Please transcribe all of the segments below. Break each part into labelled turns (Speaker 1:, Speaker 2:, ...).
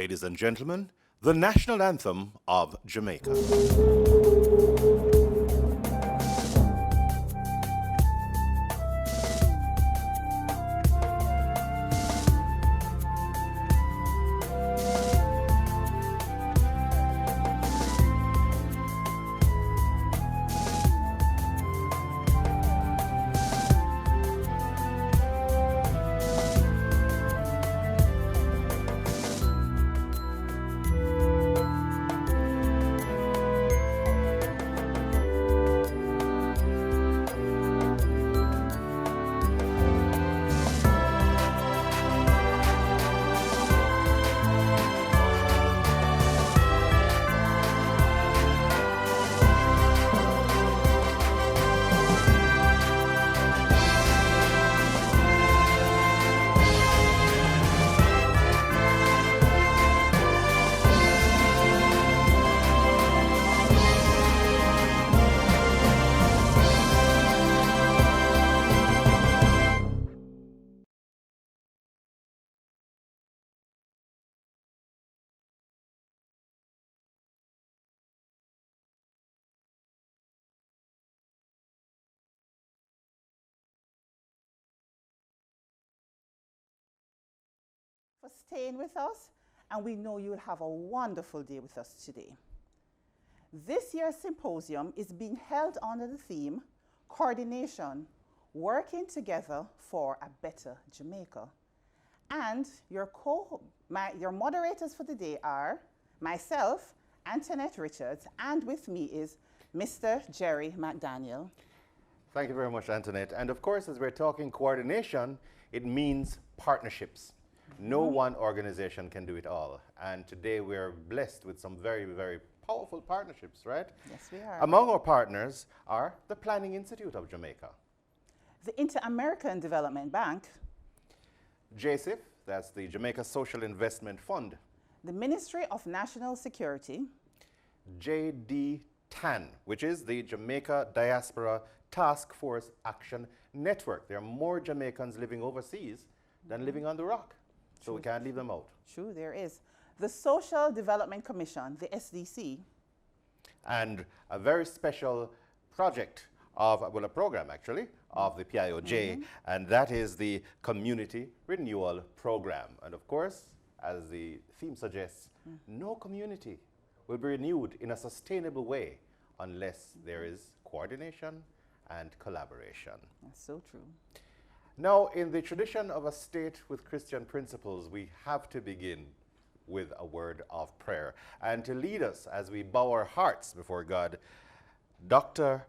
Speaker 1: ladies and gentlemen, the national anthem of Jamaica.
Speaker 2: For staying with us, and we know you'll have a wonderful day with us today. This year's symposium is being held under the theme, Coordination, Working Together for a Better Jamaica. And your moderators for the day are myself, Antoinette Richards, and with me is Mr. Jerry McDaniel.
Speaker 1: Thank you very much, Antoinette. And of course, as we're talking coordination, it means partnerships. No one organization can do it all. And today we're blessed with some very, very powerful partnerships, right?
Speaker 2: Yes, we are.
Speaker 1: Among our partners are the Planning Institute of Jamaica,
Speaker 2: the Inter-American Development Bank,
Speaker 1: JSIF, that's the Jamaica Social Investment Fund,
Speaker 2: the Ministry of National Security,
Speaker 1: JDTAN, which is the Jamaica Diaspora Taskforce Action Network. There are more Jamaicans living overseas than living on the rock. So we can't leave them out.
Speaker 2: True, there is. The Social Development Commission, the SDC.
Speaker 1: And a very special project of, well, a program actually, of the PIOJ, and that is the Community Renewal Program. And of course, as the theme suggests, no community will be renewed in a sustainable way unless there is coordination and collaboration.
Speaker 2: That's so true.
Speaker 1: Now, in the tradition of a state with Christian principles, we have to begin with a word of prayer. And to lead us as we bow our hearts before God, Dr.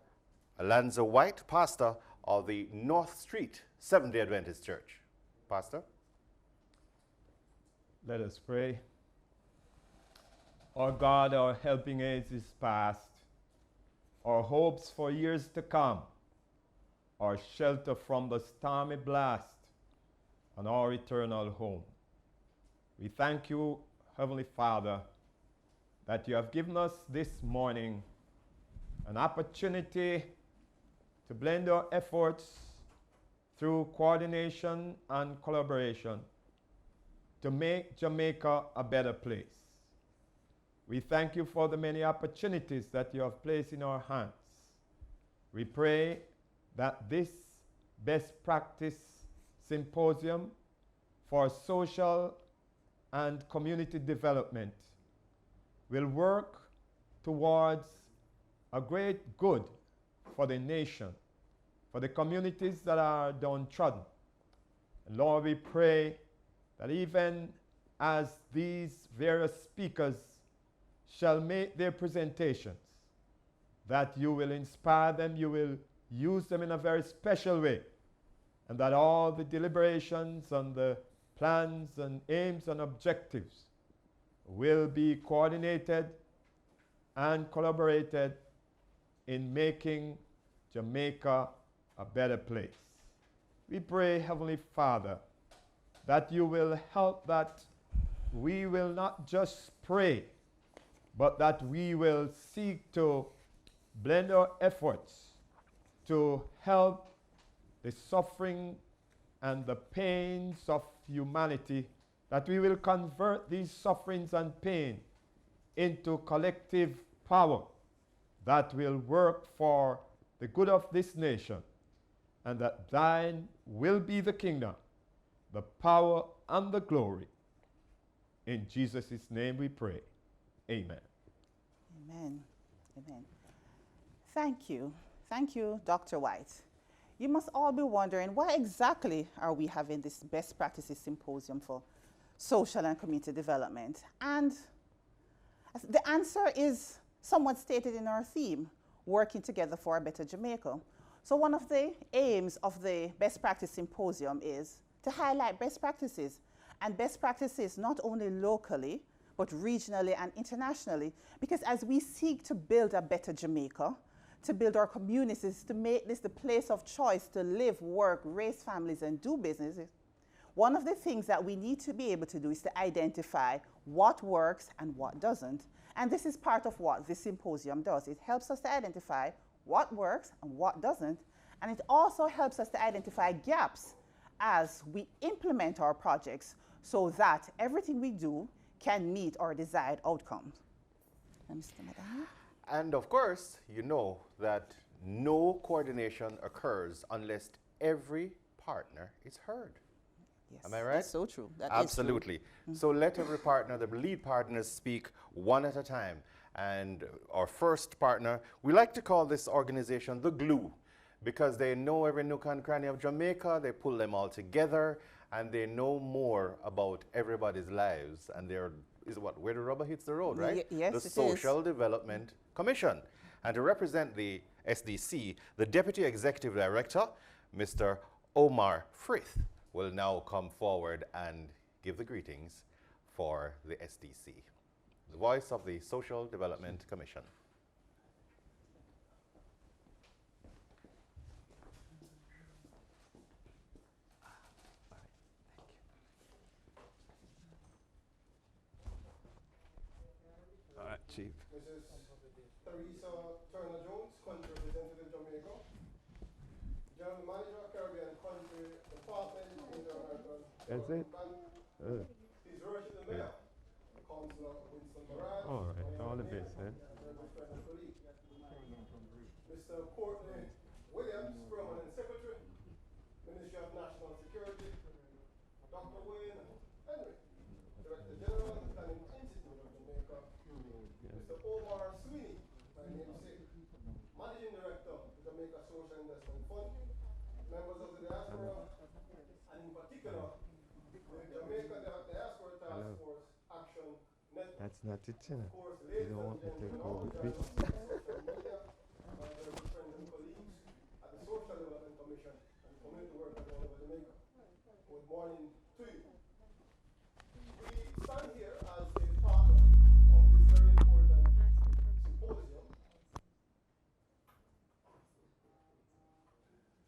Speaker 1: Alonzo White, pastor of the North Street Seventh-day Adventist Church. Pastor?
Speaker 3: Let us pray. Our God, our helping age is past, our hopes for years to come, our shelter from the stormy blast, and our eternal home. We thank you, Heavenly Father, that you have given us this morning an opportunity to blend our efforts through coordination and collaboration to make Jamaica a better place. We thank you for the many opportunities that you have placed in our hands. We pray that this best practice symposium for social and community development will work towards a great good for the nation, for the communities that are downtrodden. And Lord, we pray that even as these various speakers shall make their presentations, that you will inspire them, you will use them in a very special way, and that all the deliberations and the plans and aims and objectives will be coordinated and collaborated in making Jamaica a better place. We pray, Heavenly Father, that you will help that we will not just pray, but that we will seek to blend our efforts to help the suffering and the pains of humanity that we will convert these sufferings and pain into collective power that will work for the good of this nation, and that thine will be the kingdom, the power, and the glory. In Jesus' name we pray. Amen.
Speaker 2: Amen. Amen. Thank you. Thank you, Dr. White. You must all be wondering, why exactly are we having this Best Practices Symposium for Social and Community Development? And the answer is somewhat stated in our theme, working together for a better Jamaica. So one of the aims of the Best Practice Symposium is to highlight best practices, and best practices not only locally, but regionally and internationally, because as we seek to build a better Jamaica, to build our communities, to make this the place of choice to live, work, raise families, and do businesses, one of the things that we need to be able to do is to identify what works and what doesn't. And this is part of what this symposium does. It helps us to identify what works and what doesn't. And it also helps us to identify gaps as we implement our projects so that everything we do can meet our desired outcomes. Mr. Madam?
Speaker 1: And of course, you know that no coordination occurs unless every partner is heard.
Speaker 2: Yes,
Speaker 1: Am I right?
Speaker 2: that's so true. That
Speaker 1: Absolutely.
Speaker 2: is true.
Speaker 1: So let every partner, the lead partners, speak one at a time. And our first partner, we like to call this organization the glue, because they know every nook and cranny of Jamaica, they pull them all together, and they know more about everybody's lives. And they're, is what, where the rubber hits the road, right?
Speaker 2: Yes,
Speaker 1: the
Speaker 2: it
Speaker 1: Social Development Commission. And to represent the SDC, the Deputy Executive Director, Mr. Omar Frith, will now come forward and give the greetings for the SDC, the voice of the Social Development Commission.
Speaker 3: All right, Chief.
Speaker 4: Mrs. Teresa Turner-Jones, Country Representative Jamaica. General Manager, Caribbean Country Department, Inter-American
Speaker 3: That's it?
Speaker 4: Bank. His Worship the Mayor, Councillor Winston Moran.
Speaker 3: All right, all the best, eh?
Speaker 4: Very good friend and colleague. Mr. Courtney Williams, Permanent Secretary, Ministry of National Security. Dr. Wayne Henry, Director General, Planning Institute of Jamaica. Mr. Omar Sweeney, my namesake, Managing Director, Jamaica Social Investment Fund, members of the Diaspora, and in particular, the Jamaica Diaspora Taskforce Action Network.
Speaker 3: That's not it, you know.
Speaker 4: Of course,
Speaker 3: You
Speaker 4: ladies
Speaker 3: don't
Speaker 4: and
Speaker 3: want me to
Speaker 4: gentlemen,
Speaker 3: go
Speaker 4: all
Speaker 3: with
Speaker 4: the
Speaker 3: it.
Speaker 4: social media, my very good friends and colleagues at the Social Development Commission and community workers all over Jamaica. Good morning to you. We stand here as a partner of this very important symposium.
Speaker 2: You're not mic'd.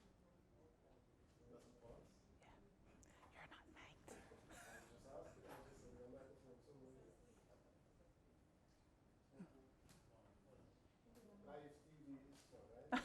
Speaker 4: Live TV is so, right?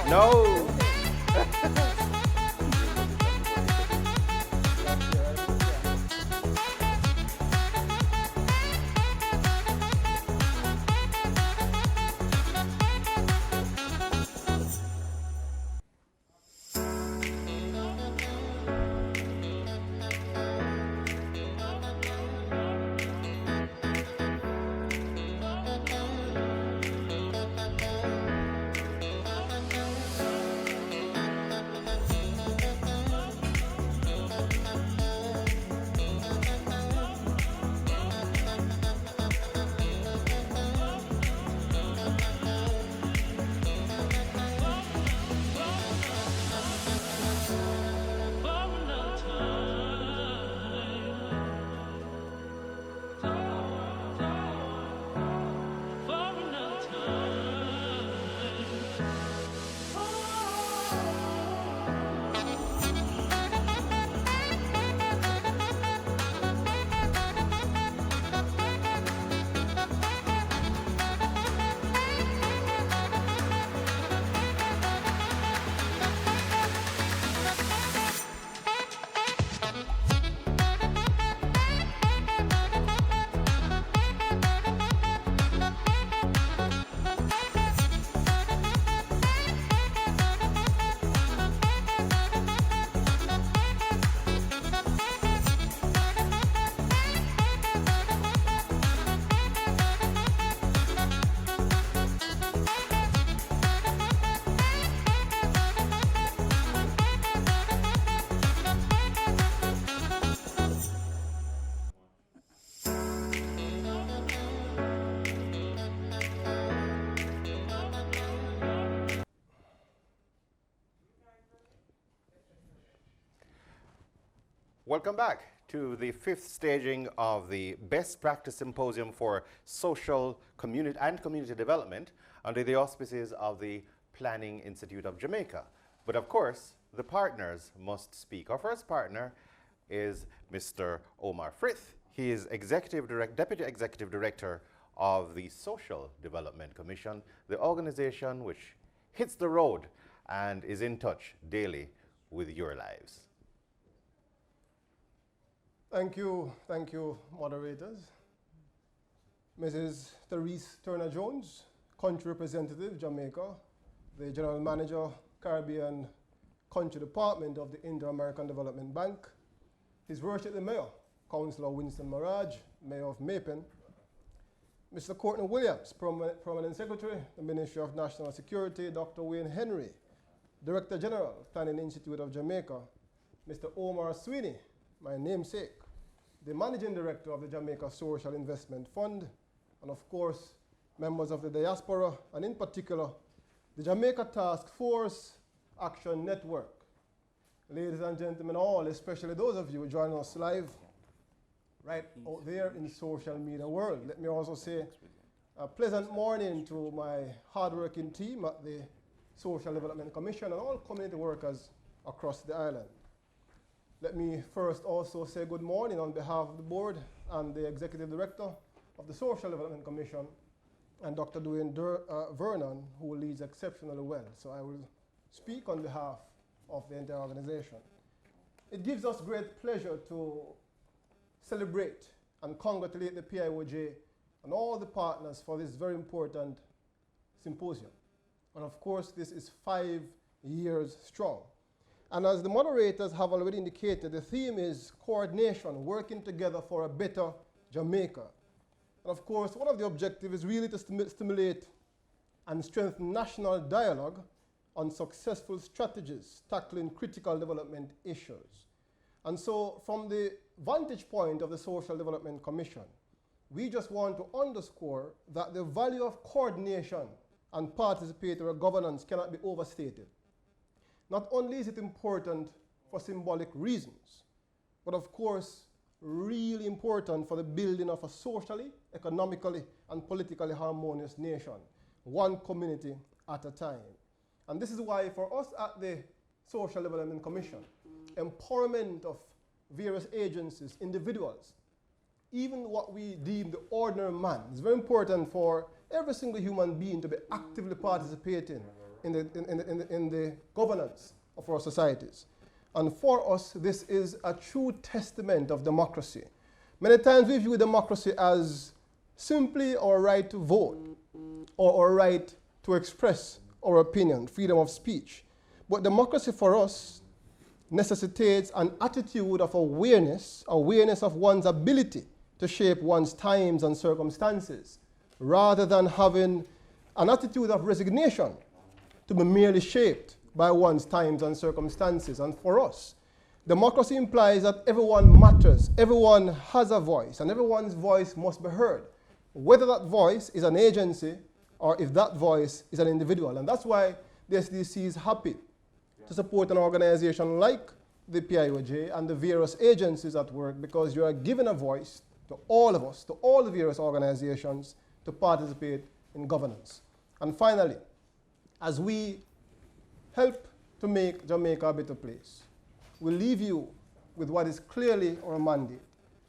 Speaker 1: No! Welcome back to the 5th staging of the Best Practice Symposium for Social Community and Community Development under the auspices of the Planning Institute of Jamaica. But of course, the partners must speak. Our first partner is Mr. Omar Frith. He is Deputy Executive Director of the Social Development Commission, the organization which hits the road and is in touch daily with your lives.
Speaker 4: Thank you, moderators. Mrs. Therese Turner-Jones, Country Representative, Jamaica, the General Manager, Caribbean Country Department of the Inter-American Development Bank, His Worship the Mayor, Councillor Winston Maraj, Mayor of Mapen, Mr. Courtney Williams, Permanent Secretary, the Ministry of National Security, Dr. Wayne Henry, Director General, Planning Institute of Jamaica, Mr. Omar Sweeney, my namesake, the Managing Director of the Jamaica Social Investment Fund, and of course, members of the Diaspora, and in particular, the Jamaica Taskforce Action Network. Ladies and gentlemen, all, especially those of you joining us live right out there in the social media world. Let me also say a pleasant morning to my hardworking team at the Social Development Commission and all community workers across the island. Let me first also say good morning on behalf of the board and the Executive Director of the Social Development Commission and Dr. Dwayne Vernon, who leads exceptionally well. So I will speak on behalf of the entire organization. It gives us great pleasure to celebrate and congratulate the PIOJ and all the partners for this very important symposium. And of course, this is 5 years strong. And as the moderators have already indicated, the theme is coordination, working together for a better Jamaica. And of course, one of the objectives is really to stimulate and strengthen national dialogue on successful strategies tackling critical development issues. And so from the vantage point of the Social Development Commission, we just want to underscore that the value of coordination and participatory governance cannot be overstated. Not only is it important for symbolic reasons, but of course, really important for the building of a socially, economically, and politically harmonious nation, one community at a time. And this is why for us at the Social Development Commission, empowerment of various agencies, individuals, even what we deem the ordinary man, is very important for every single human being to be actively participating in the governance of our societies. And for us, this is a true testament of democracy. Many times we view democracy as simply our right to vote or our right to express our opinion, freedom of speech. But democracy for us necessitates an attitude of awareness of one's ability to shape one's times and circumstances, rather than having an attitude of resignation to be merely shaped by one's times and circumstances. And for us, democracy implies that everyone matters, everyone has a voice, and everyone's voice must be heard, whether that voice is an agency or if that voice is an individual. And that's why the SDC is happy to support an organization like the PIOJ and the various agencies at work, because you are giving a voice to all of us, to all the various organizations, to participate in governance. And finally, as we help to make Jamaica a better place, we leave you with what is clearly our mandate.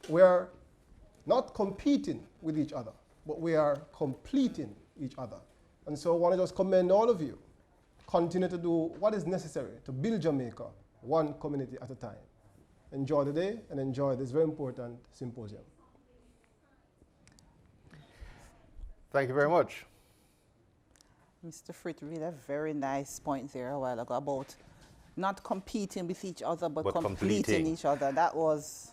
Speaker 4: We are not competing with each other, but we are completing each other. And so I want to just commend all of you. Continue to do what is necessary to build Jamaica, one community at a time. Enjoy the day and enjoy this very important symposium.
Speaker 1: Thank you very much.
Speaker 2: Mr. Frith made a very nice point there a while ago about not competing with each other, but completing each other. That was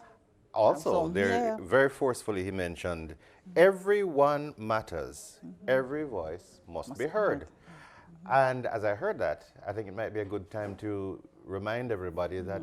Speaker 1: also very forcefully he mentioned everyone matters. Every voice must be heard. And as I heard that, I think it might be a good time to remind everybody that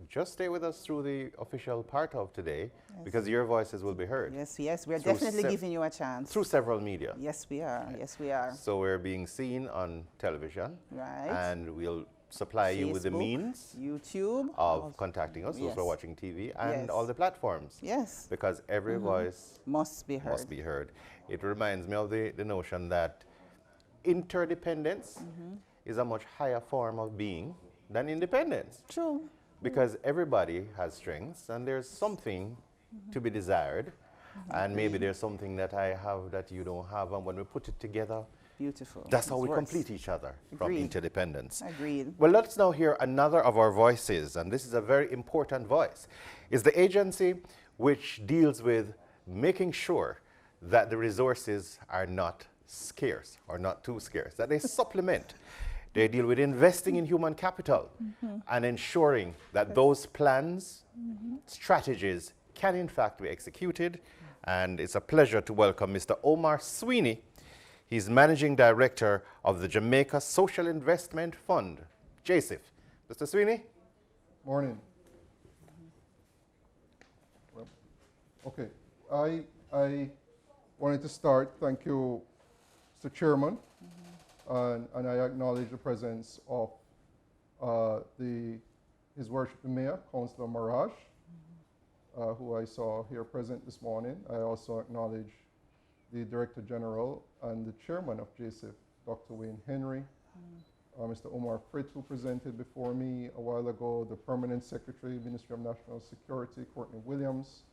Speaker 1: just stay with us through the official part of today, because your voices will be heard.
Speaker 2: Yes, yes, we're definitely giving you a chance.
Speaker 1: Through several media.
Speaker 2: Yes, we are. Yes, we are.
Speaker 1: So we're being seen on television.
Speaker 2: Right.
Speaker 1: And we'll supply you with the
Speaker 2: Facebook,
Speaker 1: means
Speaker 2: YouTube,
Speaker 1: of contacting us, those who are
Speaker 2: yes.
Speaker 1: watching TV, and
Speaker 2: Yes.
Speaker 1: all the platforms.
Speaker 2: Yes.
Speaker 1: Because every voice
Speaker 2: Must be heard.
Speaker 1: must be heard. It reminds me of the notion that interdependence is a much higher form of being than independence.
Speaker 2: True.
Speaker 1: Because everybody has strengths, and there's something to be desired, and maybe there's something that I have that you don't have, and when we put it together,
Speaker 2: Beautiful.
Speaker 1: that's how
Speaker 2: It
Speaker 1: we
Speaker 2: works.
Speaker 1: complete each other from
Speaker 2: Agreed.
Speaker 1: interdependence.
Speaker 2: Agreed.
Speaker 1: Well, let's now hear another of our voices, and this is a very important voice. It's the agency which deals with making sure that the resources are not scarce or not too scarce, that they supplement. They deal with investing in human capital and ensuring that those plans, strategies can in fact be executed. And it's a pleasure to welcome Mr. Omar Sweeney. He's Managing Director of the Jamaica Social Investment Fund, JSIF. Mr. Sweeney?
Speaker 4: Morning. Well, okay, I wanted to start. Thank you, Mr. Chairman, and I acknowledge the presence of His Worship the Mayor, Councillor Maraj, who I saw here present this morning. I also acknowledge the Director General and the Chairman of JSIF, Dr. Wayne Henry, Mr. Omar Fritz, who presented before me a while ago, the Permanent Secretary, Ministry of National Security, Courtney Williams,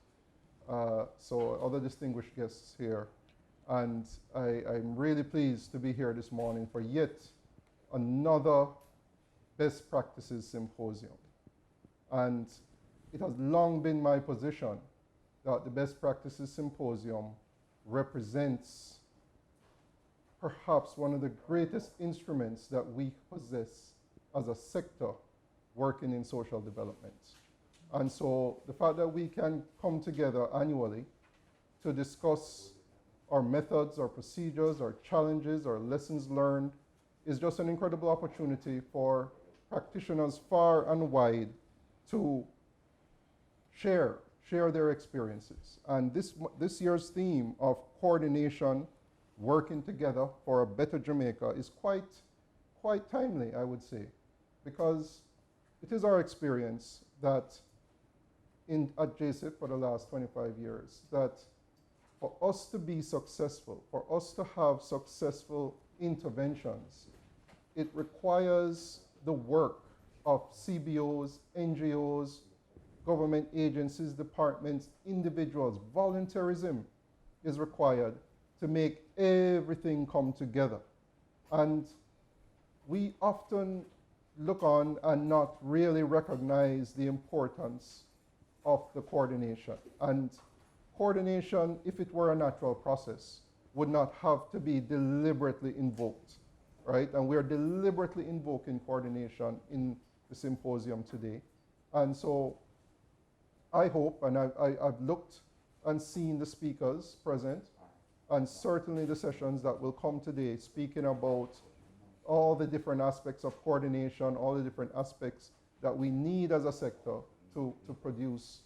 Speaker 4: so other distinguished guests here. And I'm really pleased to be here this morning for yet another Best Practices Symposium. And it has long been my position that the Best Practices Symposium represents perhaps one of the greatest instruments that we possess as a sector working in social development. And so the fact that we can come together annually to discuss our methods, our procedures, our challenges, our lessons learned is just an incredible opportunity for practitioners far and wide to share their experiences. And this year's theme of coordination, working together for a better Jamaica is quite timely, I would say, because it is our experience that at JSIF for the last 25 years, that for us to be successful, for us to have successful interventions, it requires the work of CBOs, NGOs, government agencies, departments, individuals. Volunteerism is required to make everything come together. And we often look on and not really recognize the importance of the coordination. And coordination, if it were a natural process, would not have to be deliberately invoked, right? And we're deliberately invoking coordination in the symposium today. And so I hope, and I've looked and seen the speakers present, and certainly the sessions that will come today speaking about all the different aspects of coordination, all the different aspects that we need as a sector to produce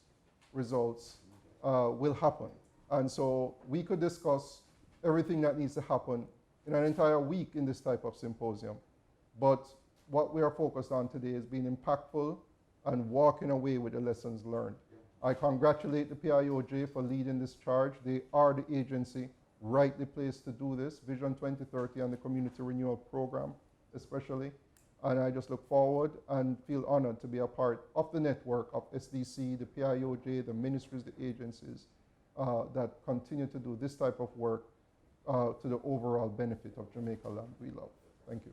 Speaker 4: results will happen. And so we could discuss everything that needs to happen in an entire week in this type of symposium. But what we are focused on today is being impactful and walking away with the lessons learned. I congratulate the PIOJ for leading this charge. They are the agency rightly placed to do this, Vision 2030 and the Community Renewal Program especially. And I just look forward and feel honored to be a part of the network of SDC, the PIOJ, the ministries, the agencies that continue to do this type of work to the overall benefit of Jamaica land we love. Thank you.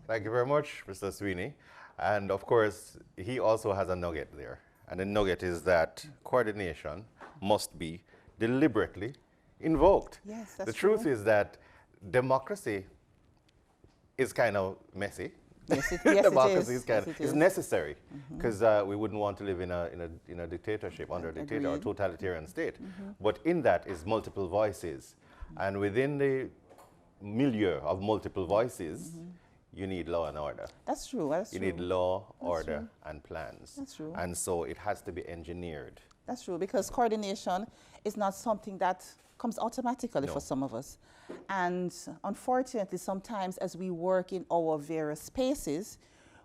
Speaker 1: Thank you very much, Mr. Sweeney. And of course, he also has a nugget there. And the nugget is that coordination must be deliberately invoked.
Speaker 2: Yes, that's
Speaker 1: the truth
Speaker 2: true.
Speaker 1: is that democracy is kind of messy.
Speaker 2: Yes, yes,
Speaker 1: democracy
Speaker 2: it is.
Speaker 1: is necessary because we wouldn't want to live in a dictatorship, under a dictator or
Speaker 2: Agreed.
Speaker 1: totalitarian state. But in that is multiple voices. And within the milieu of multiple voices, you need law and order.
Speaker 2: That's true. That's
Speaker 1: You
Speaker 2: true.
Speaker 1: need law,
Speaker 2: That's
Speaker 1: order,
Speaker 2: true.
Speaker 1: and plans.
Speaker 2: That's true.
Speaker 1: And so it has to be engineered.
Speaker 2: That's true, because coordination is not something that comes automatically
Speaker 1: No.
Speaker 2: for some of us. And unfortunately, sometimes as we work in our various spaces,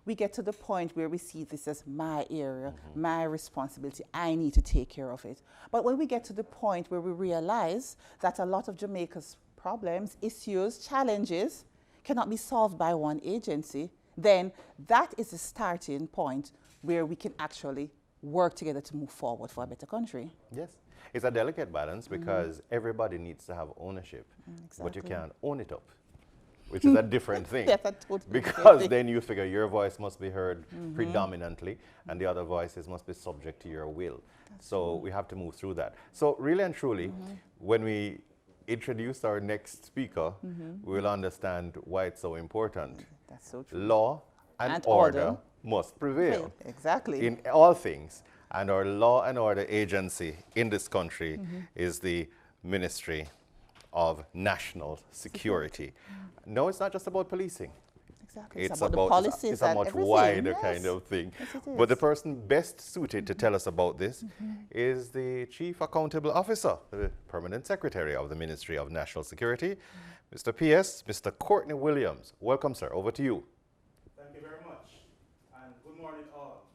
Speaker 2: we get to the point where we see this as my area, my responsibility, I need to take care of it. But when we get to the point where we realize that a lot of Jamaica's problems, issues, challenges cannot be solved by one agency, then that is a starting point where we can actually work together to move forward for a better country.
Speaker 1: Yes. It's a delicate balance because everybody needs to have ownership, but you
Speaker 2: Exactly.
Speaker 1: can't own it up, which is a different thing.
Speaker 2: That's a totally different
Speaker 1: Because
Speaker 2: thing.
Speaker 1: then you figure your voice must be heard predominantly and the other voices must be subject to your will. So we have to move through that. So really and truly, when we introduce our next speaker, we will understand why it's so important.
Speaker 2: That's so true.
Speaker 1: Law and
Speaker 2: And
Speaker 1: order
Speaker 2: order
Speaker 1: must prevail
Speaker 2: Exactly.
Speaker 1: in all things. And our law and order agency in this country is the Ministry of National Security. No, it's not just about policing.
Speaker 2: Exactly.
Speaker 1: It's
Speaker 2: about the
Speaker 1: about
Speaker 2: policies
Speaker 1: it's a
Speaker 2: and
Speaker 1: much
Speaker 2: everything.
Speaker 1: wider
Speaker 2: Yes.
Speaker 1: kind of thing.
Speaker 2: Yes, it
Speaker 1: But the
Speaker 2: is.
Speaker 1: person best suited to tell us about this is the Chief Accountable Officer, the Permanent Secretary of the Ministry of National Security, Mr. PS, Mr. Courtney Williams. Welcome, sir. Over to you.
Speaker 5: Thank you very much, and good morning all.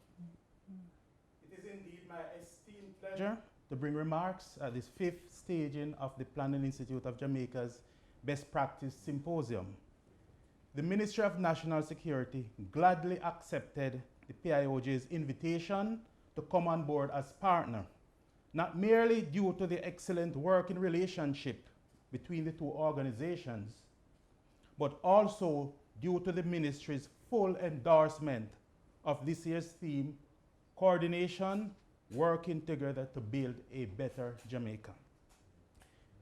Speaker 5: It is indeed my esteemed pleasure to bring remarks at this 5th staging of the Planning Institute of Jamaica's Best Practice Symposium. The Ministry of National Security gladly accepted the PIOJ's invitation to come on board as partner, not merely due to the excellent working relationship between the two organizations, but also due to the ministry's full endorsement of this year's theme, coordination, working together to build a better Jamaica.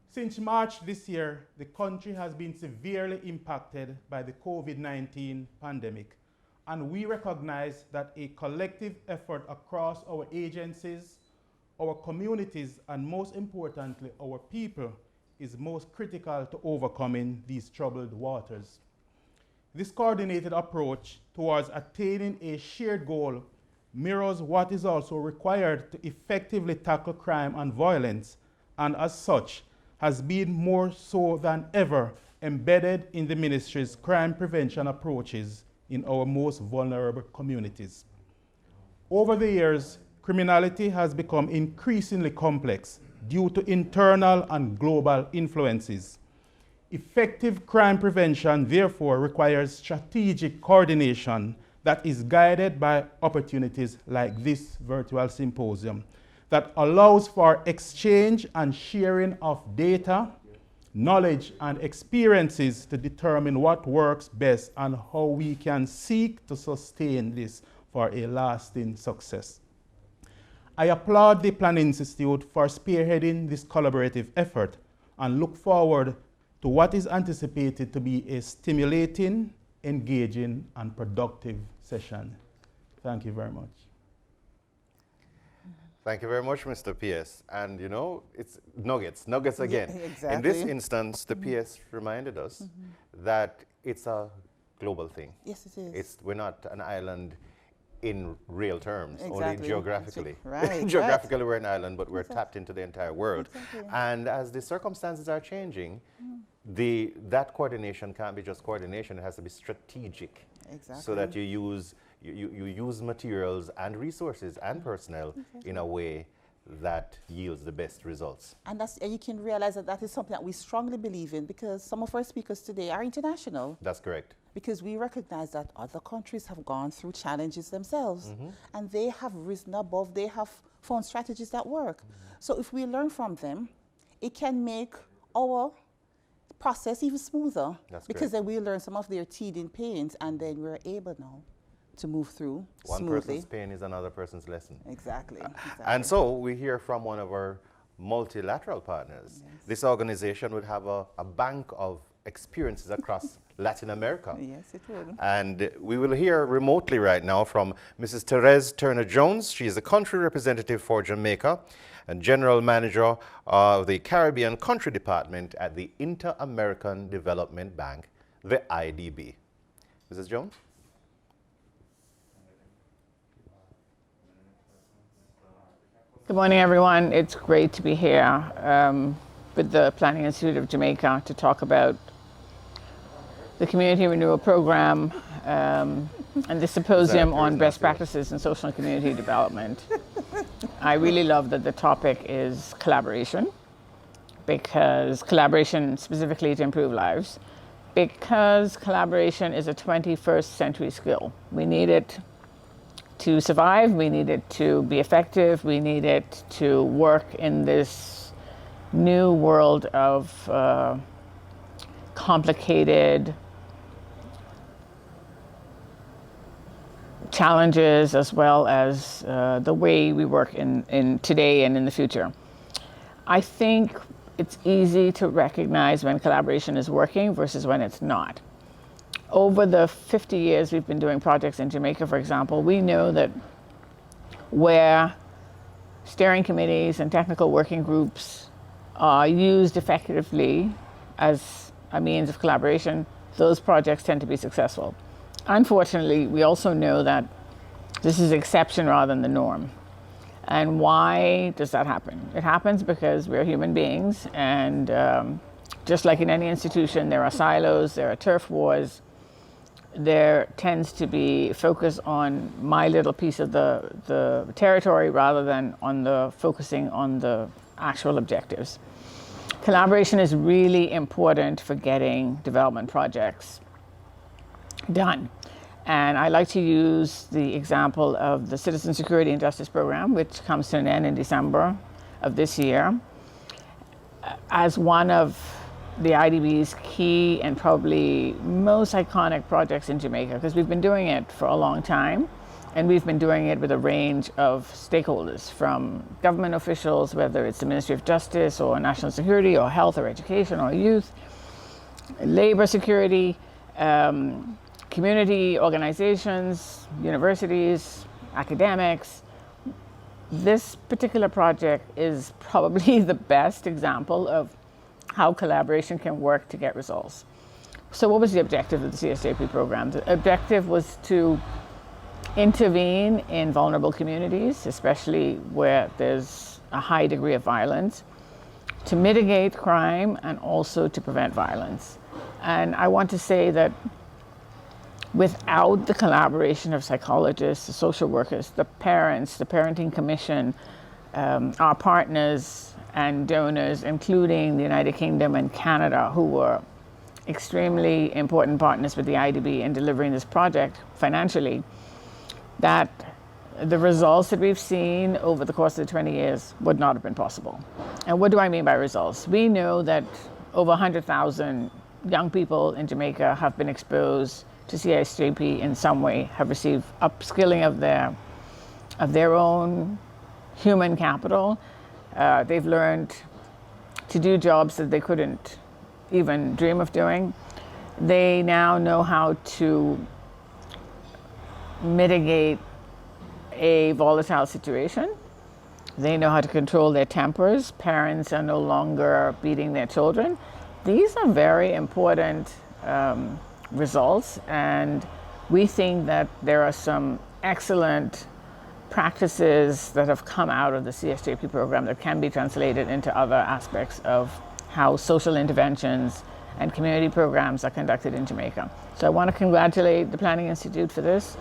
Speaker 5: Since March this year, the country has been severely impacted by the COVID-19 pandemic, and we recognize that a collective effort across our agencies, our communities, and most importantly, our people, is most critical to overcoming these troubled waters. This coordinated approach towards attaining a shared goal mirrors what is also required to effectively tackle crime and violence, and as such, has been more so than ever embedded in the ministry's crime prevention approaches in our most vulnerable communities. Over the years, criminality has become increasingly complex due to internal and global influences. Effective crime prevention, therefore, requires strategic coordination that is guided by opportunities like this virtual symposium that allows for exchange and sharing of data, knowledge, and experiences to determine what works best and how we can seek to sustain this for a lasting success. I applaud the Planning Institute for spearheading this collaborative effort and look forward to what is anticipated to be a stimulating, engaging, and productive session. Thank you very much.
Speaker 1: Thank you very much, Mr. PS. And you know, it's nuggets again.
Speaker 2: exactly.
Speaker 1: In this instance, the PS reminded us that it's a global thing.
Speaker 2: Yes, it is.
Speaker 1: We're not an island in real terms, only
Speaker 2: Exactly.
Speaker 1: geographically.
Speaker 2: Right,
Speaker 1: Geographically, we're an island, but we're tapped into the entire world.
Speaker 2: Exactly.
Speaker 1: And as the circumstances are changing, that coordination can't be just coordination, it has to be strategic.
Speaker 2: Exactly.
Speaker 1: So that you use materials and resources and personnel in a way that yields the best results.
Speaker 2: And you can realize that that is something that we strongly believe in, because some of our speakers today are international.
Speaker 1: That's correct.
Speaker 2: Because we recognize that other countries have gone through challenges themselves, and they have risen above, they have found strategies that work. So if we learn from them, it can make our process even smoother.
Speaker 1: That's
Speaker 2: because
Speaker 1: correct.
Speaker 2: then we learn some of their teething pains, and then we're able now to move through
Speaker 1: One
Speaker 2: smoothly.
Speaker 1: person's pain is another person's lesson.
Speaker 2: Exactly.
Speaker 1: And so we hear from one of our multilateral partners. This organization would have a bank of experiences across Latin America.
Speaker 2: Yes, it would.
Speaker 1: And we will hear remotely right now from Mrs. Therese Turner-Jones. She is the country representative for Jamaica and general manager of the Caribbean Country Department at the Inter-American Development Bank, the IDB. Mrs. Jones?
Speaker 6: Good morning, everyone. It's great to be here with the Planning Institute of Jamaica to talk about the Community Renewal Program and the Symposium on Best Practices in Social and Community Development. I really love that the topic is collaboration, because collaboration specifically to improve lives, because collaboration is a 21st century skill. We need it to survive, we need it to be effective, we need it to work in this new world of complicated challenges, as well as the way we work in today and in the future. I think it's easy to recognize when collaboration is working versus when it's not. Over the 50 years we've been doing projects in Jamaica, for example, we know that where steering committees and technical working groups are used effectively as a means of collaboration, those projects tend to be successful. Unfortunately, we also know that this is exception rather than the norm. And why does that happen? It happens because we're human beings, and just like in any institution, there are silos, there are turf wars. There tends to be focus on my little piece of the territory rather than on the focusing on the actual objectives. Collaboration is really important for getting development projects done. And I like to use the example of the Citizen Security and Justice Program, which comes to an end in December of this year, as one of the IDB's key and probably most iconic projects in Jamaica, because we've been doing it for a long time, and we've been doing it with a range of stakeholders, from government officials, whether it's the Ministry of Justice or National Security or Health or Education or Youth, labor security, community organizations, universities, academics. This particular project is probably the best example of how collaboration can work to get results. So what was the objective of the CSJP program? The objective was to intervene in vulnerable communities, especially where there's a high degree of violence, to mitigate crime and also to prevent violence. And I want to say that without the collaboration of psychologists, the social workers, the parents, the parenting commission, our partners and donors, including the United Kingdom and Canada, who were extremely important partners with the IDB in delivering this project financially, that the results that we've seen over the course of the 20 years would not have been possible. And what do I mean by results? We know that over 100,000 young people in Jamaica have been exposed to CSJP in some way, have received upskilling of their own human capital. They've learned to do jobs that they couldn't even dream of doing. They now know how to mitigate a volatile situation. They know how to control their tempers. Parents are no longer beating their children. These are very important results, and we think that there are some excellent practices that have come out of the CSJP program that can be translated into other aspects of how social interventions and community programs are conducted in Jamaica. So I want to congratulate the Planning Institute for this.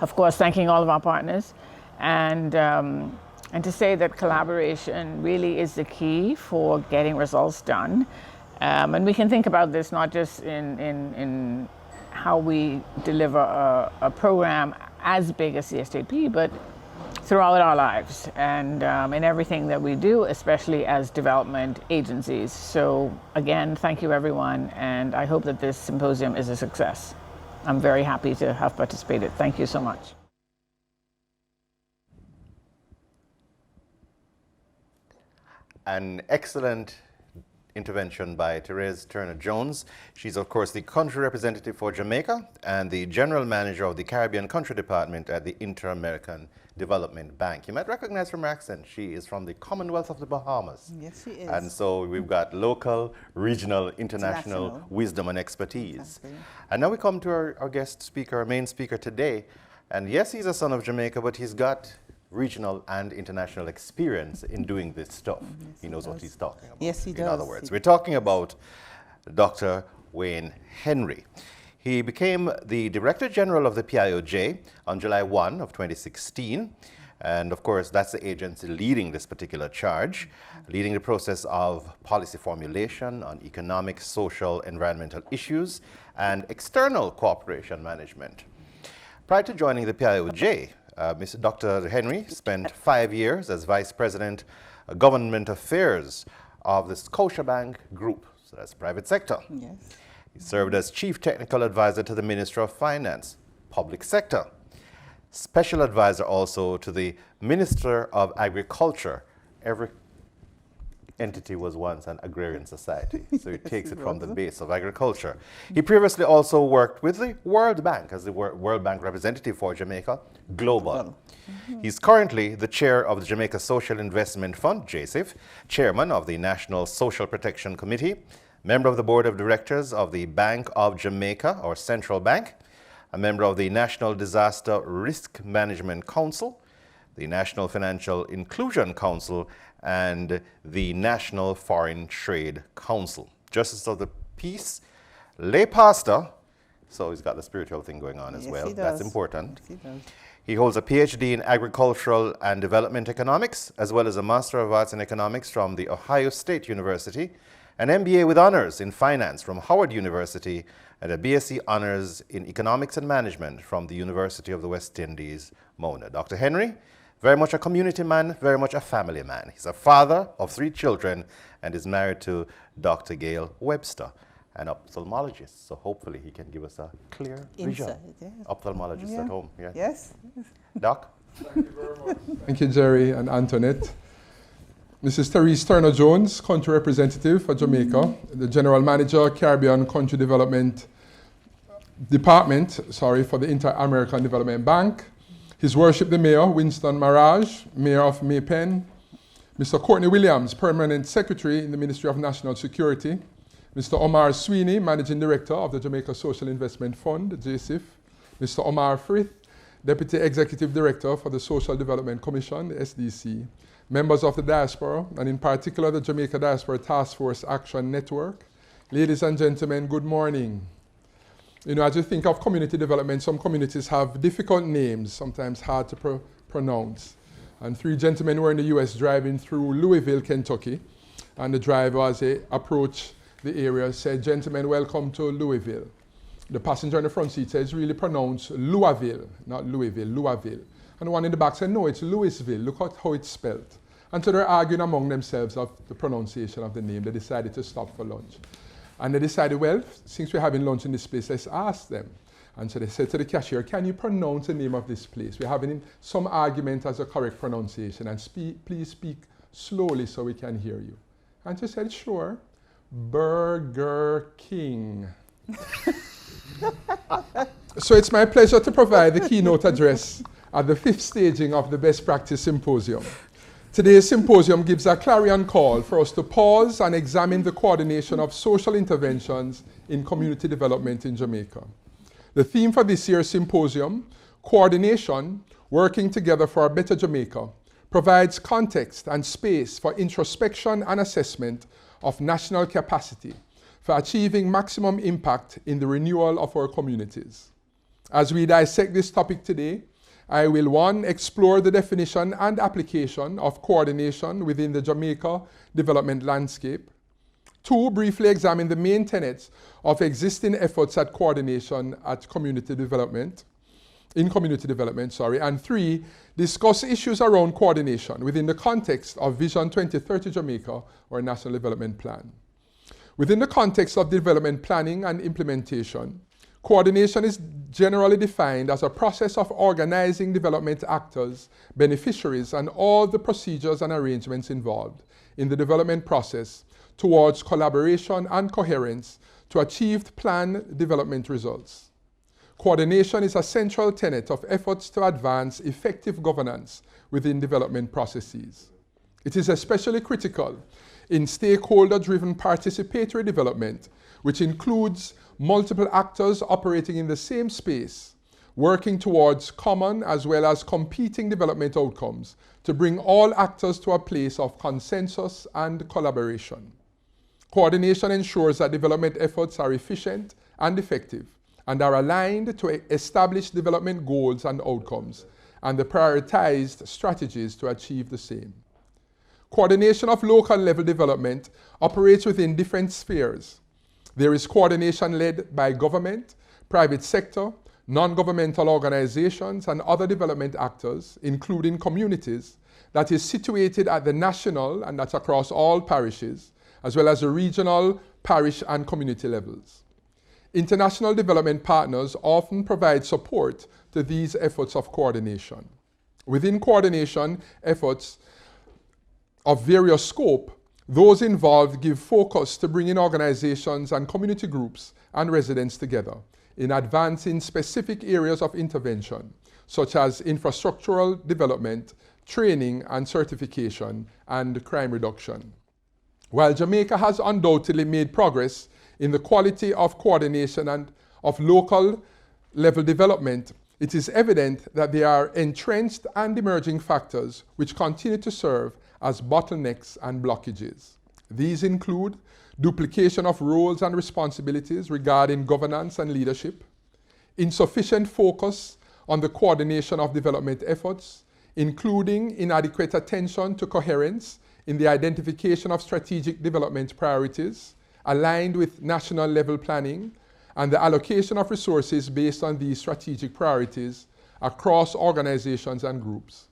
Speaker 6: Of course, thanking all of our partners, and to say that collaboration really is the key for getting results done. And we can think about this not just in how we deliver a program as big as CSJP, but throughout our lives and in everything that we do, especially as development agencies. So again, thank you everyone, and I hope that this symposium is a success. I'm very happy to have participated. Thank you so much.
Speaker 1: An excellent intervention by Therese Turner-Jones. She's, of course, the country representative for Jamaica and the general manager of the Caribbean Country Department at the Inter-American Development Bank. You might recognize from her accent, she is from the Commonwealth of the Bahamas.
Speaker 2: Yes, she is.
Speaker 1: And so we've got local, regional, international wisdom and expertise.
Speaker 2: Exactly.
Speaker 1: And now we come to our guest speaker, our main speaker today. And yes, he's a son of Jamaica, but he's got regional and international experience in doing this stuff.
Speaker 2: Yes,
Speaker 1: he knows what he's talking about.
Speaker 2: Yes, he does.
Speaker 1: In other words, we're talking about Dr. Wayne Henry. He became the Director General of the PIOJ on July 1 of 2016. And of course, that's the agency leading this particular charge, leading the process of policy formulation on economic, social, environmental issues, and external cooperation management. Prior to joining the PIOJ, Mr. Dr. Henry spent 5 years as Vice President of Government Affairs of the Scotiabank Group, so that's private sector.
Speaker 2: Yes.
Speaker 1: He served as Chief Technical Advisor to the Minister of Finance, public sector. Special Advisor also to the Minister of Agriculture. Every entity was once an agrarian society, so he takes it from the base of agriculture. He previously also worked with the World Bank as the World Bank representative for Jamaica Global. He's currently the chair of the Jamaica Social Investment Fund, JSIF, chairman of the National Social Protection Committee, member of the board of directors of the Bank of Jamaica, or Central Bank, a member of the National Disaster Risk Management Council, the National Financial Inclusion Council, and the National Foreign Trade Council. Justice of the Peace, lay pastor, so he's got the spiritual thing going on as well. That's important.
Speaker 2: Yes, he does.
Speaker 1: He holds a PhD in Agricultural and Development Economics, as well as a Master of Arts in Economics from the Ohio State University, an MBA with honors in finance from Howard University, and a BSc honors in Economics and Management from the University of the West Indies, Mona. Dr. Henry, very much a community man, very much a family man. He's a father of 3 children and is married to Dr. Gail Webster, an ophthalmologist. So hopefully he can give us a clear vision.
Speaker 2: Yes.
Speaker 1: Ophthalmologist at home. Yeah.
Speaker 2: Yes.
Speaker 1: Doc?
Speaker 4: Thank you very much.
Speaker 7: Thank you, Jerry and Antoinette. Mrs. Therese Turner-Jones, Country Representative for Jamaica, the General Manager, Caribbean Country Development Department, for the Inter-American Development Bank. His Worship the Mayor, Winston Maraj, Mayor of Maypen. Mr. Courtney Williams, Permanent Secretary in the Ministry of National Security. Mr. Omar Sweeney, Managing Director of the Jamaica Social Investment Fund, JSIF. Mr. Omar Frith, Deputy Executive Director for the Social Development Commission, the SDC. Members of the Diaspora, and in particular the Jamaica Diaspora Taskforce Action Network. Ladies and gentlemen, good morning. You know, as you think of community development, some communities have difficult names, sometimes hard to pronounce. And 3 gentlemen were in the US driving through Louisville, Kentucky. And the driver, as they approached the area, said, "Gentlemen, welcome to Louisville." The passenger in the front seat said, "It's really pronounced Louisville, not Louisville, Louisville." And the one in the back said, "No, it's Louisville. Look at how it's spelled." And so they're arguing among themselves of the pronunciation of the name. They decided to stop for lunch. And they decided, well, since we're having lunch in this place, let's ask them. And so they said to the cashier, "Can you pronounce the name of this place? We're having some argument as a correct pronunciation, and please speak slowly so we can hear you." And she said, "Sure, Burger King." So it's my pleasure to provide the keynote address at the 5th staging of the Best Practice Symposium. Today's symposium gives a clarion call for us to pause and examine the coordination of social interventions in community development in Jamaica. The theme for this year's symposium, Coordination, Working Together for a Better Jamaica, provides context and space for introspection and assessment of national capacity for achieving maximum impact in the renewal of our communities. As we dissect this topic today, I will 1, explore the definition and application of coordination within the Jamaica development landscape. 2, briefly examine the main tenets of existing efforts at coordination at community development, And 3, discuss issues around coordination within the context of Vision 2030 Jamaica, or National Development Plan. Within the context of development planning and implementation, coordination is generally defined as a process of organizing development actors, beneficiaries, and all the procedures and arrangements involved in the development process towards collaboration and coherence to achieve planned development results. Coordination is a central tenet of efforts to advance effective governance within development processes. It is especially critical in stakeholder-driven participatory development, which includes multiple actors operating in the same space, working towards common as well as competing development outcomes to bring all actors to a place of consensus and collaboration. Coordination ensures that development efforts are efficient and effective and are aligned to establish development goals and outcomes and the prioritized strategies to achieve the same. Coordination of local level development operates within different spheres. There is coordination led by government, private sector, non-governmental organizations, and other development actors, including communities, that is situated at the national, and that's across all parishes, as well as the regional, parish, and community levels. International development partners often provide support to these efforts of coordination. Within coordination efforts of various scope, those involved give focus to bringing organizations and community groups and residents together in advancing specific areas of intervention, such as infrastructural development, training and certification, and crime reduction. While Jamaica has undoubtedly made progress in the quality of coordination and of local level development, it is evident that there are entrenched and emerging factors which continue to serve as bottlenecks and blockages. These include duplication of roles and responsibilities regarding governance and leadership, insufficient focus on the coordination of development efforts, including inadequate attention to coherence in the identification of strategic development priorities aligned with national level planning and the allocation of resources based on these strategic priorities across organizations and groups,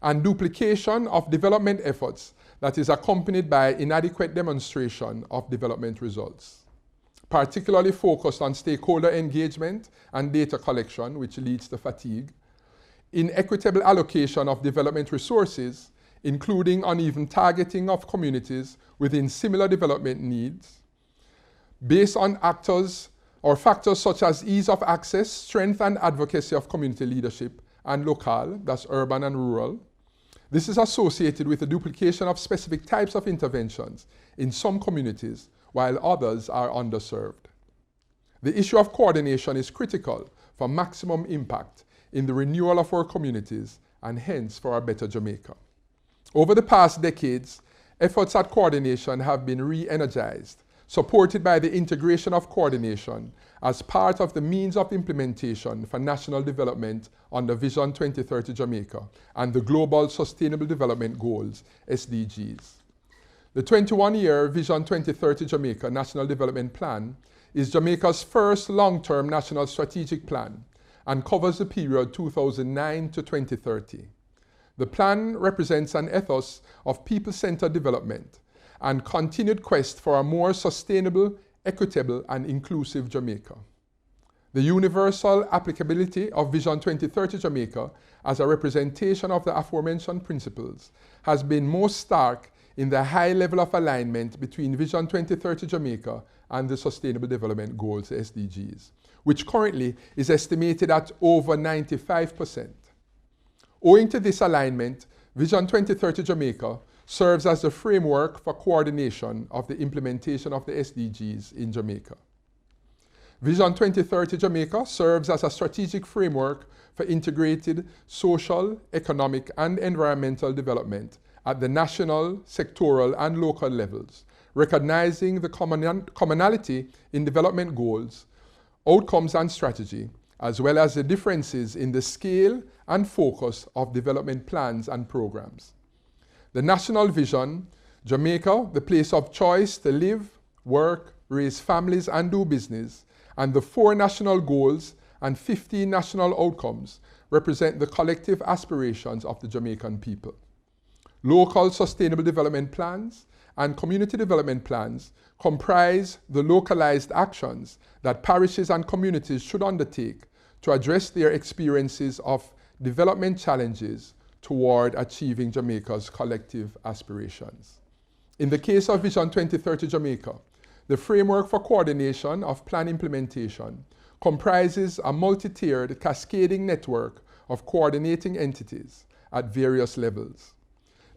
Speaker 7: and duplication of development efforts that is accompanied by inadequate demonstration of development results, particularly focused on stakeholder engagement and data collection, which leads to fatigue, inequitable allocation of development resources, including uneven targeting of communities within similar development needs, based on actors or factors such as ease of access, strength and advocacy of community leadership, and local, that's urban and rural. This is associated with the duplication of specific types of interventions in some communities, while others are underserved. The issue of coordination is critical for maximum impact in the renewal of our communities and hence for a better Jamaica. Over the past decades, efforts at coordination have been re-energized, supported by the integration of coordination as part of the means of implementation for national development under Vision 2030 Jamaica and the Global Sustainable Development Goals, SDGs. The 21-year Vision 2030 Jamaica National Development Plan is Jamaica's first long-term national strategic plan and covers the period 2009 to 2030. The plan represents an ethos of people-centered development and continued quest for a more sustainable, equitable, and inclusive Jamaica. The universal applicability of Vision 2030 Jamaica as a representation of the aforementioned principles has been most stark in the high level of alignment between Vision 2030 Jamaica and the Sustainable Development Goals, SDGs, which currently is estimated at over 95%. Owing to this alignment, Vision 2030 Jamaica serves as the framework for coordination of the implementation of the SDGs in Jamaica. Vision 2030 Jamaica serves as a strategic framework for integrated social, economic, and environmental development at the national, sectoral, and local levels, recognizing the commonality in development goals, outcomes, and strategy, as well as the differences in the scale and focus of development plans and programs. The national vision, Jamaica, the place of choice to live, work, raise families, and do business, and the 4 national goals and 15 national outcomes represent the collective aspirations of the Jamaican people. Local sustainable development plans and community development plans comprise the localized actions that parishes and communities should undertake to address their experiences of development challenges toward achieving Jamaica's collective aspirations. In the case of Vision 2030 Jamaica, the framework for coordination of plan implementation comprises a multi-tiered cascading network of coordinating entities at various levels.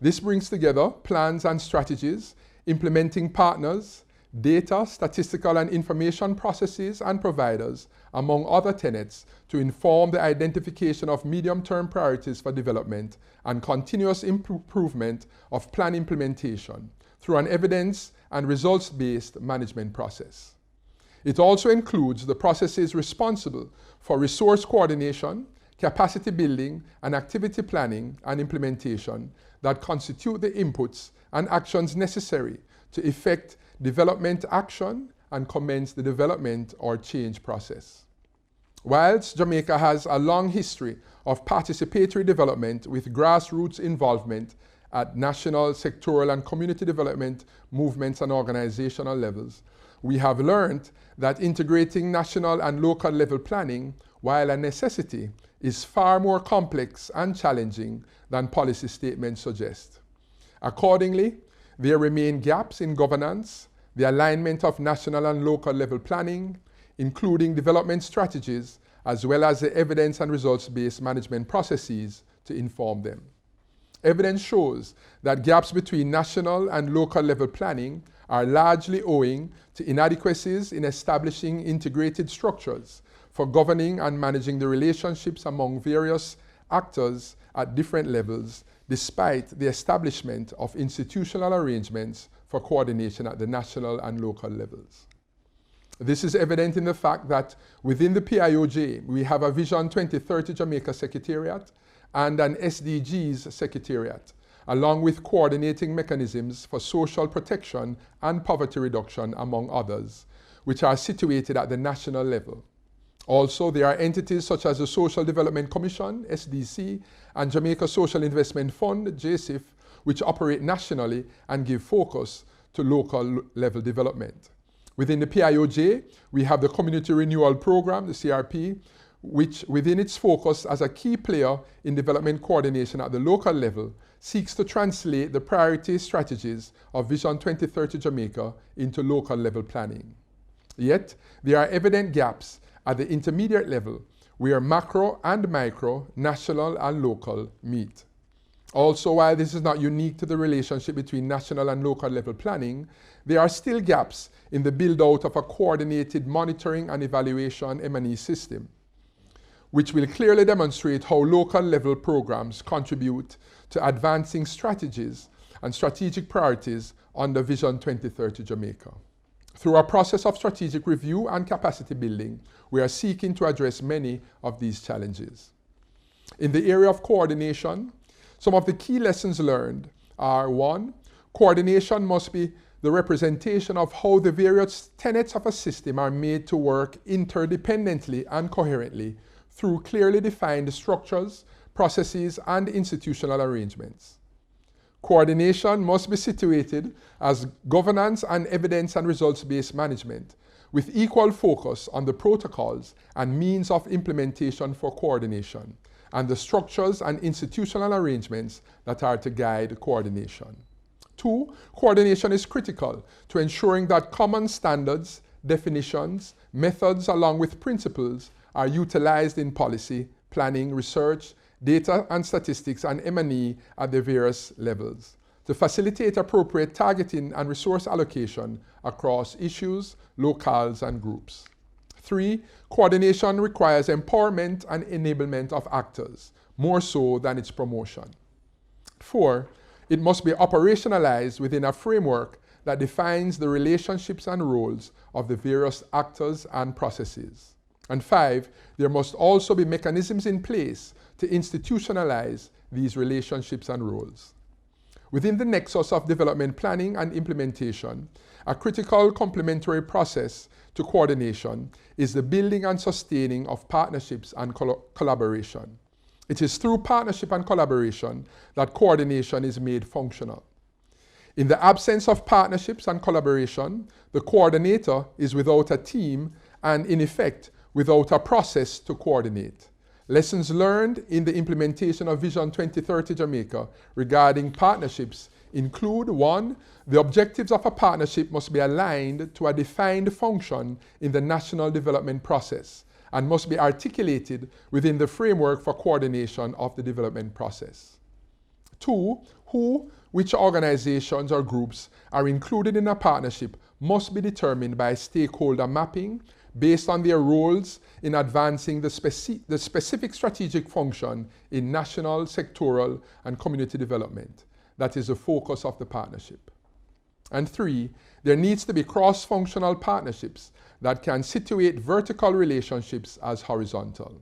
Speaker 7: This brings together plans and strategies, implementing partners, data, statistical and information processes and providers, among other tenets, to inform the identification of medium-term priorities for development and continuous improvement of plan implementation through an evidence and results-based management process. It also includes the processes responsible for resource coordination, capacity building, and activity planning and implementation that constitute the inputs and actions necessary to effect development action and commence the development or change process. Whilst Jamaica has a long history of participatory development with grassroots involvement at national, sectoral, and community development movements and organizational levels, we have learned that integrating national and local level planning, while a necessity, is far more complex and challenging than policy statements suggest. Accordingly, there remain gaps in governance, the alignment of national and local level planning, including development strategies, as well as the evidence and results-based management processes to inform them. Evidence shows that gaps between national and local level planning are largely owing to inadequacies in establishing integrated structures for governing and managing the relationships among various actors at different levels, despite the establishment of institutional arrangements for coordination at the national and local levels. This is evident in the fact that within the PIOJ, we have a Vision 2030 Jamaica Secretariat and an SDGs Secretariat, along with coordinating mechanisms for social protection and poverty reduction, among others, which are situated at the national level. Also, there are entities such as the Social Development Commission, SDC, and Jamaica Social Investment Fund, JSIF, which operate nationally and give focus to local level development. Within the PIOJ, we have the Community Renewal Program, the CRP, which within its focus as a key player in development coordination at the local level, seeks to translate the priority strategies of Vision 2030 Jamaica into local level planning. Yet, there are evident gaps at the intermediate level where macro and micro, national and local meet. Also, while this is not unique to the relationship between national and local level planning, there are still gaps in the build-out of a coordinated monitoring and evaluation M&E system, which will clearly demonstrate how local level programs contribute to advancing strategies and strategic priorities under Vision 2030 Jamaica. Through a process of strategic review and capacity building, we are seeking to address many of these challenges. In the area of coordination, some of the key lessons learned are: 1, coordination must be the representation of how the various tenets of a system are made to work interdependently and coherently through clearly defined structures, processes, and institutional arrangements. Coordination must be situated as governance and evidence and results-based management, with equal focus on the protocols and means of implementation for coordination, and the structures and institutional arrangements that are to guide coordination. 2, coordination is critical to ensuring that common standards, definitions, methods, along with principles are utilized in policy, planning, research, data and statistics, and M&E at the various levels to facilitate appropriate targeting and resource allocation across issues, locales, and groups. 3, coordination requires empowerment and enablement of actors, more so than its promotion. 4, it must be operationalized within a framework that defines the relationships and roles of the various actors and processes. And 5, there must also be mechanisms in place to institutionalize these relationships and roles. Within the nexus of development planning and implementation, a critical complementary process to coordination is the building and sustaining of partnerships and collaboration. It is through partnership and collaboration that coordination is made functional. In the absence of partnerships and collaboration, the coordinator is without a team and, in effect, without a process to coordinate. Lessons learned in the implementation of Vision 2030 Jamaica regarding partnerships include: 1, the objectives of a partnership must be aligned to a defined function in the national development process and must be articulated within the framework for coordination of the development process. 2, which organizations or groups are included in a partnership must be determined by stakeholder mapping based on their roles in advancing the specific strategic function in national, sectoral, and community development. That is the focus of the partnership. And 3, there needs to be cross-functional partnerships that can situate vertical relationships as horizontal.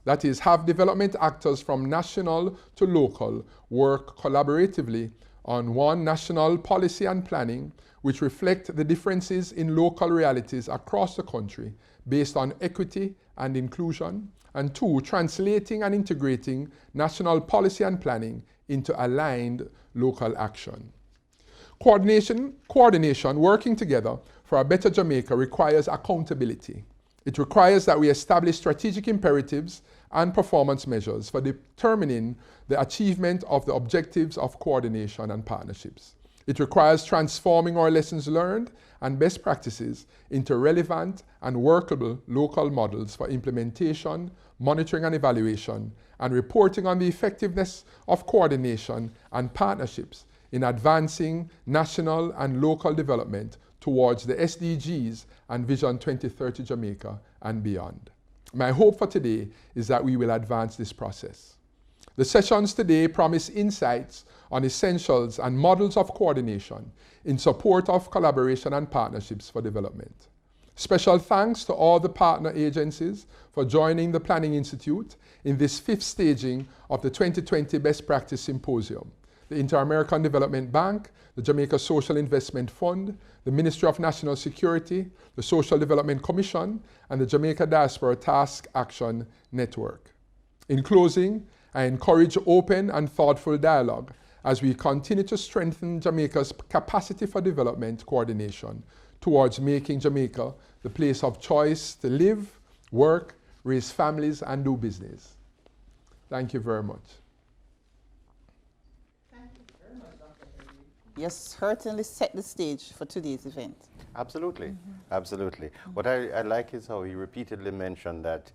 Speaker 7: That is, have development actors from national to local work collaboratively on one, national policy and planning, which reflect the differences in local realities across the country based on equity and inclusion, and 2, translating and integrating national policy and planning into aligned local action. Coordination, working together for a better Jamaica requires accountability. It requires that we establish strategic imperatives and performance measures for determining the achievement of the objectives of coordination and partnerships. It requires transforming our lessons learned and best practices into relevant and workable local models for implementation, monitoring and evaluation, and reporting on the effectiveness of coordination and partnerships in advancing national and local development towards the SDGs and Vision 2030 Jamaica and beyond. My hope for today is that we will advance this process. The sessions today promise insights on essentials and models of coordination in support of collaboration and partnerships for development. Special thanks to all the partner agencies for joining the Planning Institute in this 5th staging of the 2020 Best Practice Symposium. The Inter-American Development Bank, the Jamaica Social Investment Fund, the Ministry of National Security, the Social Development Commission, and the Jamaica Diaspora Task Action Network. In closing, I encourage open and thoughtful dialogue as we continue to strengthen Jamaica's capacity for development coordination towards making Jamaica the place of choice to live, work, raise families, and do business. Thank you very much.
Speaker 2: You certainly set the stage for today's event.
Speaker 1: Absolutely, absolutely. What I like is how he repeatedly mentioned that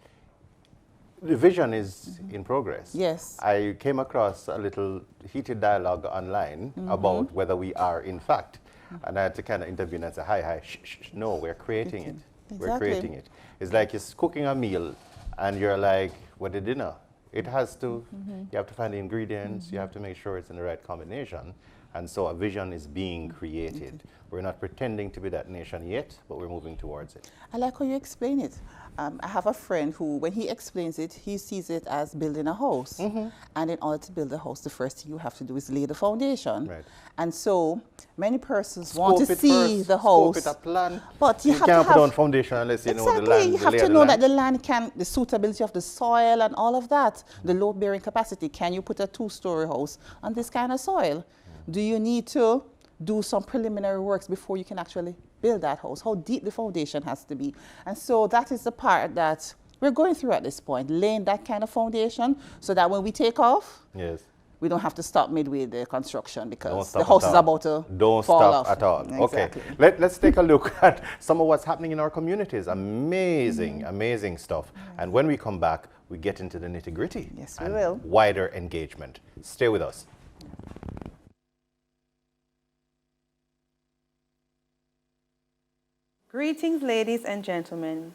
Speaker 1: the vision is in progress.
Speaker 2: Yes.
Speaker 1: I came across a little heated dialogue online about whether we are in fact, and I had to kind of intervene and say, hi, shh, no, we're creating it.
Speaker 2: Exactly.
Speaker 1: We're creating it. It's like you're cooking a meal and you're like, what the dinner? It has to, you have to find the ingredients, you have to make sure it's in the right combination. And so a vision is being created. We're not pretending to be that nation yet, but we're moving towards it.
Speaker 2: I like how you explain it. I have a friend who, when he explains it, he sees it as building a house. And in order to build a house, the first thing you have to do is lay the foundation.
Speaker 1: Right.
Speaker 2: And so many persons want to
Speaker 1: Scope it
Speaker 2: see
Speaker 1: first,
Speaker 2: the house.
Speaker 1: Scope it, a plan.
Speaker 2: But you have
Speaker 1: can't
Speaker 2: to
Speaker 1: put
Speaker 2: have
Speaker 1: on foundation unless you know the
Speaker 2: exactly.
Speaker 1: land.
Speaker 2: You have to know that the land can, the suitability of the soil and all of that, the load bearing capacity. Can you put a 2-story house on this kind of soil? Do you need to do some preliminary works before you can actually build that house? How deep the foundation has to be. And so that is the part that we're going through at this point, laying that kind of foundation so that when we take off,
Speaker 1: yes,
Speaker 2: we don't have to stop midway the construction because the
Speaker 1: stop
Speaker 2: house
Speaker 1: at
Speaker 2: is
Speaker 1: all.
Speaker 2: about to
Speaker 1: Don't
Speaker 2: fall
Speaker 1: stop
Speaker 2: off.
Speaker 1: at all.
Speaker 2: Exactly.
Speaker 1: Okay, let's take a look at some of what's happening in our communities. Amazing, amazing stuff. And when we come back, we get into the nitty-gritty.
Speaker 2: Yes, we
Speaker 1: and
Speaker 2: will.
Speaker 1: wider engagement. Stay with us.
Speaker 8: Greetings, ladies and gentlemen.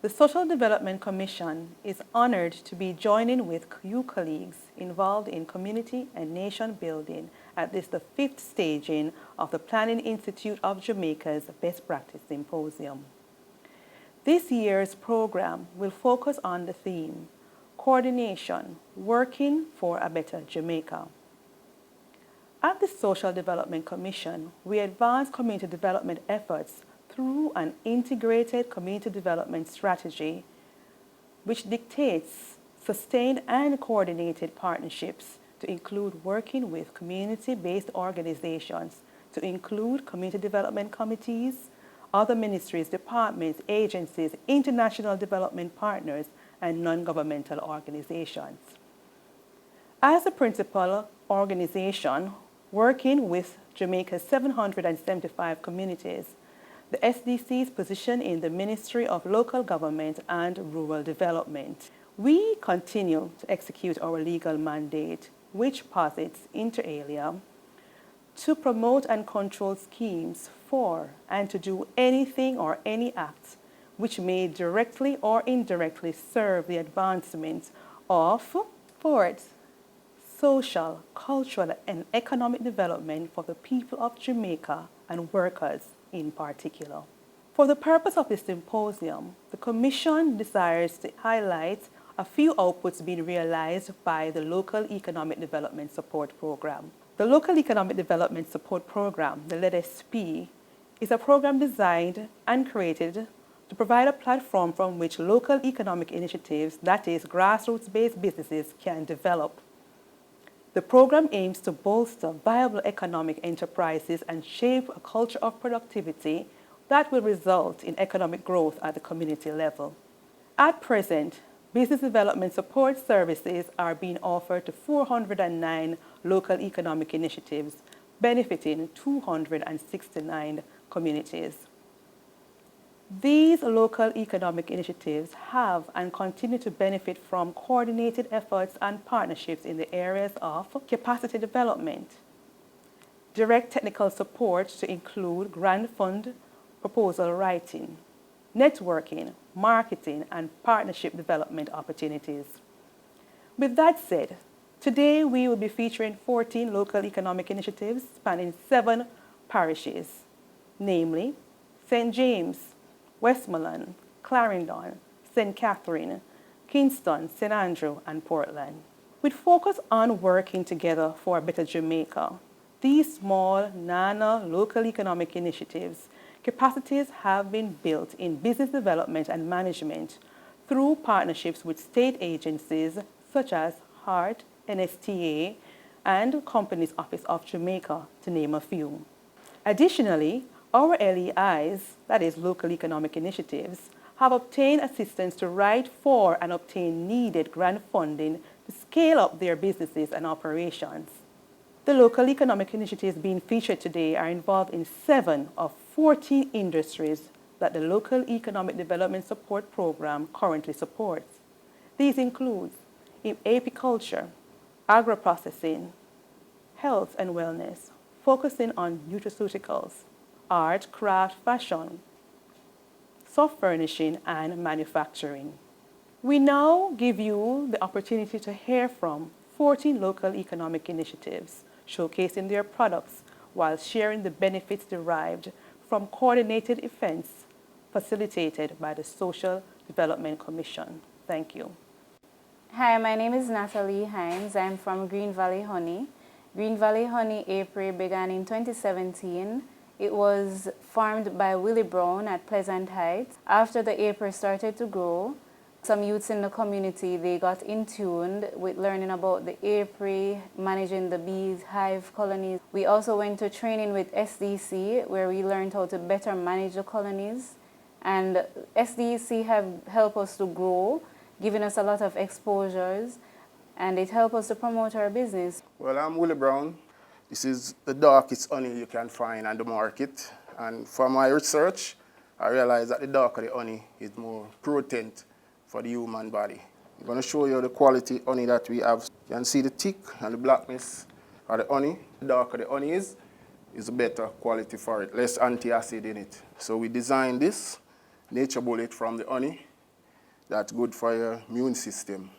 Speaker 8: The Social Development Commission is honored to be joining with you colleagues involved in community and nation building at this, the 5th staging of the Planning Institute of Jamaica's Best Practice Symposium. This year's program will focus on the theme, Coordination, Working for a Better Jamaica. At the Social Development Commission, we advance community development efforts through an integrated community development strategy which dictates sustained and coordinated partnerships to include working with community-based organizations, to include community development committees, other ministries, departments, agencies, international development partners, and non-governmental organizations. As the principal organization working with Jamaica's 775 communities. The SDC's position in the Ministry of Local Government and Rural Development. We continue to execute our legal mandate, which posits, inter alia, to promote and control schemes for and to do anything or any act which may directly or indirectly serve the advancement of sports, social, cultural, and economic development for the people of Jamaica and workers in particular. For the purpose of this symposium, the Commission desires to highlight a few outputs being realized by the Local Economic Development Support Program. The Local Economic Development Support Program, the LEDSP, is a program designed and created to provide a platform from which local economic initiatives, that is, grassroots-based businesses, can develop. The program aims to bolster viable economic enterprises and shape a culture of productivity that will result in economic growth at the community level. At present, business development support services are being offered to 409 local economic initiatives, benefiting 269 communities. These local economic initiatives have and continue to benefit from coordinated efforts and partnerships in the areas of capacity development, direct technical support to include grant fund proposal writing, networking, marketing, and partnership development opportunities. With that said, today we will be featuring 14 local economic initiatives spanning 7 parishes, namely St. James, Westmoreland, Clarendon, St. Catherine, Kingston, St. Andrew, and Portland. With focus on working together for a better Jamaica, these small, local economic initiatives, capacities have been built in business development and management through partnerships with state agencies such as HART, NSTA, and Companies Office of Jamaica, to name a few. Additionally, our LEIs, that is local economic initiatives, have obtained assistance to write for and obtain needed grant funding to scale up their businesses and operations. The local economic initiatives being featured today are involved in 7 of 14 industries that the Local Economic Development Support Program currently supports. These include apiculture, agro-processing, health and wellness, focusing on nutraceuticals, art, craft, fashion, soft furnishing, and manufacturing. We now give you the opportunity to hear from 14 local economic initiatives, showcasing their products while sharing the benefits derived from coordinated events facilitated by the Social Development Commission. Thank you.
Speaker 9: Hi, my name is Natalie Hines. I'm from Green Valley Honey. Green Valley Honey APRI began in 2017. It was formed by Willie Brown at Pleasant Heights. After the APRI started to grow, some youths in the community, they got in tune with learning about the APRI, managing the bees, hive colonies. We also went to training with SDC, where we learned how to better manage the colonies. And SDC have helped us to grow, giving us a lot of exposures, and it helped us to promote our business.
Speaker 10: Well, I'm Willie Brown. This is the darkest honey you can find on the market. And from my research, I realized that the darker the honey is more potent for the human body. I'm going to show you the quality honey that we have. You can see the thick and the blackness of the honey. The darker the honey is better quality for it, less antacid in it. So we designed this nature bullet from the honey that's good for your immune system.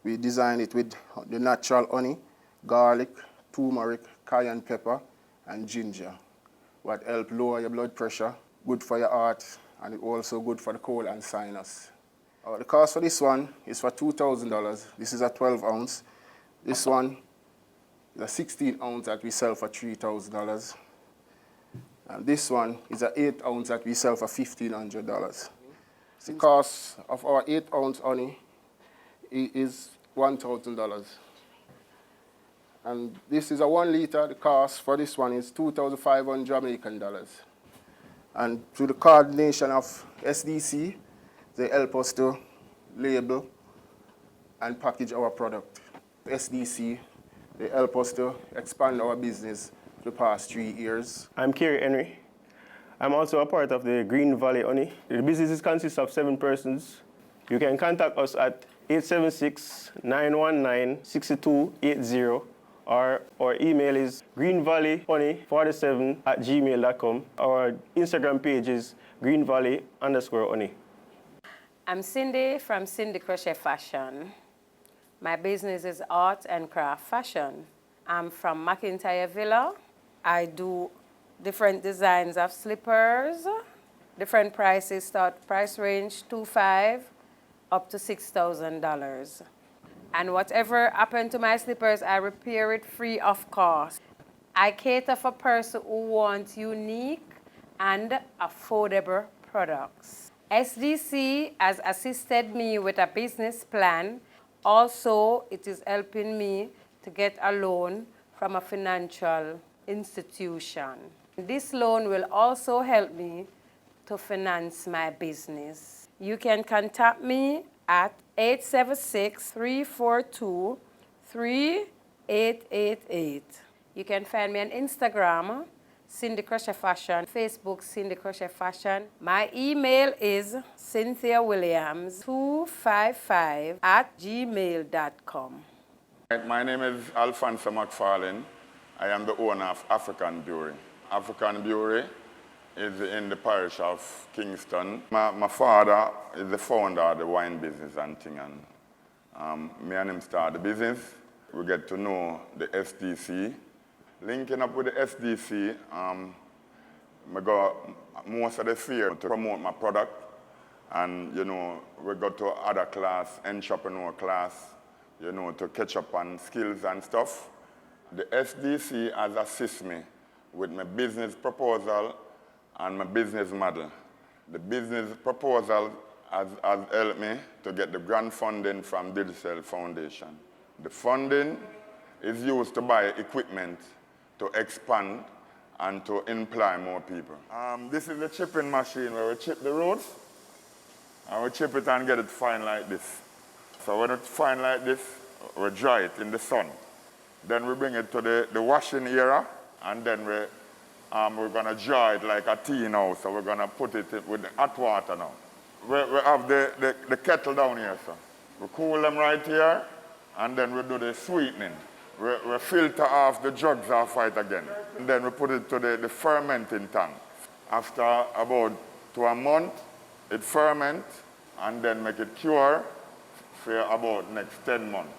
Speaker 10: We designed it with the natural honey, garlic, turmeric, cayenne pepper, and ginger. What help lower your blood pressure, good for your heart, and also good for the cold and sinus. The cost for this one is for $2,000. This is a 12 ounce. This one is a 16 ounce that we sell for $3,000. And this one is an 8 ounce that we sell for $1,500. The cost of our 8 ounce honey is $1,000. And this is a 1 liter. The cost for this one is 2,500 Jamaican dollars. And through the coordination of SDC, they help us to label and package our product. SDC They help us to expand our business the past 3 years.
Speaker 11: I'm Kerry Henry. I'm also a part of the Green Valley Honey. The business consists of 7 persons. You can contact us at 876-919-6280, or our email is greenvalleyhoney47@gmail.com. Our Instagram page is greenvalley_honey.
Speaker 12: I'm Cindy from Cindy Crochet Fashion. My business is art and craft fashion. I'm from McIntyre Villa. I do different designs of slippers, different prices, price range $2,500 up to $6,000. And whatever happened to my slippers, I repair it free of cost. I cater for person who wants unique and affordable products. SDC has assisted me with a business plan. Also, it is helping me to get a loan from a financial institution. This loan will also help me to finance my business. You can contact me at 876-342-3888. You can find me on Instagram, Cindy Crochet Fashion, Facebook, Cindy Crochet Fashion. My email is cynthiawilliams255@gmail.com.
Speaker 13: My name is Alfonso McFarlane. I am the owner of African Brewery. African Brewery is in the parish of Kingston. My father is the founder of the wine business and thing, and me and him start the business. We get to know the SDC. Linking up with the SDC, I got most of the year to promote my product, and you know, we go to other class, entrepreneur class, you know, to catch up on skills and stuff. The SDC has assisted me with my business proposal and my business model. The business proposal has helped me to get the grant funding from Digital Foundation. The funding is used to buy equipment to expand and to employ more people. This is the chipping machine where we chip the roots, and we chip it and get it fine like this. So when it's fine like this, we dry it in the sun. Then we bring it to the washing area, and then we're gonna dry it like a tea now, so we're gonna put it with the hot water now. We have the kettle down here, so we cool them right here, and then we do the sweetening. We filter off the drugs off it again. And then we put it to the fermenting tank. After about 2 months, it ferments, and then make it cure for about next 10 months.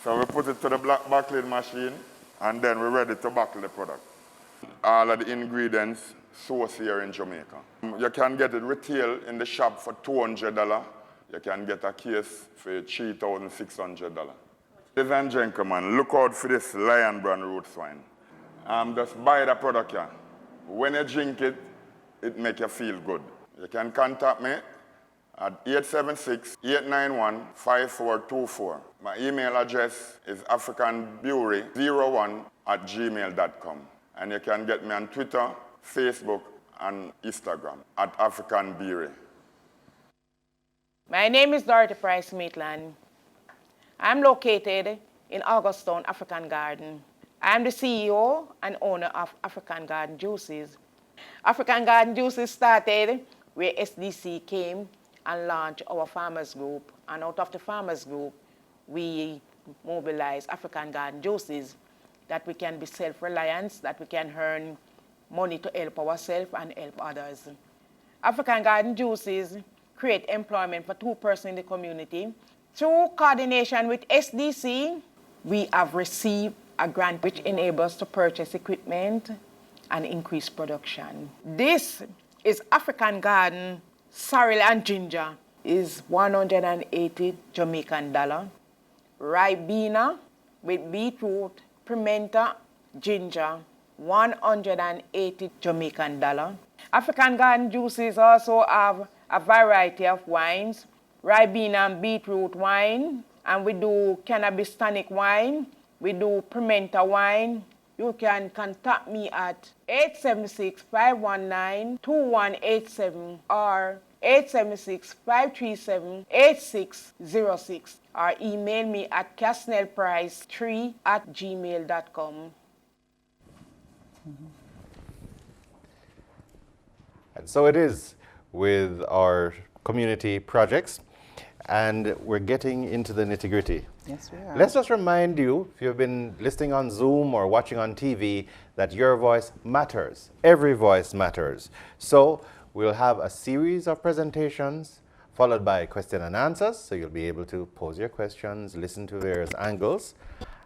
Speaker 13: So we put it to the black bottling machine, and then we're ready to bottle the product. All of the ingredients sourced here in Jamaica. You can get it retail in the shop for $200. You can get a case for $3,600. Ladies and gentlemen, look out for this Lion Brand Roots wine. Just buy the product here. When you drink it, it makes you feel good. You can contact me at 876-891-5424. My email address is africanbrewery01@gmail.com. And you can get me on Twitter, Facebook, and Instagram at African Brewery.
Speaker 6: My name is Dorothy Price Maitland. I'm located in Augustown, African Garden. I'm the CEO and owner of African Garden Juices. African Garden Juices started where SDC came and launched our farmers group. And out of the farmers group, we mobilized African Garden Juices, that we can be self-reliant, that we can earn money to help ourselves and help others. African Garden Juices create employment for 2 persons in the community. Through coordination with SDC, we have received a grant which enables us to purchase equipment and increase production. This is African Garden sorrel and ginger is $180 Jamaican dollar. Ribena with beetroot, pimento, ginger, $180 Jamaican dollar. African Garden Juices also have a variety of wines, Ribena and beetroot wine, and we do cannabis tonic wine, we do pimento wine. You can contact me at 876-519-2187 or 876-537-8606 or email me at casnellprice3@gmail.com.
Speaker 1: And so it is with our community projects, and we're getting into the nitty-gritty.
Speaker 2: Yes, we are.
Speaker 1: Let's just remind you, if you've been listening on Zoom or watching on TV, that your voice matters. Every voice matters. So we'll have a series of presentations followed by question and answers, so you'll be able to pose your questions, listen to various angles.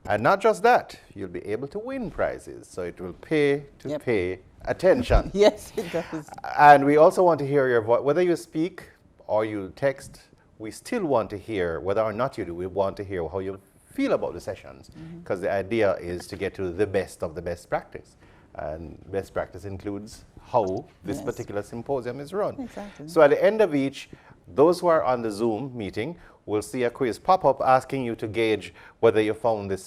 Speaker 1: And not just that, you'll be able to win prizes, so it will pay to pay attention.
Speaker 2: Yes, it does.
Speaker 1: And we also want to hear your voice. Whether you speak or you text, we still want to hear, whether or not you do, we want to hear how you feel about the sessions, because the idea is to get to the best of the best practice. And best practice includes how this particular symposium is run.
Speaker 2: Exactly.
Speaker 1: So at the end of each, those who are on the Zoom meeting will see a quiz pop up asking you to gauge whether you found the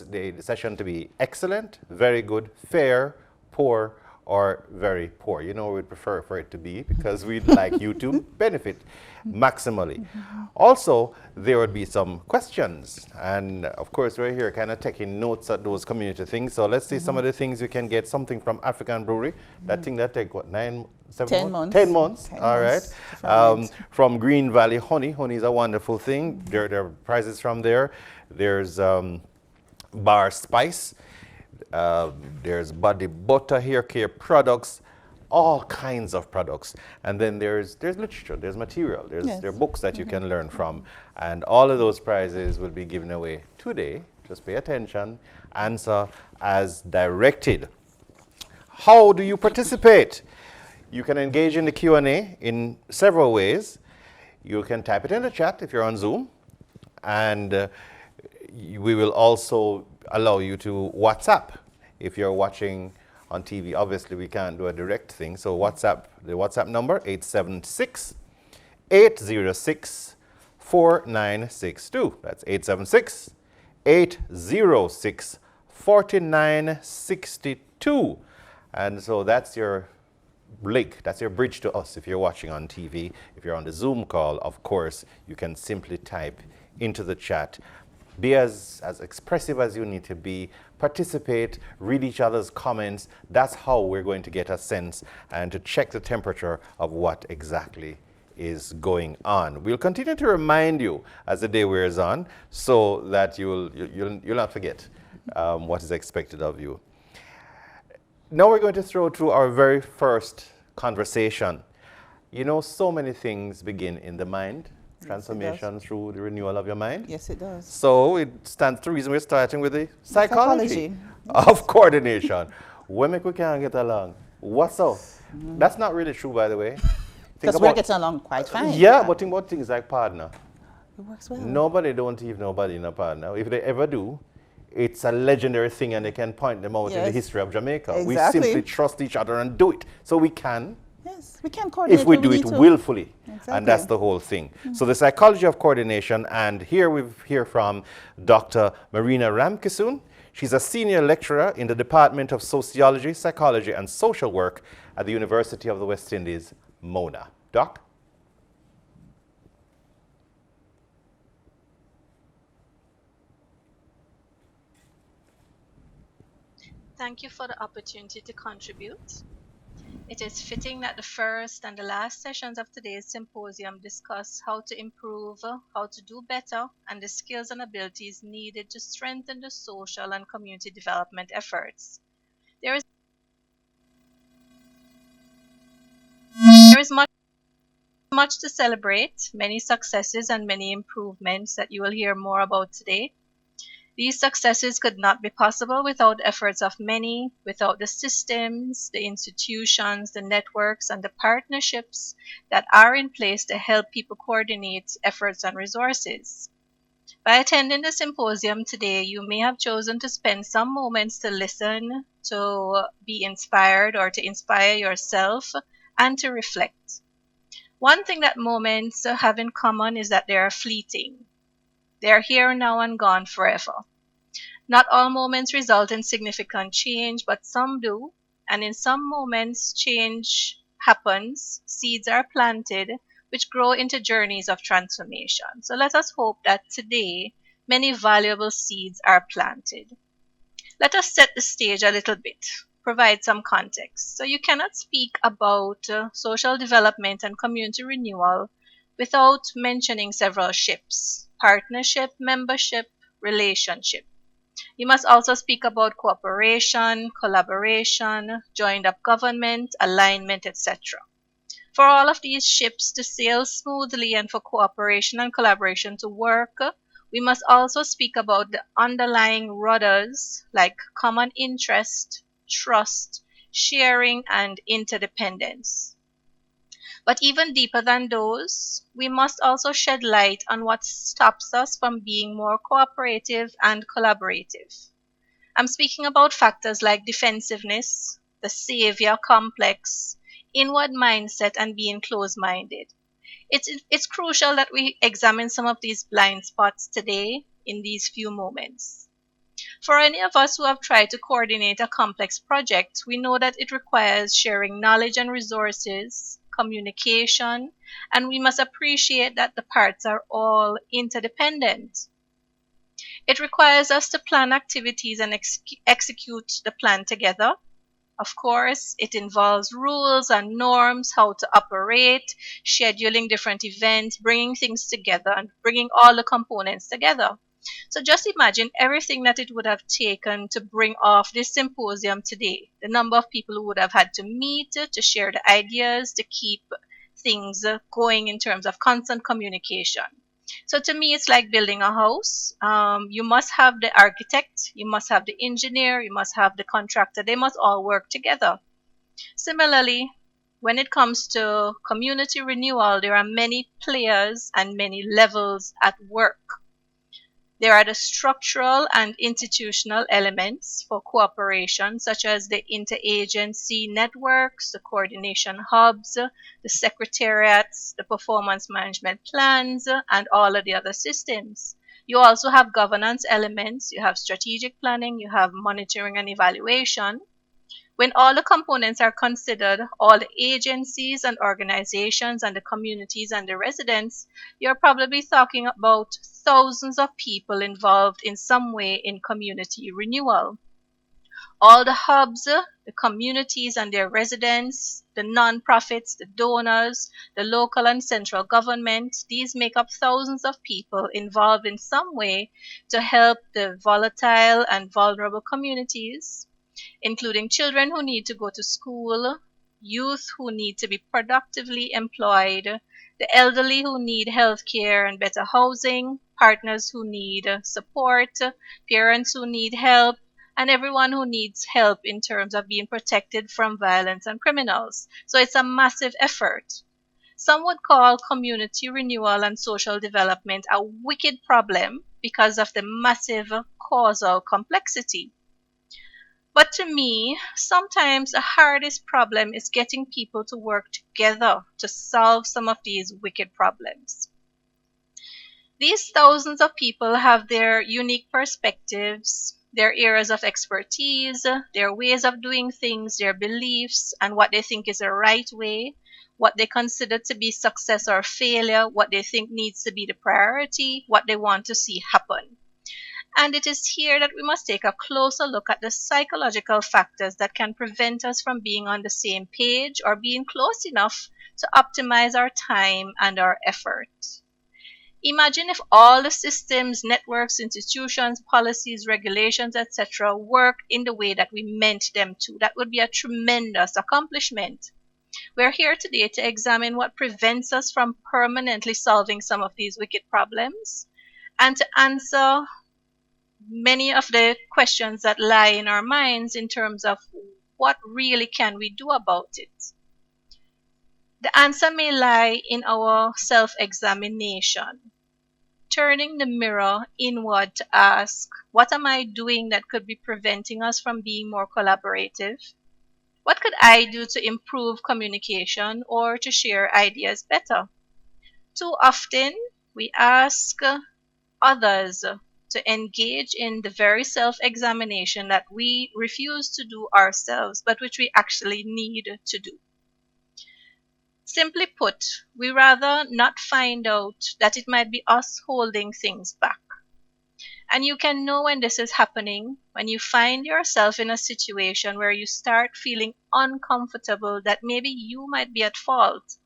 Speaker 1: session to be excellent, very good, fair, poor, or very poor. You know, we'd prefer for it to be, because we'd like you to benefit maximally. Also, there would be some questions. And of course, we're here kind of taking notes at those community things. So let's see some of the things you can get. Something from African Brewery. That thing that take, what, 10 months? 10 months, all right. From Green Valley Honey. Honey is a wonderful thing. There are prizes from there. There's Bar Spice. There's body butter, hair care products, all kinds of products. And then there's literature, there's material, there are books that you can learn from. And all of those prizes will be given away today. Just pay attention, answer as directed. How do you participate? You can engage in the Q&A in several ways. You can type it in the chat if you're on Zoom. And we will also allow you to WhatsApp. If you're watching on TV, obviously we can't do a direct thing. So WhatsApp, the WhatsApp number, 876-806-4962. That's 876-806-4962. And so that's your link, that's your bridge to us if you're watching on TV. If you're on the Zoom call, of course, you can simply type into the chat. Be as expressive as you need to be, participate, read each other's comments. That's how we're going to get a sense and to check the temperature of what exactly is going on. We'll continue to remind you as the day wears on so that you'll not forget what is expected of you. Now we're going to throw to our very first conversation. You know, so many things begin in the mind. Transformation through the renewal of your mind.
Speaker 2: Yes, it does.
Speaker 1: So it stands to reason we're starting with the psychology of coordination. When we can't get along, what's up? That's not really true, by the way.
Speaker 2: Because we're getting along quite fine.
Speaker 1: Yeah, but think about things like partner.
Speaker 2: It works well.
Speaker 1: Nobody don't leave nobody in a partner. If they ever do, it's a legendary thing and they can point them out in the history of Jamaica.
Speaker 2: Exactly.
Speaker 1: We simply trust each other and do it. So we can.
Speaker 2: Yes, we can coordinate
Speaker 1: if we do it willfully.
Speaker 2: Exactly.
Speaker 1: And that's the whole thing. So the psychology of coordination, and here we hear from Dr. Marina Ramkisoon. She's a senior lecturer in the Department of Sociology, Psychology, and Social Work at the University of the West Indies, Mona. Doc?
Speaker 14: Thank you for the opportunity to contribute. It is fitting that the first and the last sessions of today's symposium discuss how to improve, how to do better, and the skills and abilities needed to strengthen the social and community development efforts. There is much to celebrate, many successes and many improvements that you will hear more about today. These successes could not be possible without the efforts of many, without the systems, the institutions, the networks, and the partnerships that are in place to help people coordinate efforts and resources. By attending the symposium today, you may have chosen to spend some moments to listen, to be inspired, or to inspire yourself, and to reflect. One thing that moments have in common is that they are fleeting. They are here now and gone forever. Not all moments result in significant change, but some do. And in some moments, change happens, seeds are planted, which grow into journeys of transformation. So let us hope that today many valuable seeds are planted. Let us set the stage a little bit, provide some context. So you cannot speak about social development and community renewal without mentioning several ships: partnership, membership, relationship. You must also speak about cooperation, collaboration, joined up government, alignment, etc. For all of these ships to sail smoothly and for cooperation and collaboration to work, we must also speak about the underlying rudders like common interest, trust, sharing, and interdependence. But even deeper than those, we must also shed light on what stops us from being more cooperative and collaborative. I'm speaking about factors like defensiveness, the savior complex, inward mindset, and being closed-minded. It's crucial that we examine some of these blind spots today in these few moments. For any of us who have tried to coordinate a complex project, we know that it requires sharing knowledge and resources, communication, and we must appreciate that the parts are all interdependent. It requires us to plan activities and execute the plan together. Of course, it involves rules and norms, how to operate, scheduling different events, bringing things together, and bringing all the components together. So just imagine everything that it would have taken to bring off this symposium today, the number of people who would have had to meet, to share the ideas, to keep things going in terms of constant communication. So to me, it's like building a house. You must have the architect, you must have the engineer, you must have the contractor. They must all work together. Similarly, when it comes to community renewal, there are many players and many levels at work. There are the structural and institutional elements for cooperation, such as the interagency networks, the coordination hubs, the secretariats, the performance management plans, and all of the other systems. You also have governance elements, you have strategic planning, you have monitoring and evaluation. When all the components are considered, all the agencies and organizations and the communities and the residents, you're probably talking about thousands of people involved in some way in community renewal. All the hubs, the communities and their residents, the non-profits, the donors, the local and central government, these make up thousands of people involved in some way to help the volatile and vulnerable communities, including children who need to go to school, youth who need to be productively employed, the elderly who need health care and better housing, partners who need support, parents who need help, and everyone who needs help in terms of being protected from violence and criminals. So it's a massive effort. Some would call community renewal and social development a wicked problem because of the massive causal complexity. But to me, sometimes the hardest problem is getting people to work together to solve some of these wicked problems. These thousands of people have their unique perspectives, their areas of expertise, their ways of doing things, their beliefs, and what they think is the right way, what they consider to be success or failure, what they think needs to be the priority, what they want to see happen. And it is here that we must take a closer look at the psychological factors that can prevent us from being on the same page or being close enough to optimize our time and our effort. Imagine if all the systems, networks, institutions, policies, regulations, etc. work in the way that we meant them to. That would be a tremendous accomplishment. We're here today to examine what prevents us from permanently solving some of these wicked problems and to answer many of the questions that lie in our minds in terms of what really can we do about it. The answer may lie in our self-examination, turning the mirror inward to ask, what am I doing that could be preventing us from being more collaborative? What could I do to improve communication or to share ideas better? Too often, we ask others to engage in the very self-examination that we refuse to do ourselves, but which we actually need to do. Simply put, we rather not find out that it might be us holding things back. And you can know when this is happening when you find yourself in a situation where you start feeling uncomfortable that maybe you might be at fault,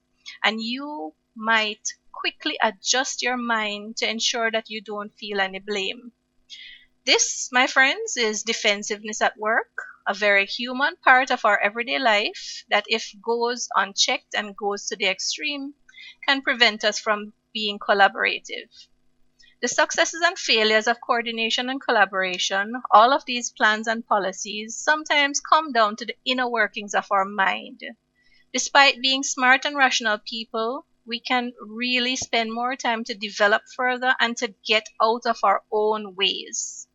Speaker 14: and you might quickly adjust your mind to ensure that you don't feel any blame. This, my friends, is defensiveness at work, a very human part of our everyday life that, if goes unchecked and goes to the extreme, can prevent us from being collaborative. The successes and failures of coordination and collaboration, all of these plans and policies, sometimes come down to the inner workings of our mind. Despite being smart and rational people, we can really spend more time to develop further and to get out of our own ways.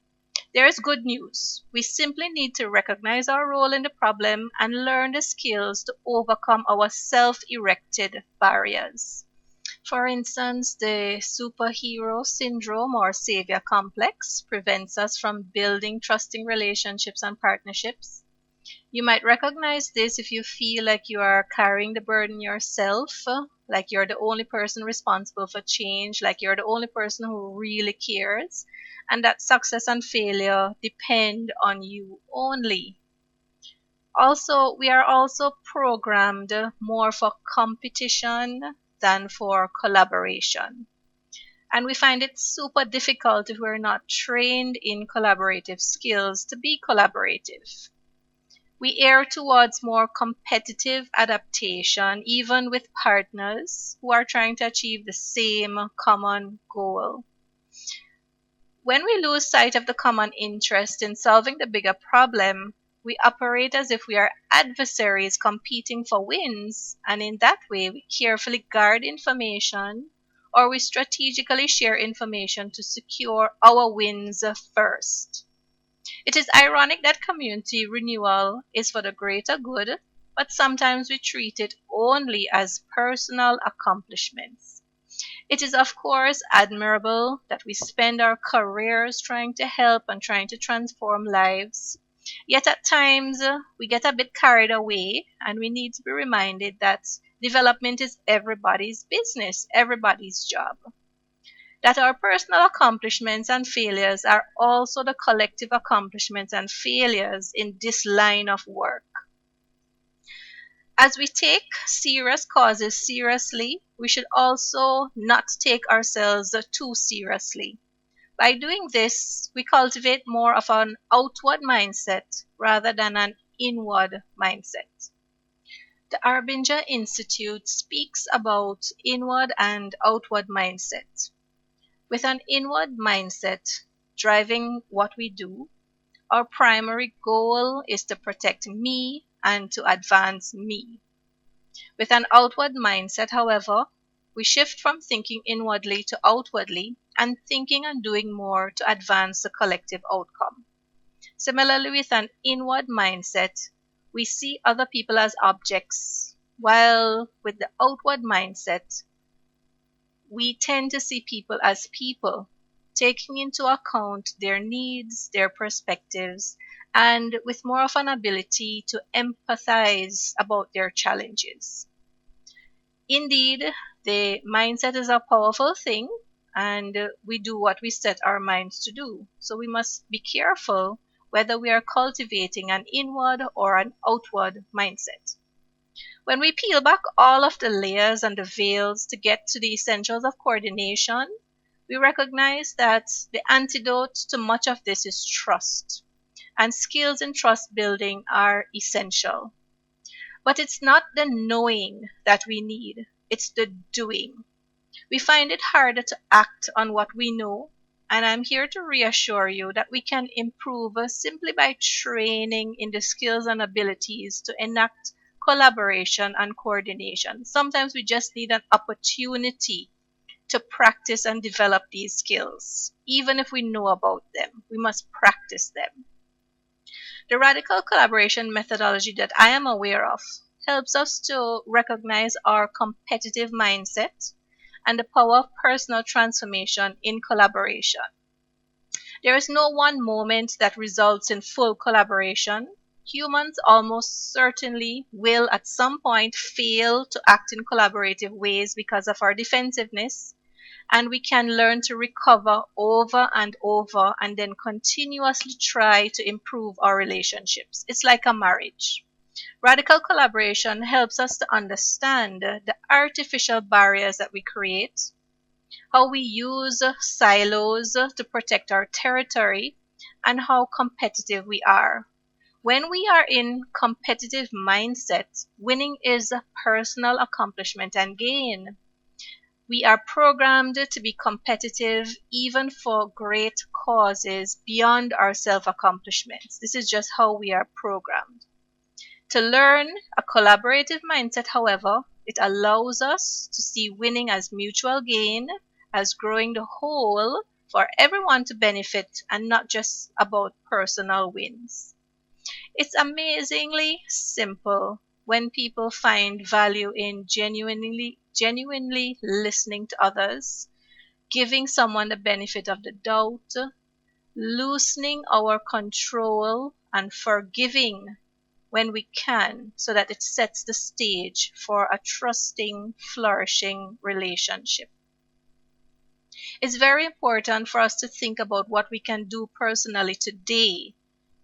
Speaker 14: There is good news. We simply need to recognize our role in the problem and learn the skills to overcome our self-erected barriers. For instance, the superhero syndrome or savior complex prevents us from building trusting relationships and partnerships. You might recognize this if you feel like you are carrying the burden yourself, like you're the only person responsible for change, like you're the only person who really cares, and that success and failure depend on you only. Also, we are also programmed more for competition than for collaboration. And we find it super difficult if we're not trained in collaborative skills to be collaborative. We err towards more competitive adaptation, even with partners who are trying to achieve the same common goal. When we lose sight of the common interest in solving the bigger problem, we operate as if we are adversaries competing for wins, and in that way we carefully guard information, or we strategically share information to secure our wins first. It is ironic that community renewal is for the greater good, but sometimes we treat it only as personal accomplishments. It is, of course, admirable that we spend our careers trying to help and trying to transform lives. Yet at times, we get a bit carried away, and we need to be reminded that development is everybody's business, everybody's job. That our personal accomplishments and failures are also the collective accomplishments and failures in this line of work. As we take serious causes seriously, we should also not take ourselves too seriously. By doing this, we cultivate more of an outward mindset rather than an inward mindset. The Arbinger Institute speaks about inward and outward mindset. With an inward mindset driving what we do, our primary goal is to protect me and to advance me. With an outward mindset, however, we shift from thinking inwardly to outwardly and thinking and doing more to advance the collective outcome. Similarly, with an inward mindset, we see other people as objects, while with the outward mindset, we tend to see people as people, taking into account their needs, their perspectives, and with more of an ability to empathize about their challenges. Indeed, the mindset is a powerful thing, and we do what we set our minds to do. So we must be careful whether we are cultivating an inward or an outward mindset. When we peel back all of the layers and the veils to get to the essentials of coordination, we recognize that the antidote to much of this is trust, and skills in trust building are essential. But it's not the knowing that we need, it's the doing. We find it harder to act on what we know, and I'm here to reassure you that we can improve simply by training in the skills and abilities to enact collaboration and coordination. Sometimes we just need an opportunity to practice and develop these skills. Even if we know about them, we must practice them. The radical collaboration methodology that I am aware of helps us to recognize our competitive mindset and the power of personal transformation in collaboration. There is no one moment that results in full collaboration. Humans almost certainly will at some point fail to act in collaborative ways because of our defensiveness, and we can learn to recover over and over and then continuously try to improve our relationships. It's like a marriage. Radical collaboration helps us to understand the artificial barriers that we create, how we use silos to protect our territory, and how competitive we are. When we are in competitive mindset, winning is a personal accomplishment and gain. We are programmed to be competitive even for great causes beyond our self-accomplishments. This is just how we are programmed. To learn a collaborative mindset, however, it allows us to see winning as mutual gain, as growing the whole for everyone to benefit and not just about personal wins. It's amazingly simple when people find value in genuinely listening to others, giving someone the benefit of the doubt, loosening our control, and forgiving when we can, so that it sets the stage for a trusting, flourishing relationship. It's very important for us to think about what we can do personally today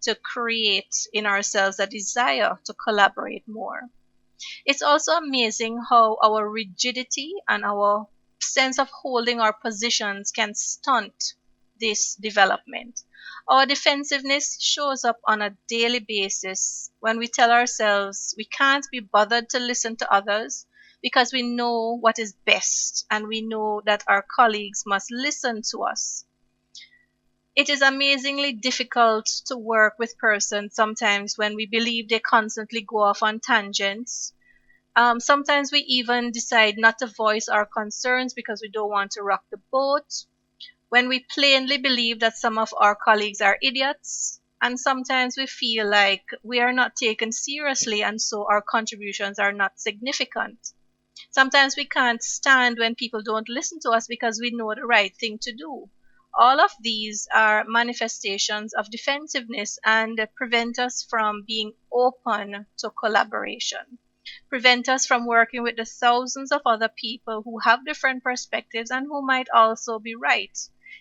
Speaker 14: to create in ourselves a desire to collaborate more. It's also amazing how our rigidity and our sense of holding our positions can stunt this development. Our defensiveness shows up on a daily basis when we tell ourselves we can't be bothered to listen to others because we know what is best and we know that our colleagues must listen to us. It is amazingly difficult to work with persons sometimes when we believe they constantly go off on tangents. Sometimes we even decide not to voice our concerns because we don't want to rock the boat. When we plainly believe that some of our colleagues are idiots, and sometimes we feel like we are not taken seriously and so our contributions are not significant. Sometimes we can't stand when people don't listen to us because we know the right thing to do. All of these are manifestations of defensiveness and prevent us from being open to collaboration, prevent us from working with the thousands of other people who have different perspectives and who might also be right.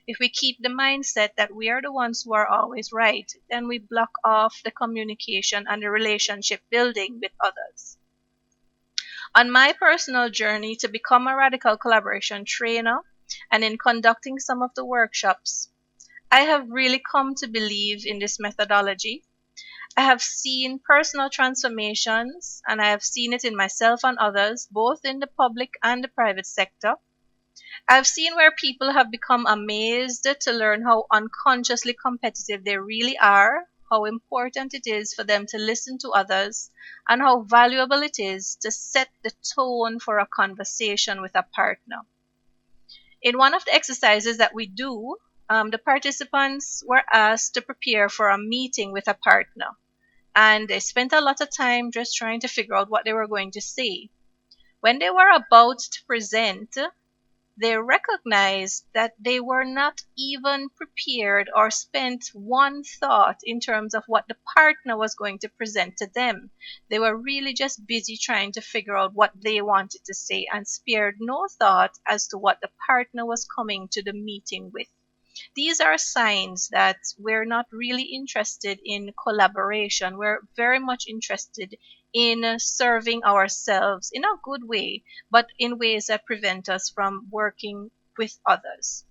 Speaker 14: If we keep the mindset that we are the ones who are always right, then we block off the communication and the relationship building with others. On my personal journey to become a radical collaboration trainer, and in conducting some of the workshops, I have really come to believe in this methodology. I have seen personal transformations, and I have seen it in myself and others, both in the public and the private sector. I've seen where people have become amazed to learn how unconsciously competitive they really are, how important it is for them to listen to others, and how valuable it is to set the tone for a conversation with a partner. In one of the exercises that we do, the participants were asked to prepare for a meeting with a partner, and they spent a lot of time just trying to figure out what they were going to say. When they were about to present, they recognized that they were not even prepared or spent one thought in terms of what the partner was going to present to them. They were really just busy trying to figure out what they wanted to say and spared no thought as to what the partner was coming to the meeting with. These are signs that we're not really interested in collaboration. We're very much interested in serving ourselves in a good way, but in ways that prevent us from working with others.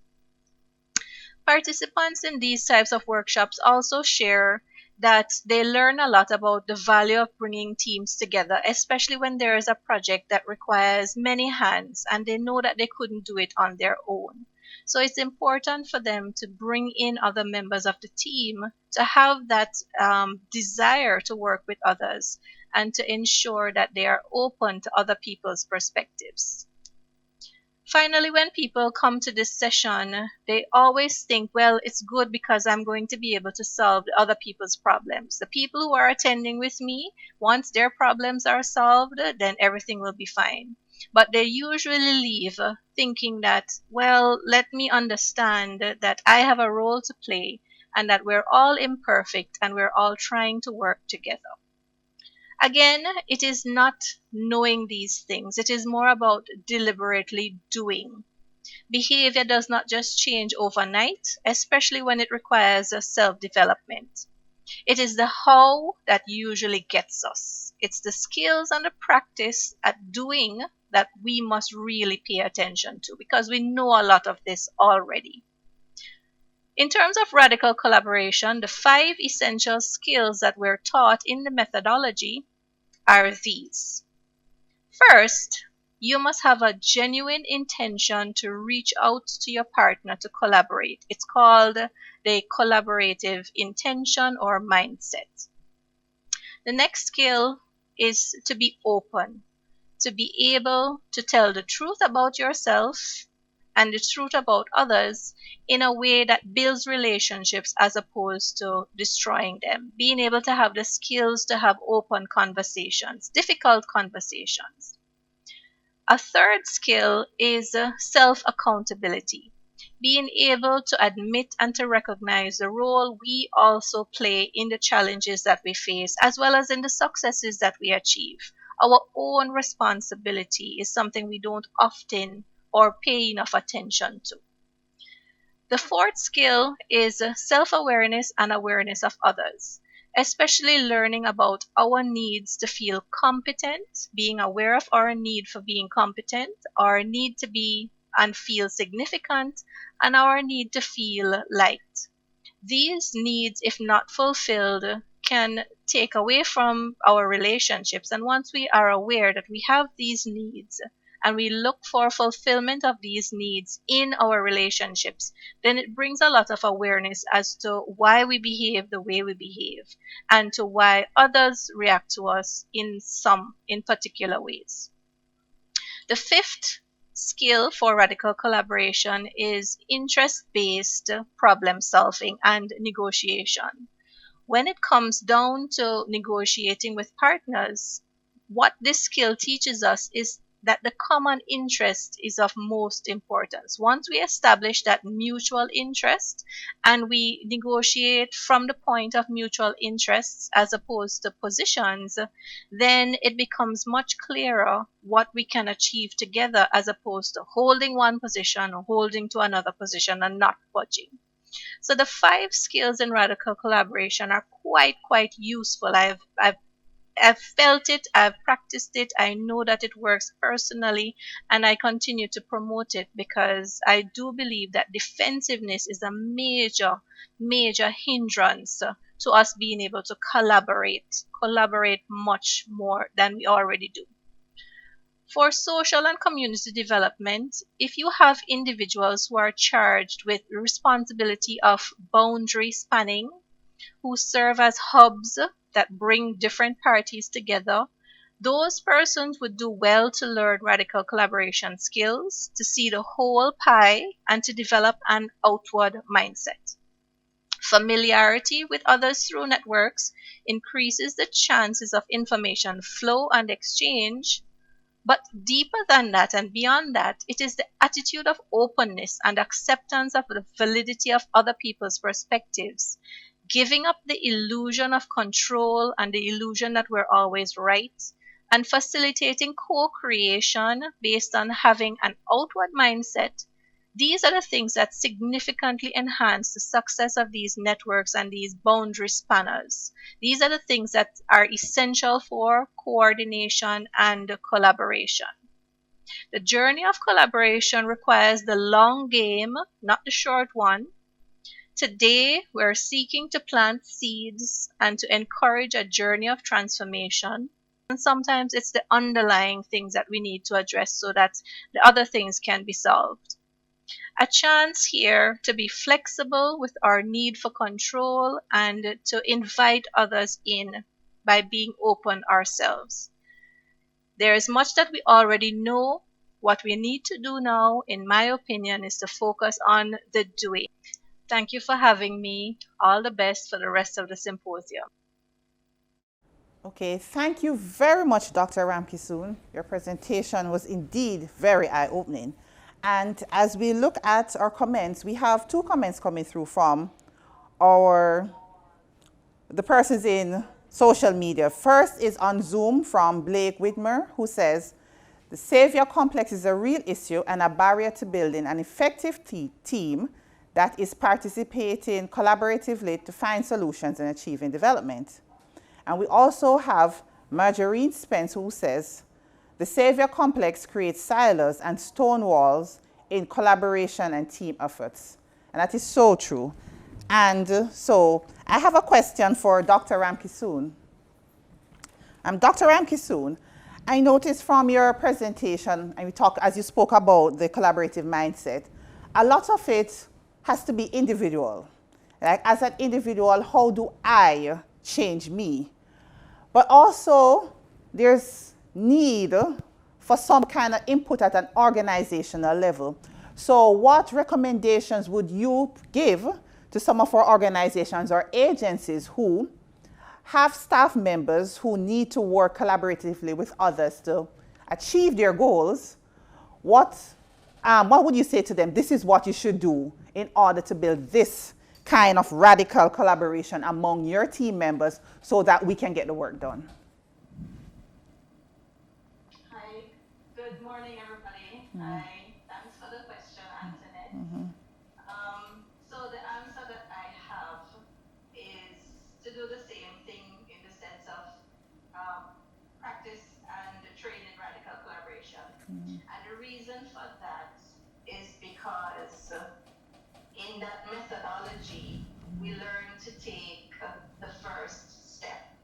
Speaker 14: Participants in these types of workshops also share that they learn a lot about the value of bringing teams together, especially when there is a project that requires many hands and they know that they couldn't do it on their own. So it's important for them to bring in other members of the team, to have that desire to work with others, and to ensure that they are open to other people's perspectives. Finally, when people come to this session, they always think, well, it's good because I'm going to be able to solve other people's problems. The people who are attending with me, once their problems are solved, then everything will be fine. But they usually leave thinking that, well, let me understand that I have a role to play and that we're all imperfect and we're all trying to work together. Again, it is not knowing these things. It is more about deliberately doing. Behavior does not just change overnight, especially when it requires self-development. It is the how that usually gets us. It's the skills and the practice at doing that we must really pay attention to, because we know a lot of this already. In terms of radical collaboration, the 5 essential skills that we're taught in the methodology are these. First, you must have a genuine intention to reach out to your partner to collaborate. It's called the collaborative intention or mindset. The next skill is to be open, to be able to tell the truth about yourself and the truth about others in a way that builds relationships as opposed to destroying them. Being able to have the skills to have open conversations, difficult conversations. A third skill is self-accountability. Being able to admit and to recognize the role we also play in the challenges that we face, as well as in the successes that we achieve. Our own responsibility is something we don't often or pay enough attention to. The fourth skill is self-awareness and awareness of others, especially learning about our needs to feel competent, being aware of our need for being competent, our need to be and feel significant, and our need to feel liked. These needs, if not fulfilled, can take away from our relationships. And once we are aware that we have these needs and we look for fulfillment of these needs in our relationships, then it brings a lot of awareness as to why we behave the way we behave and to why others react to us in particular ways. The fifth skill for radical collaboration is interest-based problem solving and negotiation. When it comes down to negotiating with partners, what this skill teaches us is that the common interest is of most importance. Once we establish that mutual interest and we negotiate from the point of mutual interests as opposed to positions, then it becomes much clearer what we can achieve together as opposed to holding one position or holding to another position and not budging. So the 5 skills in radical collaboration are quite useful. I've felt it, I've practiced it, I know that it works personally, and I continue to promote it because I do believe that defensiveness is a major hindrance to us being able to collaborate much more than we already do. For social and community development, if you have individuals who are charged with the responsibility of boundary spanning, who serve as hubs that bring different parties together, those persons would do well to learn radical collaboration skills, to see the whole pie, and to develop an outward mindset. Familiarity with others through networks increases the chances of information flow and exchange. But deeper than that and beyond that, it is the attitude of openness and acceptance of the validity of other people's perspectives, giving up the illusion of control and the illusion that we're always right, and facilitating co-creation based on having an outward mindset. These are the things that significantly enhance the success of these networks and these boundary spanners. These are the things that are essential for coordination and collaboration. The journey of collaboration requires the long game, not the short one. Today, we're seeking to plant seeds and to encourage a journey of transformation. And sometimes it's the underlying things that we need to address so that the other things can be solved. A chance here to be flexible with our need for control and to invite others in by being open ourselves. There is much that we already know. What we need to do now, in my opinion, is to focus on the doing. Thank you for having me. All the best for the rest of the symposium.
Speaker 2: Okay, thank you very much, Dr. Ramkisoon. Your presentation was indeed very eye-opening. And as we look at our comments, we have 2 comments coming through from the persons in social media. First is on Zoom from Blake Whitmer, who says, the savior complex is a real issue and a barrier to building an effective team that is participating collaboratively to find solutions and achieving development. And we also have Marjorie Spence, who says, the savior complex creates silos and stone walls in collaboration and team efforts. And that is so true. And so I have a question for Dr. Ramkisoon. Dr. Ramkisoon, I noticed from your presentation, and as you spoke about the collaborative mindset, a lot of it has to be individual. Like, as an individual, how do I change me? But also, there's need for some kind of input at an organizational level. So what recommendations would you give to some of our organizations or agencies who have staff members who need to work collaboratively with others to achieve their goals? What would you say to them? This is what you should do in order to build this kind of radical collaboration among your team members so that we can get the work done.
Speaker 14: Hi, good morning, everybody. Hi, thanks for the question, Antoinette. So the answer that I have is to do the same thing in the sense of practice and train in radical collaboration. And the reason for that is because in that methodology, we learn to take the first step.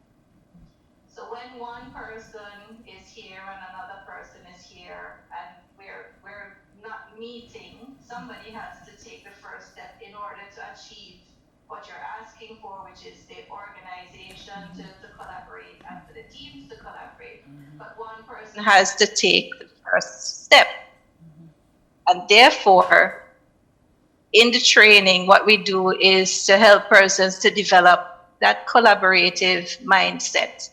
Speaker 14: So when one person is here and another person is here and we're not meeting, somebody has to take the first step in order to achieve what you're asking for, which is the organization to collaborate and for the teams to collaborate. But one person has to take the first step. And therefore, in the training, what we do is to help persons to develop that collaborative mindset.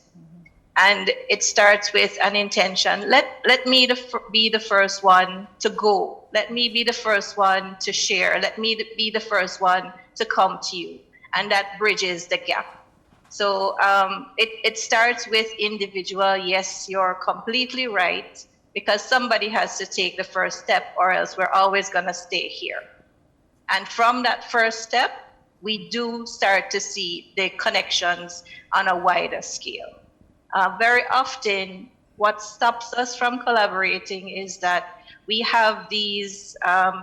Speaker 14: And it starts with an intention. Let me be the first one to go. Let me be the first one to share. Let me be the first one to come to you. And that bridges the gap. So it starts with individual. Yes, you're completely right, because somebody has to take the first step or else we're always going to stay here. And from that first step, we do start to see the connections on a wider scale. Very often, what stops us from collaborating is that we have these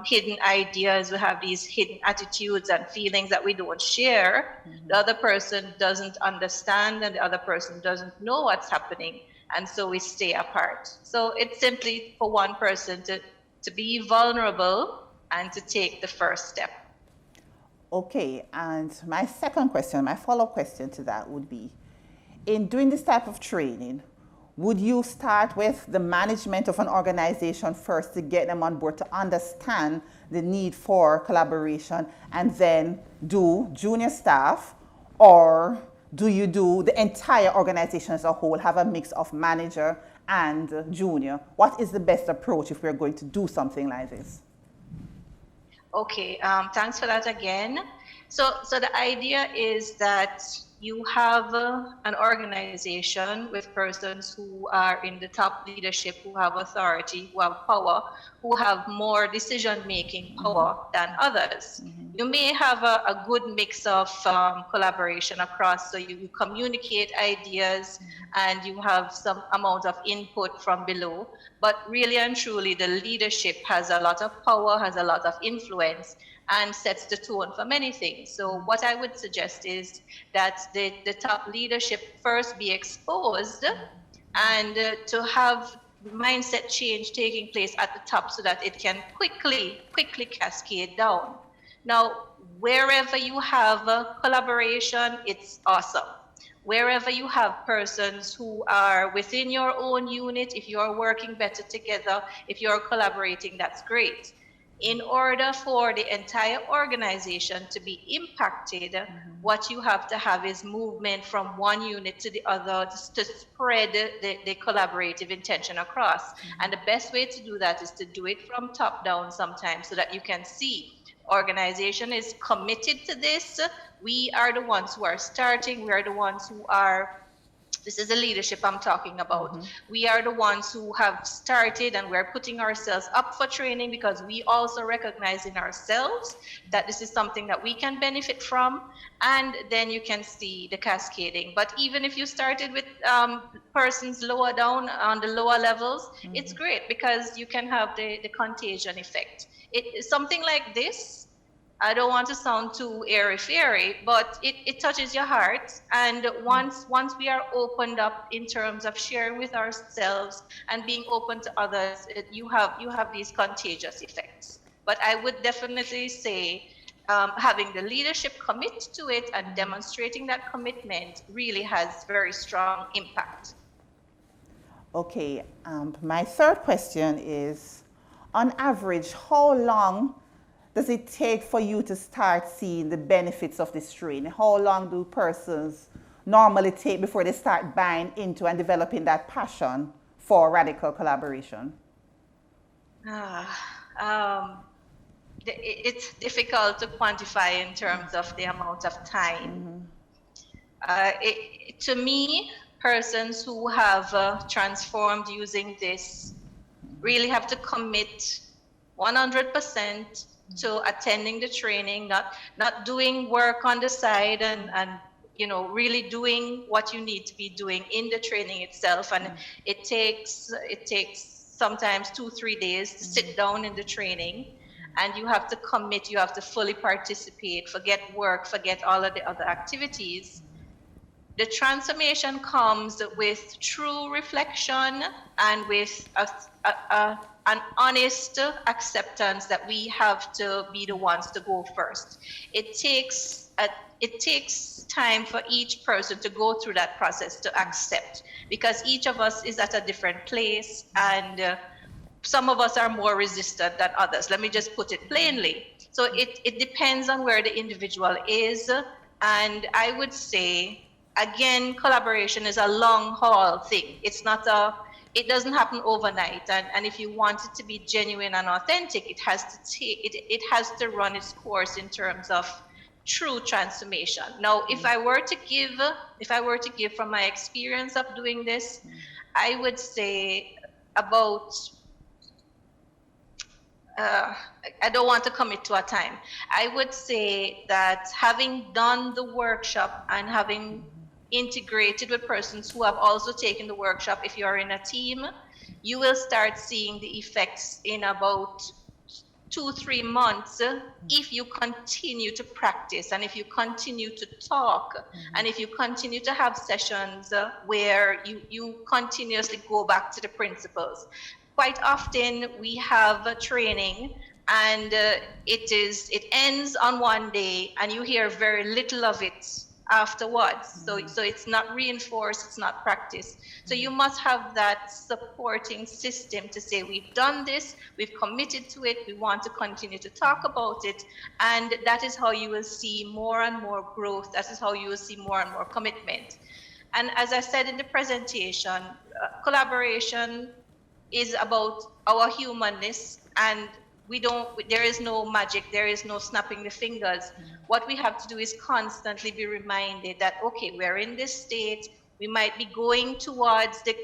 Speaker 14: hidden ideas, we have these hidden attitudes and feelings that we don't share. The other person doesn't understand and the other person doesn't know what's happening. And so we stay apart. So it's simply for one person to be vulnerable and to take the first step.
Speaker 2: Okay, and my second question, my follow-up question to that would be, in doing this type of training, would you start with the management of an organization first to get them on board to understand the need for collaboration and then do junior staff, or do you do the entire organization as a whole, have a mix of manager and junior? What is the best approach if we're going to do something like this?
Speaker 14: Okay, thanks for that again. So the idea is that you have an organization with persons who are in the top leadership, who have authority, who have power, who have more decision-making power than others. You may have a good mix of collaboration across, so you communicate ideas and you have some amount of input from below, but really and truly the leadership has a lot of power, has a lot of influence, and sets the tone for many things. So what I would suggest is that the top leadership first be exposed and to have mindset change taking place at the top so that it can quickly cascade down. Now, wherever you have collaboration, it's awesome. Wherever you have persons who are within your own unit, if you're working better together, if you're collaborating, that's great. In order for the entire organization to be impacted, what you have to have is movement from one unit to the other to spread the collaborative intention across. And the best way to do that is to do it from top down sometimes so that you can see organization is committed to this. We are the ones who are starting. We are the ones who are, this is the leadership I'm talking about. We are the ones who have started, and we're putting ourselves up for training because we also recognize in ourselves that this is something that we can benefit from, and then you can see the cascading. But even if you started with persons lower down on the lower levels, it's great because you can have the contagion effect. Something like this, I don't want to sound too airy-fairy, but it touches your heart. And once we are opened up in terms of sharing with ourselves and being open to others, you have these contagious effects. But I would definitely say having the leadership commit to it and demonstrating that commitment really has very strong impact.
Speaker 2: Okay, my third question is, on average, how long does it take for you to start seeing the benefits of this training? How long do persons normally take before they start buying into and developing that passion for radical collaboration?
Speaker 14: It's difficult to quantify in terms of the amount of time. To me, persons who have transformed using this really have to commit 100% to attending the training, not doing work on the side, and you know, really doing what you need to be doing in the training itself. And it takes sometimes 2-3 days to sit down in the training, and you have to commit, you have to fully participate, forget work, forget all of the other activities. The transformation comes with true reflection and with an honest acceptance that we have to be the ones to go first. It takes time for each person to go through that process to accept, because each of us is at a different place, and some of us are more resistant than others. Let me just put it plainly. So it depends on where the individual is, and I would say, again, collaboration is a long haul thing. It doesn't happen overnight, and if you want it to be genuine and authentic, it has to run its course in terms of true transformation. Now, if I were to give from my experience of doing this, I would say about I don't want to commit to a time. I would say that having done the workshop and having integrated with persons who have also taken the workshop, if you're in a team, you will start seeing the effects in about 2-3 months if you continue to practice, and if you continue to talk, and if you continue to have sessions where you continuously go back to the principles. Quite often we have a training and it ends on one day and you hear very little of it afterwards. So it's not reinforced, it's not practiced. So you must have that supporting system to say, we've done this, we've committed to it, we want to continue to talk about it, and that is how you will see more and more growth, that is how you will see more and more commitment. And as I said in the presentation, collaboration is about our humanness, and there is no magic, there is no snapping the fingers. What we have to do is constantly be reminded that, okay, we're in this state, we might be going towards the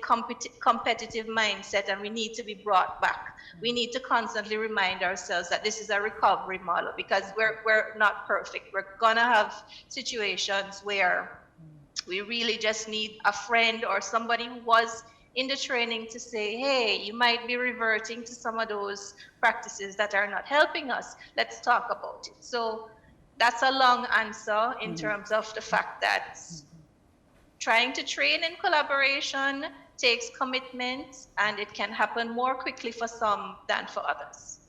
Speaker 14: competitive mindset, and we need to be brought back. We need to constantly remind ourselves that this is a recovery model, because we're not perfect. We're gonna have situations where we really just need a friend or somebody who was in the training to say, hey, you might be reverting to some of those practices that are not helping us. Let's talk about it. So that's a long answer in terms of the fact that trying to train in collaboration takes commitment, and it can happen more quickly for some than for others.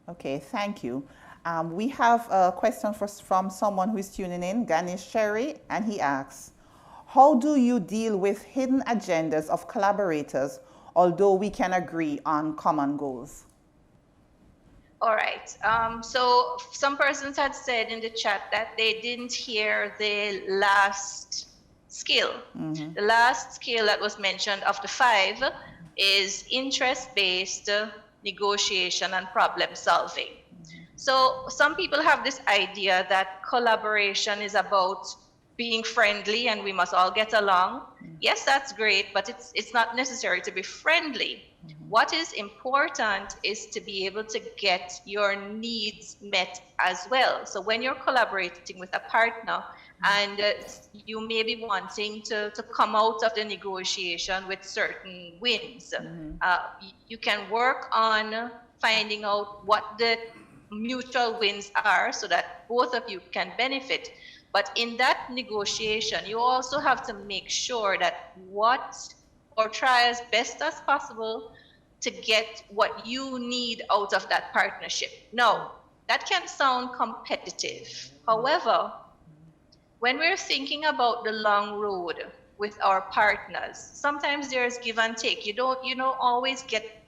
Speaker 2: Okay, thank you. We have a question from someone who is tuning in, Ganesh Sherry, and he asks, how do you deal with hidden agendas of collaborators, although we can agree on common goals?
Speaker 14: All right. So some persons had said in the chat that they didn't hear the last skill. The last skill that was mentioned of the 5 is interest-based negotiation and problem solving. So some people have this idea that collaboration is about being friendly and we must all get along. Yes, that's great, but it's not necessary to be friendly. What is important is to be able to get your needs met as well. So when you're collaborating with a partner and you may be wanting to come out of the negotiation with certain wins, you can work on finding out what the mutual wins are so that both of you can benefit. But in that negotiation, you also have to make sure that or try as best as possible to get what you need out of that partnership. Now, that can sound competitive. However, when we're thinking about the long road with our partners, sometimes there's give and take. You don't always get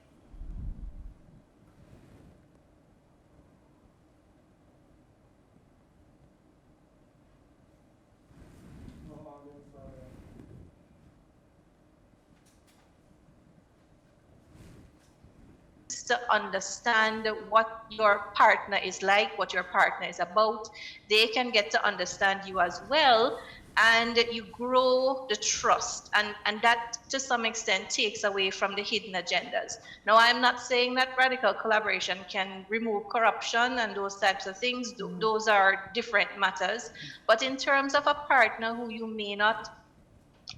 Speaker 14: to understand what your partner is like, what your partner is about. They can get to understand you as well, and you grow the trust, and that to some extent takes away from the hidden agendas. Now, I'm not saying that radical collaboration can remove corruption and those types of things. Those are different matters. But in terms of a partner who you may not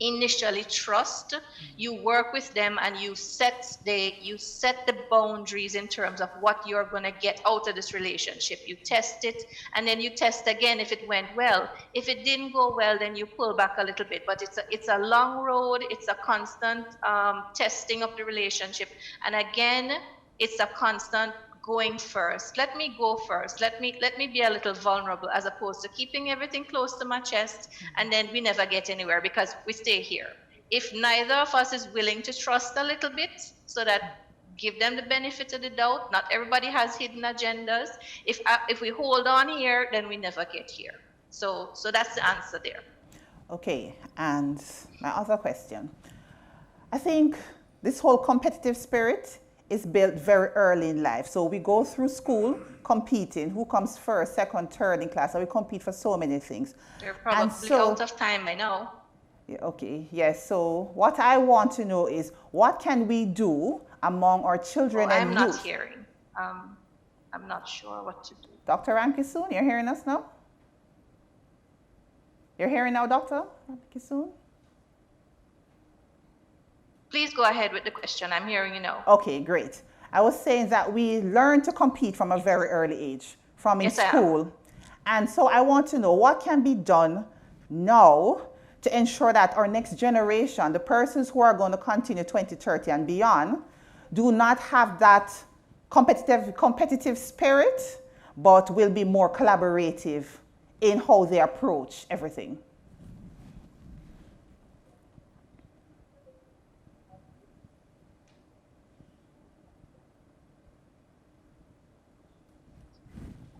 Speaker 14: initially trust, you work with them and you set the boundaries in terms of what you're going to get out of this relationship. You test it, and then you test again if it went well. If it didn't go well, then you pull back a little bit. But it's a long road. It's a constant testing of the relationship, and again, it's a constant going first. Let me go first. Let me be a little vulnerable, as opposed to keeping everything close to my chest, and then we never get anywhere because we stay here. If neither of us is willing to trust a little bit, so that give them the benefit of the doubt. Not everybody has hidden agendas. If we hold on here, then we never get here. So that's the answer there.
Speaker 2: Okay, and my other question. I think this whole competitive spirit is built very early in life. So we go through school competing, who comes first, second, third in class, and we compete for so many things.
Speaker 14: They're probably out of time, I know.
Speaker 2: Okay, yes, so what I want to know is, what can we do among our children and youth?
Speaker 14: I'm not hearing. I'm not sure what to do.
Speaker 2: Dr. Rankisoon, you're hearing us now? You're hearing now, Dr. Rankisoon?
Speaker 14: Please go ahead with the question. I'm hearing you now.
Speaker 2: Okay, great. I was saying that we learn to compete from a very early age, from in school. And so I want to know what can be done now to ensure that our next generation, the persons who are going to continue 2030 and beyond, do not have that competitive spirit, but will be more collaborative in how they approach everything.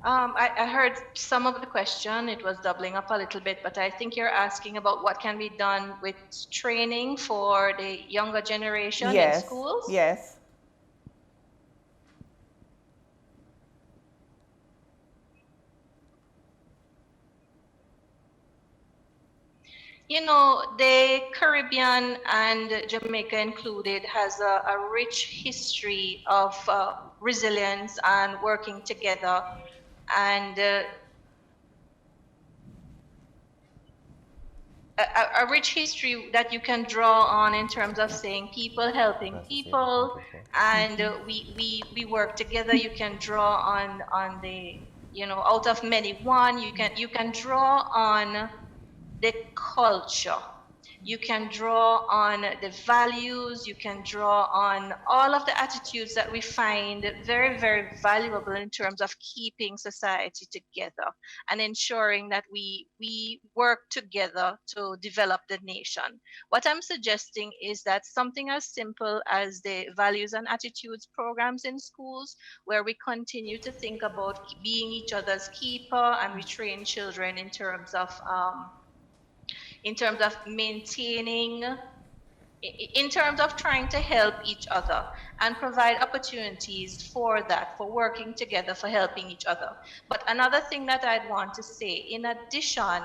Speaker 14: I heard some of the question. It was doubling up a little bit, but I think you're asking about what can be done with training for the younger generation in schools?
Speaker 2: Yes.
Speaker 14: You know, the Caribbean and Jamaica included has a rich history of resilience and working together, and a rich history that you can draw on in terms of saying people helping people, and we work together. You can draw on the, out of many one. You can draw on the culture. You can draw on the values, you can draw on all of the attitudes that we find very, very valuable in terms of keeping society together and ensuring that we work together to develop the nation. What I'm suggesting is that something as simple as the values and attitudes programs in schools, where we continue to think about being each other's keeper, and we train children in terms of maintaining, in terms of trying to help each other. and provide opportunities for that, for working together, for helping each other. But another thing that I'd want to say, in addition,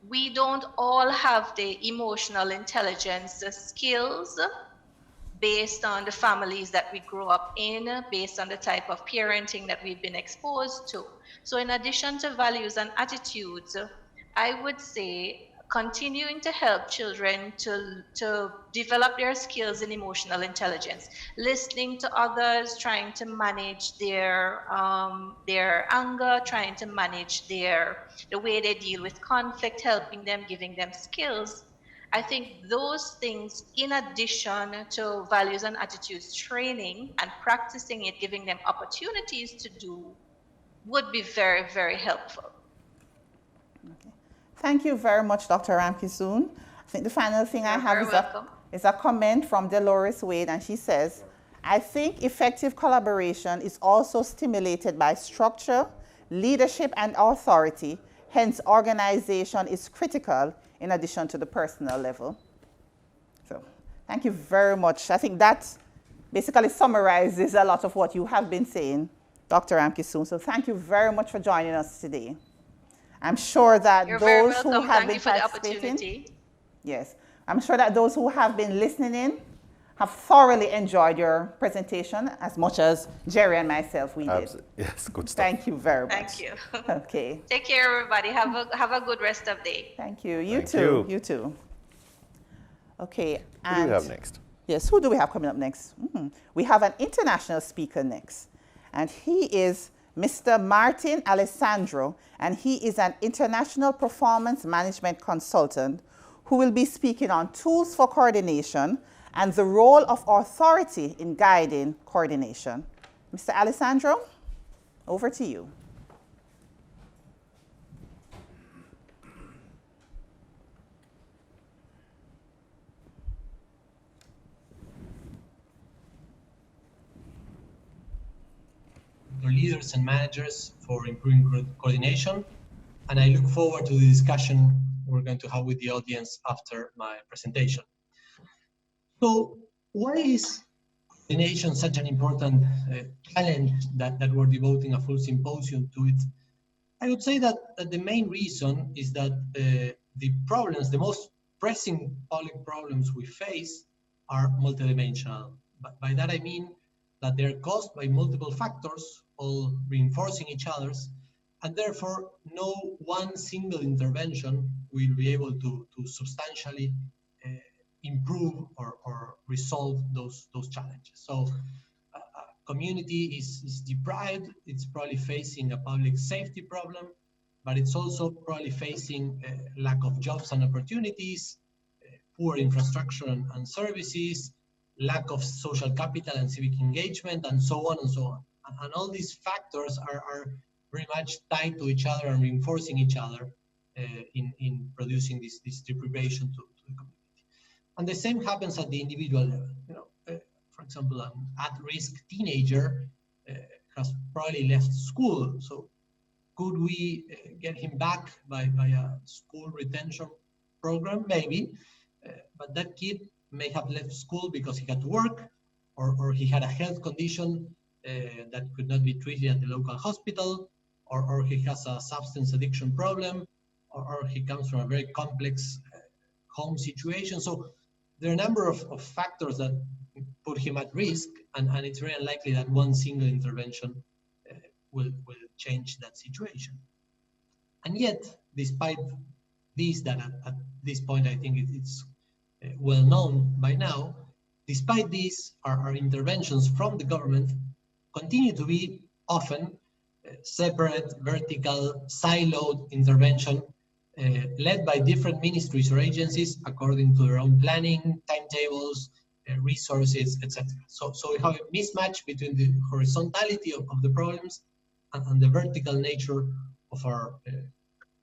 Speaker 14: we don't all have the emotional intelligence, the skills, based on the families that we grew up in, based on the type of parenting that we've been exposed to. So in addition to values and attitudes, I would say continuing to help children to develop their skills in emotional intelligence, listening to others, trying to manage their anger, trying to manage the way they deal with conflict, helping them, giving them skills. I think those things, in addition to values and attitudes training and practicing it, giving them opportunities to do, would be very, very helpful.
Speaker 2: Okay. Thank you very much, Dr. Ramkisoon. I think the final thing I have is a comment from Dolores Wade, and she says, I think effective collaboration is also stimulated by structure, leadership, and authority. Hence, organization is critical in addition to the personal level. So, thank you very much. I think that basically summarizes a lot of what you have been saying, Dr. Ramkisoon. So, thank you very much for joining us today. I'm sure that those who have been participating, yes, I'm sure that those who have been listening in have thoroughly enjoyed your presentation as much as Jerry and myself we did.
Speaker 1: Yes, good stuff.
Speaker 2: Thank you very much.
Speaker 14: Thank you.
Speaker 2: Okay.
Speaker 14: Take care, everybody. Have a good rest of the day.
Speaker 2: Thank you. You too. You too. Okay.
Speaker 1: Who do we have next?
Speaker 2: Yes, who do we have coming up next? We have an international speaker next, and he is Mr. Martin Alessandro, and he is an international performance management consultant who will be speaking on tools for coordination and the role of authority in guiding coordination. Mr. Alessandro, over to you.
Speaker 15: Leaders and managers for improving coordination, and I look forward to the discussion we're going to have with the audience after my presentation. So, why is coordination such an important challenge that we're devoting a full symposium to it? I would say that the main reason is that the problems, the most pressing public problems we face are multidimensional. But by that I mean that they're caused by multiple factors, all reinforcing each other's, and therefore no one single intervention will be able to substantially improve or resolve those challenges. So a community is deprived, it's probably facing a public safety problem, but it's also probably facing a lack of jobs and opportunities, poor infrastructure and services, lack of social capital and civic engagement, and so on and so on. And all these factors are very much tied to each other and reinforcing each other in producing this deprivation to the community. And the same happens at the individual level. You know, for example, an at-risk teenager has probably left school. So could we get him back by a school retention program? Maybe, but that kid may have left school because he had to work, or he had a health condition that could not be treated at the local hospital, or he has a substance addiction problem, or he comes from a very complex home situation. So there are a number of factors that put him at risk, and it's very unlikely that one single intervention will change that situation. And yet, despite this, that at this point I think it's well known by now, despite this, our interventions from the government continue to be often separate, vertical, siloed intervention led by different ministries or agencies according to their own planning, timetables, resources, etc. So we have a mismatch between the horizontality of the problems and the vertical nature of our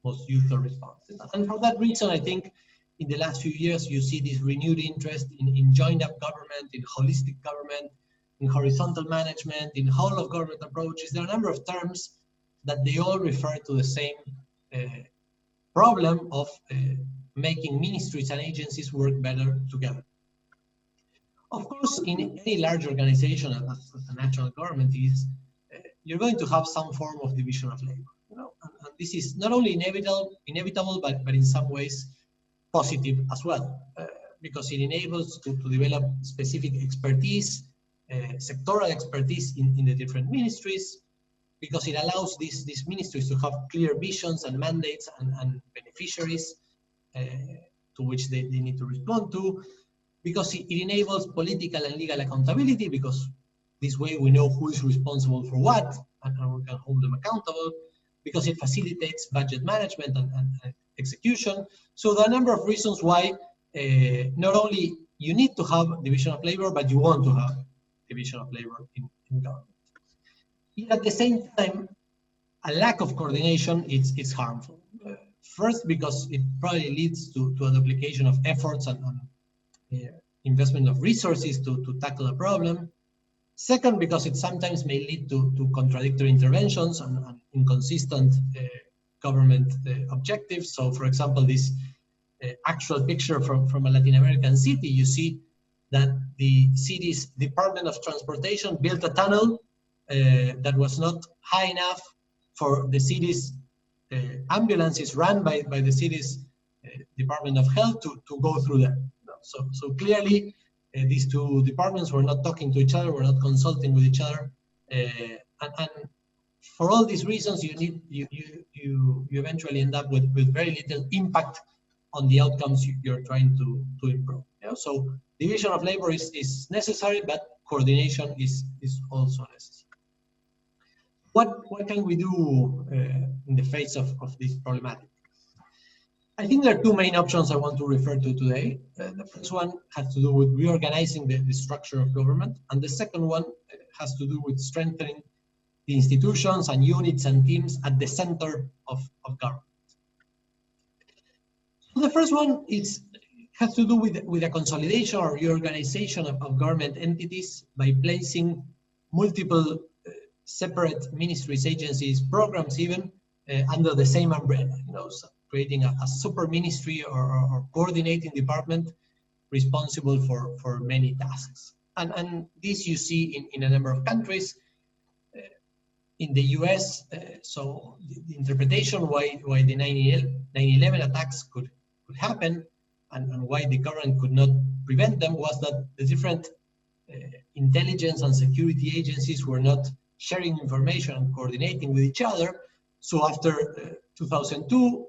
Speaker 15: most useful responses. And for that reason, I think in the last few years, you see this renewed interest in joined-up government, in holistic government, in horizontal management, in whole-of-government approaches. There are a number of terms that they all refer to the same problem of making ministries and agencies work better together. Of course, in any large organization, as the national government is, you're going to have some form of division of labor. And this is not only inevitable, but in some ways positive as well, because it enables to develop specific expertise, sectoral expertise in the different ministries, because it allows these ministries to have clear visions and mandates and beneficiaries to which they need to respond to, because it enables political and legal accountability, because this way we know who is responsible for what, and we can hold them accountable, because it facilitates budget management and execution. So there are a number of reasons why not only you need to have division of labor, but you want to have division of labor in government. At the same time, a lack of coordination is harmful. First, because it probably leads to a duplication of efforts and investment of resources to tackle a problem. Second, because it sometimes may lead to contradictory interventions and inconsistent government objectives. So, for example, this actual picture from a Latin American city, you see that the city's Department of Transportation built a tunnel that was not high enough for the city's ambulances run by the city's Department of Health to go through that. So clearly, these two departments were not talking to each other, were not consulting with each other, and for all these reasons, you eventually end up with very little impact on the outcomes you're trying to improve. So division of labor is necessary, but coordination is also necessary. What can we do in the face of this problematic? I think there are two main options I want to refer to today. The first one has to do with reorganizing the structure of government, and the second one has to do with strengthening the institutions and units and teams at the center of government. So the first one has to do with a consolidation or reorganization of government entities by placing multiple separate ministries, agencies, programs even under the same umbrella. So creating a super ministry or coordinating department responsible for many tasks. And this you see in a number of countries. In the US, so the interpretation why the 9/11 attacks could happen and why the government could not prevent them was that the different intelligence and security agencies were not sharing information and coordinating with each other. So after 2002,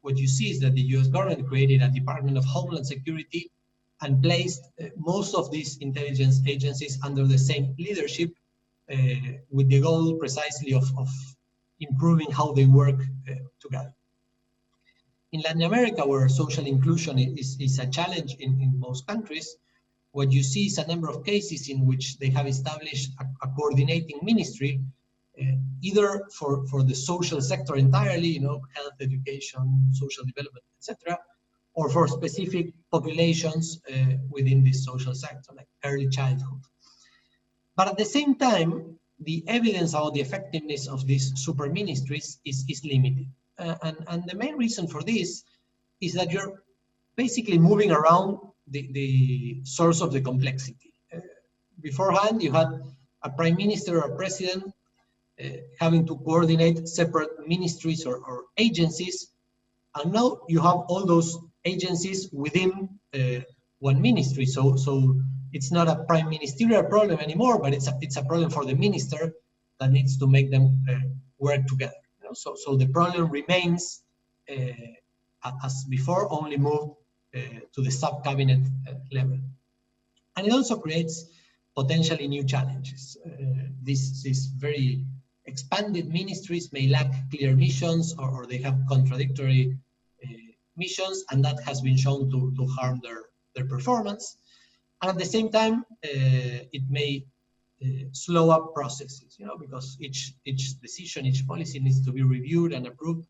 Speaker 15: what you see is that the US government created a Department of Homeland Security and placed most of these intelligence agencies under the same leadership with the goal precisely of improving how they work together. In Latin America, where social inclusion is a challenge in most countries, what you see is a number of cases in which they have established a coordinating ministry, either for the social sector entirely, health, education, social development, etc., or for specific populations within this social sector, like early childhood. But at the same time, the evidence about the effectiveness of these super ministries is limited. And the main reason for this is that you're basically moving around the source of the complexity. Beforehand, you had a prime minister or president having to coordinate separate ministries or agencies, and now you have all those agencies within one ministry. So it's not a prime ministerial problem anymore, but it's a problem for the minister that needs to make them work together. So the problem remains as before, only moved to the sub-cabinet level. And it also creates potentially new challenges. These very expanded ministries may lack clear missions or they have contradictory missions, and that has been shown to harm their performance. And at the same time, it may slow up processes, because each decision, each policy needs to be reviewed and approved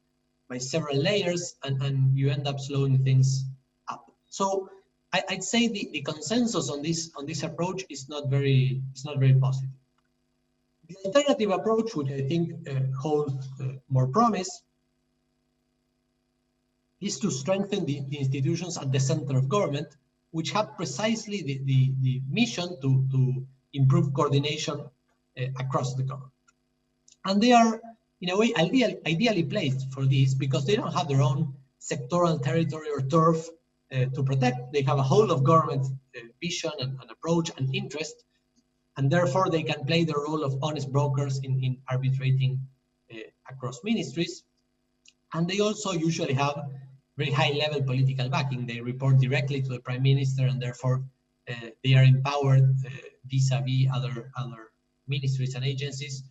Speaker 15: by several layers, and you end up slowing things up. So I'd say the consensus on this approach is not very positive. The alternative approach, which I think holds more promise, is to strengthen the institutions at the center of government which have precisely the mission to improve coordination across the government. And they are, in a way, ideally placed for this because they don't have their own sectoral territory or turf to protect. They have a whole of government vision and approach and interest, and therefore they can play the role of honest brokers in arbitrating across ministries. And they also usually have very high level political backing. They report directly to the Prime Minister, and therefore they are empowered vis-a-vis other ministries and agencies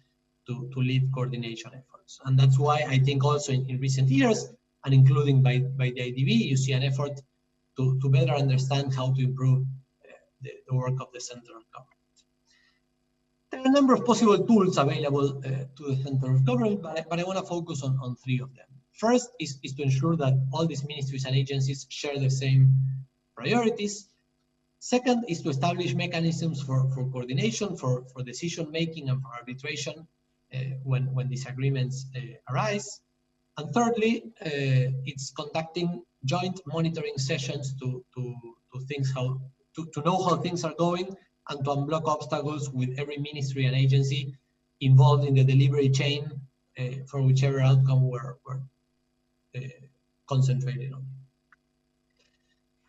Speaker 15: to lead coordination efforts. And that's why I think also in recent years, and including by the IDB, you see an effort to better understand how to improve the work of the central government. There are a number of possible tools available to the center of government, but I want to focus on three of them. First is to ensure that all these ministries and agencies share the same priorities. Second is to establish mechanisms for coordination, for decision-making and for arbitration when disagreements arise. And thirdly, it's conducting joint monitoring sessions to know how things are going and to unblock obstacles with every ministry and agency involved in the delivery chain for whichever outcome we're concentrated on.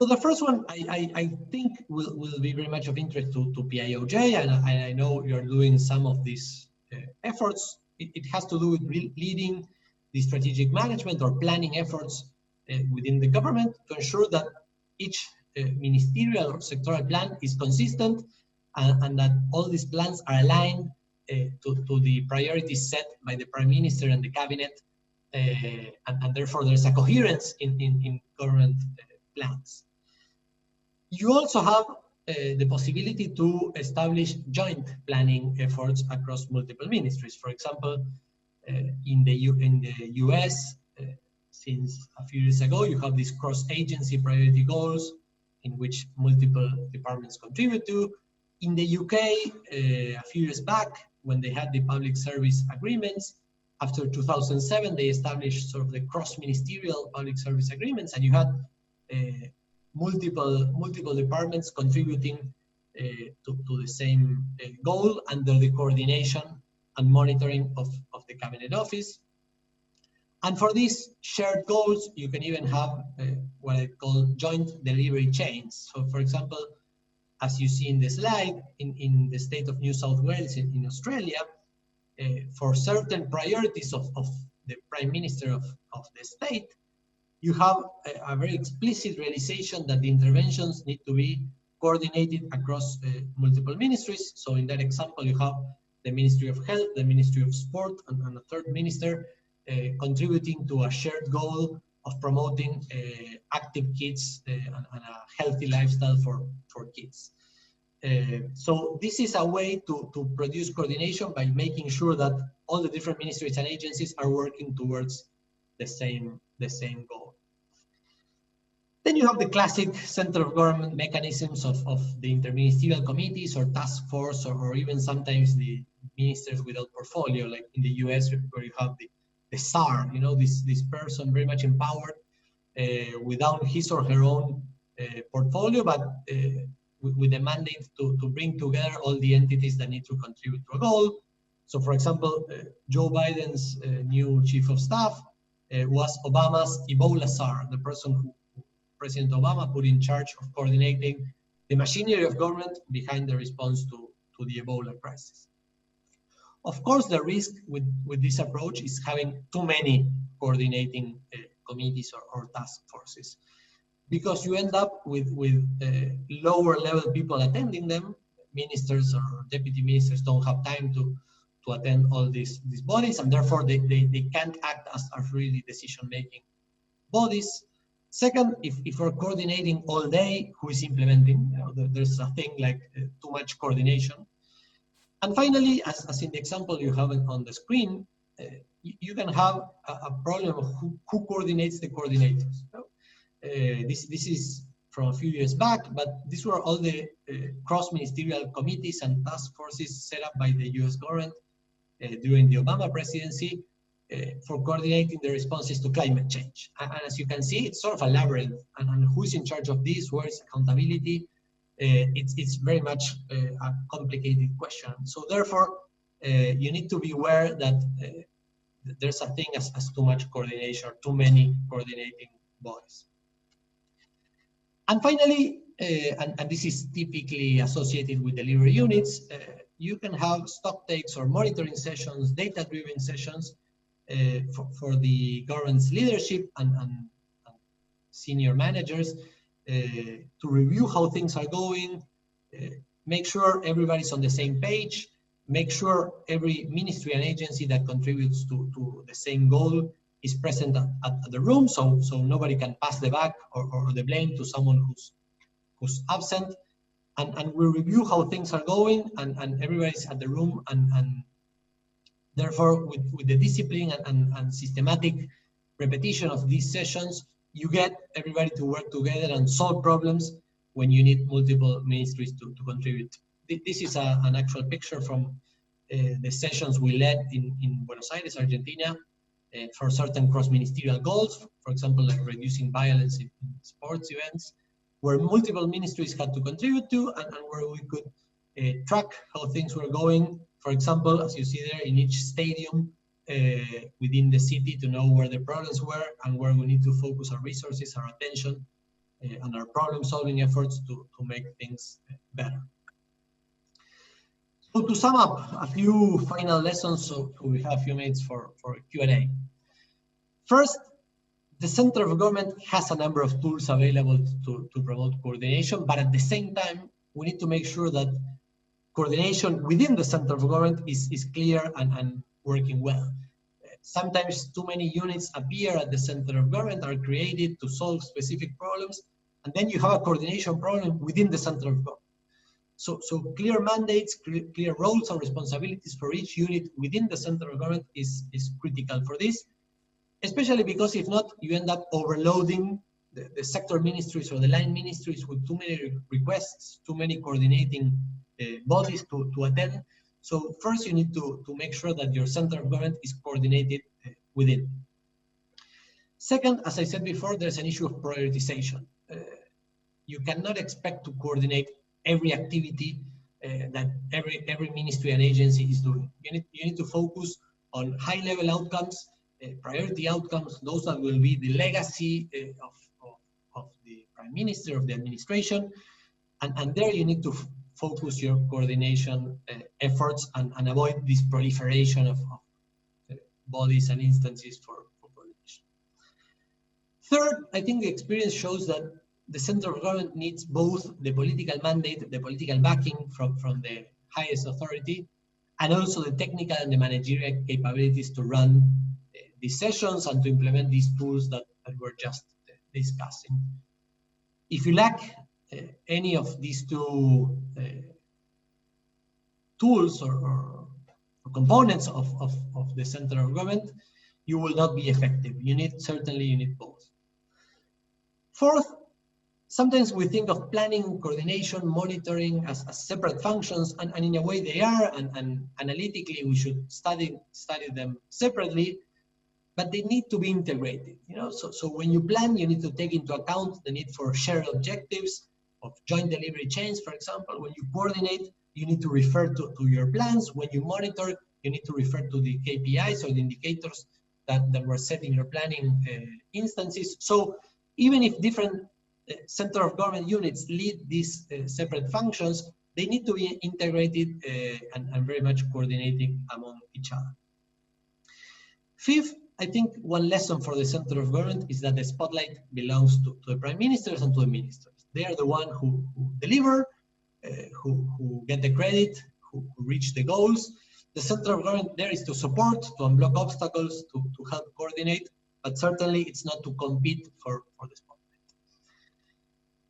Speaker 15: So the first one, I think will be very much of interest to PIOJ, and I know you're doing some of these efforts. It has to do with leading the strategic management or planning efforts within the government to ensure that each ministerial or sectoral plan is consistent and that all these plans are aligned to the priorities set by the Prime Minister and the Cabinet, and therefore there's a coherence in government plans. You also have the possibility to establish joint planning efforts across multiple ministries. For example, in the US, since a few years ago, you have these cross-agency priority goals in which multiple departments contribute to. In the UK, a few years back, when they had the public service agreements, after 2007, they established sort of the cross-ministerial public service agreements, and you had multiple departments contributing to the same goal under the coordination and monitoring of the Cabinet Office. And for these shared goals, you can even have what I call joint delivery chains. So for example, as you see in the slide, in the state of New South Wales in Australia, for certain priorities of the Prime Minister of the state, you have a very explicit realization that the interventions need to be coordinated across multiple ministries. So in that example, you have the Ministry of Health, the Ministry of Sport, and a third minister contributing to a shared goal of promoting active kids and a healthy lifestyle for kids. So this is a way to produce coordination by making sure that all the different ministries and agencies are working towards the same goal. Then you have the classic central government mechanisms of the interministerial committees or task force, or even sometimes the ministers without portfolio, like in the US, where you have the SAR, you know, this person very much empowered without his or her own portfolio, but with the mandate to bring together all the entities that need to contribute to a goal. So for example, Joe Biden's new chief of staff was Obama's Ebola SAR, the person who President Obama put in charge of coordinating the machinery of government behind the response to the Ebola crisis. Of course, the risk with this approach is having too many coordinating committees or task forces, because you end up with lower level people attending them. Ministers or deputy ministers don't have time to attend all these bodies, and therefore they can't act as really decision-making bodies. Second, if we're coordinating all day, who is implementing? You know, there's a thing like too much coordination. And finally, as in the example you have on the screen, you can have a problem of who coordinates the coordinators. This is from a few years back, but these were all the cross-ministerial committees and task forces set up by the US government during the Obama presidency. for coordinating the responses to climate change. And as you can see, it's sort of a labyrinth, and who's in charge of this, where is accountability? It's very much a complicated question. So therefore, you need to be aware that there's a thing as too much coordination, too many coordinating bodies. And finally, and this is typically associated with delivery units, you can have stock takes or monitoring sessions, data-driven sessions for the government's leadership and senior managers to review how things are going, make sure everybody's on the same page, make sure every ministry and agency that contributes to the same goal is present at the room, so nobody can pass the buck or the blame to someone who's absent. And we review how things are going, and everybody's at the room, and therefore with the discipline and systematic repetition of these sessions, you get everybody to work together and solve problems when you need multiple ministries to contribute. This is an actual picture from the sessions we led in Buenos Aires, Argentina, for certain cross-ministerial goals, for example, like reducing violence in sports events, where multiple ministries had to contribute to, and where we could track how things were going. For example, as you see there, in each stadium within the city, to know where the problems were and where we need to focus our resources, our attention, and our problem-solving efforts to make things better. So to sum up, a few final lessons, so we have a few minutes for Q&A. First, the center of government has a number of tools available to promote coordination, but at the same time, we need to make sure that coordination within the center of government is clear and working well. Sometimes too many units appear at the center of government, are created to solve specific problems, and then you have a coordination problem within the center of government. So clear mandates, clear roles and responsibilities for each unit within the center of government is critical for this, especially because if not, you end up overloading the sector ministries or the line ministries with too many requests, too many coordinating bodies to attend. So first you need to make sure that your center of government is coordinated within. Second, as I said before, there's an issue of prioritization. You cannot expect to coordinate every activity that every ministry and agency is doing. You need to focus on high-level outcomes, priority outcomes, those that will be the legacy of the Prime Minister, of the administration, and there you need to focus your coordination efforts and avoid this proliferation of bodies and instances for coordination. Third, I think the experience shows that the center of government needs both the political mandate, the political backing from the highest authority, and also the technical and the managerial capabilities to run these sessions and to implement these tools that we're just discussing. If you lack any of these two tools or components of the center of government, you will not be effective. Certainly you need both. Fourth, sometimes we think of planning, coordination, monitoring as separate functions, and in a way they are, and analytically we should study them separately, but they need to be integrated. So when you plan, you need to take into account the need for shared objectives of joint delivery chains, for example. When you coordinate, you need to refer to your plans. When you monitor, you need to refer to the KPIs or the indicators that were set in your planning instances. So even if different center of government units lead these separate functions, they need to be integrated and very much coordinated among each other. Fifth, I think one lesson for the center of government is that the spotlight belongs to the prime ministers and to the ministers. They are the ones who deliver, who get the credit, who reach the goals. The center of government there is to support, to unblock obstacles, to help coordinate, but certainly it's not to compete for the spotlight.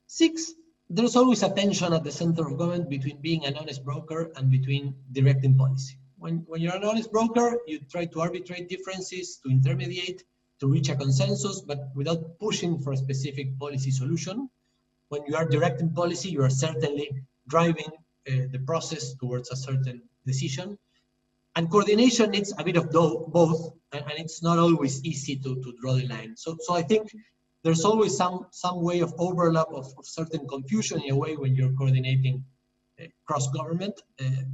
Speaker 15: Six, there's always a tension at the center of government between being an honest broker and between directing policy. When you're an honest broker, you try to arbitrate differences, to intermediate, to reach a consensus, but without pushing for a specific policy solution. When you are directing policy, you are certainly driving the process towards a certain decision. And coordination needs a bit of both, and it's not always easy to draw the line. So I think there's always some way of overlap of certain confusion in a way when you're coordinating cross-government,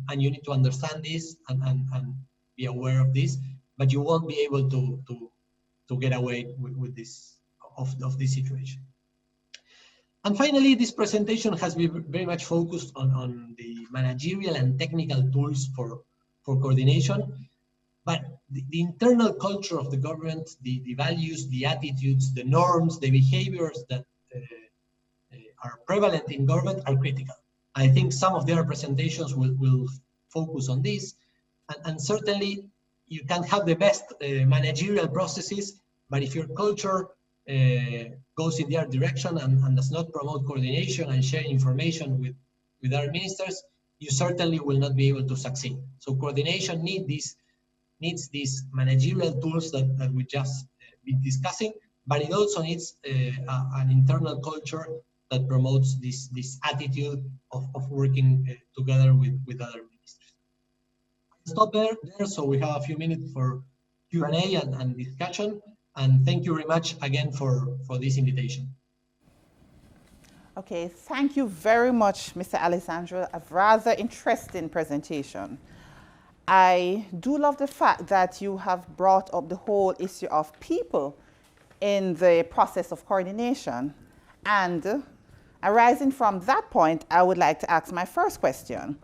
Speaker 15: and you need to understand this and be aware of this, but you won't be able to get away with this of this situation. And finally, this presentation has been very much focused on the managerial and technical tools for coordination, but the internal culture of the government, the values, the attitudes, the norms, the behaviors that are prevalent in government are critical. I think some of their presentations will focus on this, and certainly you can have the best managerial processes, but if your culture goes in the other direction and does not promote coordination and sharing information with our ministers, you certainly will not be able to succeed. So coordination needs these managerial tools that we just been discussing, but it also needs an internal culture that promotes this attitude of working together with other ministers. I'll stop there, so we have a few minutes for Q&A and discussion, and thank you very much again for this invitation.
Speaker 2: Okay, thank you very much, Mr. Alessandro. A rather interesting presentation. I do love the fact that you have brought up the whole issue of people in the process of coordination. And arising from that point, I would like to ask my first question.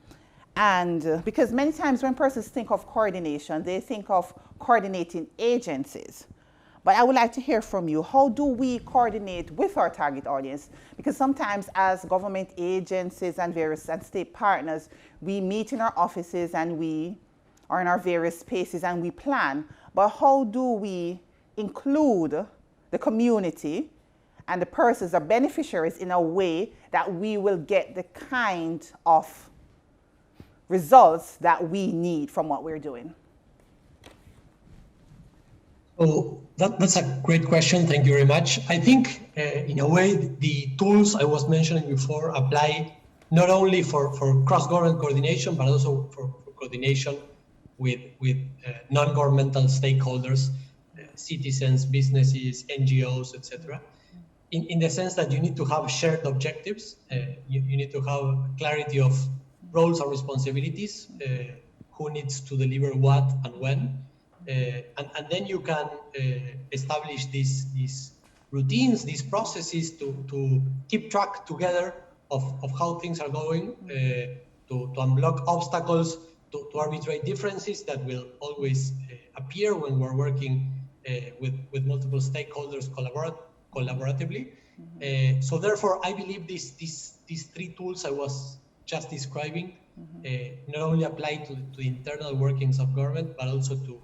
Speaker 2: And because many times when persons think of coordination, they think of coordinating agencies. But I would like to hear from you, how do we coordinate with our target audience? Because sometimes as government agencies and various state partners, we meet in our offices and we are in our various spaces and we plan. But how do we include the community and the persons, the beneficiaries, in a way that we will get the kind of results that we need from what we're doing?
Speaker 15: So that's a great question. Thank you very much. I think in a way, the tools I was mentioning before apply not only for cross-government coordination, but also for coordination with non-governmental stakeholders, citizens, businesses, NGOs, etc. In the sense that you need to have shared objectives, you need to have clarity of roles and responsibilities, who needs to deliver what and when. And then you can establish these routines, these processes to keep track together of how things are going, to unblock obstacles, to arbitrate differences that will always appear when we're working with multiple stakeholders collaboratively. So therefore, I believe these three tools I was just describing not only apply to the internal workings of government, but also to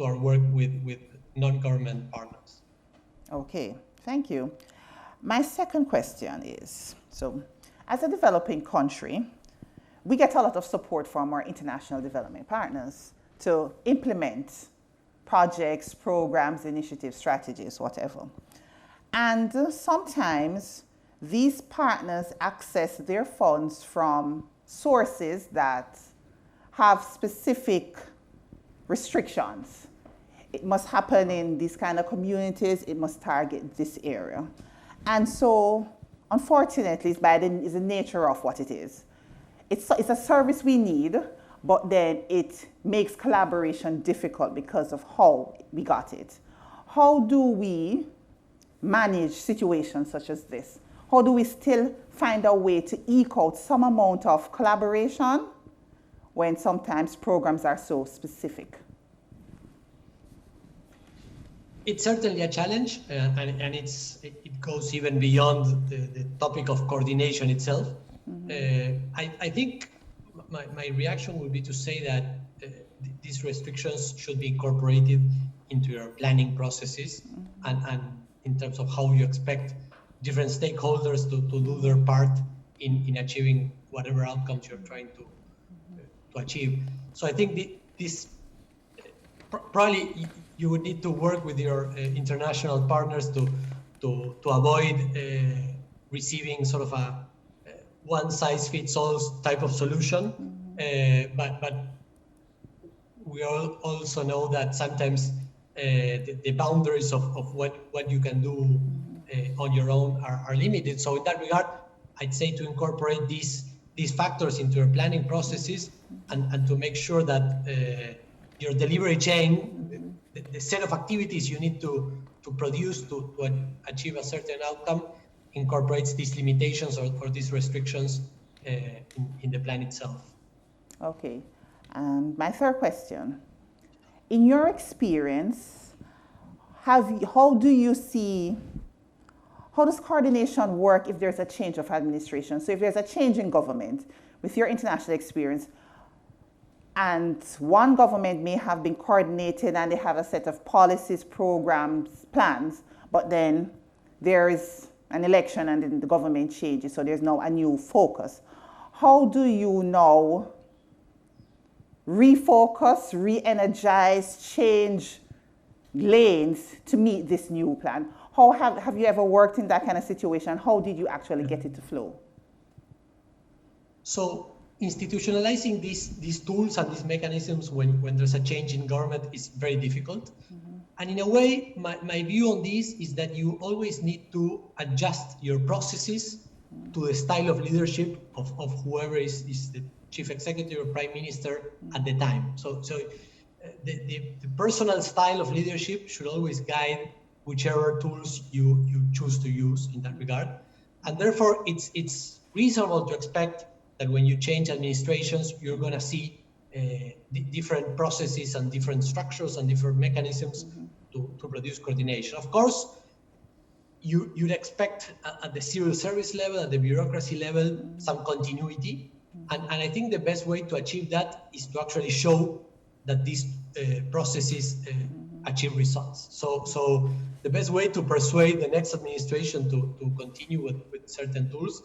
Speaker 15: our work with non-government partners.
Speaker 2: Okay, thank you. My second question is, so as a developing country, we get a lot of support from our international development partners to implement projects, programs, initiatives, strategies, whatever. And sometimes these partners access their funds from sources that have specific restrictions. It must happen in these kind of communities, it must target this area. And so, unfortunately, it's the nature of what it is. It's a service we need, but then it makes collaboration difficult because of how we got it. How do we manage situations such as this? How do we still find a way to eke out some amount of collaboration when sometimes programs are so specific?
Speaker 15: It's certainly a challenge, and it goes even beyond the topic of coordination itself. I think my reaction would be to say that these restrictions should be incorporated into your planning processes, and in terms of how you expect different stakeholders to do their part in achieving whatever outcomes you're trying to achieve. So I think this probably you would need to work with your international partners to avoid receiving sort of a one-size-fits-all type of solution. But we all also know that sometimes the boundaries of what you can do on your own are limited. So in that regard, I'd say to incorporate these factors into your planning processes and to make sure that your delivery chain, the set of activities you need to produce to achieve a certain outcome incorporates these limitations or these restrictions in the plan itself.
Speaker 2: Okay. And my third question, in your experience, how does coordination work if there's a change of administration? So if there's a change in government, with your international experience, and one government may have been coordinated and they have a set of policies, programs, plans, but then there is an election and then the government changes, so there's now a new focus. How do you now refocus, re-energize, change lanes to meet this new plan? How have you ever worked in that kind of situation? How did you actually get it to flow?
Speaker 15: So institutionalizing these tools and these mechanisms when there's a change in government is very difficult. And in a way, my view on this is that you always need to adjust your processes to the style of leadership of whoever is the chief executive or prime minister at the time. So the personal style of leadership should always guide whichever tools you choose to use in that regard. And therefore, it's reasonable to expect that when you change administrations, you're going to see different processes and different structures and different mechanisms to produce coordination. Of course, you'd expect at the civil service level, at the bureaucracy level, some continuity. And I think the best way to achieve that is to actually show that these processes achieve results. So the best way to persuade the next administration to continue with certain tools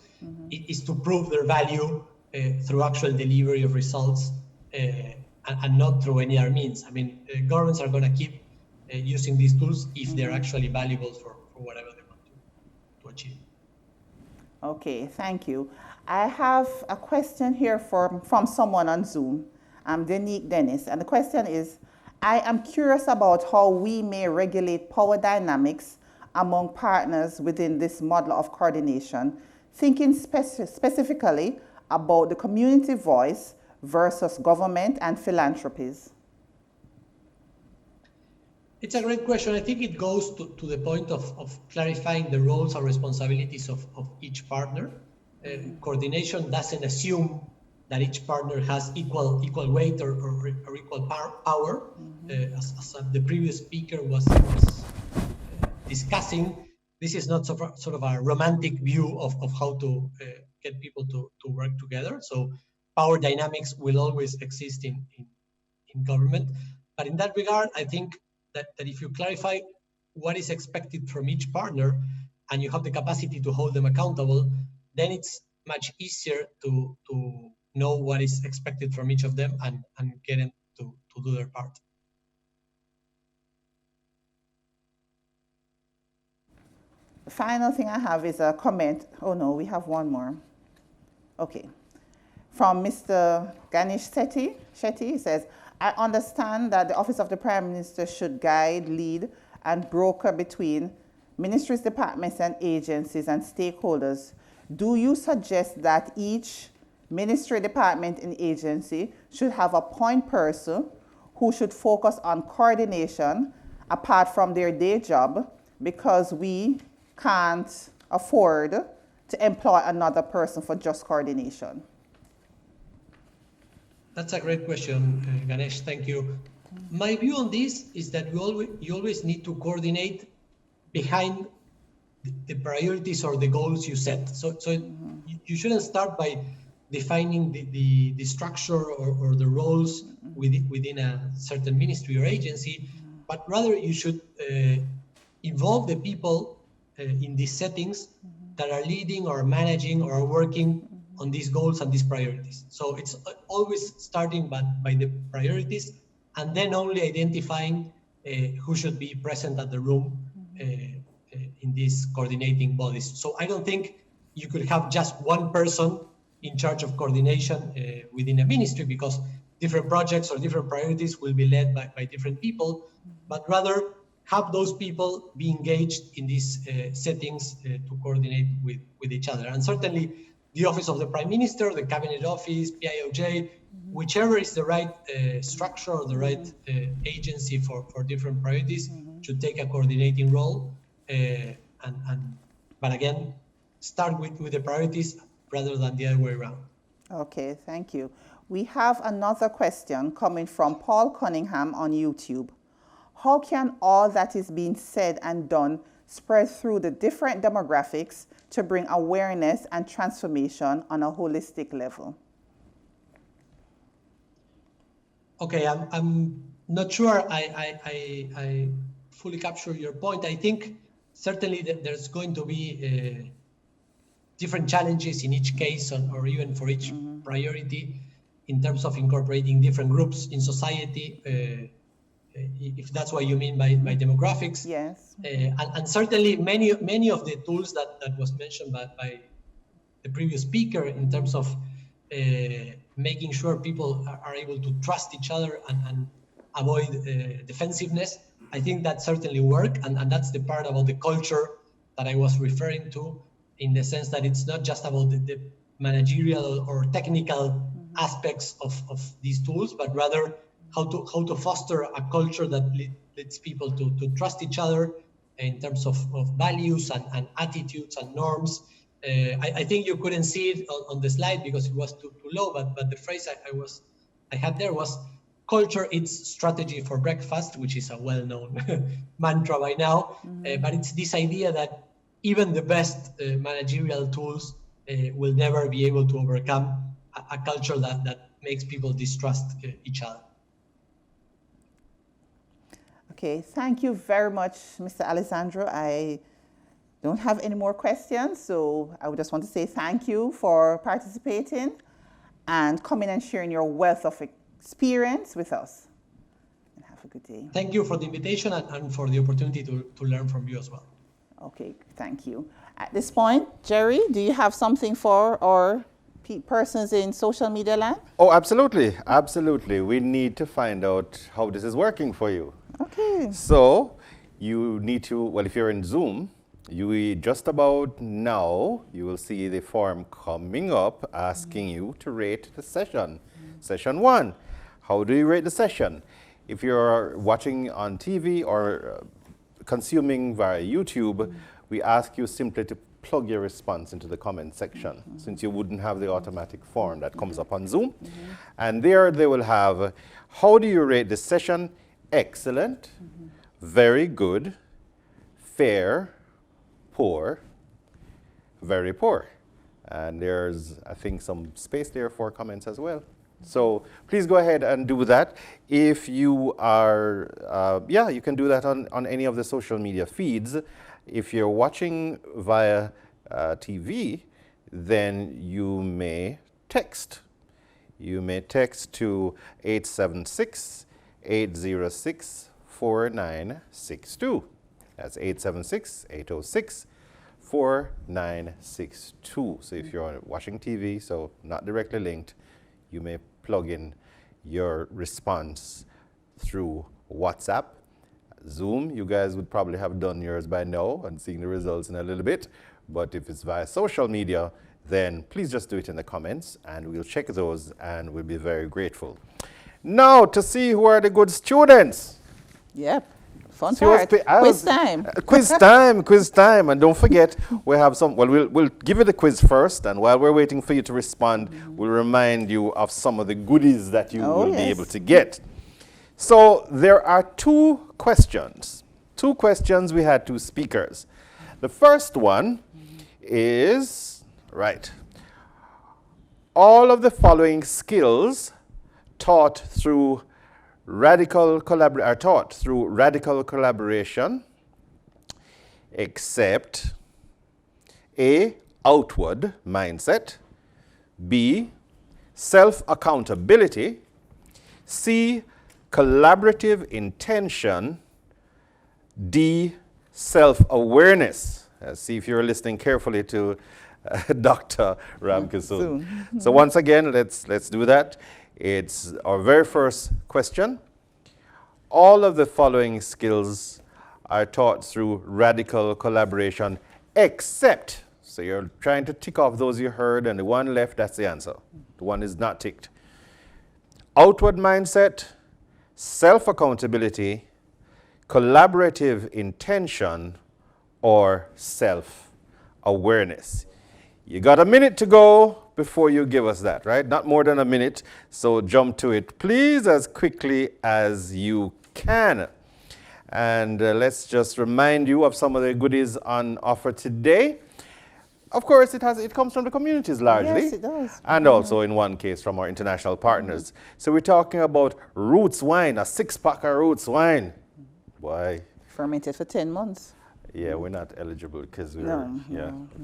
Speaker 15: is to prove their value through actual delivery of results and not through any other means. I mean, governments are going to keep using these tools if they're actually valuable for whatever they want to achieve.
Speaker 2: Okay, thank you. I have a question here from someone on Zoom, Denique Dennis, and the question is, I am curious about how we may regulate power dynamics among partners within this model of coordination, thinking specifically about the community voice versus government and philanthropies.
Speaker 15: It's a great question. I think it goes to the point of clarifying the roles and responsibilities of each partner. Coordination doesn't assume that each partner has equal weight or equal power. As the previous speaker was discussing, this is not sort of a romantic view of how to get people to work together. So power dynamics will always exist in government. But in that regard, I think that if you clarify what is expected from each partner and you have the capacity to hold them accountable, then it's much easier to know what is expected from each of them and get them to do their part.
Speaker 2: The final thing I have is a comment. Oh no, we have one more. Okay. From Mr. Ganesh Shetty, he says, I understand that the Office of the Prime Minister should guide, lead, and broker between ministries, departments, and agencies and stakeholders. Do you suggest that each ministry, department, and agency should have a point person who should focus on coordination apart from their day job, because we can't afford to employ another person for just coordination?
Speaker 15: That's a great question, Ganesh. Thank you. My view on this is that you always need to coordinate behind the priorities or the goals you set. So you shouldn't start by defining the structure or the roles within a certain ministry or agency, but rather you should involve the people in these settings that are leading or managing or working on these goals and these priorities. So it's always starting by the priorities and then only identifying who should be present at the room in these coordinating bodies. So I don't think you could have just one person in charge of coordination within a ministry, because different projects or different priorities will be led by different people, but rather have those people be engaged in these settings to coordinate with each other. And certainly the Office of the Prime Minister, the Cabinet Office, PIOJ, whichever is the right structure or the right agency for different priorities should take a coordinating role. But again, start with the priorities rather than the other way around.
Speaker 2: Okay, thank you. We have another question coming from Paul Cunningham on YouTube. How can all that is being said and done spread through the different demographics to bring awareness and transformation on a holistic level?
Speaker 15: Okay, I'm not sure I fully capture your point. I think certainly that there's going to be different challenges in each case or even for each priority in terms of incorporating different groups in society, if that's what you mean by demographics.
Speaker 2: Yes.
Speaker 15: And certainly many of the tools that was mentioned by the previous speaker in terms of making sure people are able to trust each other and avoid defensiveness, I think that certainly work. And that's the part about the culture that I was referring to, in the sense that it's not just about the managerial or technical aspects of these tools, but rather how to foster a culture that leads people to trust each other in terms of values and attitudes and norms. I think you couldn't see it on the slide because it was too low, but the phrase I had there was culture eats strategy for breakfast, which is a well-known mantra by now. But it's this idea that even the best managerial tools will never be able to overcome a culture that makes people distrust each other.
Speaker 2: Okay, thank you very much, Mr. Alessandro. I don't have any more questions, so I would just want to say thank you for participating and coming and sharing your wealth of experience with us. And have a good day.
Speaker 15: Thank you for the invitation and for the opportunity to learn from you as well.
Speaker 2: Okay, thank you. At this point, Jerry, do you have something for our persons in social media land?
Speaker 1: Oh, absolutely. Absolutely. We need to find out how this is working for you.
Speaker 2: Okay.
Speaker 1: So you need to, well, if you're in Zoom, you just about now, you will see the form coming up asking you to rate the session. Session 1. How do you rate the session? If you're watching on TV or consuming via YouTube, we ask you simply to plug your response into the comment section, since you wouldn't have the automatic form that comes up on Zoom. And there they will have, how do you rate this session? Excellent, very good, fair, poor, very poor. And there's, I think, some space there for comments as well. So please go ahead and do that. If you are, you can do that on any of the social media feeds. If you're watching via TV, then you may text. You may text to 876-806-4962. That's 876-806-4962. So if you're watching TV, so not directly linked, you may plug in your response through WhatsApp. Zoom, you guys would probably have done yours by now and seeing the results in a little bit. But if it's via social media, then please just do it in the comments and we'll check those and we'll be very grateful. Now to see who are the good students.
Speaker 2: Yep. Fun part. Quiz time.
Speaker 1: Quiz time. And don't forget, we have some, well, we'll give you the quiz first. And while we're waiting for you to respond, we'll remind you of some of the goodies that you will be able to get. So there are 2 questions. 2 questions, we had 2 speakers. The first one is, right, all of the following skills taught through radical collaboration, except A, outward mindset, B, self-accountability, C, collaborative intention, D, self-awareness. See if you're listening carefully to Dr. Ramkisoon. So once again, let's do that. It's our very first question. All of the following skills are taught through radical collaboration, except, so you're trying to tick off those you heard, and the one left, that's the answer. The one is not ticked. Outward mindset, self-accountability, collaborative intention, or self-awareness. You got a minute to go before you give us that, right? Not more than a minute, so jump to it, please, as quickly as you can. And let's just remind you of some of the goodies on offer today. Of course, it comes from the communities largely.
Speaker 2: Yes, it does.
Speaker 1: And also, in one case, from our international partners. So we're talking about Roots wine, a 6-pack of Roots wine. Why?
Speaker 2: Fermented for 10 months.
Speaker 1: Yeah, we're not eligible because we're,
Speaker 2: No.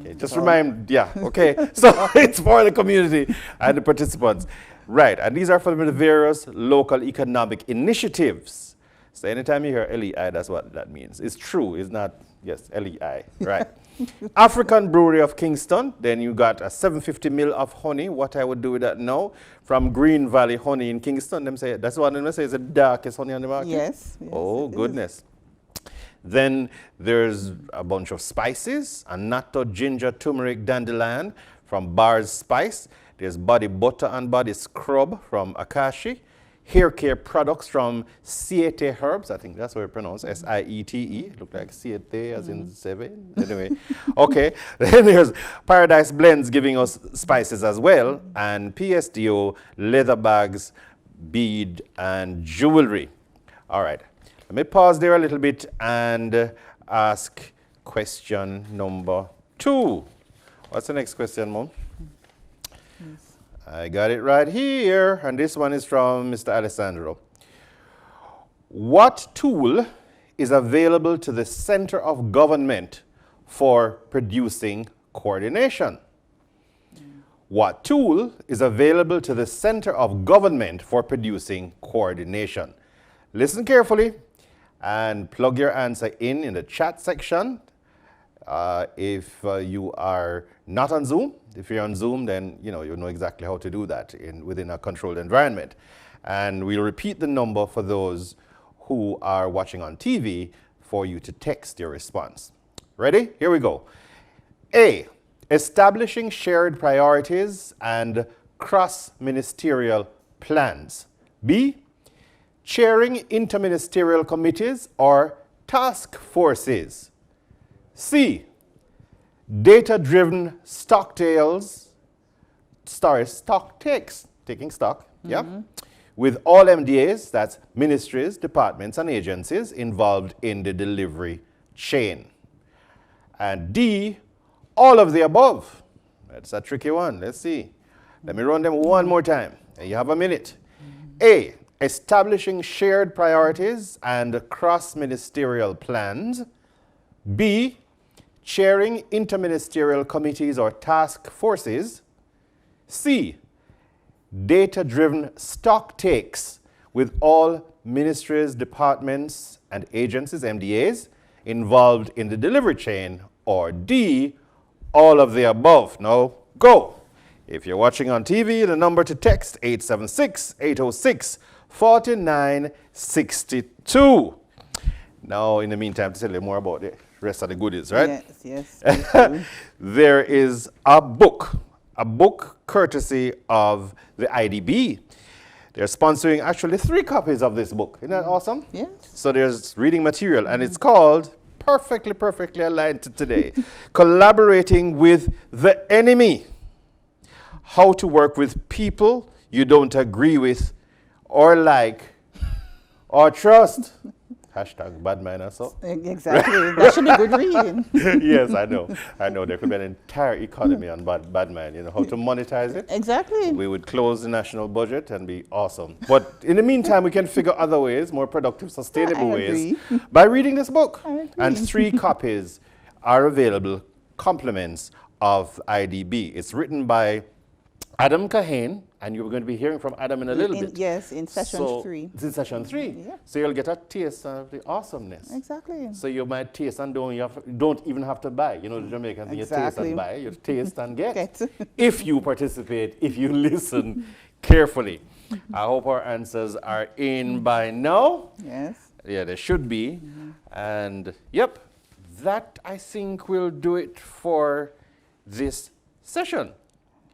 Speaker 1: okay. Just remind, okay. So it's for the community and the participants. Right, and these are from the various local economic initiatives. So anytime you hear LEI, that's what that means. It's true, it's not, yes, LEI, right. African Brewery of Kingston, then you got a 750 ml of honey. What I would do with that now, from Green Valley Honey in Kingston, them say, that's what them say is the darkest honey on the market?
Speaker 2: Yes.
Speaker 1: Oh, goodness. Then there's a bunch of spices, annatto, ginger, turmeric, dandelion from Bar's Spice. There's body butter and body scrub from Akashi. Hair care products from Siete Herbs. I think that's what we pronounce, S-I-E-T-E. Look like Siete as in 7. Anyway, okay. Then there's Paradise Blends giving us spices as well. And PSDO, leather bags, bead, and jewelry. All right. Let me pause there a little bit and ask question number 2. What's the next question, Mom?
Speaker 2: Yes.
Speaker 1: I got it right here, and this one is from Mr. Alessandro. What tool is available to the center of government for producing coordination? What tool is available to the center of government for producing coordination? Listen carefully and plug your answer in the chat section. If you are not on Zoom, if you're on Zoom, then you know exactly how to do that within a controlled environment. And we'll repeat the number for those who are watching on TV for you to text your response. Ready? Here we go. A, establishing shared priorities and cross-ministerial plans. B, chairing interministerial committees or task forces. C, data-driven taking stock, with all MDAs, that's ministries, departments, and agencies involved in the delivery chain. And D, all of the above. That's a tricky one. Let's see. Let me run them one more time. And you have a minute. A, establishing shared priorities and cross-ministerial plans. B, chairing interministerial committees or task forces. C, data-driven stock takes with all ministries, departments, and agencies, MDAs, involved in the delivery chain. Or D, all of the above. Now, go. If you're watching on TV, the number to text, 876-806-4962. Now, in the meantime, to tell you more about the rest of the goodies, right?
Speaker 2: Yes.
Speaker 1: There is a book courtesy of the IDB. They're sponsoring actually 3 copies of this book. Isn't that awesome?
Speaker 2: Yes.
Speaker 1: So there's reading material, and it's called, perfectly aligned to today, Collaborating with the Enemy. How to work with people you don't agree with or like or trust. Hashtag bad man or so.
Speaker 2: Exactly. That should be good reading.
Speaker 1: Yes, I know. There could be an entire economy on bad man, how to monetize it.
Speaker 2: Exactly.
Speaker 1: We would close the national budget and be awesome. But in the meantime, we can figure other ways, more productive, sustainable ways, by reading this book. And 3 copies are available, compliments of IDB. It's written by Adam Kahane, and you're going to be hearing from Adam in a little bit.
Speaker 2: Yes, in session 3.
Speaker 1: It's in session 3.
Speaker 2: Yeah.
Speaker 1: So you'll get a taste of the awesomeness.
Speaker 2: Exactly.
Speaker 1: So you might taste and don't even have to buy. You know, the Jamaican thing, you taste and buy. You taste and get. If you participate, if you listen carefully. I hope our answers are in by now.
Speaker 2: Yes.
Speaker 1: Yeah, they should be. And yep, that I think will do it for this session.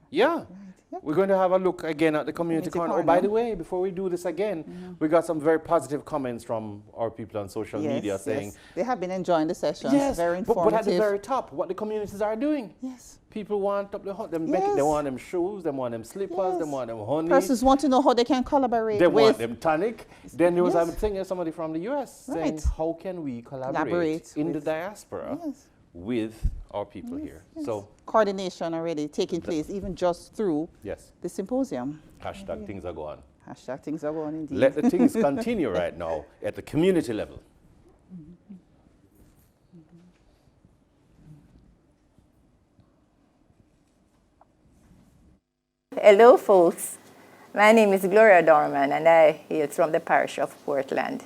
Speaker 1: Yeah. Yep. We're going to have a look again at the community corner. Oh, by the way, before we do this again, we got some very positive comments from our people on social media saying
Speaker 2: they have been enjoying the sessions.
Speaker 1: Yes,
Speaker 2: very informative.
Speaker 1: but at the very top, what the communities are doing.
Speaker 2: Yes.
Speaker 1: People want up the they want them shoes, they want them slippers, they want them honey.
Speaker 2: Persons want to know how they can collaborate.
Speaker 1: They want them tonic. Then there was a thing, somebody from the US saying, how can we collaborate in the diaspora with our people here? So
Speaker 2: coordination already taking place, even just through the symposium.
Speaker 1: Hashtag things are going.
Speaker 2: Hashtag things are going indeed.
Speaker 1: Let the things continue right now at the community level.
Speaker 16: Hello folks, my name is Gloria Dorman and I hail from the parish of Portland.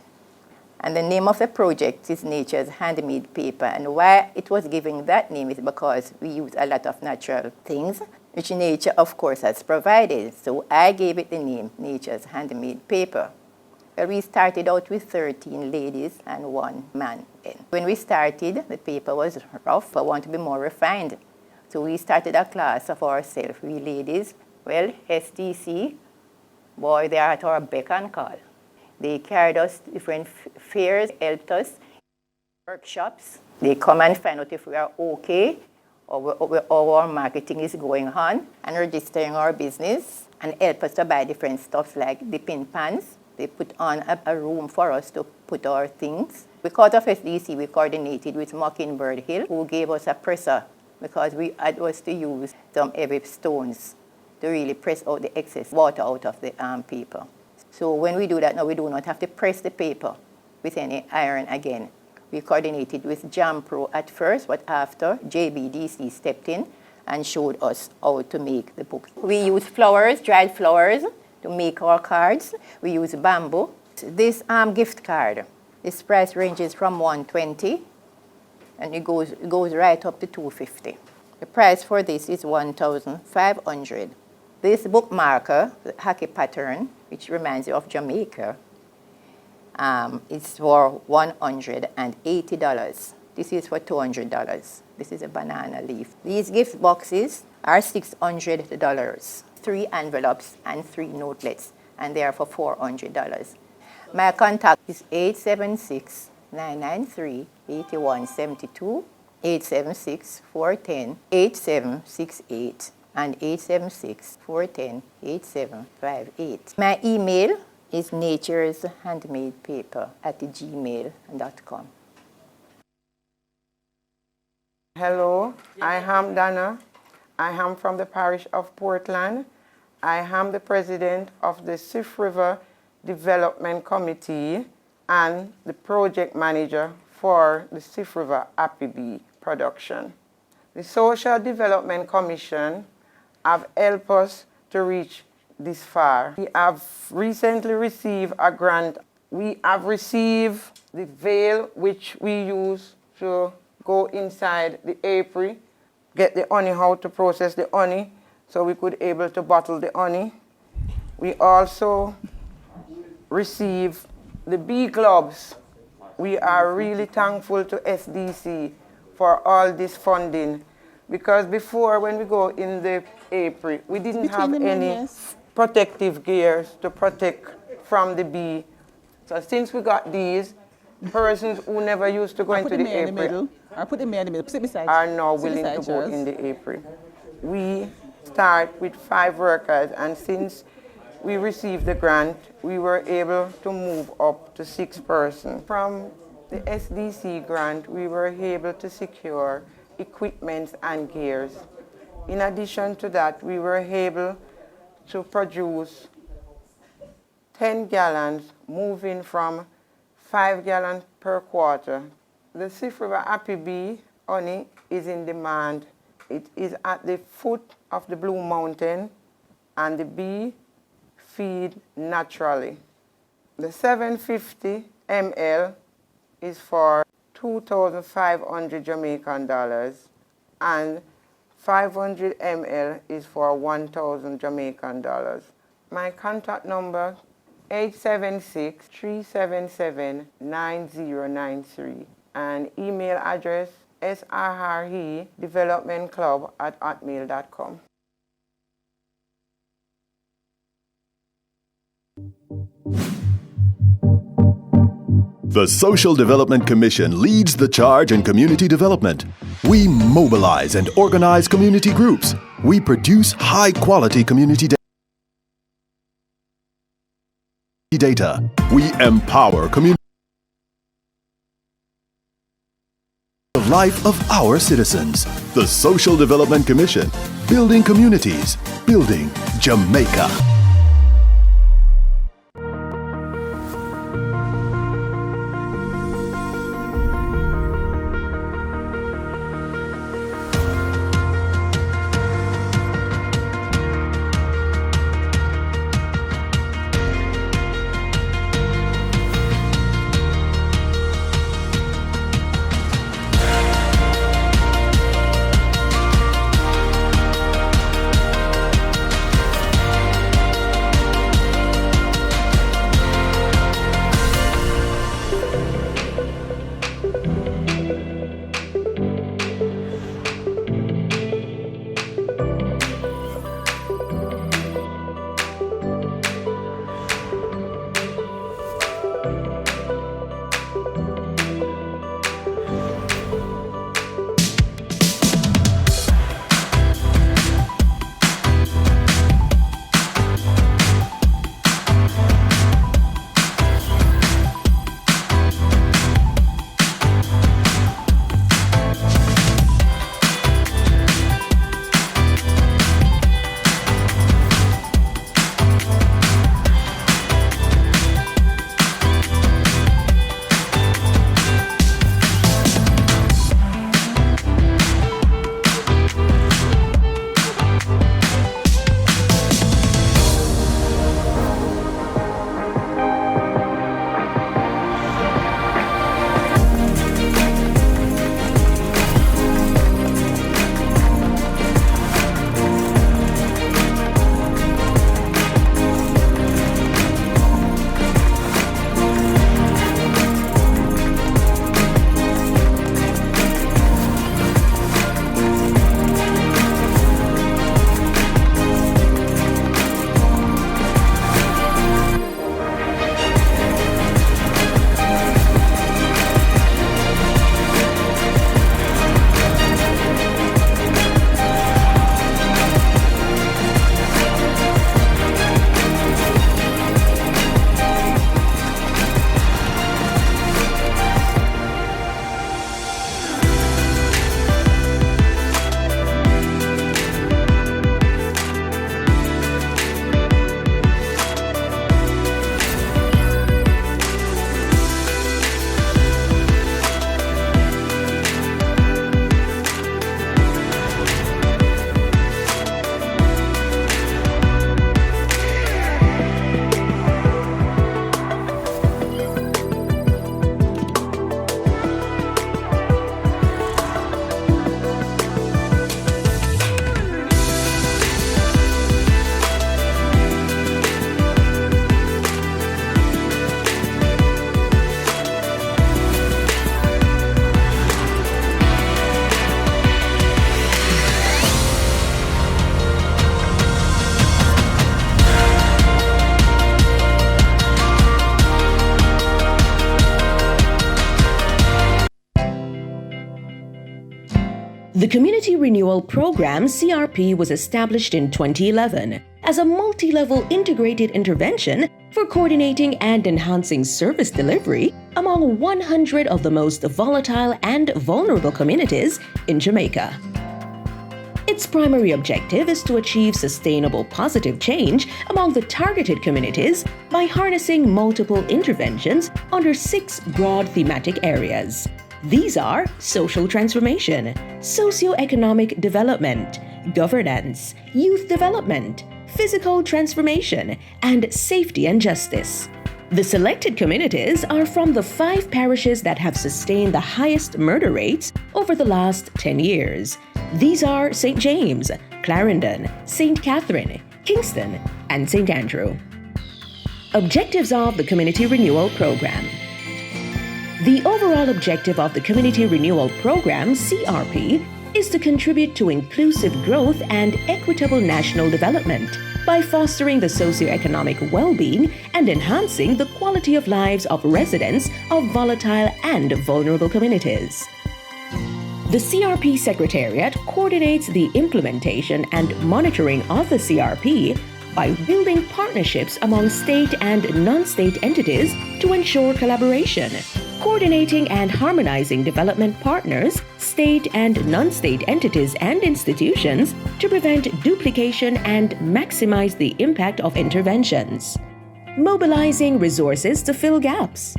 Speaker 16: And the name of the project is Nature's Handmade Paper, and why it was given that name is because we use a lot of natural things, which nature of course has provided. So I gave it the name Nature's Handmade Paper. Well, we started out with 13 ladies and 1 man. When we started, the paper was rough, I want to be more refined. So we started a class of ourselves, we ladies. Well, SDC, boy, they are at our beck and call. They carried us different fairs, helped us, workshops. They come and find out if we are okay, or our marketing is going on, and registering our business, and help us to buy different stuff like dipping pans. They put on a room for us to put our things. Because of SDC, we coordinated with Mockingbird Hill, who gave us a presser, because we had was to use some heavy stones to really press out the excess water out of the paper. So when we do that now, we do not have to press the paper with any iron again. We coordinated with Jam Pro at first, but after JBDC stepped in and showed us how to make the books. We use flowers, dried flowers, to make our cards. We use bamboo. This gift card, its price ranges from $120 and it goes right up to $250. The price for this is $1,500. This bookmarker, the hockey pattern, which reminds you of Jamaica, is for $180. This is for $200. This is a banana leaf. These gift boxes are $600. 3 envelopes and 3 notelets, and they are for $400. My contact is 876-993-8172, 876-410-8768, and 876-410-8758. My email is natureshandmadepaper@gmail.com.
Speaker 17: Hello, I am Dana. I am from the parish of Portland. I am the president of the Sif River Development Committee and the project manager for the Sif River APB production. The Social Development Commission have helped us to reach this far. We have recently received a grant. We have received the veil which we use to go inside the apiary, get the honey, how to process the honey, so we could able to bottle the honey. We also receive the bee gloves. We are really thankful to SDC for all this funding, because before when we go in the apiary, we didn't have any protective gears to protect from the bee. So since we got these, persons who never used to go into the apiary are now willing to go in the apiary. We start with 5 workers, and since we received the grant, we were able to move up to 6 persons. From the SDC grant, we were able to secure equipment and gears. In addition to that, we were able to produce 10 gallons, moving from 5 gallons per quarter. The Sif River APB honey is in demand. It is at the foot of the Blue Mountain, and the B, feed naturally. The 750 ml is for 2,500 Jamaican dollars, and 500 ml is for 1,000 Jamaican dollars. My contact number 876-377-9093, and email address srredevelopmentclub@hotmail.com.
Speaker 18: The Social Development Commission leads the charge in community development. We mobilize and organize community groups. We produce high-quality community data. We empower community life of our citizens. The Social Development Commission, building communities, building Jamaica.
Speaker 19: The Community Renewal Program, CRP, was established in 2011 as a multi-level integrated intervention for coordinating and enhancing service delivery among 100 of the most volatile and vulnerable communities in Jamaica. Its primary objective is to achieve sustainable positive change among the targeted communities by harnessing multiple interventions under 6 broad thematic areas. These are social transformation, socio-economic development, governance, youth development, physical transformation, and safety and justice. The selected communities are from the 5 parishes that have sustained the highest murder rates over the last 10 years. These are St. James, Clarendon, St. Catherine, Kingston, and St. Andrew. Objectives of the Community Renewal Program. The overall objective of the Community Renewal Program, CRP, is to contribute to inclusive growth and equitable national development by fostering the socioeconomic well-being and enhancing the quality of lives of residents of volatile and vulnerable communities. The CRP Secretariat coordinates the implementation and monitoring of the CRP by building partnerships among state and non-state entities to ensure collaboration, coordinating and harmonizing development partners, state and non-state entities and institutions to prevent duplication and maximize the impact of interventions, mobilizing resources to fill gaps,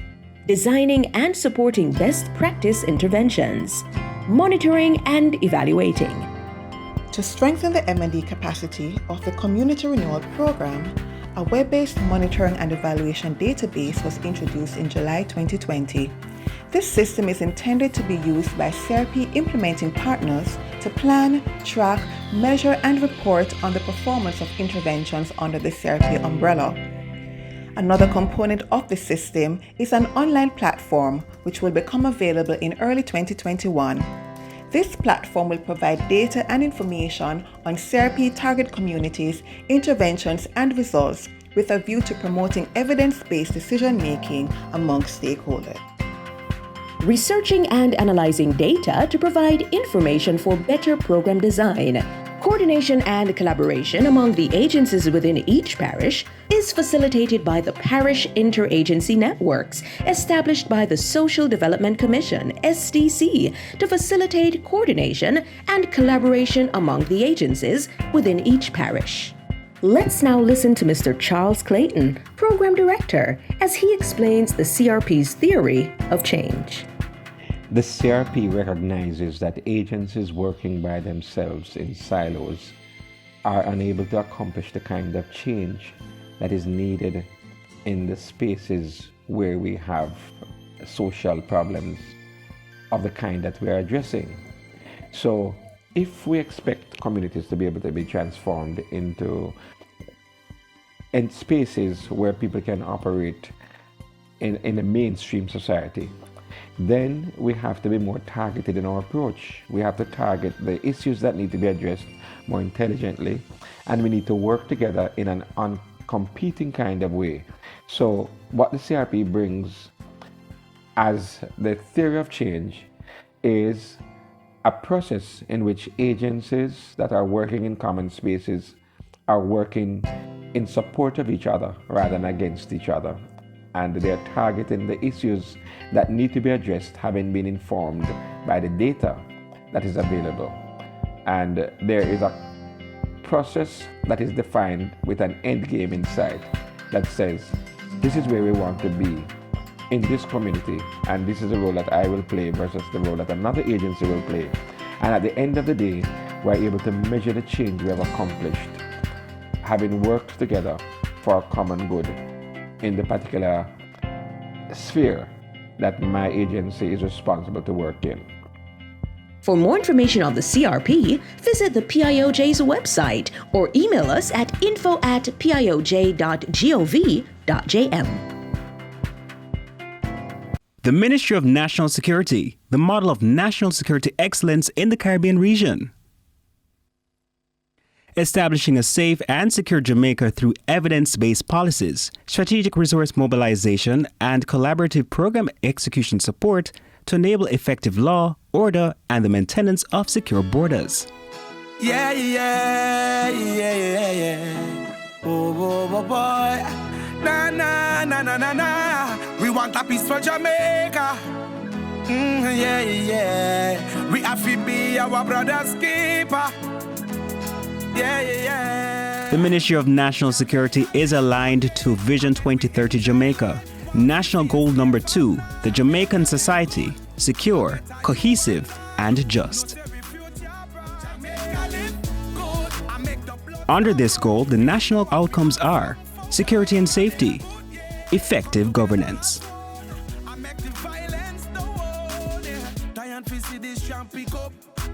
Speaker 19: designing and supporting best practice interventions, monitoring and evaluating.
Speaker 20: To strengthen the M&E capacity of the Community Renewal Program, a web-based monitoring and evaluation database was introduced in July 2020. This system is intended to be used by CRP implementing partners to plan, track, measure, and report on the performance of interventions under the CRP umbrella. Another component of the system is an online platform which will become available in early 2021. This platform will provide data and information on CRP target communities, interventions, and results with a view to promoting evidence-based decision-making among stakeholders.
Speaker 19: Researching and analyzing data to provide information for better program design. Coordination and collaboration among the agencies within each parish is facilitated by the Parish Interagency Networks established by the Social Development Commission, SDC, to facilitate coordination and collaboration among the agencies within each parish. Let's now listen to Mr. Charles Clayton, Program Director, as he explains the CRP's theory of change.
Speaker 21: The CRP recognizes that agencies working by themselves in silos are unable to accomplish the kind of change that is needed in the spaces where we have social problems of the kind that we are addressing. So if we expect communities to be able to be transformed into spaces where people can operate in a mainstream society, then we have to be more targeted in our approach. We have to target the issues that need to be addressed more intelligently, and we need to work together in an uncompeting kind of way. So what the CRP brings as the theory of change is a process in which agencies that are working in common spaces are working in support of each other rather than against each other. And they're targeting the issues that need to be addressed, having been informed by the data that is available. And there is a process that is defined with an end game in sight that says, this is where we want to be in this community, and this is the role that I will play versus the role that another agency will play. And at the end of the day, we're able to measure the change we have accomplished, having worked together for a common good in the particular sphere that my agency is responsible to work in.
Speaker 19: For more information on the CRP, visit the PIOJ's website or email us at info@pioj.gov.jm.
Speaker 22: The Ministry of National Security, the model of national security excellence in the Caribbean region. Establishing a safe and secure Jamaica through evidence-based policies, strategic resource mobilization, and collaborative program execution support to enable effective law, order, and the maintenance of secure borders.
Speaker 23: Yeah, yeah, yeah, yeah, yeah. Oh, boy. Nah, nah, nah, nah, nah, nah. We want a peaceful Jamaica. Yeah, yeah. We have to be our brother's keeper. Yeah, yeah, yeah.
Speaker 22: The Ministry of National Security is aligned to Vision 2030 Jamaica. National Goal number 2, the Jamaican society, secure, cohesive, and just. Under this goal, the national outcomes are security and safety, effective governance.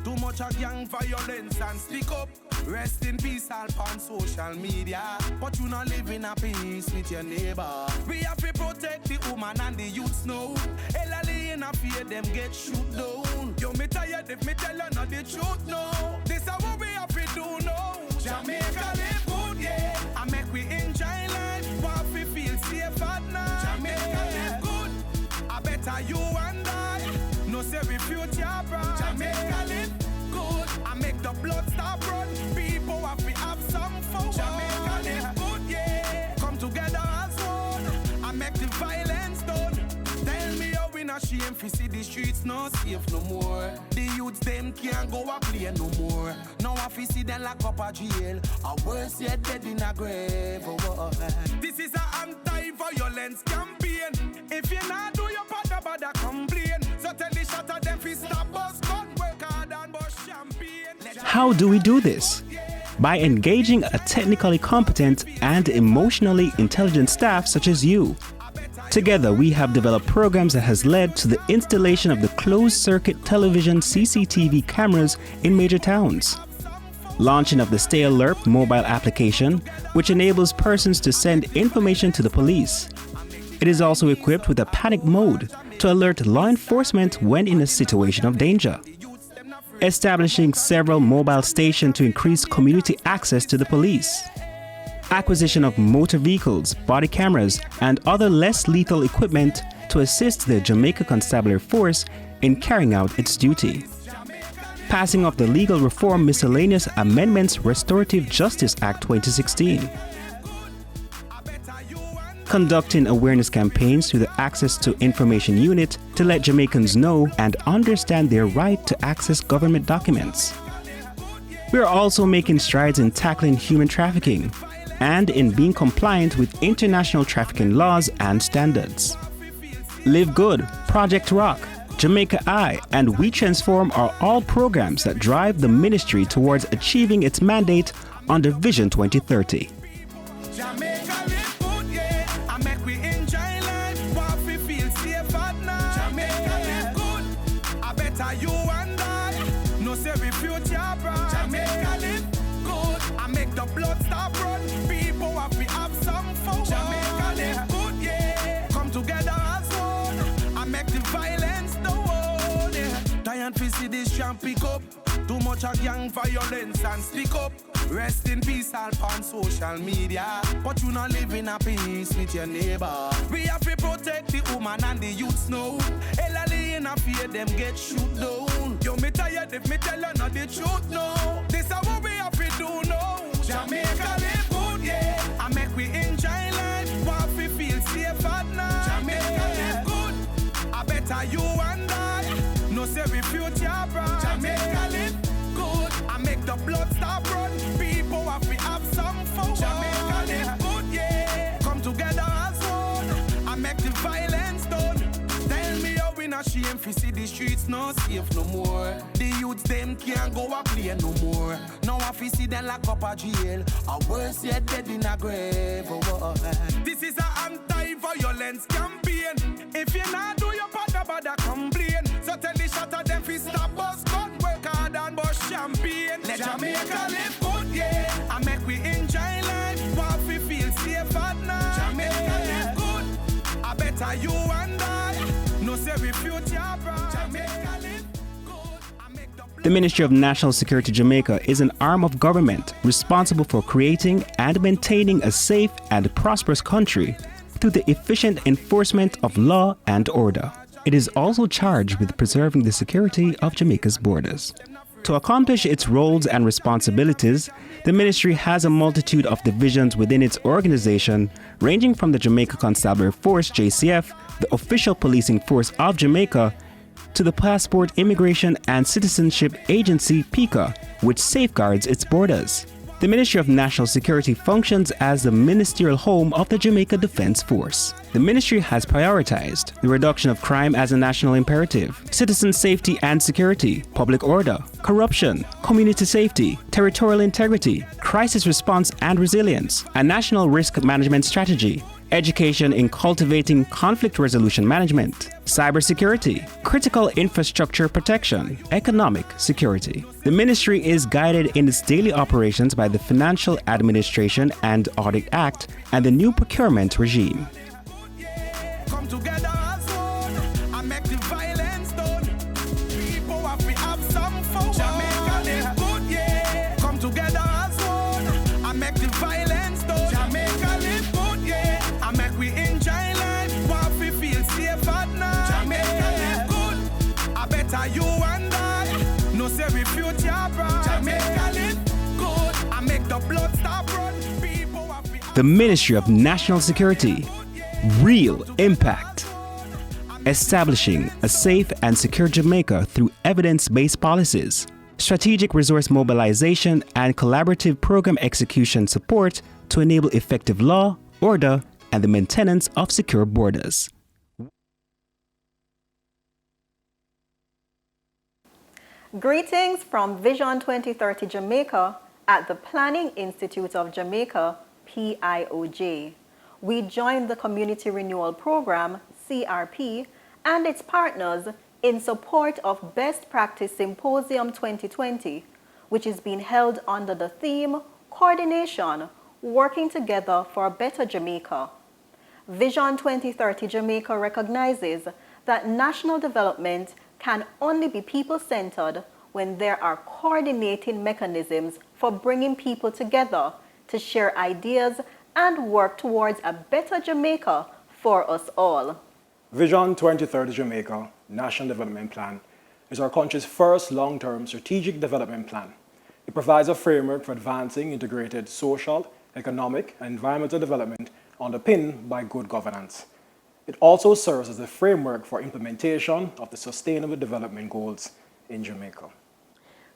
Speaker 23: Too much of gang violence and speak up. Rest in peace all on social media. But you not live in a peace with your neighbor. We have to protect the woman and the youths now. Elderly in a fear them get shoot down. Yo, me tired if me tell you not the truth now. This is what we have to do now. Jamaica live good, yeah. I make we enjoy life. Want we feel safe at night. Jamaica live good. I better you and I. No say we future bright. Jamaica live good. I make the blood stop run. People have to have some fun. Jamaica live good, yeah. Come together as one. I make the violence done. Tell me how we not shame fi see the streets no safe no more. The youths them can't go a play no more. Now I fi see them lock up a jail. Or worse yet dead in a grave. Oh, this is a anti-violence campaign. If you not do your part about the complain. So tell the shot at them fi stop us gun. Work hard and bust champagne.
Speaker 22: How do we do this? By engaging a technically competent and emotionally intelligent staff such as you. Together, we have developed programs that has led to the installation of the closed-circuit television CCTV cameras in major towns. Launching of the Stay Alert mobile application, which enables persons to send information to the police. It is also equipped with a panic mode to alert law enforcement when in a situation of danger. Establishing several mobile stations to increase community access to the police. Acquisition of motor vehicles, body cameras, and other less lethal equipment to assist the Jamaica Constabulary Force in carrying out its duty. Passing of the Legal Reform Miscellaneous Amendments Restorative Justice Act 2016. Conducting awareness campaigns through the Access to Information Unit to let Jamaicans know and understand their right to access government documents. We are also making strides in tackling human trafficking and in being compliant with international trafficking laws and standards. Live Good, Project Rock, Jamaica Eye, and We Transform are all programs that drive the ministry towards achieving its mandate under Vision 2030. Pick up. Too much of gang violence and speak up. Rest in peace all on social media. But you not live in a peace with your neighbor. We have to protect the woman and the youths now. Elderly in a fear them get shoot down. Yo, me tired if me tell you not the truth now. This is what we have to do now. Jamaica live good, yeah. I make we enjoy life. Want we feel safe at night. Jamaica live good. I better you and I. No say we future bright. Jamaica live good. I make the blood stop run. People have to have some fun. Jamaica live good, yeah. Come together as one. I make the violence done. Tell me how we not shame fi see the streets no safe no more. The youths them can't go a play no more. Now I fi see them lock up a jail. Or worse yet dead in a grave. Oh, this is a anti-violence campaign. If you not do your part about the complain. So tell the shot at them fi stop us gun. Work hard and bust champagne. Let Jamaica live good, yeah. I make we enjoy life. Want we feel safe at night. Jamaica live good. I better you and I. No say we future bright. Jamaica live good. The Ministry of National Security Jamaica is an arm of government responsible for creating and maintaining a safe and prosperous country through the efficient enforcement of law and order. It is also charged with preserving the security of Jamaica's borders. To accomplish its roles and responsibilities, the ministry has a multitude of divisions within its organization, ranging from the Jamaica Constabulary Force, JSIF, the official policing force of Jamaica, to the Passport, Immigration and Citizenship Agency, PICA, which safeguards its borders. The Ministry of National Security functions as the ministerial home of the Jamaica Defense Force. The ministry has prioritized the reduction of crime as a national imperative, citizen safety and security, public order, corruption, community safety, territorial integrity, crisis response and resilience, a national risk management strategy, education in cultivating conflict resolution management, cybersecurity, critical infrastructure protection, economic security. The ministry is guided in its daily operations by the Financial Administration and Audit Act and the new procurement regime.
Speaker 23: Come together as one and make the violence done. People have to have some fun. Jamaica live good, yeah. Come together as one and make the violence done. Jamaica live good, yeah. And make we enjoy life. Want we feel safe at night. Jamaica live good. I better you and I. No say we future bright. Jamaica live good. I make the blood stop run. People have to.
Speaker 22: The Ministry of National Security. Real impact. Establishing a safe and secure Jamaica through evidence-based policies, strategic resource mobilization, and collaborative program execution support to enable effective law, order, and the maintenance of secure borders.
Speaker 8: Greetings from Vision 2030 Jamaica at the Planning Institute of Jamaica, PIOJ. We joined the Community Renewal Program, CRP, and its partners in support of Best Practice Symposium 2020, which is being held under the theme, Coordination, Working Together for a Better Jamaica. Vision 2030 Jamaica recognizes that national development can only be people-centered when there are coordinating mechanisms for bringing people together to share ideas and work towards a better Jamaica for us all.
Speaker 3: Vision 2030 Jamaica National Development Plan is our country's first long-term strategic development plan. It provides a framework for advancing integrated social, economic, and environmental development underpinned by good governance. It also serves as a framework for implementation of the Sustainable Development Goals in Jamaica.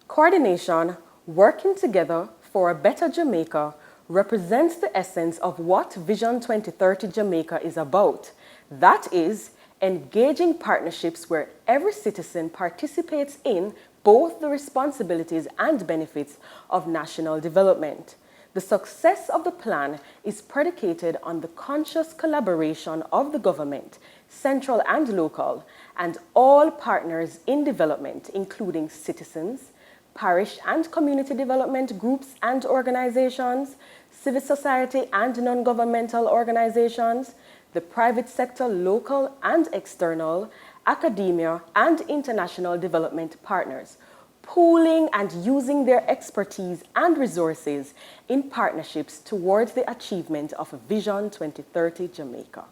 Speaker 4: Coordination, working together for a better Jamaica, represents the essence of what Vision 2030 Jamaica is about. That is, engaging partnerships where every citizen participates in both the responsibilities and benefits of national development. The success of the plan is predicated on the conscious collaboration of the government, central and local, and all partners in development, including citizens, parish and community development groups and organizations, civil society and non-governmental organizations, the private sector, local and external, academia and international development partners, pooling and using their expertise and resources in partnerships towards the achievement of Vision 2030 Jamaica.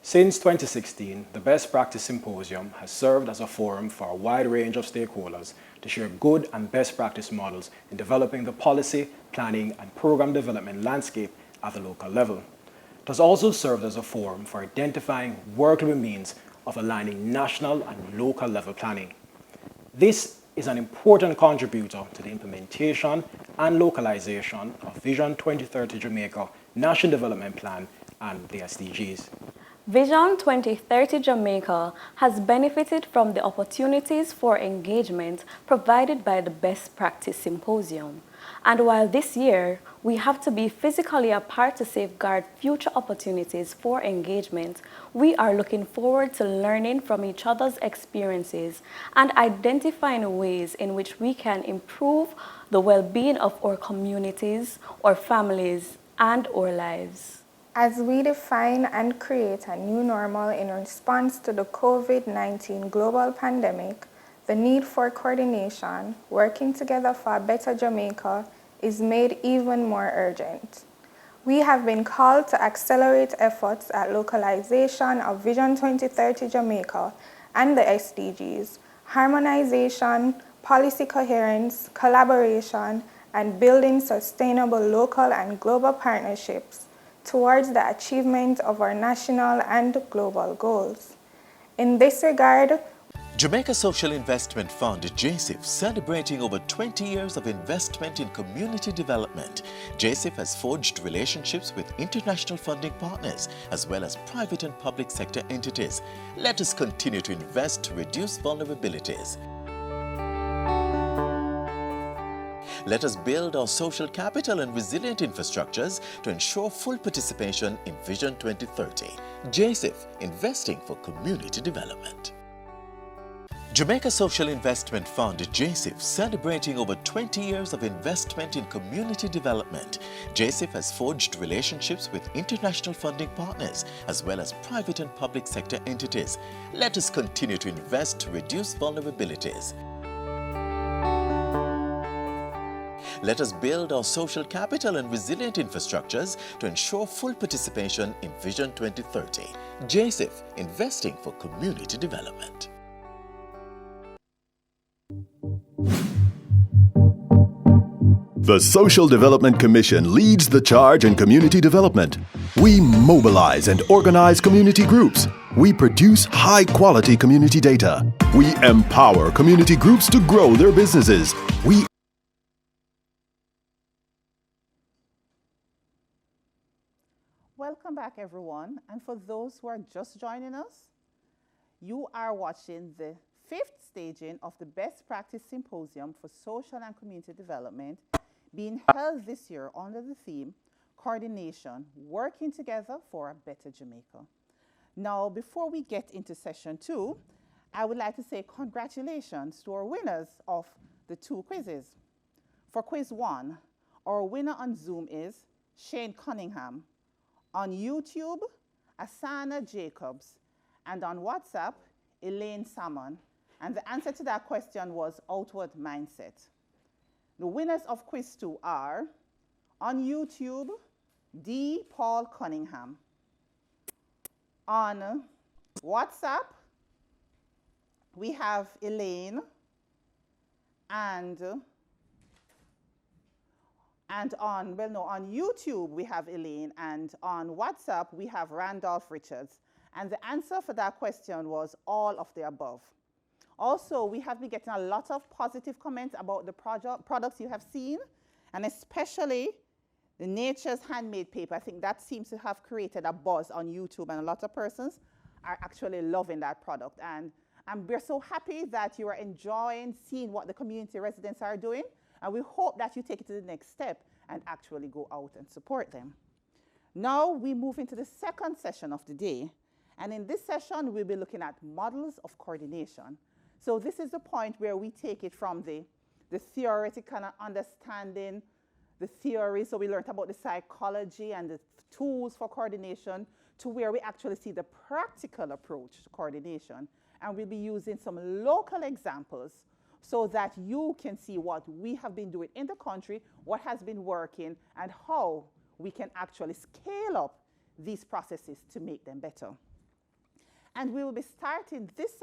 Speaker 3: Since 2016, the Best Practice Symposium has served as a forum for a wide range of stakeholders to share good and best practice models in developing the policy, planning, and program development landscape at the local level. It has also served as a forum for identifying workable means of aligning national and local level planning. This is an important contributor to the implementation and localization of Vision 2030 Jamaica National Development Plan and the SDGs.
Speaker 5: Vision 2030 Jamaica has benefited from the opportunities for engagement provided by the Best Practice Symposium. And while this year we have to be physically apart to safeguard future opportunities for engagement, we are looking forward to learning from each other's experiences and identifying ways in which we can improve the well-being of our communities, our families, and our lives.
Speaker 24: As we define and create a new normal in response to the COVID-19 global pandemic, the need for coordination, working together for a better Jamaica, is made even more urgent. We have been called to accelerate efforts at localization of Vision 2030 Jamaica and the SDGs, harmonization, policy coherence, collaboration, and building sustainable local and global partnerships towards the achievement of our national and global goals. In this regard,
Speaker 7: Jamaica Social Investment Fund, JSIF, celebrating over 20 years of investment in community development. JSIF has forged relationships with international funding partners as well as private and public sector entities. Let us continue to invest to reduce vulnerabilities. Let us build our social capital and resilient infrastructures to ensure full participation in Vision 2030. JSIF, investing for community development. Jamaica Social Investment Fund, JSIF, celebrating over 20 years of investment in community development. JSIF has forged relationships with international funding partners as well as private and public sector entities. Let us continue to invest to reduce vulnerabilities. Let us build our social capital and resilient infrastructures to ensure full participation in Vision 2030. JSIF, investing for community development.
Speaker 18: The Social Development Commission leads the charge in community development. We mobilize and organize community groups. We produce high-quality community data. We empower community groups to grow their businesses.
Speaker 2: Welcome back, everyone. And for those who are just joining us, you are watching the 5th staging of the Best Practice Symposium for Social and Community Development being held this year under the theme, Coordination, Working Together for a Better Jamaica. Now, before we get into session 2, I would like to say congratulations to our winners of the 2 quizzes. For quiz 1, our winner on Zoom is Shane Cunningham. On YouTube, Asana Jacobs. And on WhatsApp, Elaine Salmon. And the answer to that question was outward mindset. The winners of quiz 2 are, on YouTube, D. Paul Cunningham. On WhatsApp, we have Elaine, and on YouTube, we have Elaine, and on WhatsApp, we have Randolph Richards. And the answer for that question was all of the above. Also, we have been getting a lot of positive comments about the products you have seen, and especially the Nature's Handmade paper. I think that seems to have created a buzz on YouTube, and a lot of persons are actually loving that product. And we're so happy that you are enjoying seeing what the community residents are doing, and we hope that you take it to the next step and actually go out and support them. Now we move into the second session of the day, and in this session, we'll be looking at models of coordination. So this is the point where we take it from the theoretical kind of understanding, the theory, so we learned about the psychology and the tools for coordination, to where we actually see the practical approach to coordination. And we'll be using some local examples so that you can see what we have been doing in the country, what has been working, and how we can actually scale up these processes to make them better. And we will be starting this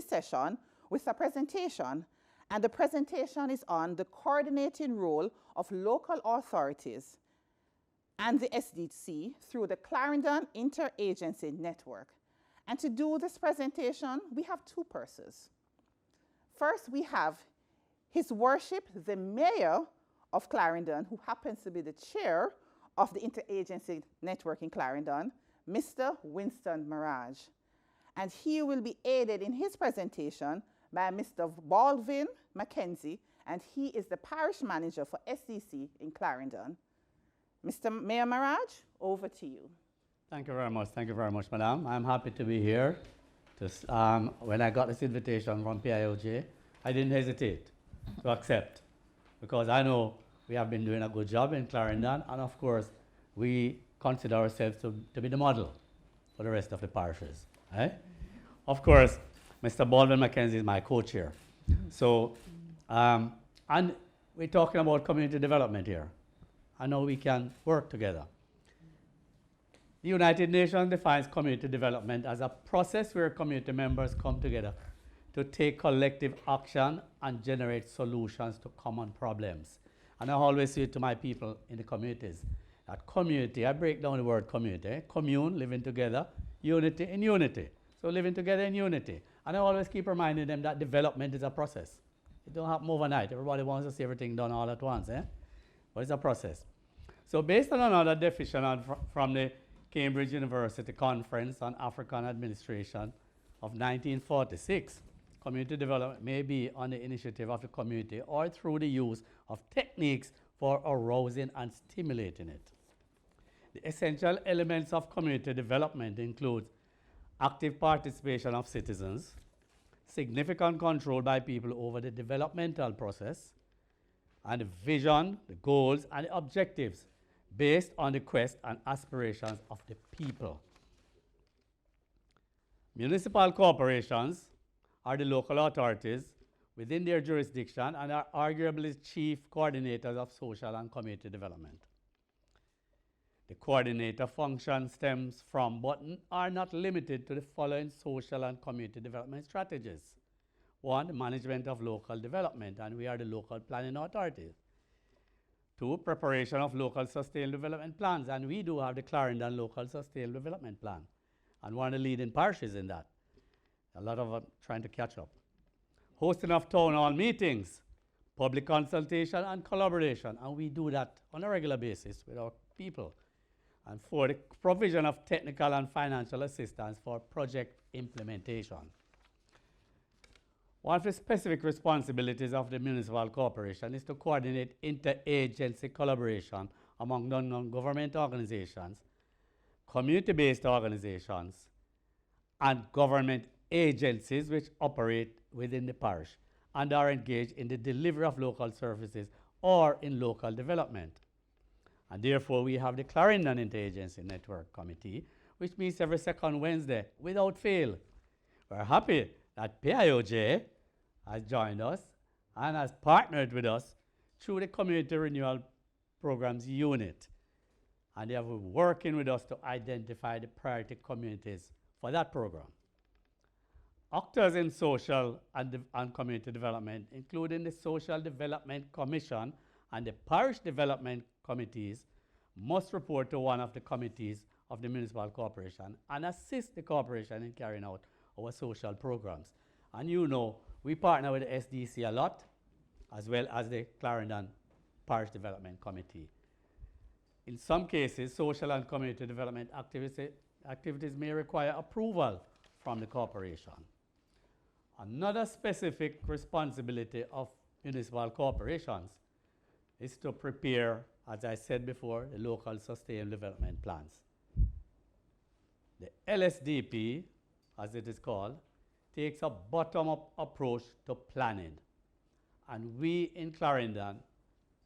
Speaker 2: session with a presentation, and the presentation is on the coordinating role of local authorities and the SDC through the Clarendon Interagency Network. And to do this presentation, we have 2 persons. First, we have His Worship, the Mayor of Clarendon, who happens to be the chair of the Interagency Network in Clarendon, Mr. Winston Mirage. And he will be aided in his presentation by Mr. Baldwin Mackenzie, and he is the parish manager for SDC in Clarendon. Mr. Mayor Mirage, over to you.
Speaker 9: Thank you very much. Thank you very much, Madam. I'm happy to be here. When I got this invitation from PIOJ, I didn't hesitate to accept, because I know we have been doing a good job in Clarendon, and of course, we consider ourselves to be the model for the rest of the parishes. Right? Of course, Mr. Baldwin Mackenzie is my co-chair. So, and we're talking about community development here. I know we can work together. The United Nations defines community development as a process where community members come together to take collective action and generate solutions to common problems. And I always say to my people in the communities that community, I break down the word community, commune, living together, unity in unity. So living together in unity. And I always keep reminding them that development is a process. It don't happen overnight. Everybody wants to see everything done all at once, eh? But it's a process. So based on another definition from the Cambridge University Conference on African Administration of 1946, community development may be on the initiative of the community or through the use of techniques for arousing and stimulating it. The essential elements of community development include active participation of citizens, significant control by people over the developmental process, and the vision, the goals, and the objectives based on the quest and aspirations of the people. Municipal corporations are the local authorities within their jurisdiction and are arguably chief coordinators of social and community development. The coordinator function stems from but are not limited to the following social and community development strategies. One, the management of local development, and we are the local planning authority. Two, preparation of local sustainable development plans, and we do have the Clarendon Local Sustainable Development Plan, and one of the leading parishes in that. A lot of them trying to catch up. Hosting of town hall meetings, public consultation and collaboration, and we do that on a regular basis with our people. And for the provision of technical and financial assistance for project implementation. One of the specific responsibilities of the municipal corporation is to coordinate interagency collaboration among non-government organizations, community-based organizations, and government agencies which operate within the parish and are engaged in the delivery of local services or in local development. And therefore, we have the Clarendon Interagency Network Committee, which meets every second Wednesday without fail. We're happy that PIOJ has joined us and has partnered with us through the Community Renewal Programs Unit. And they have been working with us to identify the priority communities for that program. Actors in social and community development, including the Social Development Commission and the Parish Development Committees, must report to one of the committees of the municipal corporation and assist the corporation in carrying out our social programs. And you know, we partner with the SDC a lot, as well as the Clarendon Parish Development Committee. In some cases, social and community development activities may require approval from the corporation. Another specific responsibility of municipal corporations is to prepare, as I said before, the local sustainable development plans. The LSDP, as it is called, takes a bottom-up approach to planning. And we in Clarendon,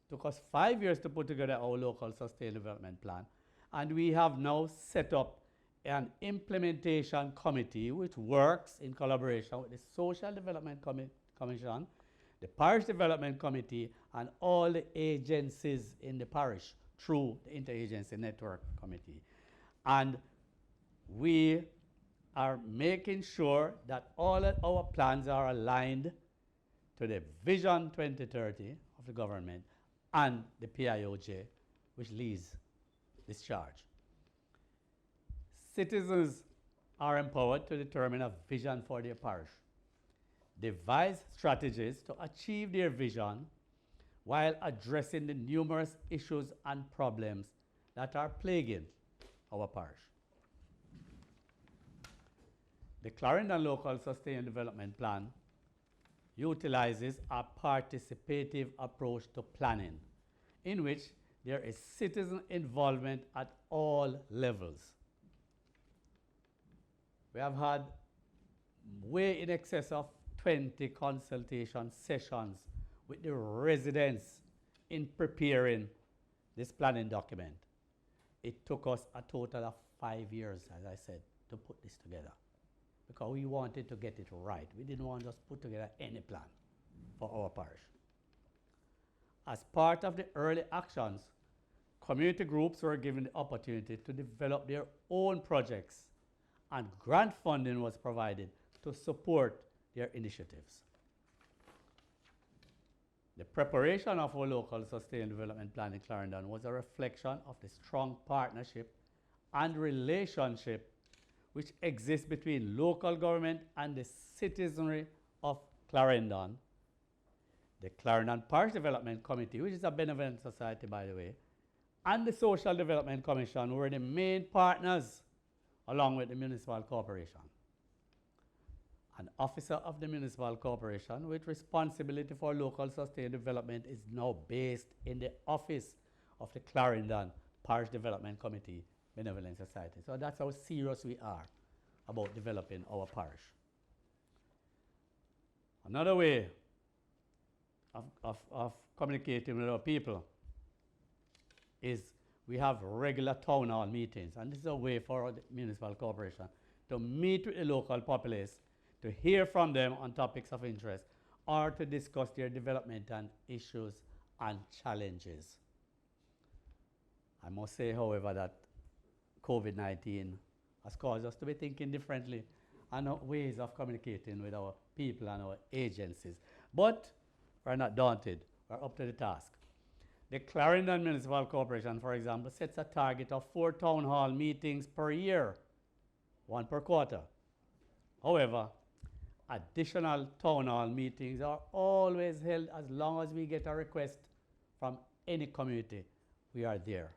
Speaker 9: took us 5 years to put together our local sustainable development plan. And we have now set up an implementation committee which works in collaboration with the Social Development Commission, the Parish Development Committee, and all the agencies in the parish through the Interagency Network Committee. And we are making sure that all of our plans are aligned to the Vision 2030 of the government and the PIOJ, which leads this charge. Citizens are empowered to determine a vision for their parish, devise strategies to achieve their vision while addressing the numerous issues and problems that are plaguing our parish. The Clarendon Local Sustainable Development Plan utilizes a participative approach to planning, in which there is citizen involvement at all levels. We have had way in excess of 20 consultation sessions with the residents in preparing this planning document. It took us a total of 5 years, as I said, to put this together, because we wanted to get it right. We didn't want to just put together any plan for our parish. As part of the early actions, community groups were given the opportunity to develop their own projects, and grant funding was provided to support their initiatives. The preparation of our local sustainable development plan in Clarendon was a reflection of the strong partnership and relationship which exists between local government and the citizenry of Clarendon, the Clarendon Parish Development Committee, which is a benevolent society, by the way, and the Social Development Commission were the main partners, along with the Municipal Corporation. An officer of the Municipal Corporation with responsibility for local sustained development is now based in the office of the Clarendon Parish Development Committee Benevolent Society. So that's how serious we are about developing our parish. Another way of communicating with our people is we have regular town hall meetings, and this is a way for the municipal corporation to meet with the local populace, to hear from them on topics of interest, or to discuss their development and issues and challenges. I must say, however, that COVID-19 has caused us to be thinking differently and ways of communicating with our people and our agencies. But we're not daunted. We're up to the task. The Clarendon Municipal Corporation, for example, sets a target of 4 town hall meetings per year, 1 per quarter. However, additional town hall meetings are always held as long as we get a request from any community. We are there.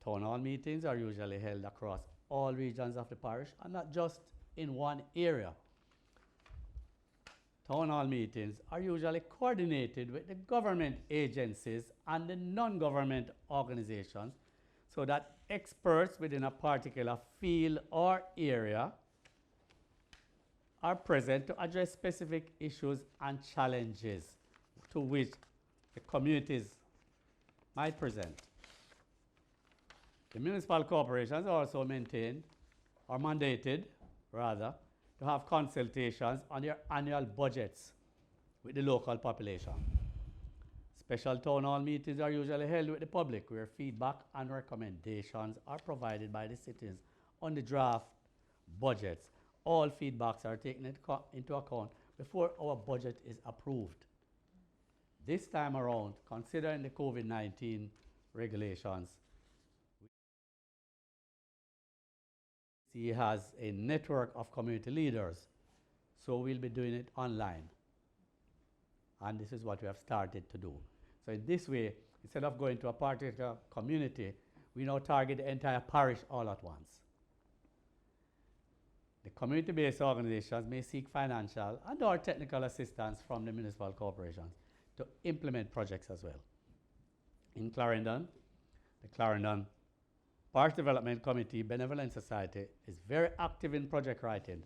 Speaker 9: Town hall meetings are usually held across all regions of the parish and not just in one area. Town hall meetings are usually coordinated with the government agencies and the non-government organizations so that experts within a particular field or area are present to address specific issues and challenges to which the communities might present. The municipal corporations also maintained, or mandated rather, to have consultations on their annual budgets with the local population. Special town hall meetings are usually held with the public where feedback and recommendations are provided by the citizens on the draft budgets. All feedbacks are taken into account before our budget is approved. This time around, considering the COVID-19 regulations, he has a network of community leaders, so we'll be doing it online. And this is what we have started to do. So in this way, instead of going to a particular community, we now target the entire parish all at once. The community-based organizations may seek financial and or technical assistance from the municipal corporations to implement projects as well. In Clarendon, the Clarendon Parish Development Committee Benevolent Society is very active in project writing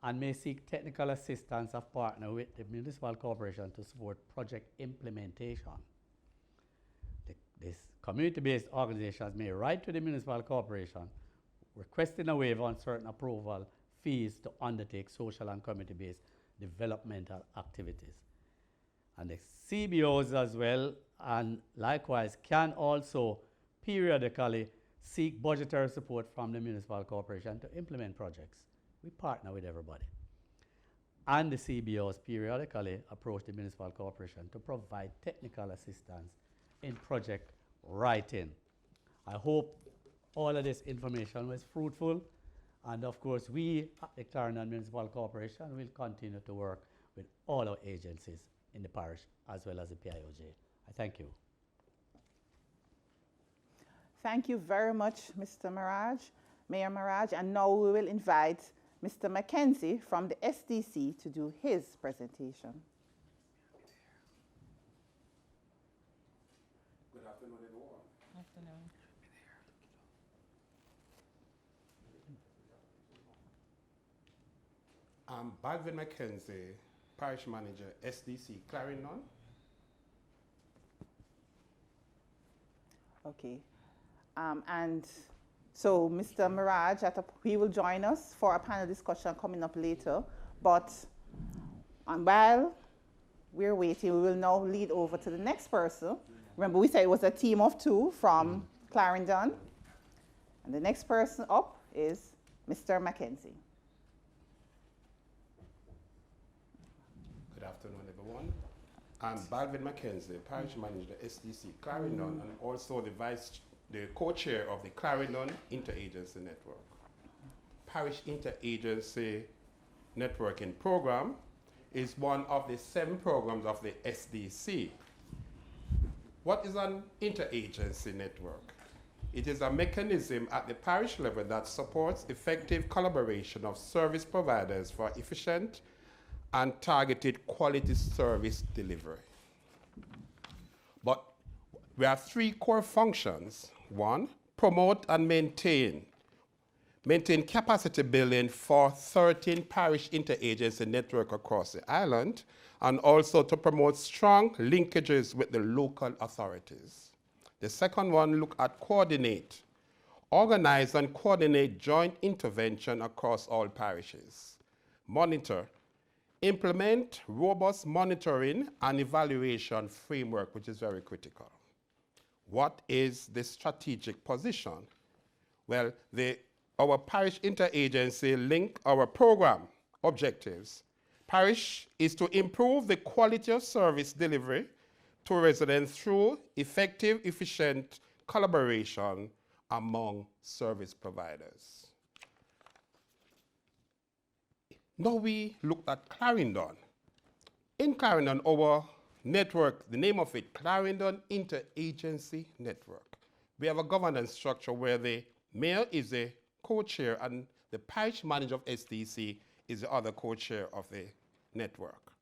Speaker 9: and may seek technical assistance of partner with the municipal corporation to support project implementation. These community-based organizations may write to the municipal corporation requesting a waiver on certain approval fees to undertake social and community-based developmental activities. And the CBOs as well, and likewise, can also periodically seek budgetary support from the municipal corporation to implement projects. We partner with everybody. And the CBOs periodically approach the municipal corporation to provide technical assistance in project writing. I hope all of this information was fruitful. And of course, we at the Clarendon Municipal Corporation will continue to work with all our agencies in the parish as well as the PIOJ. I thank you.
Speaker 2: Thank you very much, Mr. Mirage, Mayor Mirage. And now we will invite Mr. Mackenzie from the SDC to do his presentation.
Speaker 10: Good afternoon, everyone.
Speaker 11: Afternoon.
Speaker 10: I'm Baldwin Mackenzie, Parish Manager, SDC Clarendon.
Speaker 2: Okay. And so Mr. Mirage, he will join us for a panel discussion coming up later. But while we're waiting, we will now lead over to the next person. Remember, we said it was a team of 2 from Clarendon. And the next person up is Mr. Mackenzie.
Speaker 10: Good afternoon, everyone. I'm Baldwin Mackenzie, Parish Manager, SDC Clarendon, and also the co-chair of the Clarendon Interagency Network. Parish Interagency Networking Program is one of the 7 programs of the SDC. What is an interagency network? It is a mechanism at the parish level that supports effective collaboration of service providers for efficient and targeted quality service delivery. But we have 3 core functions. 1, promote and maintain capacity building for 13 parish interagency network across the island, and also to promote strong linkages with the local authorities. The second one, look at coordinate. Organize and coordinate joint intervention across all parishes. Monitor. Implement robust monitoring and evaluation framework, which is very critical. What is the strategic position? Well, our parish interagency link our program objectives. Parish is to improve the quality of service delivery to residents through effective, efficient collaboration among service providers. Now we look at Clarendon. In Clarendon, our network, the name of it, Clarendon Interagency Network. We have a governance structure where the mayor is the co-chair and the parish manager of SDC is the other co-chair of the network.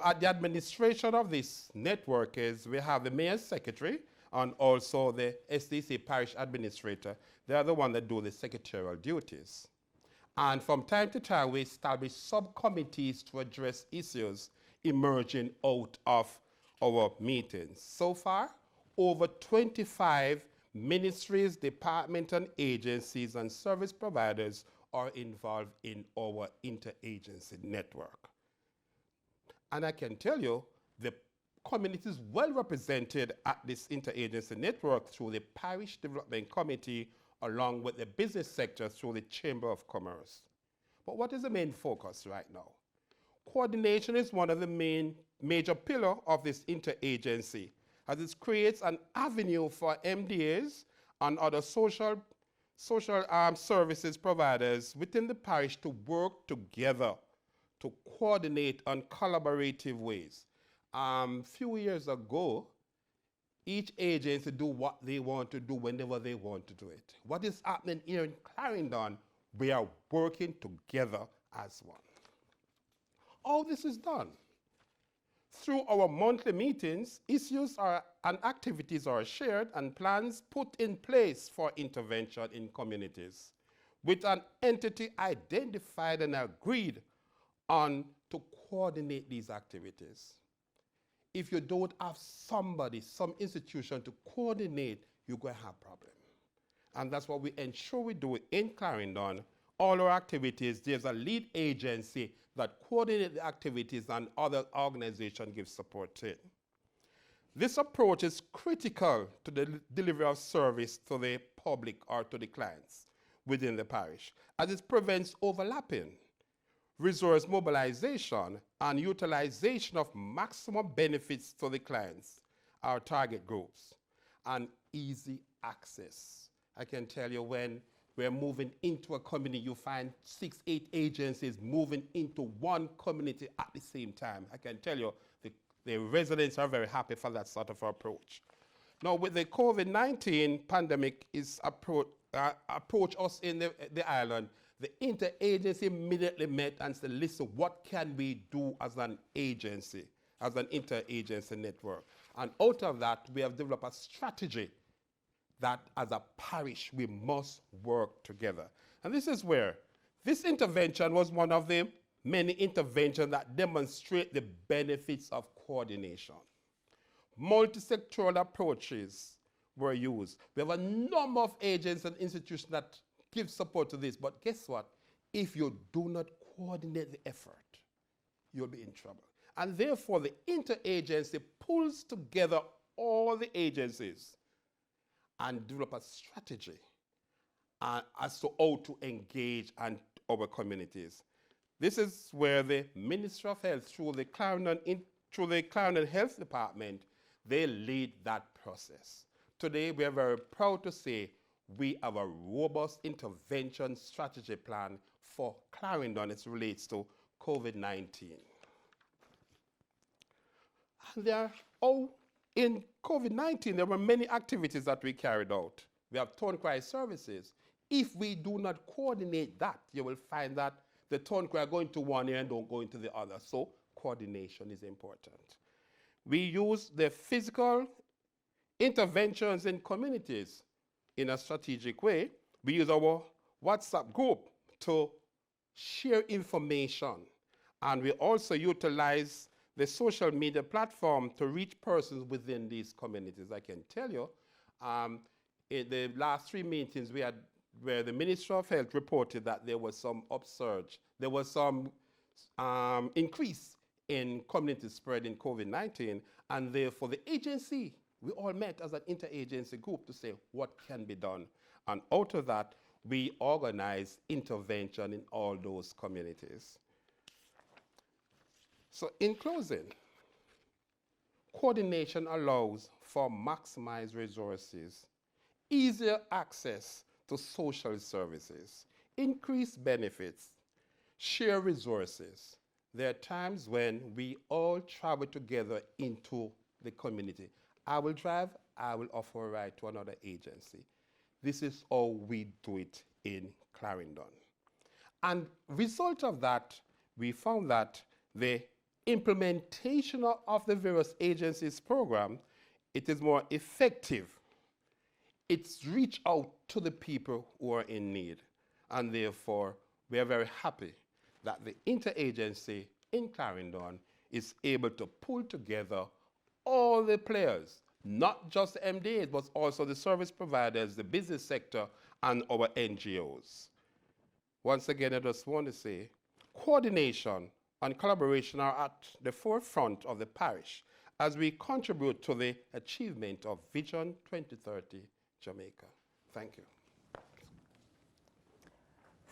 Speaker 10: At the administration of this network is we have the mayor's secretary and also the SDC parish administrator. They are the ones that do the secretarial duties. And from time to time, we establish subcommittees to address issues emerging out of our meetings. So far, over 25 ministries, departments, and agencies and service providers are involved in our interagency network. And I can tell you, the community is well represented at this interagency network through the Parish Development Committee, along with the business sector through the Chamber of Commerce. But what is the main focus right now? Coordination is one of the major pillars of this interagency, as it creates an avenue for MDAs and other social services providers within the parish to work together to coordinate on collaborative ways. Few years ago, each agency do what they want to do whenever they want to do it. What is happening here in Clarendon, we are working together as one. All this is done through our monthly meetings. Issues and activities are shared and plans put in place for intervention in communities with an entity identified and agreed on to coordinate these activities. If you don't have somebody, some institution to coordinate, you're going to have a problem. And that's what we ensure we do in Clarendon. All our activities, there's a lead agency that coordinates the activities and other organizations give support to it. This approach is critical to the delivery of service to the public or to the clients within the parish, as it prevents overlapping, resource mobilization, and utilization of maximum benefits to the clients, our target groups, and easy access. I can tell you when we're moving into a community, you find 6, 8 agencies moving into one community at the same time. I can tell you the residents are very happy for that sort of approach. Now, with the COVID-19 pandemic is approach us in the island, the interagency immediately met and said, listen, what can we do as an agency, as an interagency network? And out of that, we have developed a strategy that as a parish, we must work together. And this is where this intervention was one of the many interventions that demonstrate the benefits of coordination. Multi-sectoral approaches were used. We have a number of agencies and institutions that give support to this, but guess what? If you do not coordinate the effort, you'll be in trouble. And therefore, the interagency pulls together all the agencies and develop a strategy as to how to engage our communities. This is where the Ministry of Health, through the Clarendon Health Department, they lead that process. Today, we are very proud to say we have a robust intervention strategy plan for Clarendon as it relates to COVID-19. And in COVID-19, there were many activities that we carried out. We have tone cry services. If we do not coordinate that, you will find that the tone cry are going to one ear and don't go into the other. So coordination is important. We use the physical interventions in communities in a strategic way. We use our WhatsApp group to share information. And we also utilize the social media platform to reach persons within these communities. I can tell you, in the last 3 meetings we had, where the Ministry of Health reported that there was some upsurge, there was some increase in community spread in COVID-19, and therefore the agency, we all met as an interagency group to say what can be done. And out of that, we organized intervention in all those communities. So in closing, coordination allows for maximized resources, easier access to social services, increased benefits, share resources. There are times when we all travel together into the community. I will drive, I will offer a ride to another agency. This is how we do it in Clarendon. And result of that, we found that the implementation of the various agencies program, it is more effective. It's reach out to the people who are in need. And therefore, we are very happy that the interagency in Clarendon is able to pull together all the players, not just the MDAs, but also the service providers, the business sector, and our NGOs. Once again, I just want to say, coordination and collaboration are at the forefront of the parish as we contribute to the achievement of Vision 2030 Jamaica. Thank you.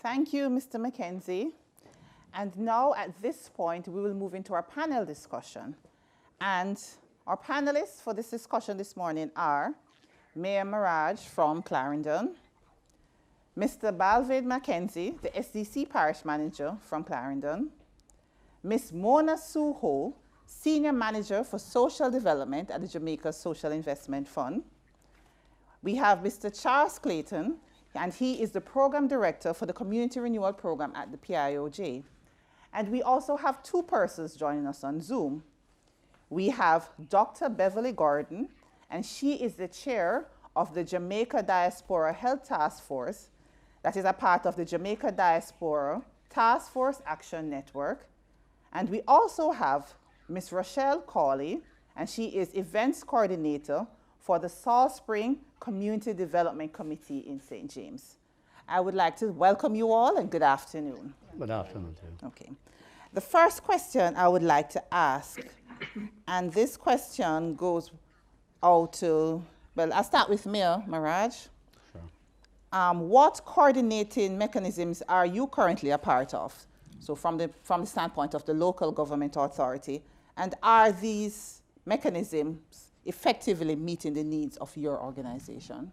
Speaker 2: Thank you, Mr. Mackenzie. And now at this point, we will move into our panel discussion. And our panelists for this discussion this morning are Mayor Maraj from Clarendon, Mr. Balvin Mackenzie, the SDC Parish Manager from Clarendon, Ms. Mona Suho, Senior Manager for Social Development at the Jamaica Social Investment Fund. We have Mr. Charles Clayton, and he is the Program Director for the Community Renewal Program at the PIOJ. And we also have 2 persons joining us on Zoom. We have Dr. Beverly Gordon, and she is the Chair of the Jamaica Diaspora Health Task Force, that is a part of the Jamaica Diaspora Taskforce Action Network. And we also have Ms. Rochelle Cawley, and she is Events Coordinator for the Salt Spring Community Development Committee in St. James. I would like to welcome you all and good afternoon.
Speaker 9: Good afternoon to you.
Speaker 2: Okay. The first question I would like to ask, and this question goes out to, well, I'll start with Mayor Maraj. Sure. What coordinating mechanisms are you currently a part of? So from the standpoint of the local government authority, and are these mechanisms effectively meeting the needs of your organization?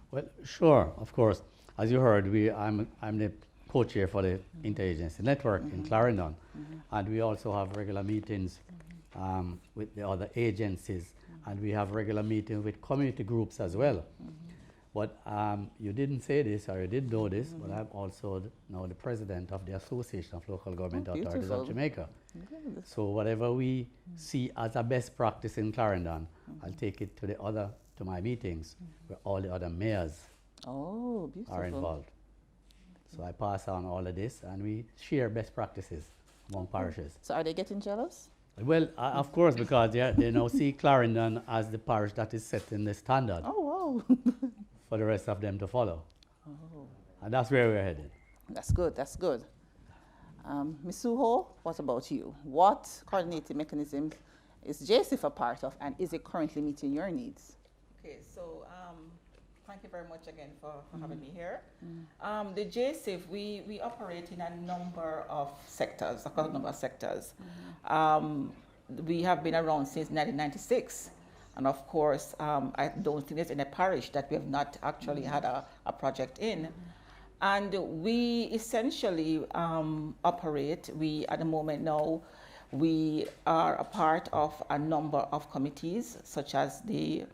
Speaker 9: Well, sure, of course. As you heard, I'm the co-chair for the interagency network in Clarendon, and we also have regular meetings with the other agencies, and we have regular meetings with community groups as well. But you didn't say this, or you didn't know this, but I'm also now the president of the Association of Local Government Authorities of Jamaica. So whatever we see as a best practice in Clarendon, I'll take it to my meetings where all the other mayors are involved. So I pass on all of this, and we share best practices among parishes.
Speaker 2: So are they getting jealous?
Speaker 9: Well, of course, because they now see Clarendon as the parish that is setting the standard.
Speaker 2: Oh, wow.
Speaker 9: For the rest of them to follow. And that's where we're headed.
Speaker 2: That's good, that's good. Ms. Suho, what about you? What coordinating mechanism is JSIF a part of, and is it currently meeting your needs?
Speaker 6: Okay, so thank you very much again for having me here. The JSIF, we operate in a number of sectors, across a number of sectors. We have been around since 1996. And of course, I don't think there's any parish that we have not actually had a project in. And we essentially operate, at the moment now, we are a part of a number of committees, such as the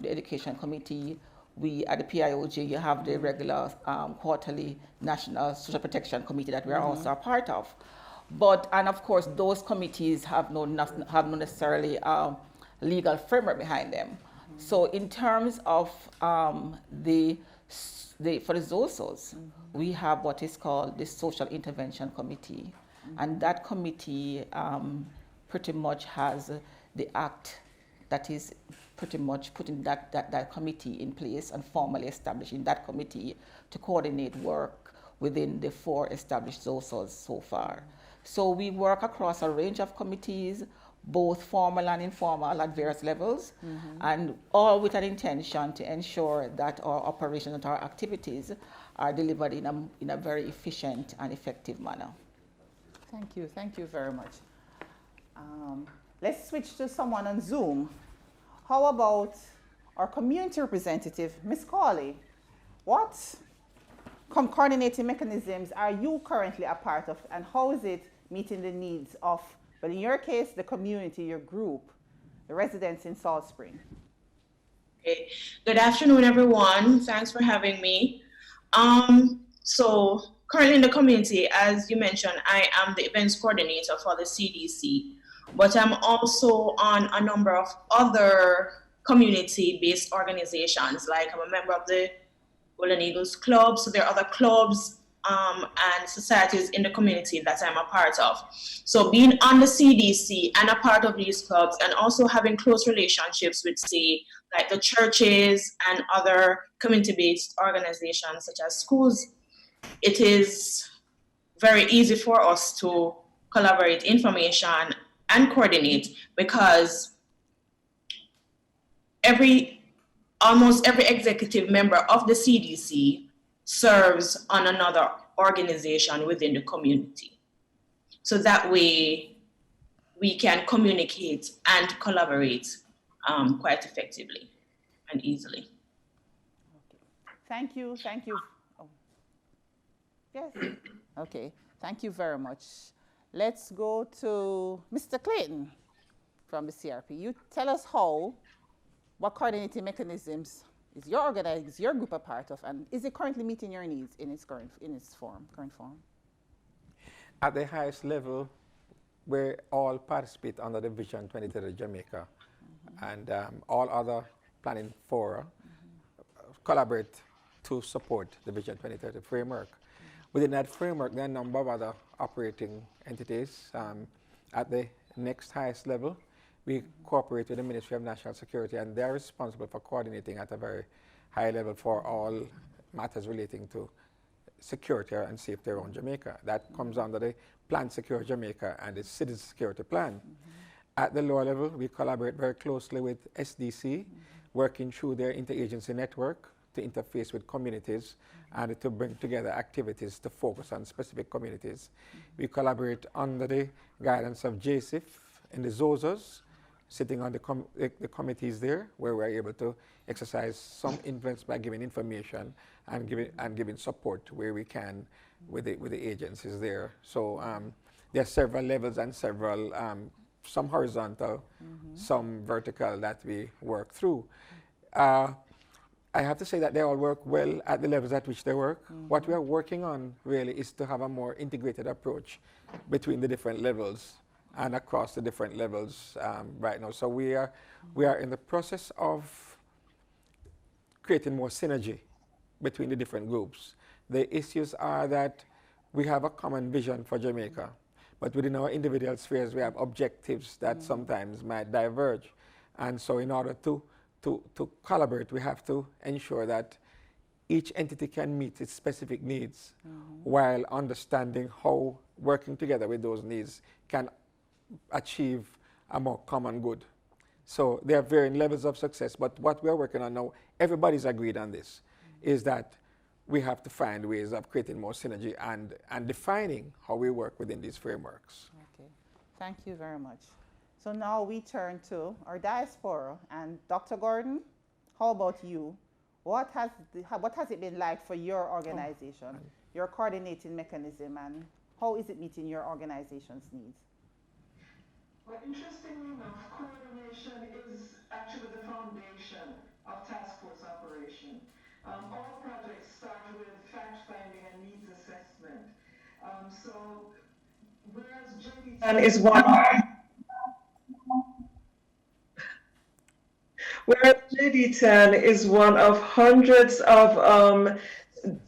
Speaker 6: Education Committee. We, at the PIOJ, you have the regular quarterly National Social Protection Committee that we are also a part of. And of course, those committees have no necessarily legal framework behind them. So in terms of for the ZOSOs, we have what is called the Social Intervention Committee. And that committee pretty much has the act that is pretty much putting that committee in place and formally establishing that committee to coordinate work within the 4 established ZOSOs so far. So we work across a range of committees, both formal and informal at various levels, and all with an intention to ensure that our operations and our activities are delivered in a very efficient and effective manner.
Speaker 2: Thank you very much. Let's switch to someone on Zoom. How about our community representative, Ms. Cawley? What coordinating mechanisms are you currently a part of, and how is it meeting the needs of, well, in your case, the community, your group, the residents in Salt Spring?
Speaker 11: Okay. Good afternoon, everyone. Thanks for having me. So currently in the community, as you mentioned, I am the events coordinator for the CDC, but I'm also on a number of other community-based organizations. Like I'm a member of the Golden Eagles Club, so there are other clubs and societies in the community that I'm a part of. So being on the CDC and a part of these clubs, and also having close relationships with, say, like the churches and other community-based organizations such as schools, it is very easy for us to collaborate information and coordinate, because almost every executive member of the CDC serves on another organization within the community. So that way we can communicate and collaborate quite effectively and easily.
Speaker 2: Thank you. Oh. Yes. Okay, thank you very much. Let's go to Mr. Clayton from the CRP. You tell us what coordinating mechanisms is your group a part of, and is it currently meeting your needs in its current form?
Speaker 12: At the highest level, we all participate under the Vision 2030 Jamaica, and all other planning fora collaborate to support the Vision 2030 framework. Within that framework, there are a number of other operating entities. At the next highest level, we cooperate with the Ministry of National Security, and they're responsible for coordinating at a very high level for all matters relating to security and safety around Jamaica. That comes under the Plan Secure Jamaica and the Citizen Security Plan. At the lower level, we collaborate very closely with SDC, working through their interagency network to interface with communities and to bring together activities to focus on specific communities. We collaborate under the guidance of JSIF in the ZOSOs, sitting on the committees there, where we're able to exercise some influence by giving information and giving support where we can with the agencies there. So there are several levels and several, some horizontal, some vertical that we work through. I have to say that they all work well at the levels at which they work. What we are working on really is to have a more integrated approach between the different levels and across the different levels right now. So we are in the process of creating more synergy between the different groups. The issues are that we have a common vision for Jamaica, but within our individual spheres we have objectives that sometimes might diverge. And so in order to collaborate, we have to ensure that each entity can meet its specific needs while understanding how working together with those needs can achieve a more common good. So there are varying levels of success, but what we're working on now, everybody's agreed on this, is that we have to find ways of creating more synergy and defining how we work within these frameworks.
Speaker 2: Okay, thank you very much. So now we turn to our diaspora. And Dr. Gordon, how about you? What has it been like for your organization, your coordinating mechanism, and how is it meeting your organization's needs?
Speaker 1: Well, interestingly enough, coordination is actually the foundation of task force operation. All projects start with fact-finding and needs assessment. So whereas JDTAN is one of hundreds of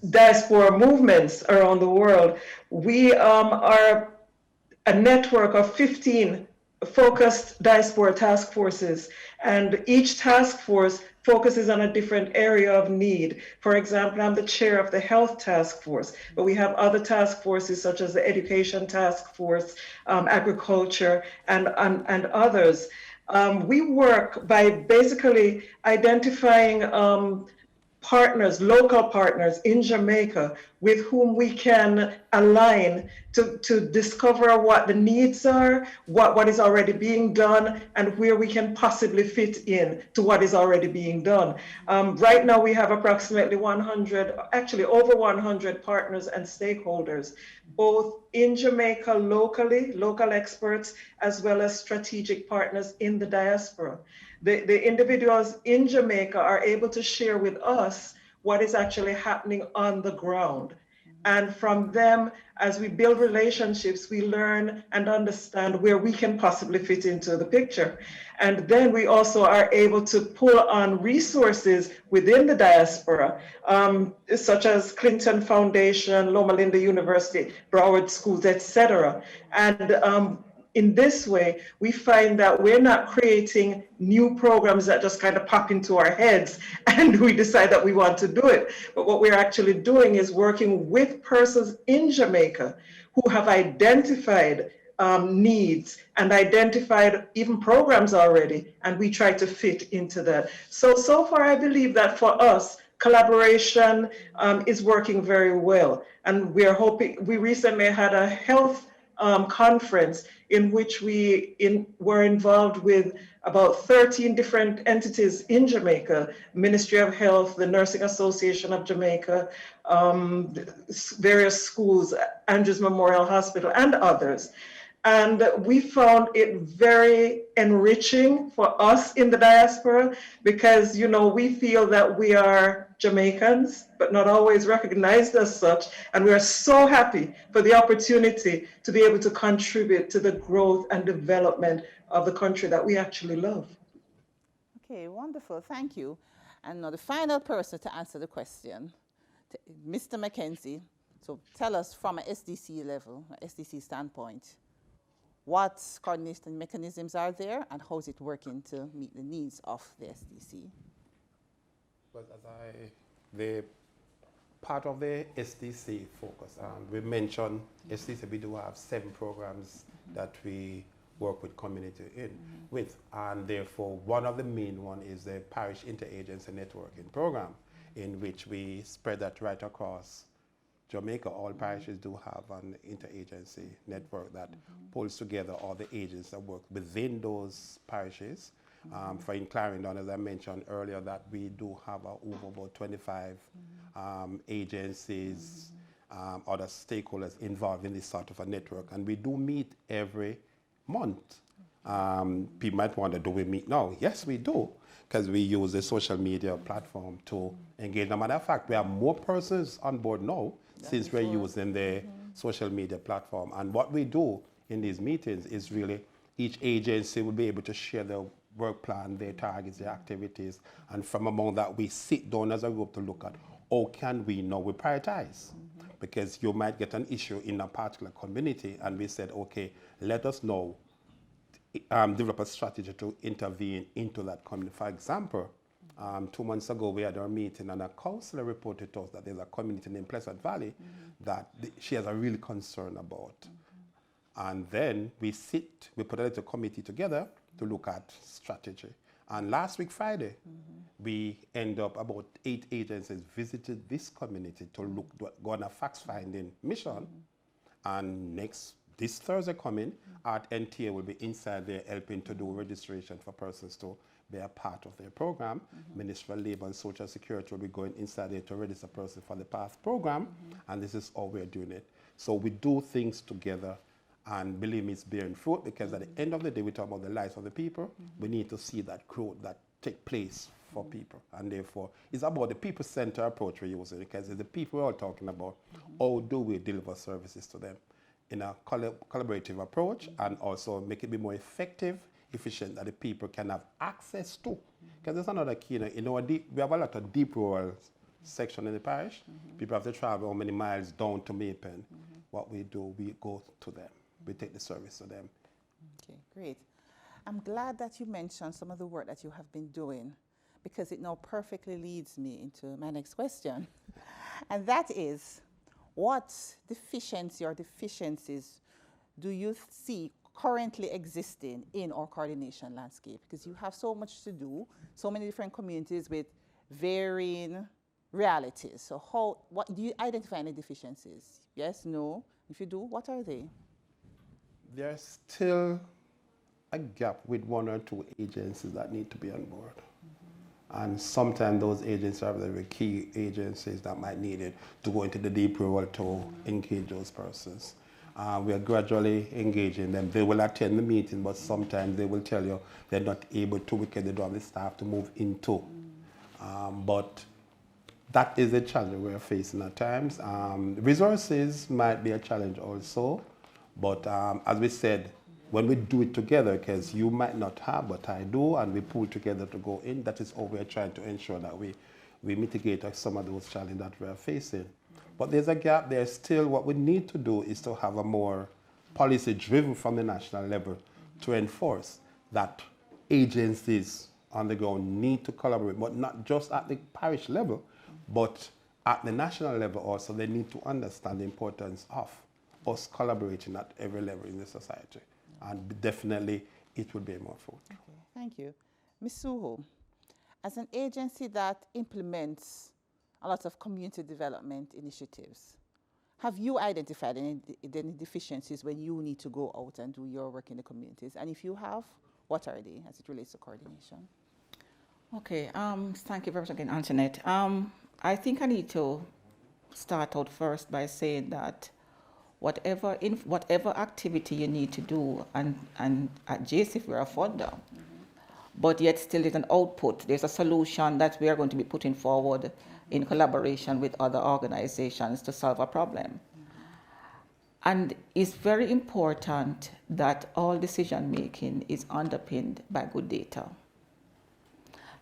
Speaker 1: diaspora movements around the world, we are a network of 15 focused diaspora task forces, and each task force focuses on a different area of need. For example, I'm the chair of the health task force, but we have other task forces such as the education task force, agriculture, and others. We work by basically identifying partners, local partners in Jamaica with whom we can align to discover what the needs are, what is already being done, and where we can possibly fit in to what is already being done. Right now we have approximately 100, actually over 100 partners and stakeholders, both in Jamaica locally, local experts, as well as strategic partners in the diaspora. The individuals in Jamaica are able to share with us what is actually happening on the ground. And from them, as we build relationships, we learn and understand where we can possibly fit into the picture. And then we also are able to pull on resources within the diaspora, such as Clinton Foundation, Loma Linda University, Broward Schools, etc. And in this way, we find that we're not creating new programs that just kind of pop into our heads and we decide that we want to do it. But what we're actually doing is working with persons in Jamaica who have identified needs and identified even programs already, and we try to fit into that. So far, I believe that for us, collaboration is working very well. And we are hoping, we recently had a health conference in which we were involved with about 13 different entities in Jamaica, Ministry of Health, the Nursing Association of Jamaica, various schools, Andrews Memorial Hospital, and others. And we found it very enriching for us in the diaspora because, you know, we feel that we are Jamaicans, but not always recognized as such. And we are so happy for the opportunity to be able to contribute to the growth and development of the country that we actually love.
Speaker 2: Okay, wonderful. Thank you. And now the final person to answer the question, Mr. Mackenzie. So tell us from an SDC level, an SDC standpoint, what coordination mechanisms are there and how is it working to meet the needs of the SDC?
Speaker 10: But the part of the SDC focus, we mentioned SDC, we do have 7 programs that we work with community with, and therefore one of the main one is the Parish Interagency Networking Program, in which we spread that right across Jamaica. All parishes do have an interagency network that pulls together all the agents that work within those parishes. For in Clarendon, as I mentioned earlier, that we do have over about 25 agencies, other stakeholders involved in this sort of a network. And we do meet every month. People might wonder, do we meet now? Yes, we do, because we use the social media platform to engage. As a matter of fact, we have more persons on board now since we're using the social media platform. And what we do in these meetings is really each agency will be able to share their work plan, their targets, their activities, and from among that we sit down as a group to look at how can we now we prioritize. Because you might get an issue in a particular community, and we said, okay, let us know, develop a strategy to intervene into that community. For example, 2 months ago we had our meeting and a councillor reported to us that there's a community in Pleasant Valley that she has a real concern about. And then we put a little committee together to look at strategy. And last week, Friday, we end up about 8 agencies visited this community to go on a fact-finding mission. And next this Thursday coming, Art NTA will be inside there helping to do registration for persons to be a part of their program. Ministry of Labour and Social Security will be going inside there to register persons for the PATH program, and this is how we're doing it. So we do things together, and believe me, it's bearing fruit, because at the end of the day, we talk about the lives of the people. We need to see that growth that take place for people, and therefore it's about the people-centered approach we're using, because it's the people we're all talking about. How do we deliver services to them in a collaborative approach, and also make it be more effective, efficient, that the people can have access to? Because there's another key, we have a lot of deep rural section in the parish. People have to travel how many miles down to Maypen. What we do, we go to them. We take the service to them.
Speaker 2: Okay, great. I'm glad that you mentioned some of the work that you have been doing, because it now perfectly leads me into my next question. And that is, what deficiency or deficiencies do you see currently existing in our coordination landscape? Because you have so much to do, so many different communities with varying realities. So what do you identify any deficiencies? Yes, no? If you do, what are they?
Speaker 10: There's still a gap with one or two agencies that need to be on board. And sometimes those agencies are the key agencies that might need it to go into the deep rural to engage those persons. We are gradually engaging them. They will attend the meeting, but sometimes they will tell you they're not able to because they don't have the staff to move into. But that is a challenge we're facing at times. Resources might be a challenge also, but as we said, when we do it together, because you might not have, but I do, and we pull together to go in, that is how we're trying to ensure that we mitigate some of those challenges that we're facing. But there's a gap there still. What we need to do is to have a more policy driven from the national level to enforce that agencies on the ground need to collaborate, but not just at the parish level, but at the national level also. They need to understand the importance of us collaborating at every level in the society. And definitely it will be more fruit.
Speaker 2: Okay, thank you. Ms. Suho, as an agency that implements a lot of community development initiatives, have you identified any deficiencies when you need to go out and do your work in the communities? And if you have, what are they as it relates to coordination?
Speaker 6: Okay, thank you very much again, Antoinette. I think I need to start out first by saying that whatever activity you need to do, and at JSIF we're a funder, but yet still there's an output, there's a solution that we are going to be putting forward in collaboration with other organizations to solve a problem. And it's very important that all decision making is underpinned by good data.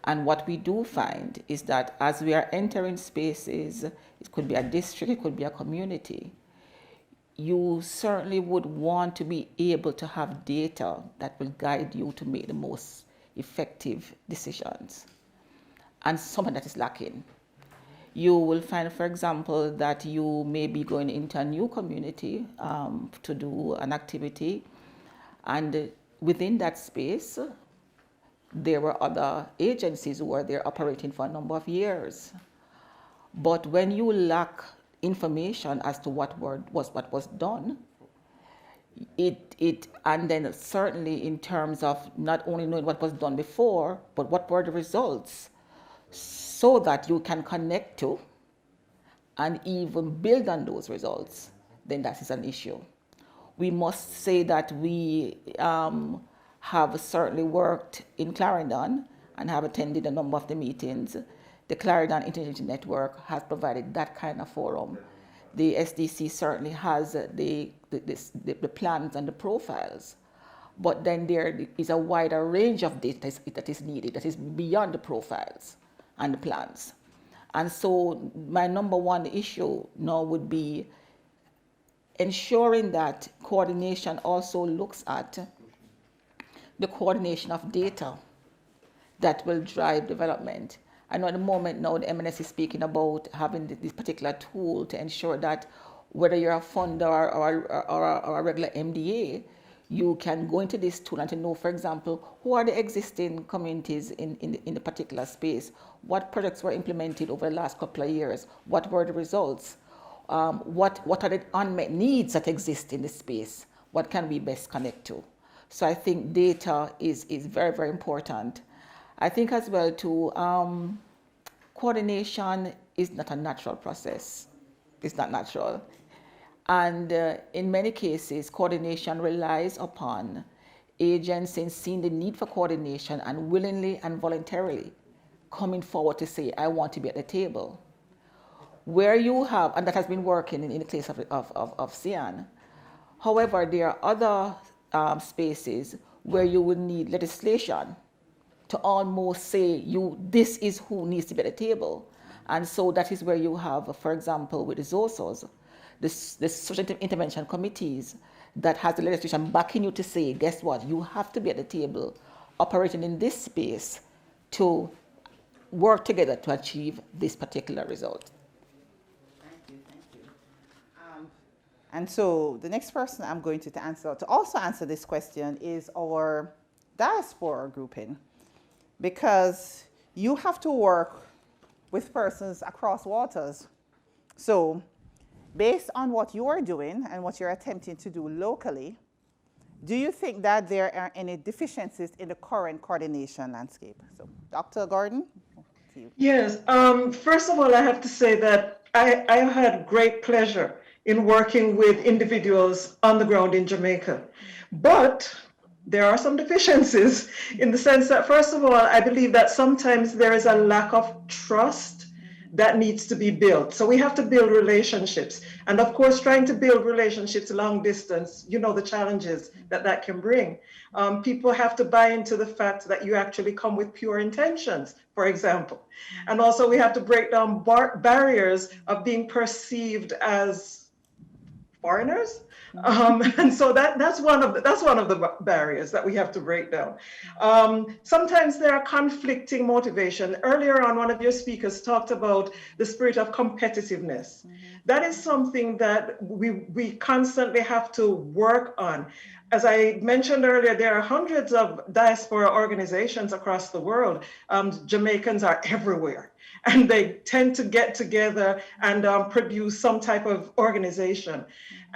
Speaker 6: And what we do find is that as we are entering spaces, it could be a district, it could be a community, you certainly would want to be able to have data that will guide you to make the most effective decisions. And some of that is lacking. You will find, for example, that you may be going into a new community to do an activity, and within that space, there were other agencies who were there operating for a number of years. But when you lack information as to what was done, and then certainly in terms of not only knowing what was done before, but what were the results, so that you can connect to and even build on those results, then that is an issue. We must say that we have certainly worked in Clarendon and have attended a number of the meetings. The Clarendon Internet Network has provided that kind of forum. The SDC certainly has the plans and the profiles, but then there is a wider range of data that is needed, that is beyond the profiles and the plans. And so my number one issue now would be ensuring that coordination also looks at the coordination of data that will drive development. I know at the moment now the MNS is speaking about having this particular tool to ensure that whether you're a funder or a regular MDA, you can go into this tool and to know, for example, who are the existing communities in the particular space, what projects were implemented over the last couple of years, what were the results, what are the unmet needs that exist in the space, what can we best connect to. So I think data is very, very important. I think as well too, coordination is not a natural process. It's not natural. And in many cases, coordination relies upon agencies seeing the need for coordination and willingly and voluntarily coming forward to say, I want to be at the table. Where you have, and that has been working in the case of CIAN. However, there are other spaces where you would need legislation to almost say, this is who needs to be at the table. And so that is where you have, for example, with the ZOSOs, the social intervention committees that has the legislation backing you to say, guess what, you have to be at the table operating in this space to work together to achieve this particular result.
Speaker 2: Thank you. And so the next person I'm going to also answer this question is our diaspora grouping, because you have to work with persons across waters. So based on what you are doing and what you're attempting to do locally, do you think that there are any deficiencies in the current coordination landscape? So Dr. Gordon?
Speaker 1: Yes, first of all, I have to say that I had great pleasure in working with individuals on the ground in Jamaica. But there are some deficiencies in the sense that, first of all, I believe that sometimes there is a lack of trust that needs to be built. So we have to build relationships. And of course, trying to build relationships long distance, you know the challenges that can bring. People have to buy into the fact that you actually come with pure intentions, for example. And also we have to break down barriers of being perceived as foreigners. And so that's one of the barriers that we have to break down. Sometimes there are conflicting motivation. Earlier on, one of your speakers talked about the spirit of competitiveness. That is something that we constantly have to work on. As I mentioned earlier, there are hundreds of diaspora organizations across the world. Jamaicans are everywhere, and they tend to get together and produce some type of organization.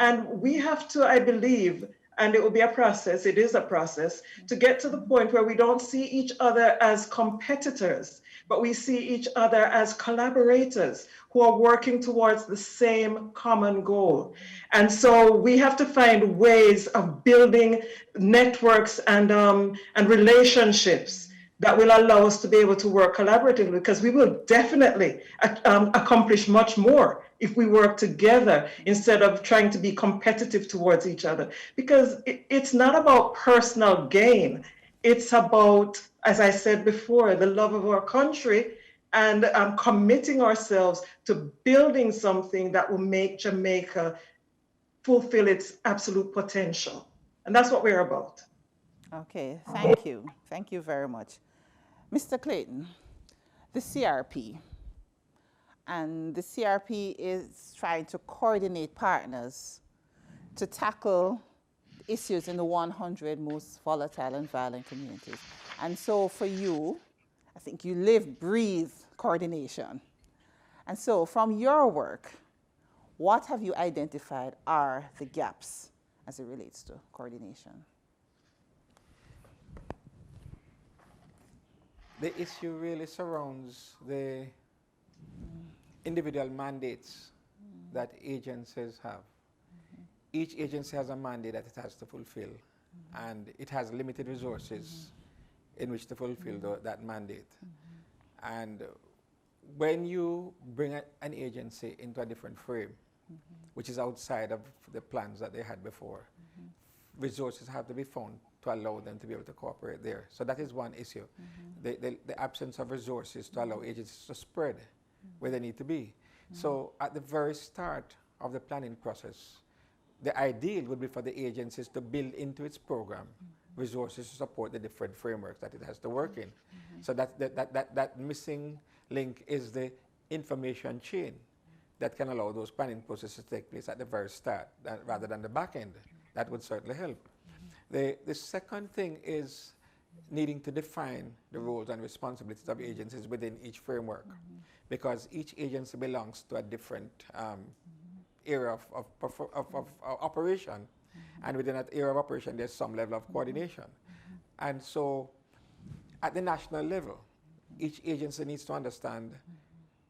Speaker 1: And we have to, I believe, and it will be a process, it is a process, to get to the point where we don't see each other as competitors, but we see each other as collaborators who are working towards the same common goal. And so we have to find ways of building networks and relationships that will allow us to be able to work collaboratively, because we will definitely accomplish much more if we work together instead of trying to be competitive towards each other. Because it's not about personal gain. It's about, as I said before, the love of our country and committing ourselves to building something that will make Jamaica fulfill its absolute potential. And that's what we're about.
Speaker 2: Okay, thank you. Thank you very much. Mr. Clayton, the CRP, and the CRP is trying to coordinate partners to tackle issues in the 100 most volatile and violent communities. And so for you, I think you live, breathe coordination. And so from your work, what have you identified are the gaps as it relates to coordination?
Speaker 12: The issue really surrounds the individual mandates that agencies have. Each agency has a mandate that it has to fulfill, and it has limited resources in which to fulfill that mandate. And when you bring an agency into a different frame, which is outside of the plans that they had before, resources have to be found to allow them to be able to cooperate there. So that is one issue. The absence of resources to allow agencies to spread where they need to be. So at the very start of the planning process, the ideal would be for the agencies to build into its program resources to support the different frameworks that it has to work in. So that missing link is the information chain that can allow those planning processes to take place at the very start rather than the back end. That would certainly help. The second thing is needing to define the roles and responsibilities of agencies within each framework, because each agency belongs to a different area of operation, And within that area of operation, there's some level of coordination. And so at the national level, each agency needs to understand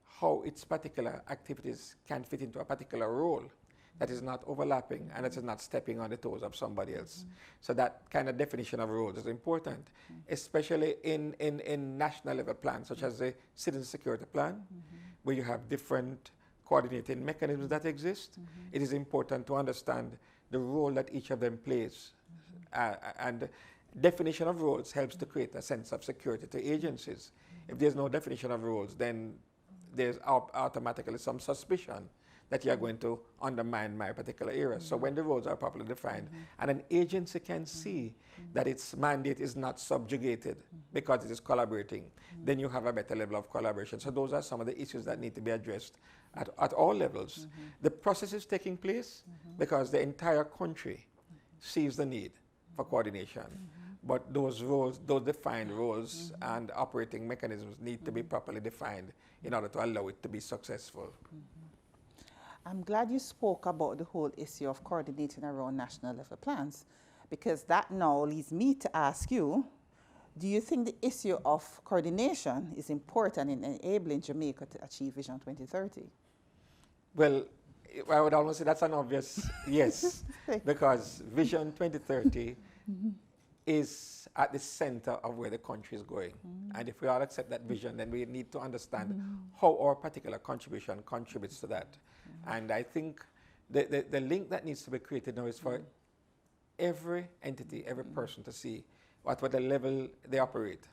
Speaker 12: how its particular activities can fit into a particular role that is not overlapping and that is not stepping on the toes of somebody else. So that kind of definition of roles is important, especially in national level plans, such as the Citizen Security Plan, where you have different coordinating mechanisms that exist. It is important to understand the role that each of them plays. And definition of roles helps to create a sense of security to agencies. If there's no definition of roles, then there's automatically some suspicion that you're going to undermine my particular area. So when the roles are properly defined, and an agency can see that its mandate is not subjugated because it is collaborating, then you have a better level of collaboration. So those are some of the issues that need to be addressed at all levels. The process is taking place because the entire country sees the need for coordination. But those roles, those defined roles and operating mechanisms need to be properly defined in order to allow it to be successful.
Speaker 2: I'm glad you spoke about the whole issue of coordinating around national level plans, because that now leads me to ask you, do you think the issue of coordination is important in enabling Jamaica to achieve Vision 2030?
Speaker 12: Well, I would almost say that's an obvious yes, because Vision 2030 is at the center of where the country is going. And if we all accept that vision, then we need to understand how our particular contribution contributes to that. And I think the link that needs to be created now is for every entity, every person to see at what the level they operate,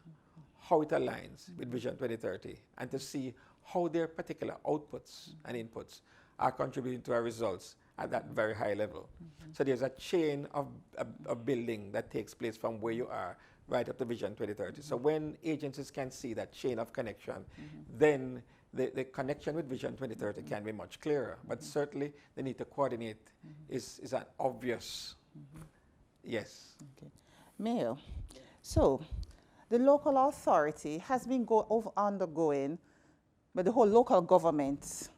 Speaker 12: how it aligns with Vision 2030, and to see how their particular outputs and inputs are contributing to our results at that very high level. So there's a chain of building that takes place from where you are right up to Vision 2030. So when agencies can see that chain of connection, then the connection with Vision 2030 can be much clearer. But certainly the need to coordinate is an obvious yes.
Speaker 2: Okay. Mayor, so the local authority has been undergoing, but the whole local government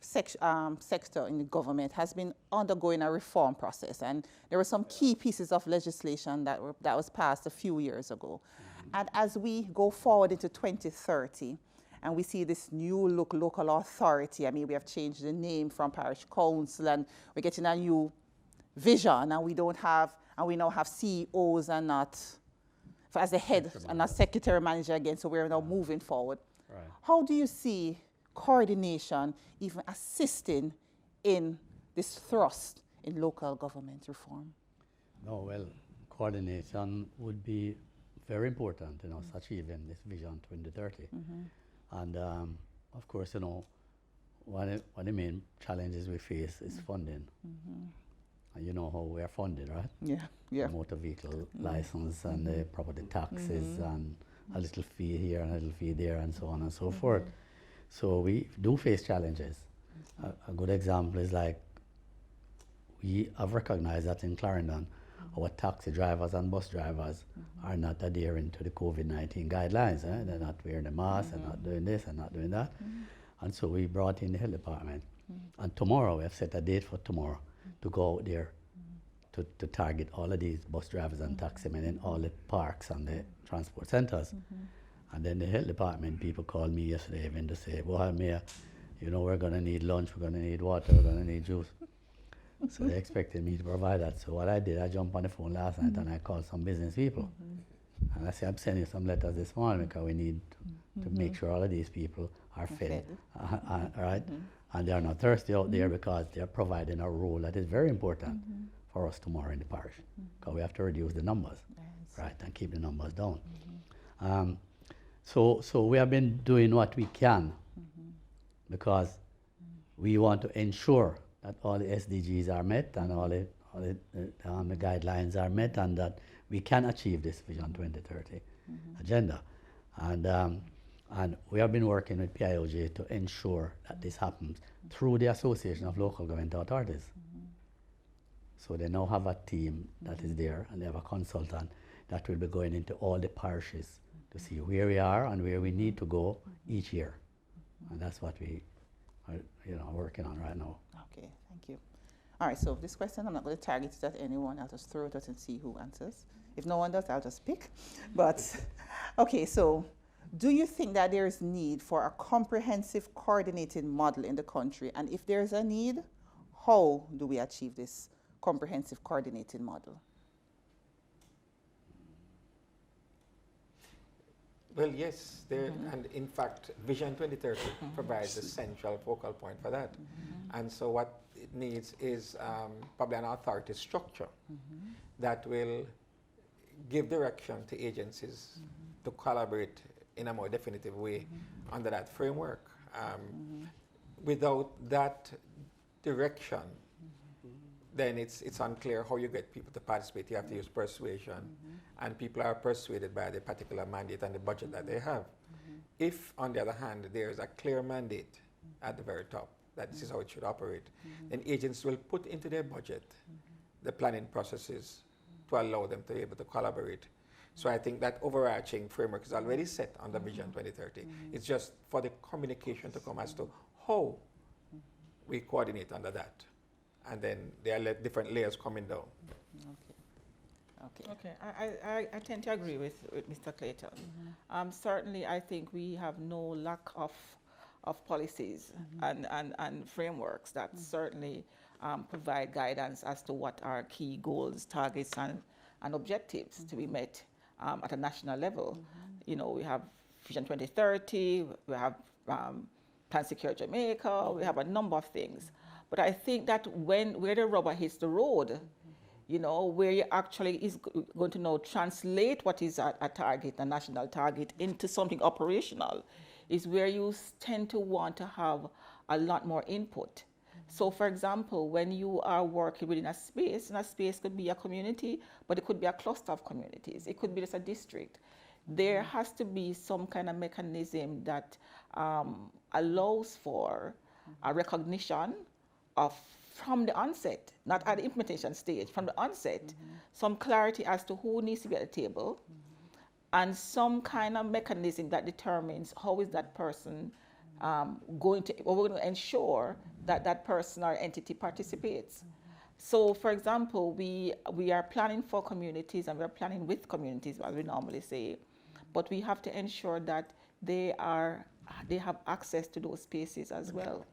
Speaker 2: sector in the government has been undergoing a reform process, and there were some key pieces of legislation that was passed a few years ago. And as we go forward into 2030, and we see this new local authority, I mean, we have changed the name from parish council, and we're getting a new vision, and we now have CEOs and not as the head and not secretary manager again, so we're now moving forward. Right. How do you see coordination even assisting in this thrust in local government reform?
Speaker 9: No, well, coordination would be very important in us achieving this Vision 2030. And of course, you know, one of the main challenges we face is funding. And you know how we are funded, right?
Speaker 2: Yeah.
Speaker 9: The motor vehicle license and the property taxes and a little fee here and a little fee there and so on and so forth. So we do face challenges. A good example is like we have recognized that in Clarendon, our taxi drivers and bus drivers are not adhering to the COVID-19 guidelines. They're not wearing the mask, they're not doing this, and not doing that. And so we brought in the health department. And tomorrow, we have set a date for tomorrow to go out there to target all of these bus drivers and taximen in all the parks and the transport centers. And then the health department people called me yesterday even to say, well, Mayor, you know, we're going to need lunch, we're going to need water, we're going to need juice. So they expected me to provide that. So what I did, I jumped on the phone last night and I called some business people. And I said, I'm sending you some letters this morning because we need to make sure all of these people are fed. Right? And they are not thirsty out there because they're providing a role that is very important for us tomorrow in the parish. Because we have to reduce the numbers, right, and keep the numbers down. So we have been doing what we can because we want to ensure that all the SDGs are met and all the guidelines are met and that we can achieve this Vision 2030 agenda. And we have been working with PIOJ to ensure that this happens through the Association of Local Government Authorities. So they now have a team that is there and they have a consultant that will be going into all the parishes to see where we are and where we need to go each year. And that's what we are working on right now.
Speaker 2: Okay, thank you. All right, so this question, I'm not going to target it at anyone. I'll just throw it out and see who answers. If no one does, I'll just pick. But, okay, so do you think that there is need for a comprehensive coordinated model in the country? And if there's a need, how do we achieve this comprehensive coordinated model?
Speaker 12: Well, yes, and in fact, Vision 2030 provides a central focal point for that. And so what it needs is probably an authority structure that will give direction to agencies to collaborate in a more definitive way under that framework. Without that direction, then it's unclear how you get people to participate. You have to use persuasion, and people are persuaded by the particular mandate and the budget that they have. If, on the other hand, there's a clear mandate at the very top, that this is how it should operate, then agents will put into their budget the planning processes to allow them to be able to collaborate. So I think that overarching framework is already set under Vision 2030. It's just for the communication to come as to how we coordinate under that. And then there are different layers coming down.
Speaker 6: Okay, I tend to agree with Mr. Clayton. Certainly, I think we have no lack of policies and frameworks that certainly provide guidance as to what are key goals, targets, and objectives to be met at a national level. You know, we have Vision 2030, we have Plan Secure Jamaica, we have a number of things. But I think that where the rubber hits the road, you know, where you actually is going to now translate what is a target, a national target, into something operational, is where you tend to want to have a lot more input. So, for example, when you are working within a space, and a space could be a community, but it could be a cluster of communities. It could be just a district. There has to be some kind of mechanism that allows for a recognition of, from the onset, not at the implementation stage, from the onset, some clarity as to who needs to be at the table, and some kind of mechanism that determines how is that person we're going to ensure that that person or entity participates. So, for example, we are planning for communities, and we're planning with communities, as we normally say, but we have to ensure that they have access to those spaces as well.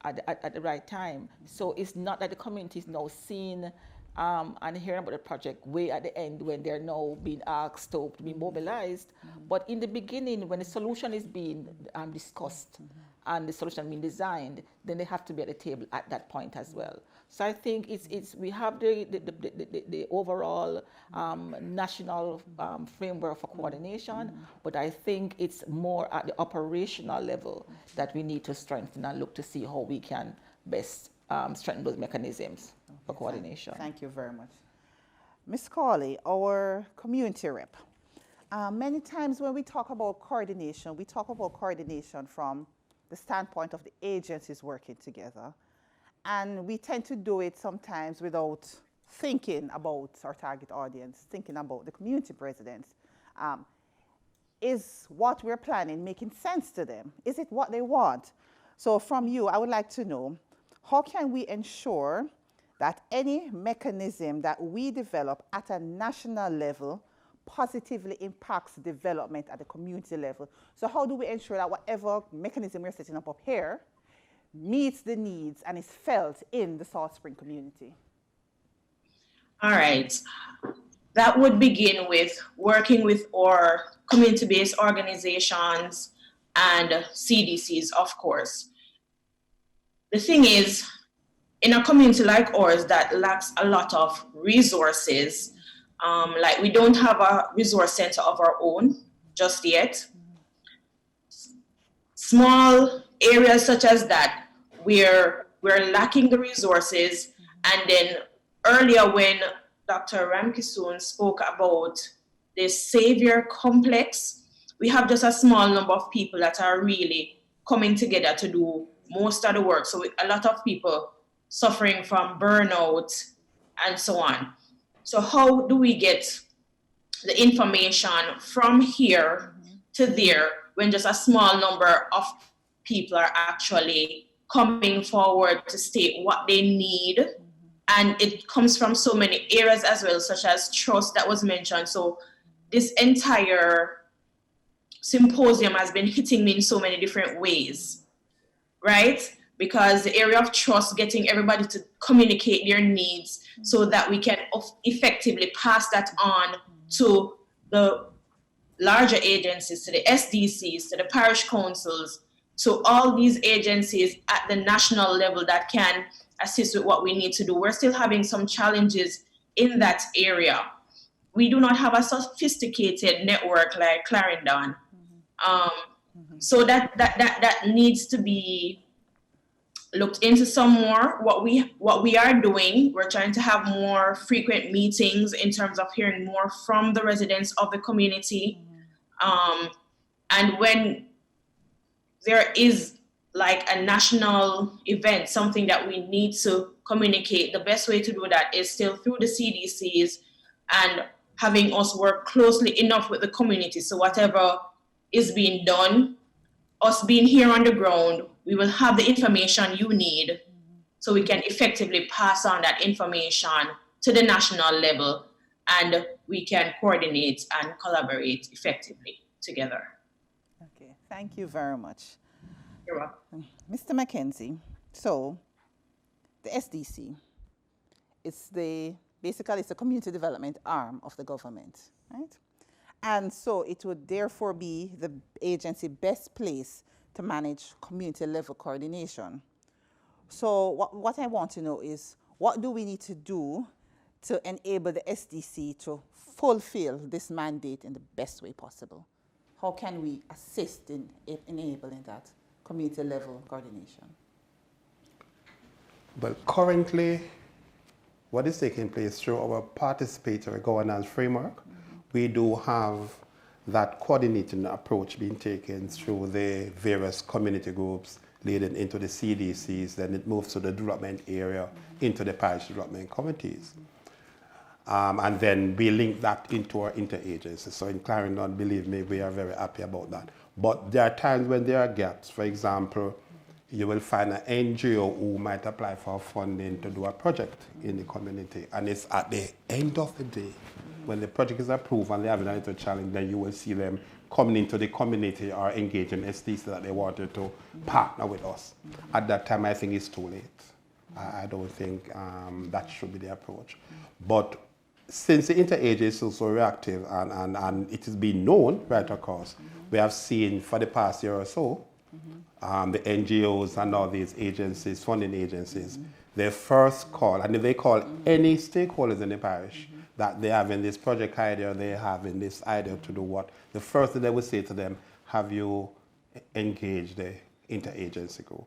Speaker 6: At the right time. So it's not that the community is now seeing and hearing about the project way at the end when they're now being asked to be mobilized, but in the beginning when the solution is being discussed and the solution being designed, then they have to be at the table at that point as well. So I think we have the overall national framework for coordination, but I think it's more at the operational level that we need to strengthen and look to see how we can best strengthen those mechanisms for coordination.
Speaker 2: Thank you very much. Ms. Cawley, our community rep. Many times when we talk about coordination, we talk about coordination from the standpoint of the agencies working together. And we tend to do it sometimes without thinking about our target audience, thinking about the community presidents. Is what we're planning making sense to them? Is it what they want? So from you, I would like to know, how can we ensure that any mechanism that we develop at a national level positively impacts development at the community level? So how do we ensure that whatever mechanism we're setting up here meets the needs and is felt in the Salt Spring community?
Speaker 11: All right. That would begin with working with our community-based organizations and CDCs, of course. The thing is, in a community like ours that lacks a lot of resources, like we don't have a resource center of our own just yet. Small areas such as that, where we're lacking the resources, and then earlier when Dr. Ramkisoon spoke about the savior complex, we have just a small number of people that are really coming together to do most of the work. So a lot of people suffering from burnout and so on. So how do we get the information from here to there when just a small number of people are actually coming forward to state what they need. And it comes from so many areas as well, such as trust that was mentioned. So this entire symposium has been hitting me in so many different ways, right? Because the area of trust, getting everybody to communicate their needs so that we can effectively pass that on to the larger agencies, to the SDCs, to the parish councils, to all these agencies at the national level that can assist with what we need to do. We're still having some challenges in that area. We do not have a sophisticated network like Clarendon. So that needs to be looked into some more. What we are doing, we're trying to have more frequent meetings in terms of hearing more from the residents of the community. And when there is like a national event, something that we need to communicate, the best way to do that is still through the CDCs and having us work closely enough with the community. So whatever is being done, us being here on the ground, we will have the information you need so we can effectively pass on that information to the national level, and we can coordinate and collaborate effectively together.
Speaker 2: Okay, thank you very much.
Speaker 11: You're welcome.
Speaker 2: Mr. Mackenzie, so the SDC, basically it's the community development arm of the government, right? And so it would therefore be the agency best placed to manage community level coordination. So what I want to know is, what do we need to do to enable the SDC to fulfill this mandate in the best way possible? How can we assist in enabling that community level coordination?
Speaker 10: Well, currently, what is taking place through our participatory governance framework, we do have that coordinating approach being taken through the various community groups leading into the CDCs, then it moves to the development area, into the parish development committees. And then we link that into our interagencies. So in Clarendon, believe me, we are very happy about that. But there are times when there are gaps. For example, you will find an NGO who might apply for funding to do a project in the community. And it's at the end of the day, when the project is approved and they have a little challenge, then you will see them coming into the community or engaging SDC that they wanted to partner with us. At that time, I think it's too late. I don't think that should be the approach. But since the interagency is so reactive and it has been known right across, we have seen for the past year or so, the NGOs and all these agencies, funding agencies, their first call, and if they call any stakeholders in the parish that they have in this project idea, they have in this idea to do what, the first thing they would say to them, have you engaged the interagency group?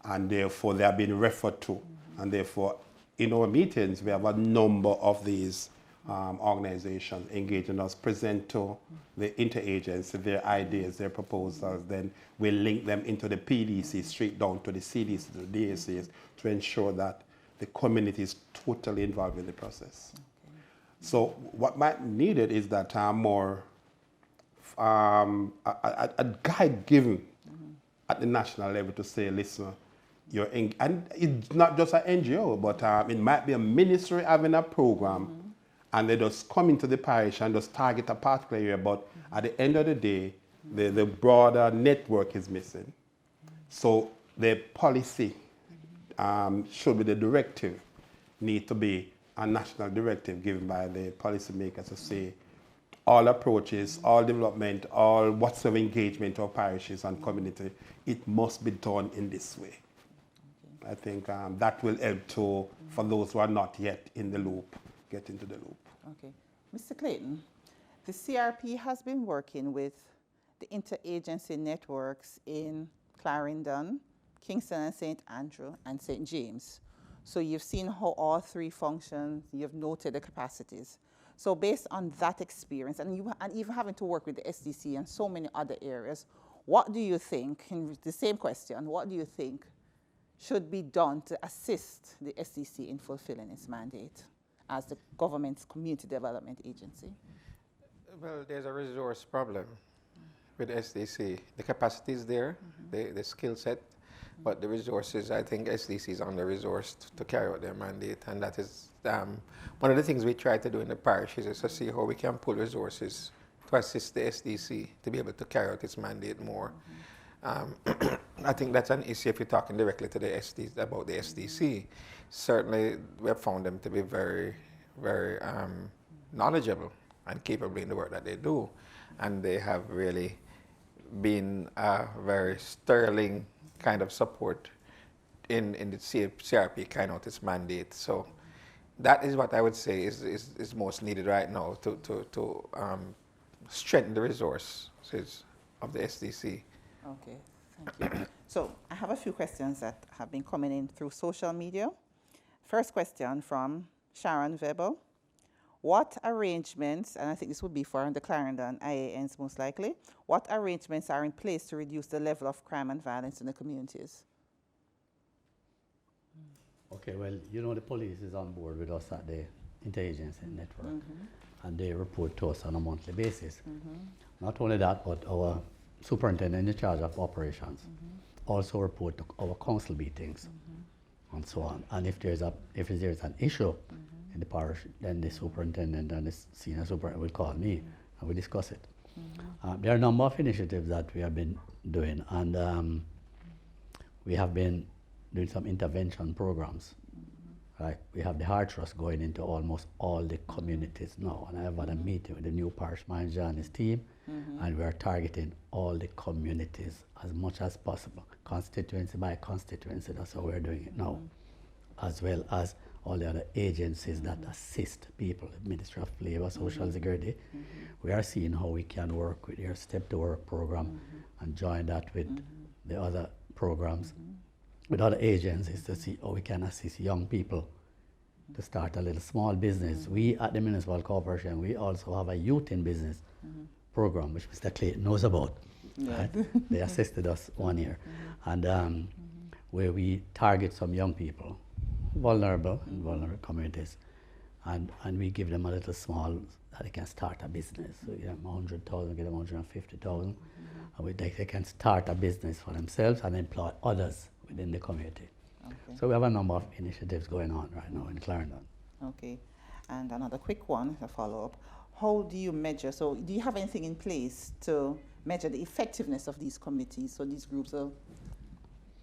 Speaker 10: And therefore they have been referred to, and therefore in our meetings we have a number of these organizations engaging us, present to the interagency their ideas, their proposals, then we link them into the PDC straight down to the CDC, to the DSCs, to ensure that the community is totally involved in the process. So what might be needed is that more a guide given at the national level to say, listen, and it's not just an NGO, but it might be a ministry having a program, and they just come into the parish and just target a particular area, but at the end of the day, the broader network is missing. So the policy should be the directive, need to be a national directive given by the policymakers to say all approaches, all development, all whatsoever engagement of parishes and community, it must be done in this way. I think that will help to, for those who are not yet in the loop, get into the loop.
Speaker 2: Okay. Mr. Clayton, the CRP has been working with the interagency networks in Clarendon, Kingston and St. Andrew, and St. James. So you've seen how all three function, you've noted the capacities. So based on that experience, and even having to work with the SDC and so many other areas, what do you think, in the same question, what do you think should be done to assist the SDC in fulfilling its mandate as the government's community development agency?
Speaker 12: Well, there's a resource problem with SDC. The capacity is there, the skill set, But the resources, I think SDC is under-resourced to carry out their mandate, and that is one of the things we try to do in the parish is to see how we can pull resources to assist the SDC to be able to carry out its mandate more. I think that's an issue if you're talking directly to the SDC about the SDC. Certainly, we have found them to be very, very knowledgeable and capable in the work that they do, and they have really been a very sterling kind of support in the CRP carrying out its mandate. So that is what I would say is most needed right now to strengthen the resources of the SDC.
Speaker 2: Okay, thank you. So I have a few questions that have been coming in through social media. First question from Sharon Weber. What arrangements, and I think this would be for the Clarendon IANs most likely, what arrangements are in place to reduce the level of crime and violence in the communities?
Speaker 9: Okay, well, you know the police is on board with us at the interagency network, and they report to us on a monthly basis. Not only that, but our superintendent in charge of operations also report to our council meetings and so on. And if there's an issue in the parish, then the superintendent and the senior superintendent will call me and we discuss it. There are a number of initiatives that we have been doing, and we have been doing some intervention programs. Right? We have the Heart Trust going into almost all the communities now, and I have had a meeting with the new parish manager and his team, and we are targeting all the communities as much as possible, constituency by constituency. That's how we're doing it now, as well as all the other agencies that assist people, the Ministry of Labour, Social Security. We are seeing how we can work with their Step to Work program and join that with the other programs, with other agencies to see how we can assist young people to start a little small business. We at the Municipal Corporation, we also have a Youth in Business program, which Mr. Clayton knows about. Right? They assisted us 1 year. And where we target some young people, vulnerable in vulnerable communities, and we give them a little small, that they can start a business. So we give them 100,000, give them 150,000, and they can start a business for themselves and employ others within the community. Okay. So we have a number of initiatives going on right now in Clarendon.
Speaker 2: Okay, and another quick one, a follow-up. How do you measure, so do you have anything in place to measure the effectiveness of these committees, so these groups of,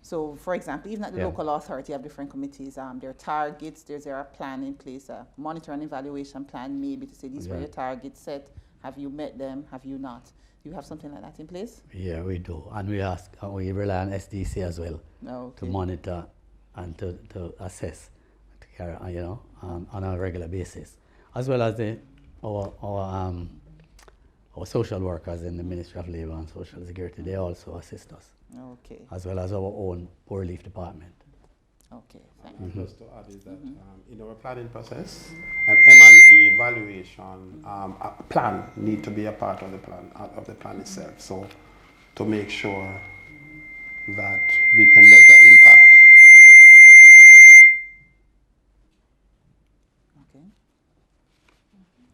Speaker 2: so for example, even at the local authority, you have different committees, there are targets, there's a plan in place, a monitor and evaluation plan maybe to say these were your targets set, have you met them, have you not? Do you have something like that in place?
Speaker 9: Yeah, we do, and we rely on SDC as well to monitor and to assess, to carry, on a regular basis, as well as our social workers in the Ministry of Labour and Social Security. They also assist us.
Speaker 2: Okay.
Speaker 9: As well as our own poor relief department.
Speaker 2: Okay, thank you.
Speaker 10: Just to add is that in our planning process, an M&E evaluation a plan need to be a part of the plan itself. So to make sure that we can measure impact.
Speaker 2: Okay.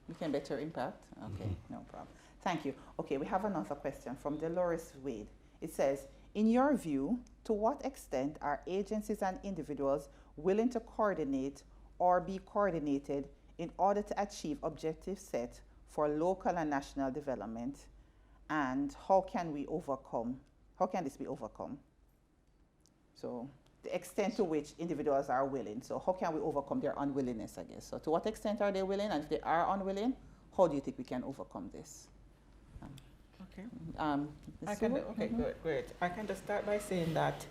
Speaker 2: We can better impact. Okay, no problem. Thank you. Okay, we have another question from Dolores Wade. It says, in your view, to what extent are agencies and individuals willing to coordinate or be coordinated in order to achieve objectives set for local and national development? And how can this be overcome? So the extent to which individuals are willing. So how can we overcome their unwillingness, I guess? So to what extent are they willing? And if they are unwilling, how do you think we can overcome this?
Speaker 6: Okay. Great. I can just start by saying that,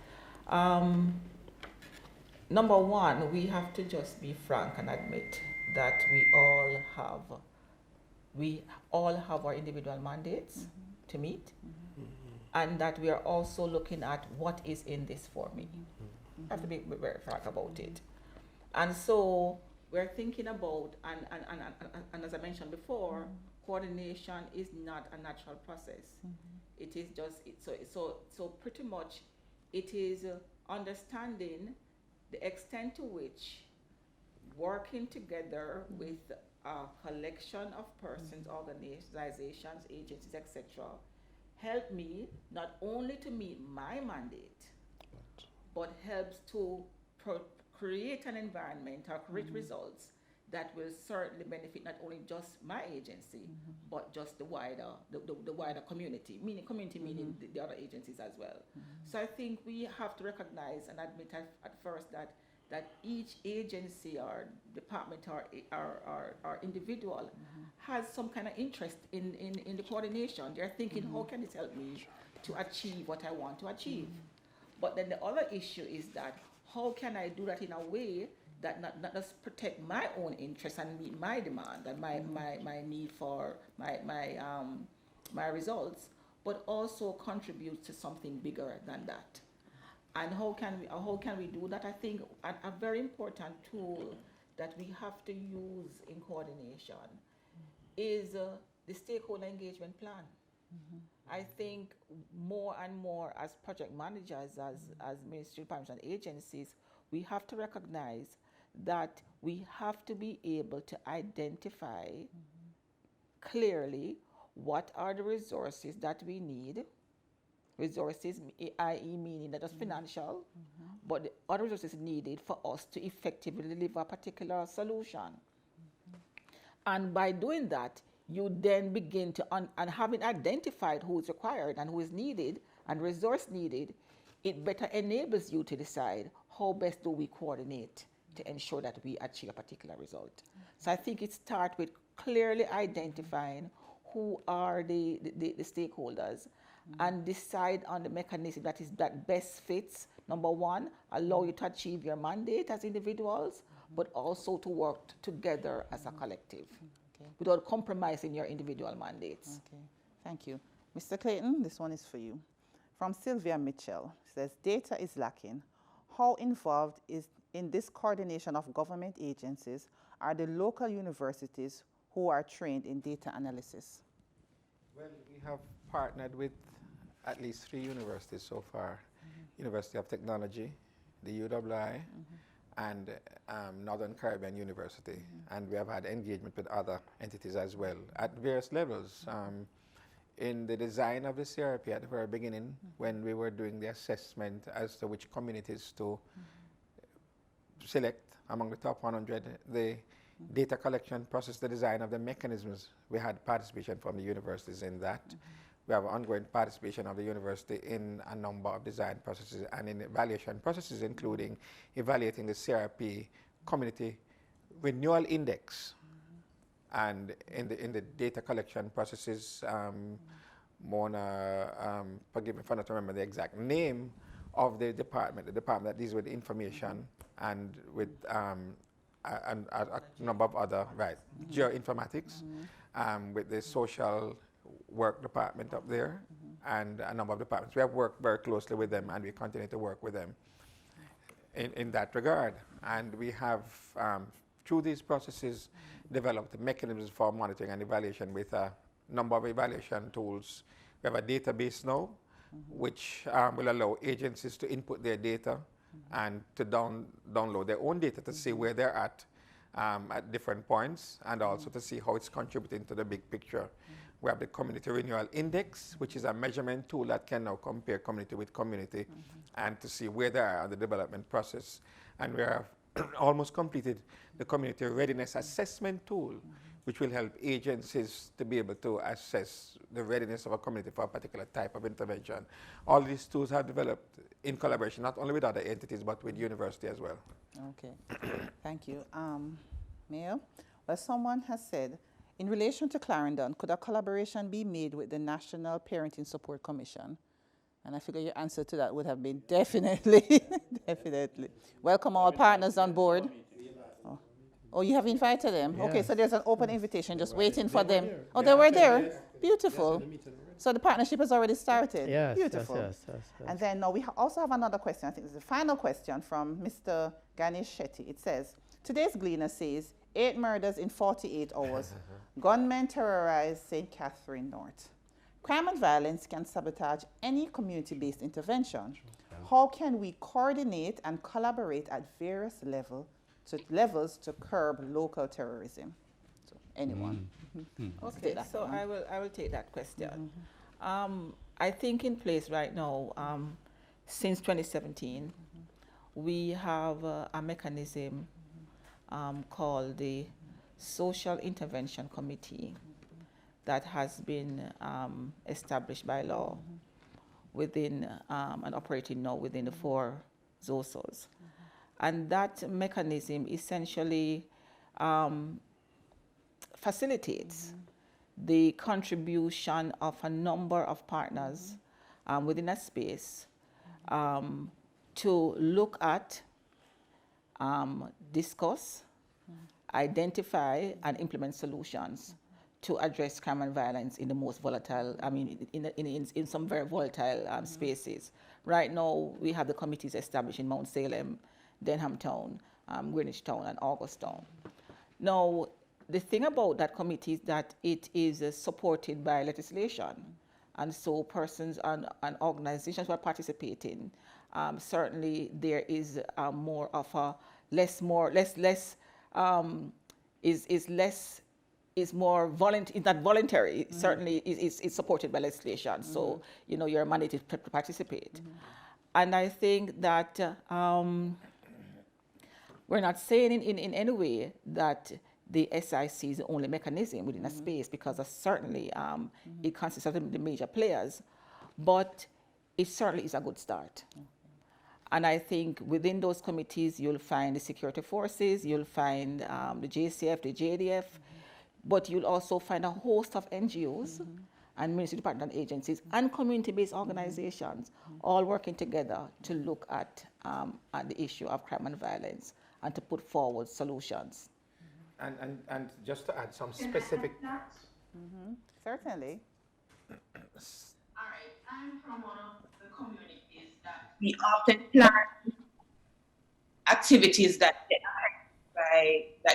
Speaker 6: number one, we have to just be frank and admit that we all have our individual mandates to meet, and that we are also looking at what is in this for me. I have to be very frank about it. And so we're thinking about, and as I mentioned before, coordination is not a natural process. It is just, so pretty much it is understanding the extent to which working together with a collection of persons, organizations, agencies, etc., help me not only to meet my mandate, but helps to create an environment or create results that will certainly benefit not only just my agency, but just the wider community, meaning the other agencies as well. So I think we have to recognize and admit at first that each agency or department or individual has some kind of interest in the coordination. They're thinking, how can this help me to achieve what I want to achieve? But then the other issue is that how can I do that in a way that not just protect my own interests and meet my demand and my need for my results, but also contribute to something bigger than that. And how can we do that? I think a very important tool that we have to use in coordination is the stakeholder engagement plan. I think more and more as project managers, as ministry departments and agencies, we have to recognize that we have to be able to identify clearly what are the resources that we need. Resources, i.e. meaning not just financial, but the other resources needed for us to effectively deliver a particular solution. And by doing that, you then begin to, and having identified who is required and who is needed and resource needed, it better enables you to decide how best do we coordinate to ensure that we achieve a particular result. So I think it starts with clearly identifying who are the stakeholders and decide on the mechanism that best fits, number one, allow you to achieve your mandate as individuals, but also to work together as a collective without compromising your individual mandates.
Speaker 2: Okay, thank you. Mr. Clayton, this one is for you. From Sylvia Mitchell, says, data is lacking. How involved in this coordination of government agencies are the local universities who are trained in data analysis?
Speaker 12: Well, we have partnered with at least 3 universities so far. University of Technology, the UWI, and Northern Caribbean University. And we have had engagement with other entities as well at various levels. In the design of the CRP at the very beginning, when we were doing the assessment as to which communities to select among the top 100, the data collection process, the design of the mechanisms, we had participation from the universities in that. We have ongoing participation of the university in a number of design processes and in evaluation processes, including evaluating the CRP Community Renewal Index. And in the data collection processes, Mona, forgive me if I don't remember the exact name of the department that deals with information and with a number of other, geoinformatics, with the social work department up there, and a number of departments. We have worked very closely with them, and we continue to work with them in that regard. And we have, through these processes, developed mechanisms for monitoring and evaluation with a number of evaluation tools. We have a database now, which will allow agencies to input their data and to download their own data to see where they're at different points, and also to see how it's contributing to the big picture. We have the Community Renewal Index, which is a measurement tool that can now compare community with community and to see where they are in the development process. And we have almost completed the Community Readiness Assessment tool, which will help agencies to be able to assess the readiness of a community for a particular type of intervention. All these tools have developed in collaboration, not only with other entities, but with university as well.
Speaker 2: Okay, thank you. Mayor, well, someone has said, in relation to Clarendon, could a collaboration be made with the National Parenting Support Commission? And I figure your answer to that would have been definitely, definitely. Welcome all partners on board. Oh, you have invited them? Yes. Okay, so there's an open invitation just waiting for them. Oh, they were there? Beautiful. So the partnership has already started?
Speaker 9: Yes.
Speaker 2: Beautiful.
Speaker 9: Yes.
Speaker 2: And then we also have another question. I think it's the final question from Mr. Ganesh Shetty. It says, today's Gleaner says, 8 murders in 48 hours. Gunmen terrorize St. Catherine North. Crime and violence can sabotage any community-based intervention. How can we coordinate and collaborate at various levels to curb local terrorism? So anyone?
Speaker 6: Okay, so I will take that question. I think in place right now, since 2017, we have a mechanism called the Social Intervention Committee that has been established by law within and operating now within the 4 ZOSOs. And that mechanism essentially facilitates the contribution of a number of partners within a space to look at, discuss, identify, and implement solutions to address crime and violence in the most volatile, in some very volatile spaces. Right now, we have the committees established in Mount Salem, Denham Town, Greenwich Town, and August Town. Now, the thing about that committee is that it is supported by legislation. And so persons and organizations who are participating, certainly there is more of a is more not voluntary, certainly is supported by legislation. So, you know, you're mandated to participate. And I think that we're not saying in any way that the SIC is the only mechanism within a space, because certainly it consists of the major players, but it certainly is a good start. And I think within those committees, you'll find the security forces, you'll find the JSIF, the JDF, but you'll also find a host of NGOs and ministry department agencies and community-based organizations all working together to look at the issue of crime and violence and to put forward solutions.
Speaker 12: And just to add some specific...
Speaker 2: Certainly.
Speaker 11: All right, I'm from one of the communities that we often plan activities that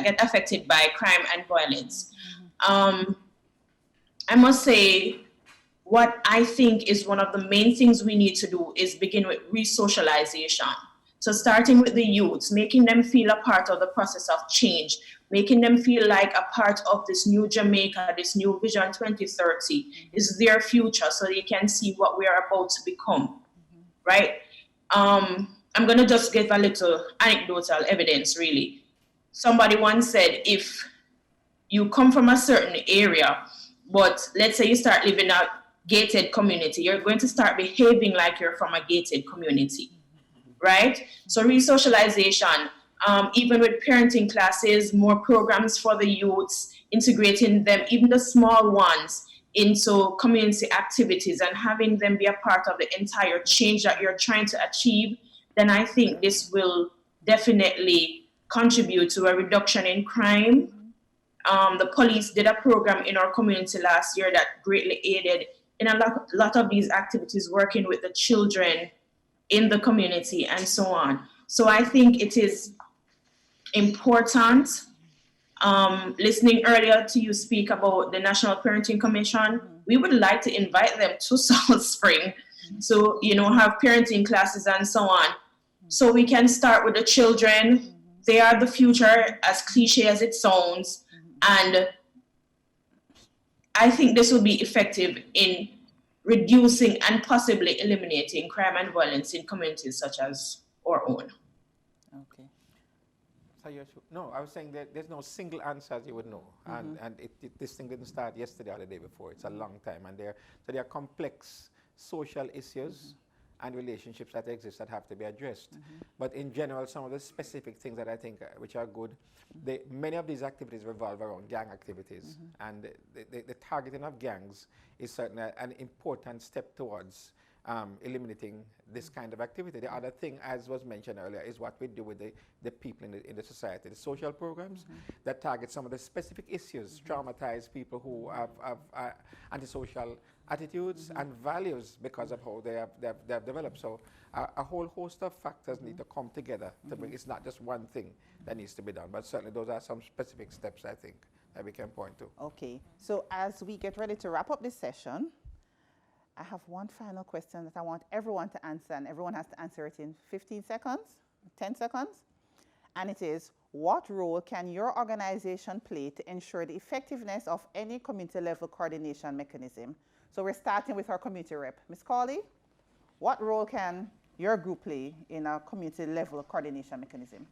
Speaker 11: get affected by crime and violence. I must say, what I think is one of the main things we need to do is begin with re-socialization. So starting with the youths, making them feel a part of the process of change, making them feel like a part of this new Jamaica, this new Vision 2030 is their future, so they can see what we are about to become, right? I'm gonna just give a little anecdotal evidence, really. Somebody once said, if you come from a certain area, but let's say you start living in a gated community, you're going to start behaving like you're from a gated community, right? So re-socialization, even with parenting classes, more programs for the youths, integrating them, even the small ones, into community activities and having them be a part of the entire change that you're trying to achieve, then I think this will definitely contribute to a reduction in crime. The police did a program in our community last year that greatly aided in a lot of these activities, working with the children in the community and so on. So I think it is important. Listening earlier to you speak about the National Parenting Commission, we would like to invite them to South Spring to, you know, have parenting classes and so on. So we can start with the children. They are the future, as cliche as it sounds. And I think this will be effective in reducing and possibly eliminating crime and violence in communities such as our own.
Speaker 12: Okay. So no, I was saying that there's no single answer, as you would know. And this thing didn't start yesterday or the day before. It's a long time. And there are complex social issues and relationships that exist that have to be addressed. But in general, some of the specific things that I think which are good, many of these activities revolve around gang activities. And the targeting of gangs is certainly an important step towards eliminating this kind of activity. The other thing, as was mentioned earlier, is what we do with the people in the society. The social programs that target some of the specific issues, traumatize people who have antisocial attitudes and values because of how they have developed. So a whole host of factors need to come together to bring. It's not just one thing that needs to be done, but certainly those are some specific steps, I think, that we can point to.
Speaker 2: Okay, so as we get ready to wrap up this session, I have one final question that I want everyone to answer, and everyone has to answer it in 15 seconds, 10 seconds. And it is, what role can your organization play to ensure the effectiveness of any community level coordination mechanism? So we're starting with our community rep. Ms. Cawley, what role can your group play in a community level coordination mechanism?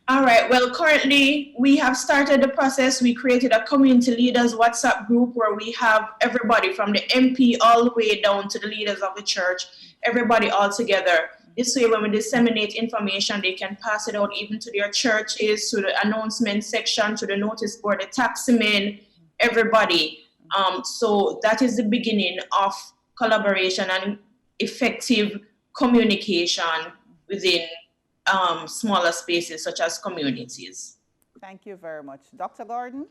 Speaker 11: All right, well, currently we have started the process. We created a community leaders WhatsApp group where we have everybody from the MP all the way down to the leaders of the church, everybody all together. This way, when we disseminate information, they can pass it out even to their churches, to the announcement section, to the notice board, the taximen, everybody. So that is the beginning of collaboration and effective communication within smaller spaces such as communities.
Speaker 2: Thank you very much. Dr. Gordon?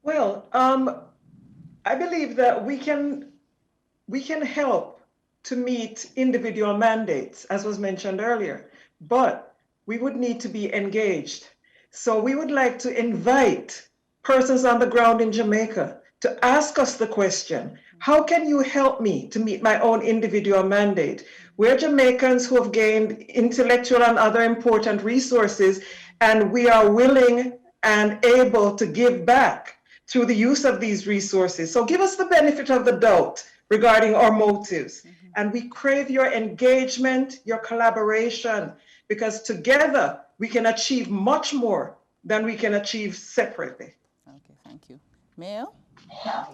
Speaker 1: Well, I believe that we can help to meet individual mandates, as was mentioned earlier, but we would need to be engaged. So we would like to invite persons on the ground in Jamaica to ask us the question, how can you help me to meet my own individual mandate? We're Jamaicans who have gained intellectual and other important resources, and we are willing and able to give back through the use of these resources. So give us the benefit of the doubt regarding our motives. And we crave your engagement, your collaboration, because together we can achieve much more than we can achieve separately.
Speaker 2: Okay, thank you. Mayor?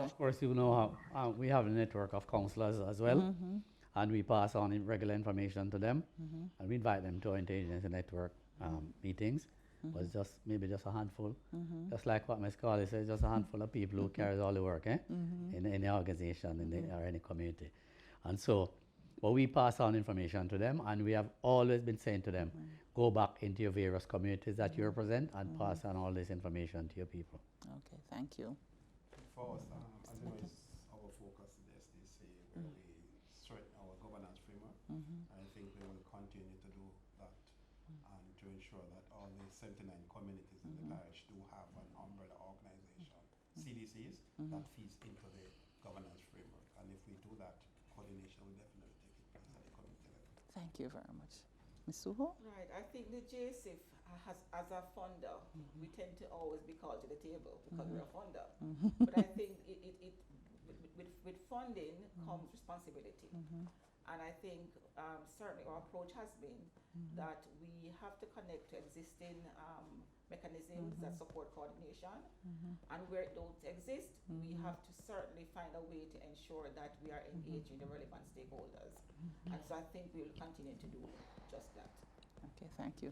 Speaker 9: Of course, you know how we have a network of counselors as well, and we pass on regular information to them, and we invite them to our intelligence network meetings. But it's just maybe just a handful, just like what Ms. Carly said, just a handful of people who carries all the work in any organization or any community. And so, but we pass on information to them, and we have always been saying to them, go back into your various communities that you represent and pass on all this information to your people.
Speaker 2: Okay, thank you.
Speaker 10: For us, as you know, it's our focus in the SDC, where we strengthen our governance framework. And I think we will continue to do that and to ensure that all the 79 communities in the parish do have an umbrella organization, CDCs, that feeds into the governance framework. And if we do that, coordination will definitely take place at the community level.
Speaker 2: Thank you very much. Ms. Suho?
Speaker 6: Right, I think the JSIF has, as a funder, we tend to always be called to the table because we're a funder. But I think with funding comes responsibility. And I think certainly our approach has been that we have to connect to existing mechanisms that support coordination. And where it don't exist, we have to certainly find a way to ensure that we are engaging the relevant stakeholders. And so I think we will continue to do just that.
Speaker 2: Okay, thank you.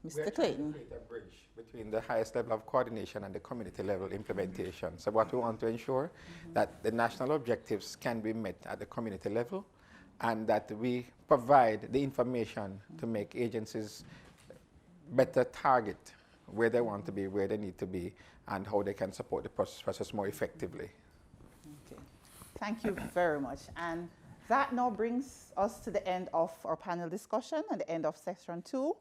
Speaker 12: We're
Speaker 2: Mr.
Speaker 12: trying
Speaker 2: Clayton.
Speaker 12: to create a bridge between the highest level of coordination and the community level implementation. So what we want to ensure that the national objectives can be met at the community level, and that we provide the information to make agencies better target where they want to be, where they need to be, and how they can support the process more effectively.
Speaker 2: Okay, thank you very much. And that now brings us to the end of our panel discussion and the end of session 2.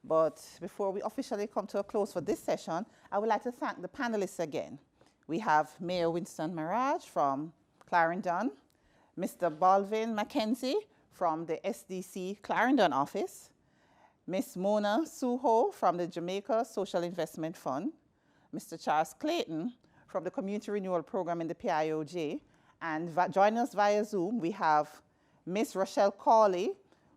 Speaker 2: But before we officially come to a close for this session, I would like to thank the panelists again. We have Mayor Winston Maraj from Clarendon, Mr. Balvin Mackenzie from the SDC Clarendon office, Ms. Mona Suho from the Jamaica Social Investment Fund, Mr. Charles Clayton from the Community Renewal Program in the PIOJ, and joining us via Zoom, we have Ms. Rochelle Cawley,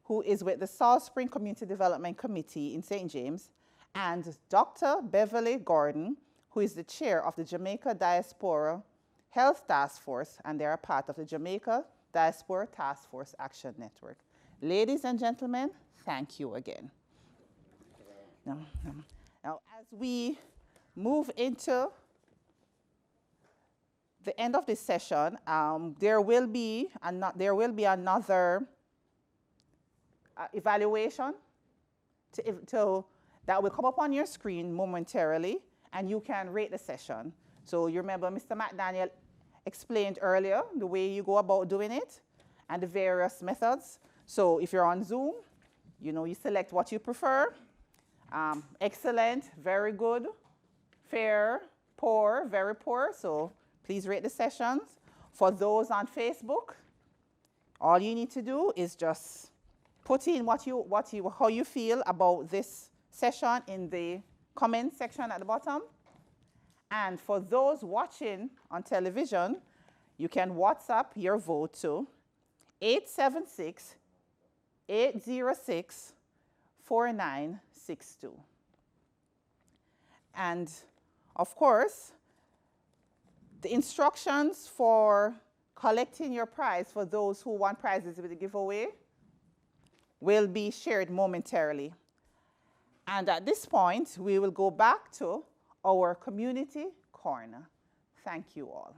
Speaker 2: who is with the Salt Spring Community Development Committee in St. James, and Dr. Beverly Gordon, who is the chair of the Jamaica Diaspora Health Task Force, and they're a part of the Jamaica Diaspora Task Force Action Network. Ladies and gentlemen, thank you again. Now, as we move into the end of this session, there will be another evaluation that will come up on your screen momentarily, and you can rate the session. So you remember Mr. McDaniel explained earlier the way you go about doing it and the various methods. So if you're on Zoom, you select what you prefer. Excellent, very good, fair, poor, very poor. So please rate the sessions. For those on Facebook, all you need to do is just put in how you feel about this session in the comment section at the bottom. And for those watching on television, you can WhatsApp your vote to 876-806-4962. And of course, the instructions for collecting your prize for those who want prizes with the giveaway will be shared momentarily. And at this point, we will go back to our community corner. Thank you all.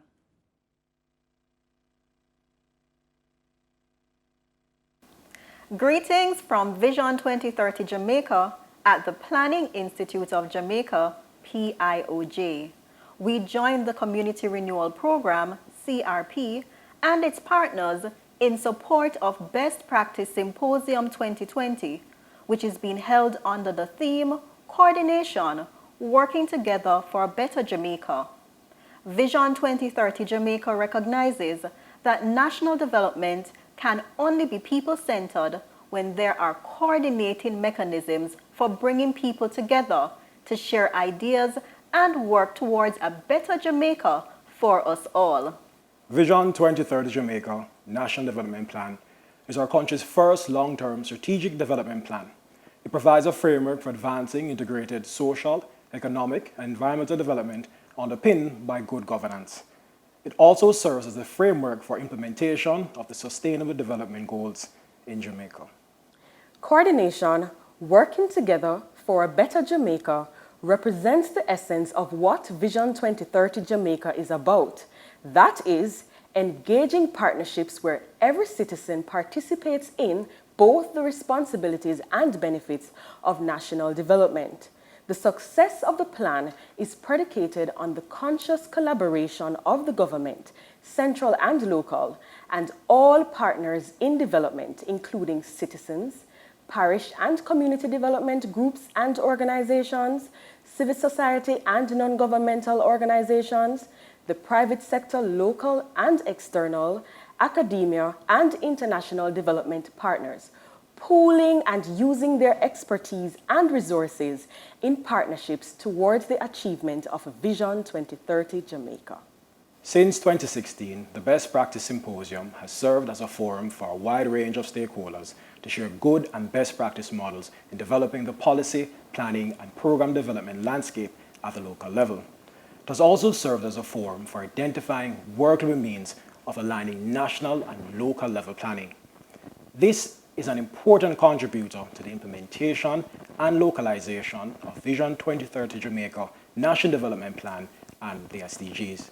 Speaker 13: Greetings from Vision 2030 Jamaica at the Planning Institute of Jamaica, PIOJ. We joined the Community Renewal Program, CRP, and its partners in support of Best Practice Symposium 2020, which is being held under the theme, Coordination, Working Together for a Better Jamaica. Vision 2030 Jamaica recognizes that national development can only be people-centered when there are coordinating mechanisms for bringing people together to share ideas and work towards a better Jamaica for us all.
Speaker 3: Vision 2030 Jamaica National Development Plan is our country's first long-term strategic development plan. It provides a framework for advancing integrated social, economic, and environmental development underpinned by good governance. It also serves as a framework for implementation of the Sustainable Development Goals in Jamaica.
Speaker 4: Coordination, working together for a better Jamaica, represents the essence of what Vision 2030 Jamaica is about. That is, engaging partnerships where every citizen participates in both the responsibilities and benefits of national development. The success of the plan is predicated on the conscious collaboration of the government, central and local, and all partners in development, including citizens, parish and community development groups and organizations, civil society and non-governmental organizations, the private sector, local and external, academia and international development partners, pooling and using their expertise and resources in partnerships towards the achievement of Vision 2030 Jamaica.
Speaker 3: Since 2016, the Best Practice Symposium has served as a forum for a wide range of stakeholders to share good and best practice models in developing the policy, planning, and program development landscape at the local level. It has also served as a forum for identifying workable means of aligning national and local level planning. This is an important contributor to the implementation and localization of Vision 2030 Jamaica National Development Plan and the SDGs.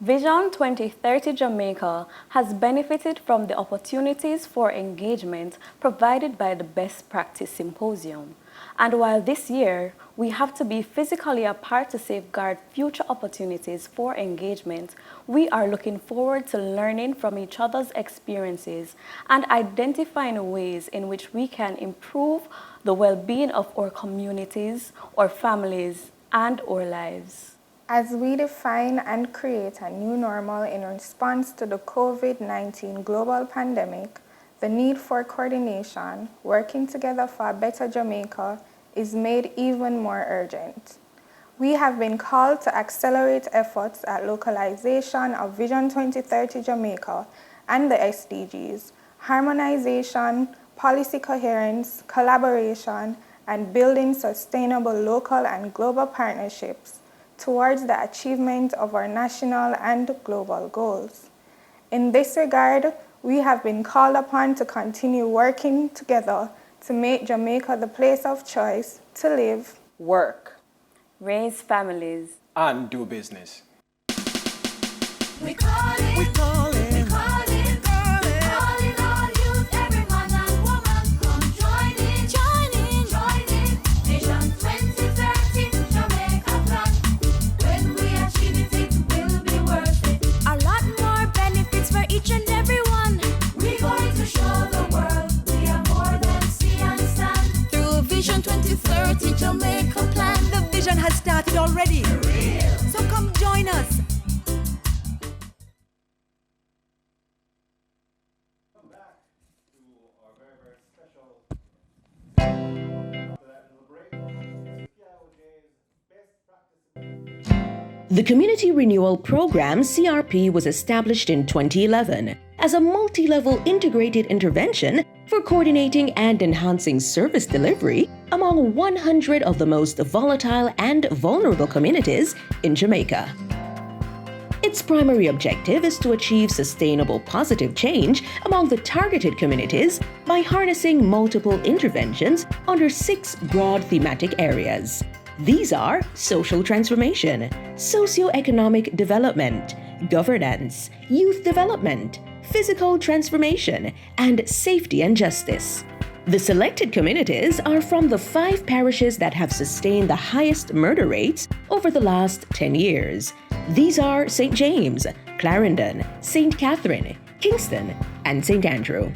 Speaker 5: Vision 2030 Jamaica has benefited from the opportunities for engagement provided by the Best Practice Symposium. And while this year we have to be physically apart to safeguard future opportunities for engagement, we are looking forward to learning from each other's experiences and identifying ways in which we can improve the well-being of our communities, our families, and our lives.
Speaker 24: As we define and create a new normal in response to the COVID-19 global pandemic, the need for coordination, working together for a better Jamaica, is made even more urgent. We have been called to accelerate efforts at localization of Vision 2030 Jamaica and the SDGs, harmonization, policy coherence, collaboration, and building sustainable local and global partnerships towards the achievement of our national and global goals. In this regard, we have been called upon to continue working together to make Jamaica the place of choice to live,
Speaker 5: work, raise families,
Speaker 3: and do business.
Speaker 23: We call it, we call it, we call it, calling all youth, every man and woman, come join in, join in, join in. Vision 2030 Jamaica plan. When we achieve it, it will be worth it. A lot more benefits for each and every one. We're going to show the world we are more than see and stand. Through Vision 2030 Jamaica plan, the vision has started already. So come join us.
Speaker 19: The Community Renewal Program, CRP, was established in 2011 as a multi-level integrated intervention for coordinating and enhancing service delivery among 100 of the most volatile and vulnerable communities in Jamaica. Its primary objective is to achieve sustainable positive change among the targeted communities by harnessing multiple interventions under 6 broad thematic areas. These are social transformation, socio-economic development, governance, youth development, physical transformation, and safety and justice. The selected communities are from the 5 parishes that have sustained the highest murder rates over the last 10 years. These are St. James, Clarendon, St. Catherine, Kingston, and St. Andrew.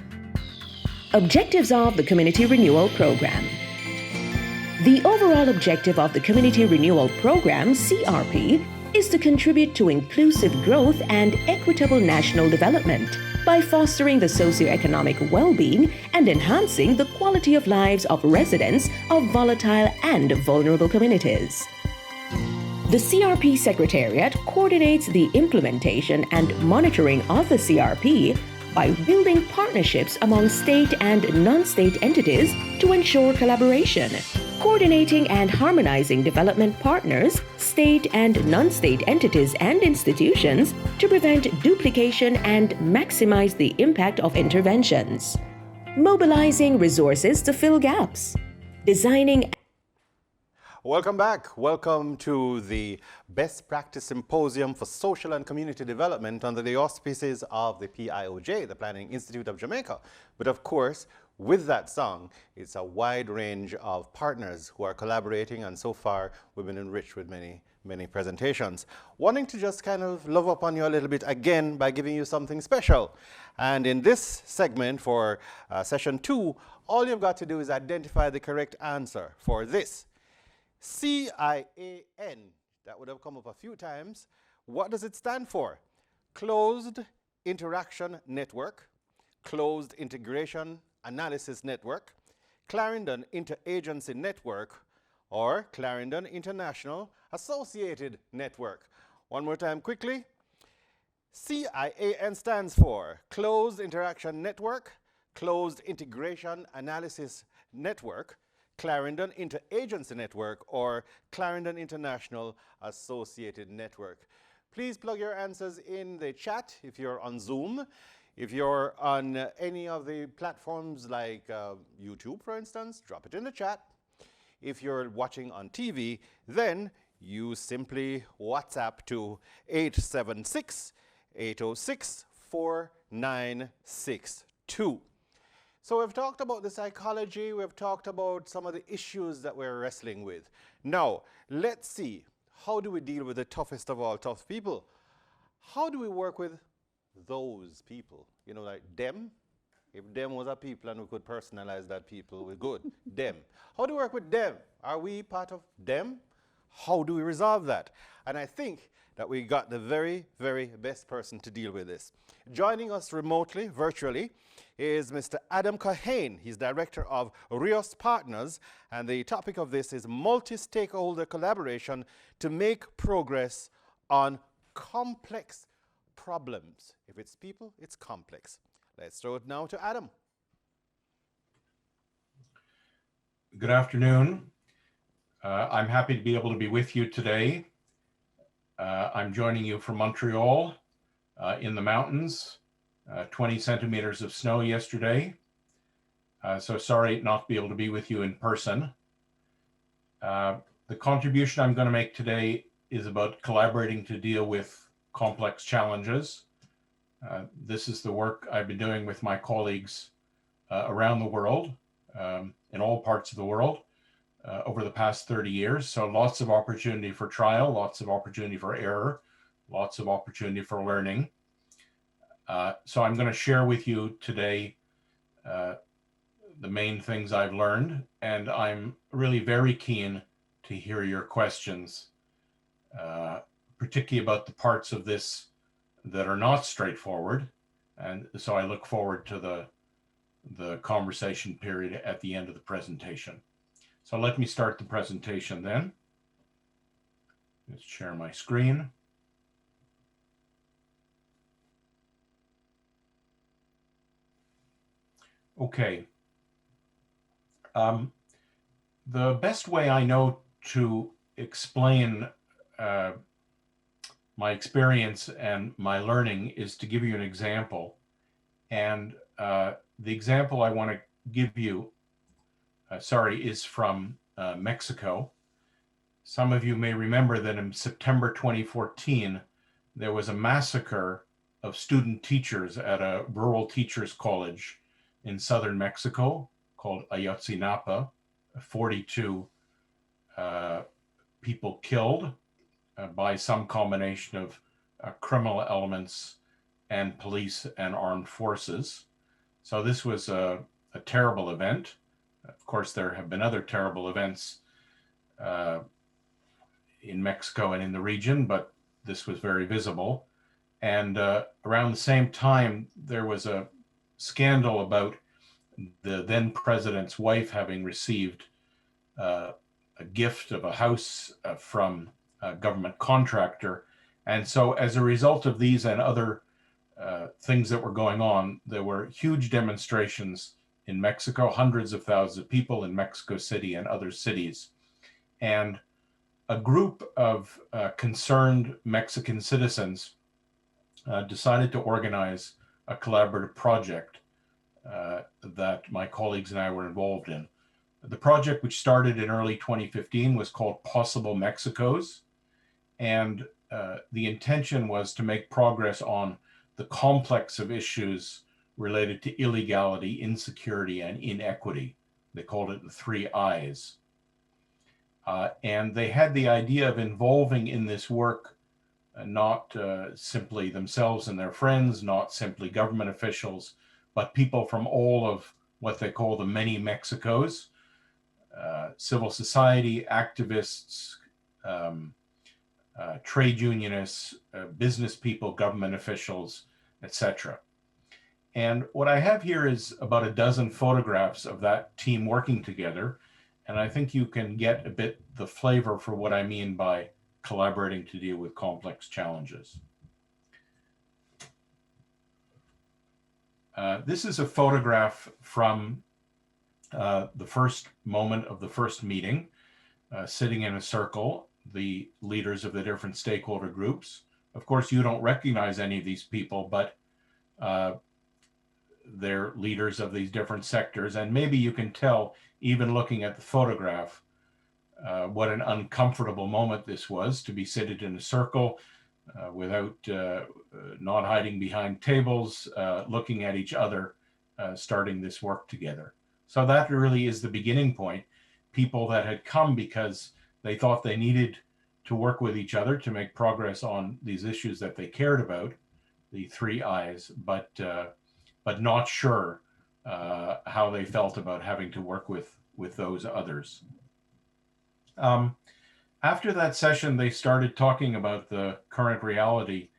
Speaker 19: Objectives of the Community Renewal Program. The overall objective of the Community Renewal Program, CRP, is to contribute to inclusive growth and equitable national development by fostering the socioeconomic well-being and enhancing the quality of lives of residents of volatile and vulnerable communities. The CRP Secretariat coordinates the implementation and monitoring of the CRP by building partnerships among state and non-state entities to ensure collaboration, coordinating and harmonizing development partners, state and non-state entities and institutions to prevent duplication and maximize the impact of interventions, mobilizing resources to fill gaps, designing.
Speaker 14: Welcome back. Welcome to the Best Practice Symposium for Social and Community Development under the auspices of the PIOJ, the Planning Institute of Jamaica. But of course, with that song, it's a wide range of partners who are collaborating, and so far we've been enriched with many presentations. Wanting to just kind of love up on you a little bit again by giving you something special. And in this segment for session 2, all you've got to do is identify the correct answer for this. CIAN, that would have come up a few times. What does it stand for? Closed Interaction Network, Closed Integration Analysis Network, Clarendon Interagency Network, or Clarendon International Associated Network. One more time quickly. CIAN stands for Closed Interaction Network, Closed Integration Analysis Network, Clarendon Interagency Network, or Clarendon International Associated Network. Please plug your answers in the chat if you're on Zoom. If you're on any of the platforms like YouTube, for instance, drop it in the chat. If you're watching on TV, then you simply WhatsApp to 876-806-4962. So we've talked about the psychology, we've talked about some of the issues that we're wrestling with. Now, let's see, how do we deal with the toughest of all tough people? How do we work with those people? You know, like them. If them was a people and we could personalize that people, we're good. Them. How do we work with them? Are we part of them? How do we resolve that? And I think that we got the very, very best person to deal with this. Joining us remotely, virtually, is Mr. Adam Kahane. He's Director of Rios Partners, and the topic of this is multi-stakeholder collaboration to make progress on complex problems. If it's people, it's complex. Let's throw it now to Adam.
Speaker 15: Good afternoon. I'm happy to be able to be with you today. I'm joining you from Montreal in the mountains. 20 centimeters of snow yesterday. So sorry not to be able to be with you in person. The contribution I'm going to make today is about collaborating to deal with complex challenges. This is the work I've been doing with my colleagues around the world, in all parts of the world, over the past 30 years. So lots of opportunity for trial, lots of opportunity for error, lots of opportunity for learning. So I'm going to share with you today the main things I've learned, and I'm really very keen to hear your questions, particularly about the parts of this that are not straightforward. And so I look forward to the conversation period at the end of the presentation. So let me start the presentation then. Let's share my screen. Okay. The best way I know to explain my experience and my learning is to give you an example. And the example I want to give you, is from Mexico. Some of you may remember that in September 2014, there was a massacre of student teachers at a rural teachers college in southern Mexico called Ayotzinapa. 42 people killed by some combination of criminal elements and police and armed forces. So this was a terrible event. Of course, there have been other terrible events in Mexico and in the region, but this was very visible. And around the same time, there was a scandal about the then president's wife having received a gift of a house from a government contractor. And so as a result of these and other things that were going on, there were huge demonstrations in Mexico, hundreds of thousands of people in Mexico City and other cities. And a group of concerned Mexican citizens decided to organize a collaborative project that my colleagues and I were involved in. The project, which started in early 2015, was called Possible Mexicos. And the intention was to make progress on the complex of issues related to illegality, insecurity, and inequity. They called it the 3 I's. And they had the idea of involving in this work not simply themselves and their friends, not simply government officials, but people from all of what they call the many Mexicos, civil society, activists, trade unionists, business people, government officials, etc. And what I have here is about a dozen photographs of that team working together. And I think you can get a bit the flavor for what I mean by collaborating to deal with complex challenges. This is a photograph from the first moment of the first meeting, sitting in a circle, the leaders of the different stakeholder groups. Of course, you don't recognize any of these people, but they're leaders of these different sectors. And maybe you can tell, even looking at the photograph, what an uncomfortable moment this was, to be seated in a circle without not hiding behind tables, looking at each other, starting this work together. So that really is the beginning point. People that had come because they thought they needed to work with each other to make progress on these issues that they cared about, the 3 I's, but not sure how they felt about having to work with those others. After that session, they started talking about the current reality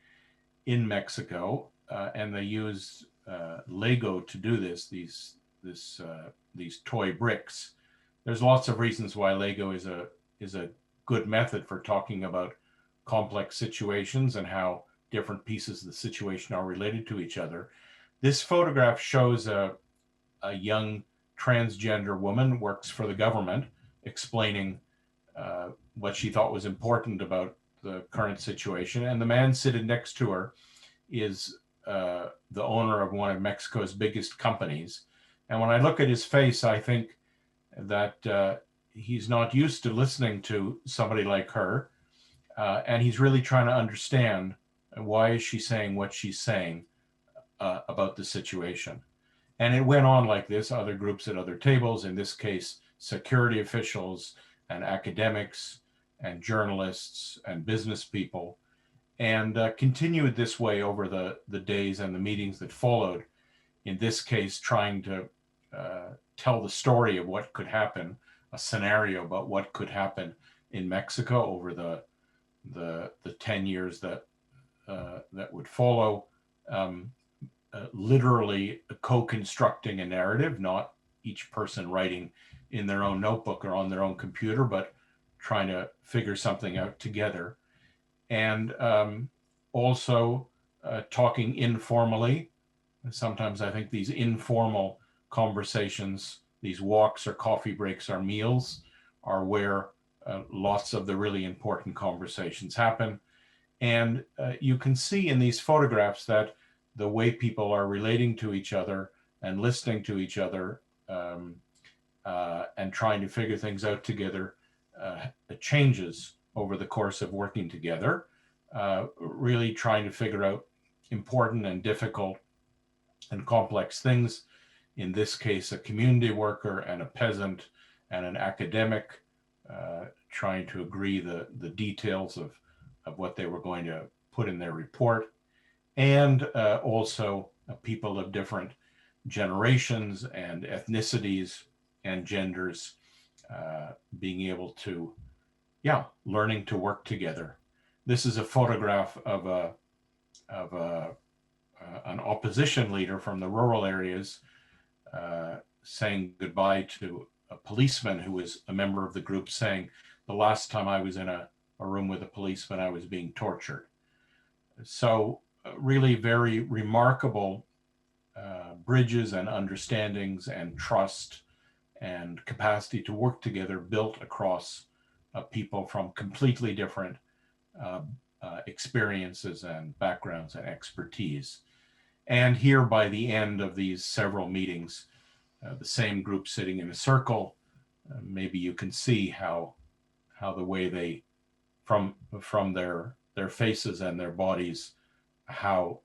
Speaker 15: in Mexico, and they used Lego to do this, these toy bricks. There's lots of reasons why Lego is a good method for talking about complex situations and how different pieces of the situation are related to each other. This photograph shows a young transgender woman, works for the government, explaining what she thought was important about the current situation. And the man sitting next to her is the owner of one of Mexico's biggest companies. And when I look at his face, I think that he's not used to listening to somebody like her. And he's really trying to understand why is she saying what she's saying about the situation. And it went on like this, other groups at other tables, in this case, security officials and academics and journalists and business people, and continued this way over the days and the meetings that followed. In this case, trying to tell the story of what could happen, a scenario about what could happen in Mexico over the 10 years that would follow, literally co-constructing a narrative, not each person writing in their own notebook or on their own computer, but trying to figure something out together. And also talking informally. Sometimes I think these informal conversations, these walks or coffee breaks or meals are where lots of the really important conversations happen. And you can see in these photographs that the way people are relating to each other and listening to each other and trying to figure things out together changes over the course of working together, really trying to figure out important and difficult and complex things. In this case, a community worker and a peasant and an academic trying to agree the details of what they were going to put in their report, and also people of different generations and ethnicities and genders being able to, learning to work together. This is a photograph of an opposition leader from the rural areas saying goodbye to a policeman who was a member of the group, saying, "The last time I was in a room with a policeman, I was being tortured." So really very remarkable bridges and understandings and trust and capacity to work together built across people from completely different experiences and backgrounds and expertise. And here by the end of these several meetings, the same group sitting in a circle, maybe you can see how the way they, from their faces and their bodies, how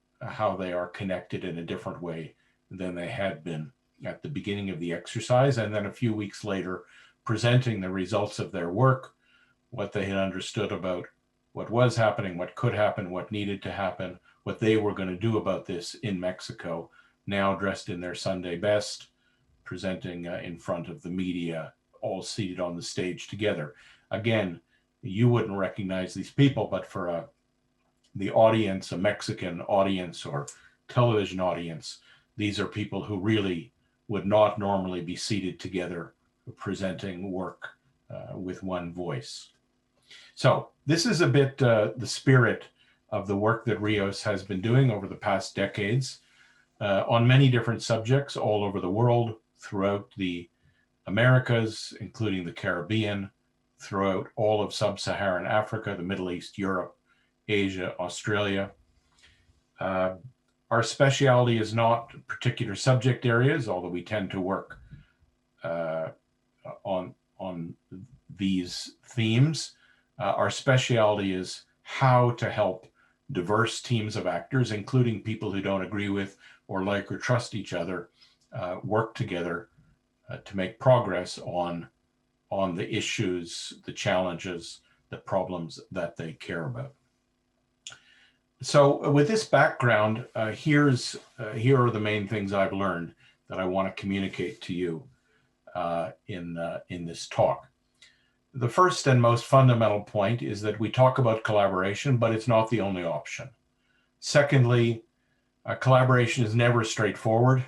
Speaker 15: they are connected in a different way than they had been at the beginning of the exercise, and then a few weeks later presenting the results of their work, what they had understood about what was happening, what could happen, what needed to happen, what they were going to do about this in Mexico, now dressed in their Sunday best, presenting in front of the media, all seated on the stage together. Again, you wouldn't recognize these people, but for the audience, a Mexican audience or television audience, these are people who really would not normally be seated together presenting work with one voice. So this is a bit the spirit of the work that RIOS has been doing over the past decades on many different subjects all over the world, throughout the Americas, including the Caribbean, throughout all of sub-Saharan Africa, the Middle East, Europe, Asia, Australia. Our specialty is not particular subject areas, although we tend to work on these themes. Our specialty is how to help diverse teams of actors, including people who don't agree with or like or trust each other, work together to make progress on the issues, the challenges, the problems that they care about. So with this background, here are the main things I've learned that I want to communicate to you in this talk. The first and most fundamental point is that we talk about collaboration, but it's not the only option. Secondly, collaboration is never straightforward.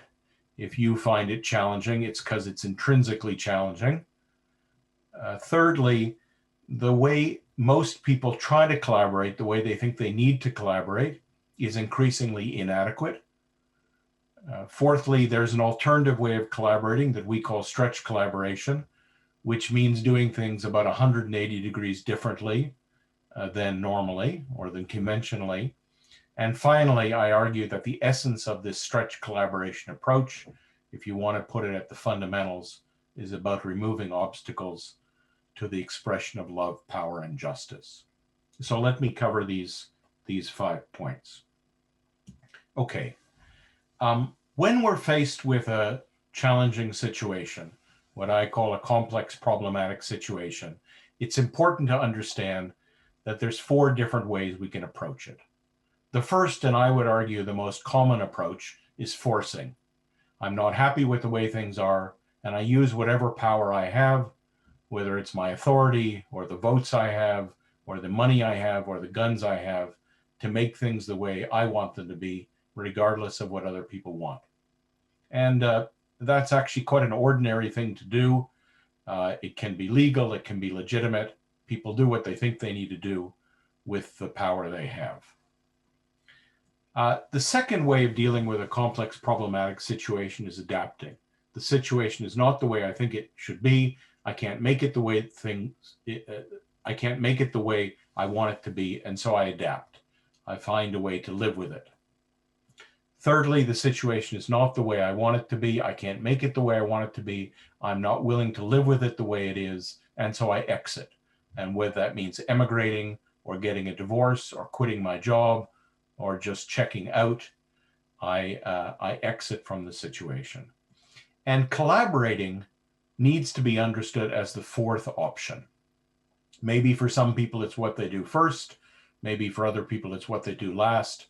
Speaker 15: If you find it challenging, it's because it's intrinsically challenging. Thirdly, the way most people try to collaborate, the way they think they need to collaborate, is increasingly inadequate. Fourthly, there's an alternative way of collaborating that we call stretch collaboration, which means doing things about 180 degrees differently than normally or than conventionally. And finally, I argue that the essence of this stretch collaboration approach, if you want to put it at the fundamentals, is about removing obstacles to the expression of love, power, and justice. So let me cover these 5 points. Okay. When we're faced with a challenging situation, what I call a complex problematic situation, it's important to understand that there's 4 different ways we can approach it. The first, and I would argue the most common approach, is forcing. I'm not happy with the way things are, and I use whatever power I have, whether it's my authority or the votes I have or the money I have or the guns I have, to make things the way I want them to be, regardless of what other people want. And that's actually quite an ordinary thing to do. It can be legal, it can be legitimate. People do what they think they need to do with the power they have. The second way of dealing with a complex problematic situation is adapting. the situation is not the way I think it should be. I can't make it the way I can't make it the way I want it to be, and so I adapt. I find a way to live with it. Thirdly, the situation is not the way I want it to be. I can't make it the way I want it to be. I'm not willing to live with it the way it is, and so I exit. And whether that means emigrating or getting a divorce or quitting my job or just checking out, I exit from the situation. And collaborating needs to be understood as the fourth option. Maybe for some people it's what they do first, maybe for other people it's what they do last,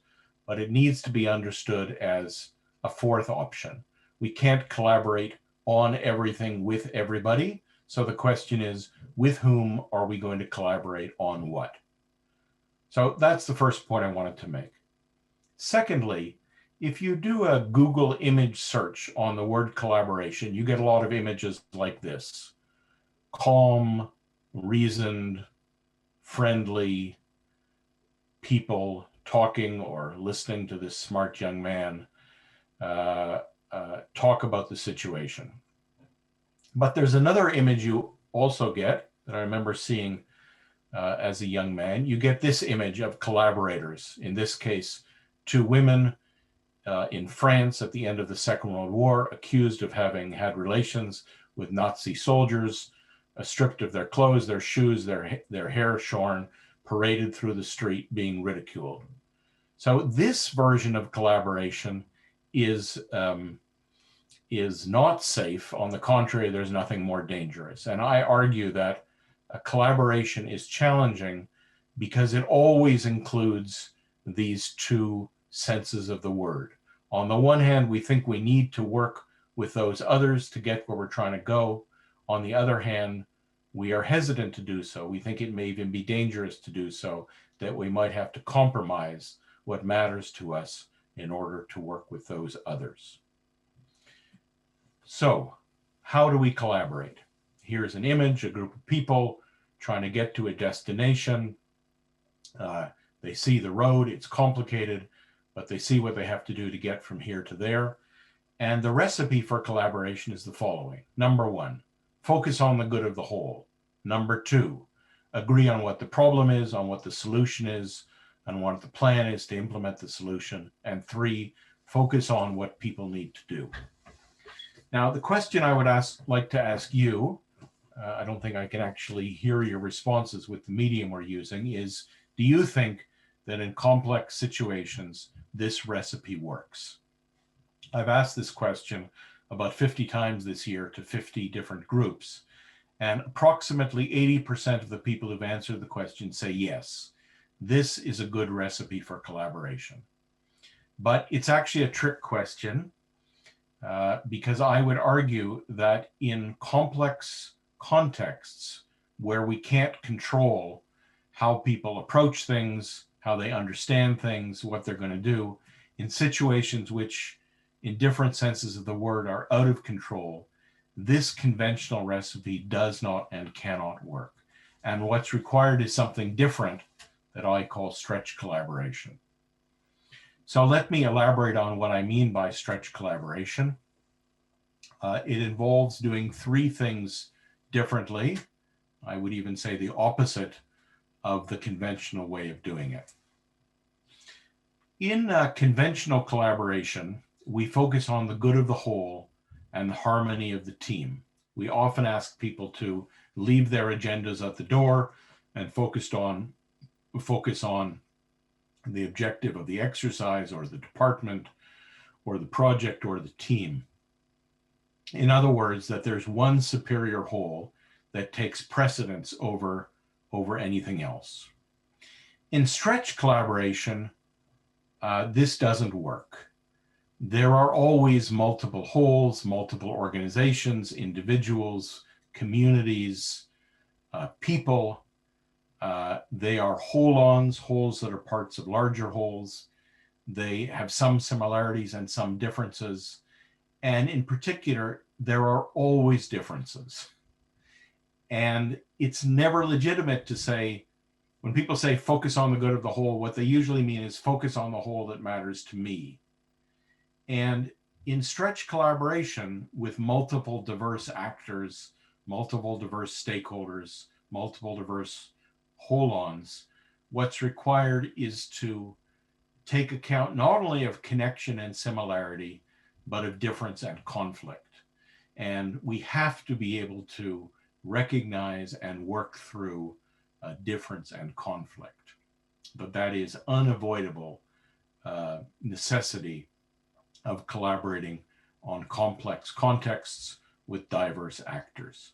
Speaker 15: but it needs to be understood as a fourth option. We can't collaborate on everything with everybody. So the question is, with whom are we going to collaborate on what? So that's the first point I wanted to make. Secondly, if you do a Google image search on the word collaboration, you get a lot of images like this: calm, reasoned, friendly people talking or listening to this smart young man talk about the situation. But there's another image you also get that I remember seeing as a young man. You get this image of collaborators, in this case, two women in France at the end of the Second World War, accused of having had relations with Nazi soldiers, stripped of their clothes, their shoes, their hair shorn, paraded through the street being ridiculed. So this version of collaboration is not safe. On the contrary, there's nothing more dangerous. And I argue that a collaboration is challenging because it always includes these two senses of the word. On the one hand, we think we need to work with those others to get where we're trying to go. On the other hand, we are hesitant to do so. We think it may even be dangerous to do so, that we might have to compromise what matters to us in order to work with those others. So, how do we collaborate? Here's an image, a group of people trying to get to a destination. They see the road, it's complicated, but they see what they have to do to get from here to there. And the recipe for collaboration is the following. Number one, focus on the good of the whole. Number two, agree on what the problem is, on what the solution is, and what the plan is to implement the solution. And three, focus on what people need to do. Now, the question I would like to ask you, I don't think I can actually hear your responses with the medium we're using, is do you think that in complex situations, this recipe works? I've asked this question about 50 times this year to 50 different groups, and approximately 80% of the people who've answered the question say yes, this is a good recipe for collaboration. But it's actually a trick question because I would argue that in complex contexts where we can't control how people approach things, how they understand things, what they're going to do, in situations which in different senses of the word are out of control, this conventional recipe does not and cannot work. And what's required is something different that I call stretch collaboration. So let me elaborate on what I mean by stretch collaboration. It involves doing three things differently. I would even say the opposite of the conventional way of doing it. In conventional collaboration, we focus on the good of the whole and the harmony of the team. We often ask people to leave their agendas at the door and focus on the objective of the exercise or the department or the project or the team. In other words, that there's one superior whole that takes precedence over anything else. In stretch collaboration, this doesn't work. There are always multiple wholes, multiple organizations, individuals, communities, people. They are whole-ons, wholes that are parts of larger wholes. They have some similarities and some differences. And in particular, there are always differences. And it's never legitimate to say, when people say focus on the good of the whole, what they usually mean is focus on the whole that matters to me. And in stretch collaboration with multiple diverse actors, multiple diverse stakeholders, multiple diverse hold-ons, what's required is to take account not only of connection and similarity, but of difference and conflict. And we have to be able to recognize and work through difference and conflict. But that is unavoidable necessity of collaborating on complex contexts with diverse actors.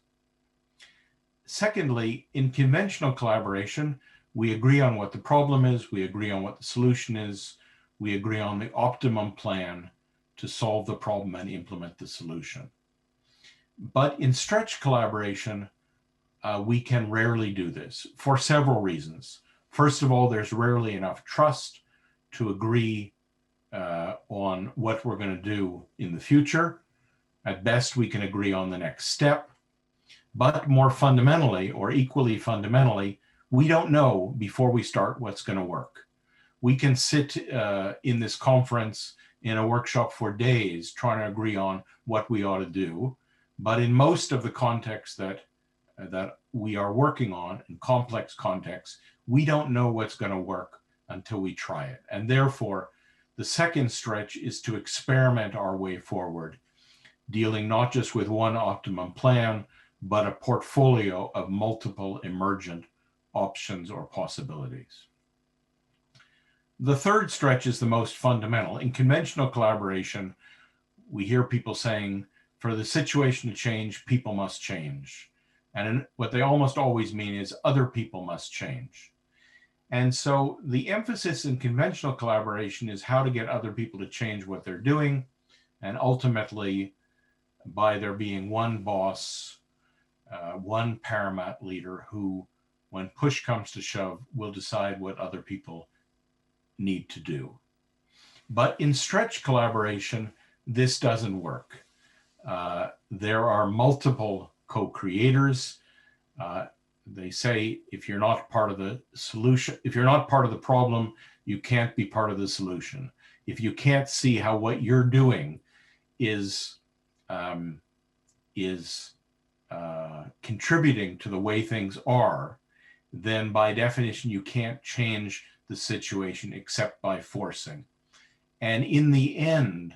Speaker 15: Secondly, in conventional collaboration, we agree on what the problem is, we agree on what the solution is, we agree on the optimum plan to solve the problem and implement the solution. But in stretch collaboration, we can rarely do this for several reasons. First of all, there's rarely enough trust to agree on what we're going to do in the future. At best, we can agree on the next step. But more fundamentally, or equally fundamentally, we don't know before we start what's going to work. We can sit in this conference in a workshop for days trying to agree on what we ought to do. But in most of the contexts that we are working on, in complex contexts, we don't know what's going to work until we try it. And therefore, the second stretch is to experiment our way forward, dealing not just with one optimum plan, but a portfolio of multiple emergent options or possibilities. The third stretch is the most fundamental. In conventional collaboration, we hear people saying, for the situation to change, people must change. And what they almost always mean is other people must change. And so the emphasis in conventional collaboration is how to get other people to change what they're doing, and ultimately, by there being one boss, one paramount leader who, when push comes to shove, will decide what other people need to do. But in stretch collaboration, this doesn't work. There are multiple co-creators. They say if you're not part of the solution, if you're not part of the problem, you can't be part of the solution. If you can't see how what you're doing is contributing to the way things are, then by definition, you can't change the situation except by forcing. And in the end,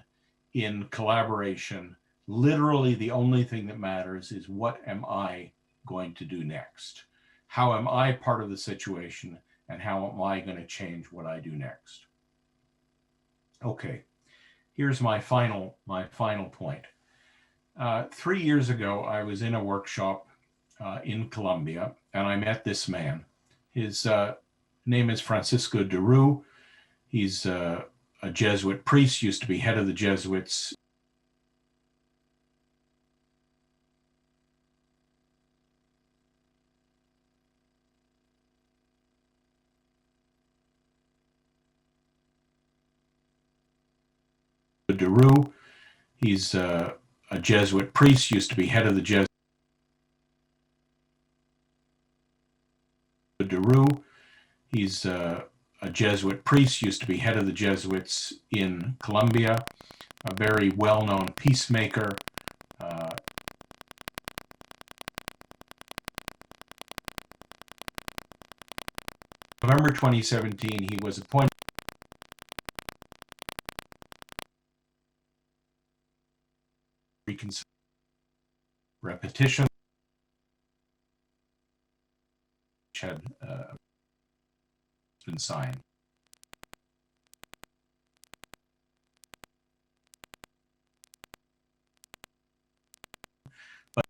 Speaker 15: in collaboration, literally the only thing that matters is what am I going to do next? How am I part of the situation, and how am I going to change what I do next? Okay, here's my final point. 3 years ago, I was in a workshop in Colombia, and I met this man. His name is Francisco de Roo. He's a Jesuit priest, used to be head of the Jesuits. De Roo, he's a Jesuit priest, used to be head of the Jesuits. De Roo, he's a Jesuit priest, used to be head of the Jesuits in Colombia, a very well-known peacemaker. November 2017, he was appointed repetition, which had been signed. But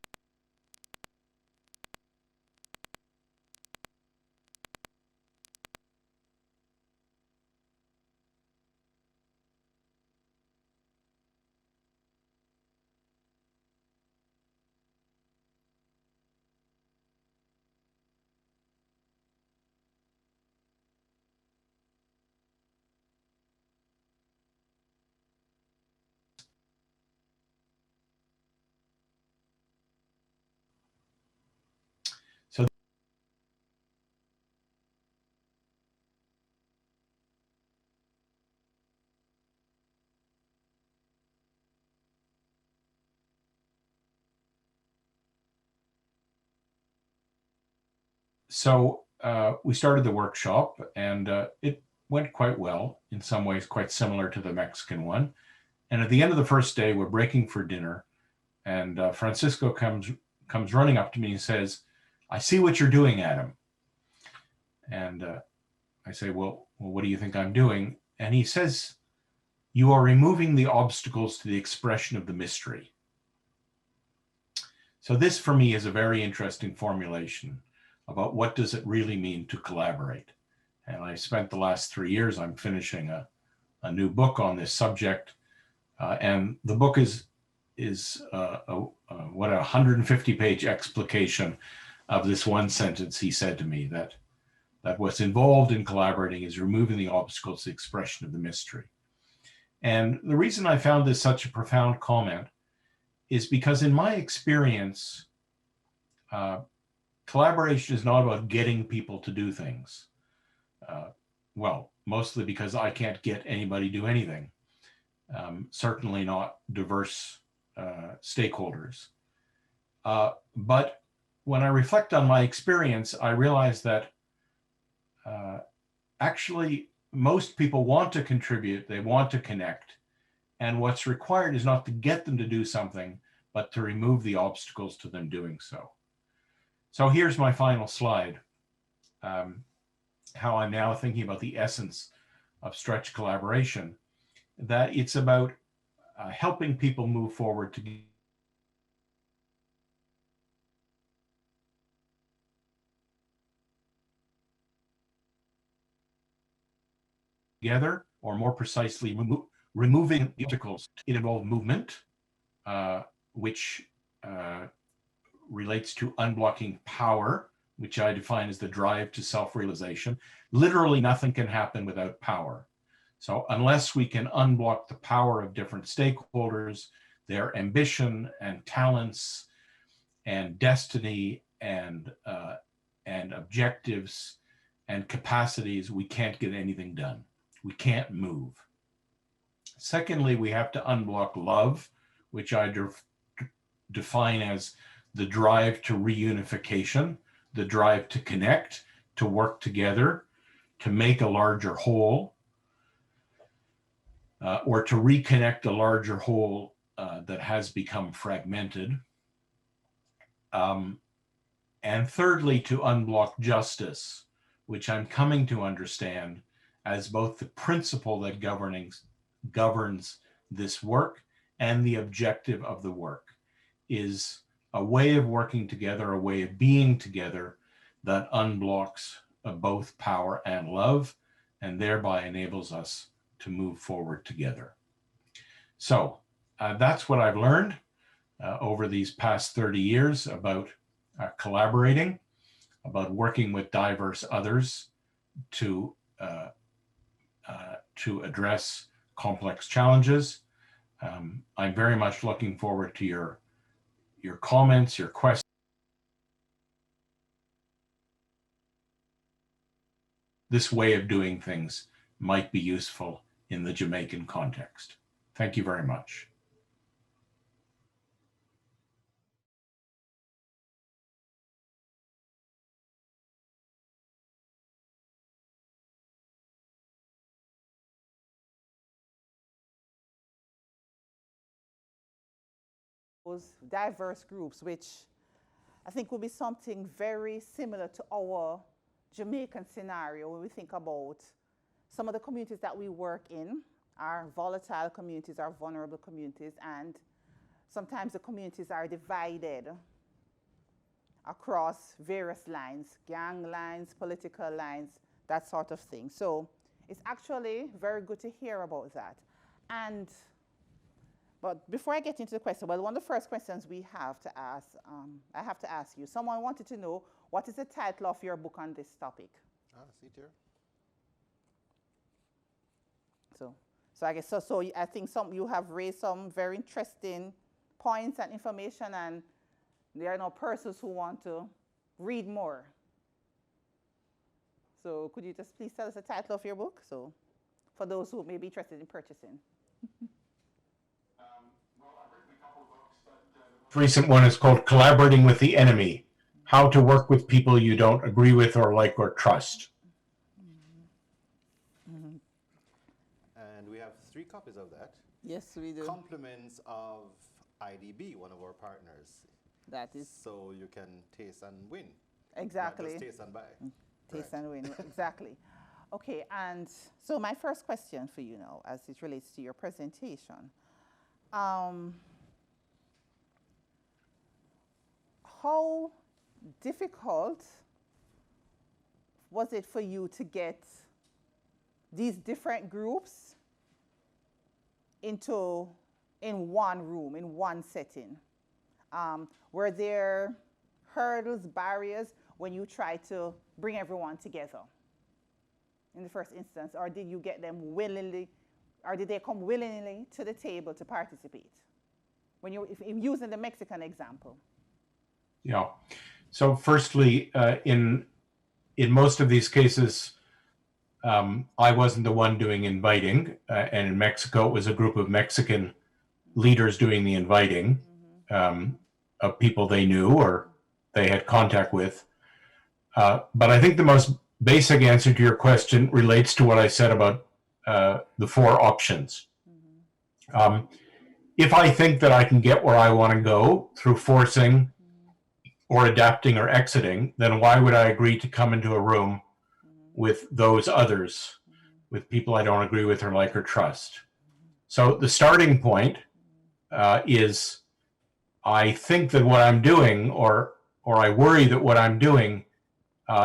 Speaker 15: So we started the workshop, and it went quite well, in some ways quite similar to the Mexican one. And at the end of the first day, we're breaking for dinner, and Francisco comes running up to me and says, "I see what you're doing, Adam." And I say, well, what do you think I'm doing? And he says, "You are removing the obstacles to the expression of the mystery." So this for me is a very interesting formulation about what does it really mean to collaborate. And I spent the last 3 years, I'm finishing a new book on this subject. And the book is what a 150-page explication of this one sentence he said to me, that what's involved in collaborating is removing the obstacles to the expression of the mystery. And the reason I found this such a profound comment is because in my experience, collaboration is not about getting people to do things. Well, mostly because I can't get anybody to do anything. Certainly not diverse stakeholders. But when I reflect on my experience, I realize that actually most people want to contribute, they want to connect, and what's required is not to get them to do something, but to remove the obstacles to them doing so. So here's my final slide, how I'm now thinking about the essence of stretch collaboration, that it's about helping people move forward together, or more precisely, removing the obstacles. It involved movement, which relates to unblocking power, which I define as the drive to self-realization. Literally nothing can happen without power. So unless we can unblock the power of different stakeholders, their ambition and talents and destiny and objectives and capacities, we can't get anything done. We can't move. Secondly, we have to unblock love, which I define as the drive to reunification, the drive to connect, to work together, to make a larger whole, or to reconnect a larger whole that has become fragmented. And thirdly, to unblock justice, which I'm coming to understand as both the principle that governs this work and the objective of the work, is a way of working together, a way of being together that unblocks both power and love, and thereby enables us to move forward together. So that's what I've learned over these past 30 years about collaborating, about working with diverse others to address complex challenges. I'm very much looking forward to your comments, your questions. This way of doing things might be useful in the Jamaican context. Thank you very much.
Speaker 2: Those diverse groups, which I think will be something very similar to our Jamaican scenario when we think about some of the communities that we work in are volatile communities, are vulnerable communities, and sometimes the communities are divided across various lines, gang lines, political lines, that sort of thing. So it's actually very good to hear about that. But before I get into the question, well, one of the first questions we have to ask, I have to ask you. Someone wanted to know, what is the title of your book on this topic?
Speaker 16: See here.
Speaker 2: So I guess so I think you have raised some very interesting points and information, and there are no persons who want to read more. So could you just please tell us the title of your book? So for those who may be interested in purchasing.
Speaker 15: Recent one is called Collaborating with the Enemy, how to work with people you don't agree with or like or trust.
Speaker 16: And we have 3 copies of that.
Speaker 2: Yes, we do.
Speaker 16: Compliments of IDB, one of our partners.
Speaker 2: That is.
Speaker 16: So you can taste and win.
Speaker 2: Exactly.
Speaker 16: Not just taste and buy.
Speaker 2: Taste and win, exactly. Okay, and so my first question for you now, as it relates to your presentation, how difficult was it for you to get these different groups in one room, in one setting? Were there hurdles, barriers when you tried to bring everyone together in the first instance, or did you get them willingly, or did they come willingly to the table to participate? When if using the Mexican example.
Speaker 15: Yeah. So firstly, in most of these cases, I wasn't the one doing inviting, and in Mexico, it was a group of Mexican leaders doing the inviting of people they knew or they had contact with. But I think the most basic answer to your question relates to what I said about the 4 options. If I think that I can get where I want to go through forcing or adapting or exiting, then why would I agree to come into a room with those others, with people I don't agree with or like or trust? So the starting point is I think that what I'm doing, or I worry that what I'm doing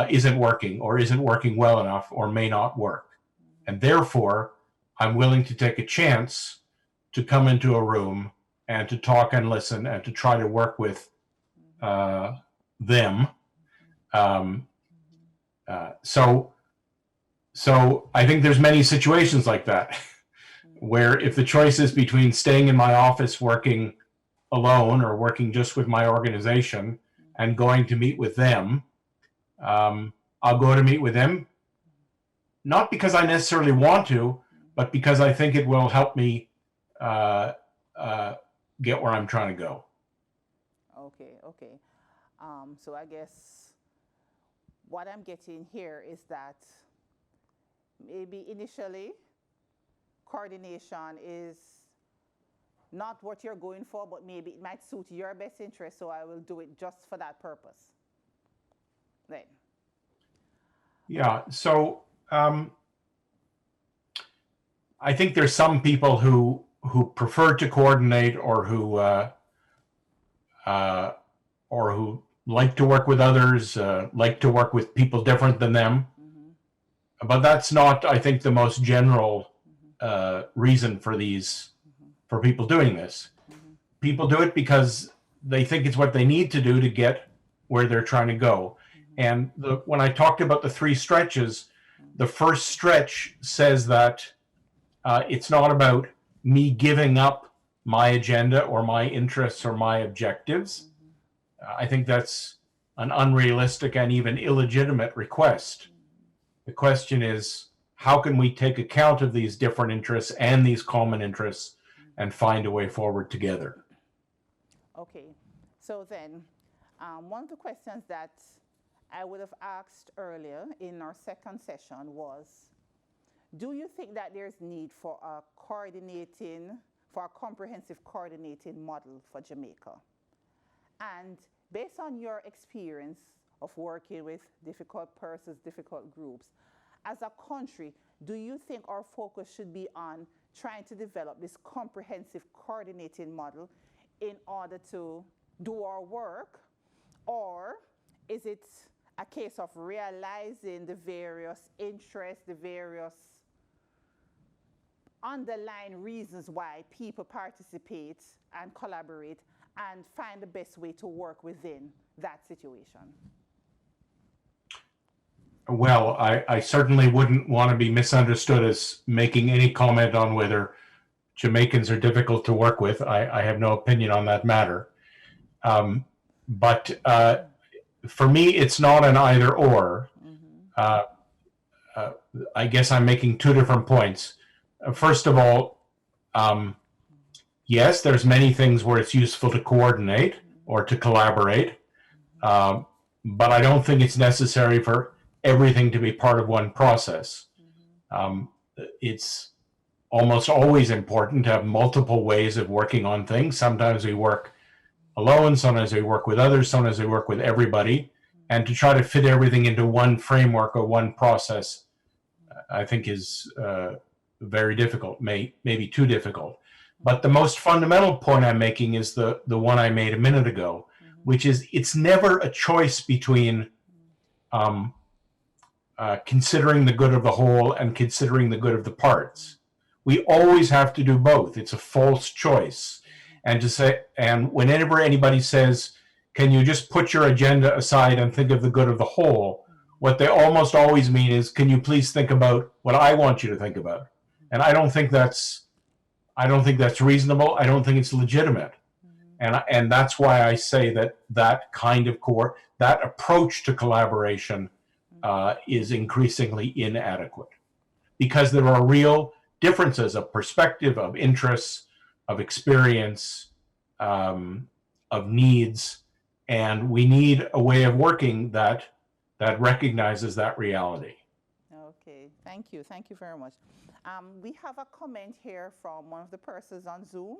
Speaker 15: isn't working or isn't working well enough or may not work. And therefore, I'm willing to take a chance to come into a room and to talk and listen and to try to work with them. So I think there's many situations like that where if the choice is between staying in my office working alone or working just with my organization and going to meet with them, I'll go to meet with them, not because I necessarily want to, but because I think it will help me get where I'm trying to go.
Speaker 2: Okay. So I guess what I'm getting here is that maybe initially coordination is not what you're going for, but maybe it might suit your best interest, so I will do it just for that purpose. Then.
Speaker 15: Yeah, so I think there's some people who prefer to coordinate or who like to work with others, like to work with people different than them. But that's not, I think, the most general reason for people doing this. People do it because they think it's what they need to do to get where they're trying to go. And when I talked about the 3 stretches, the first stretch says that it's not about me giving up my agenda or my interests or my objectives. I think that's an unrealistic and even illegitimate request. The question is, how can we take account of these different interests and these common interests and find a way forward together?
Speaker 2: Okay, so then one of the questions that I would have asked earlier in our second session was, do you think that there's need for a comprehensive coordinating model for Jamaica? And based on your experience of working with difficult persons, difficult groups, as a country, do you think our focus should be on trying to develop this comprehensive coordinating model in order to do our work? Or is it a case of realizing the various interests, the various underlying reasons why people participate and collaborate and find the best way to work within that situation?
Speaker 15: Well, I certainly wouldn't want to be misunderstood as making any comment on whether Jamaicans are difficult to work with. I have no opinion on that matter. But for me, it's not an either or. I guess I'm making 2 different points. First of all, yes, there's many things where it's useful to coordinate or to collaborate. but I don't think it's necessary for everything to be part of one process. It's almost always important to have multiple ways of working on things. Sometimes we work alone, sometimes we work with others, sometimes we work with everybody. And to try to fit everything into one framework or one process, I think is very difficult, maybe too difficult. But the most fundamental point I'm making is the one I made a minute ago, which is it's never a choice between considering the good of the whole and considering the good of the parts. We always have to do both. It's a false choice. And whenever anybody says, can you just put your agenda aside and think of the good of the whole, what they almost always mean is, can you please think about what I want you to think about? And I don't think that's reasonable. I don't think it's legitimate. And that's why I say that kind of that approach to collaboration is increasingly inadequate, because there are real differences of perspective, of interests, of experience, of needs, and we need a way of working that recognizes that reality.
Speaker 2: Okay, thank you very much. We have a comment here from one of the persons on Zoom,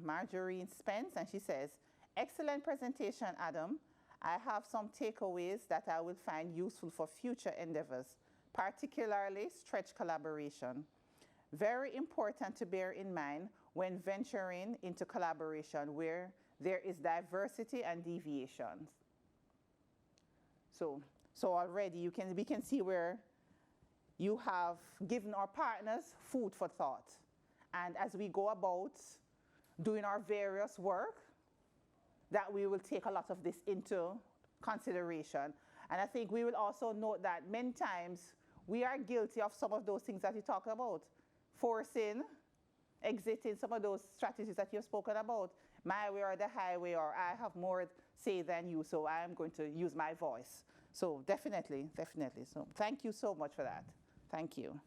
Speaker 2: Marjorie Spence, and she says, excellent presentation, Adam. I have some takeaways that I will find useful for future endeavors, particularly stretch collaboration. Very important to bear in mind when venturing into collaboration where there is diversity and deviations. So already we can see where you have given our partners food for thought. And as we go about doing our various work, that we will take a lot of this into consideration. And I think we will also note that many times we are guilty of some of those things that you talk about. Forcing, exiting some of those strategies that you've spoken about. My way or the highway, or I have more say than you, so I am going to use my voice. So definitely. So thank you so much for that. Thank you.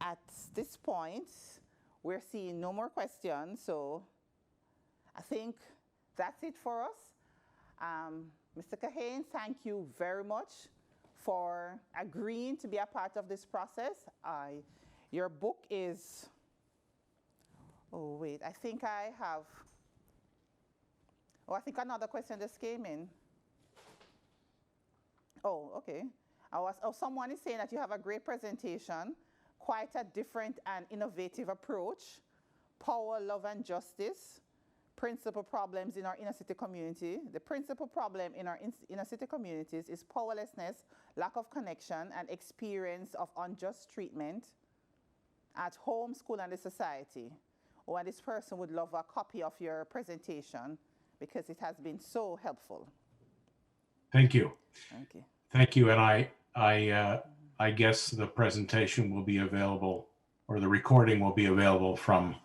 Speaker 2: At this point, we're seeing no more questions, so I think that's it for us. Mr. Kahane, thank you very much for agreeing to be a part of this process. Your book is, I think another question just came in. Oh, okay. Someone is saying that you have a great presentation, quite a different and innovative approach, power, love, and justice, principal problems in our inner city community. The principal problem in our inner city communities is powerlessness, lack of connection, and experience of unjust treatment at home, school, and the society. And this person would love a copy of your presentation because it has been so helpful.
Speaker 15: Thank you.
Speaker 2: Thank you.
Speaker 15: Thank you. And I guess the presentation will be available, or the recording will be available from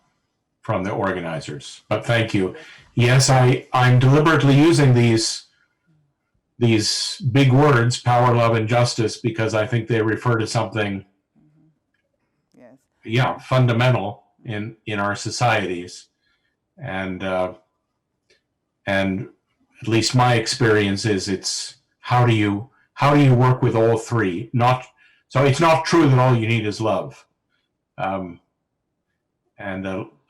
Speaker 15: the organizers. But thank you. Yes, I'm deliberately using these big words, power, love, and justice, because I think they refer to something fundamental in our societies. And at least my experience is it's how do you work with all three? So it's not true that all you need is love. And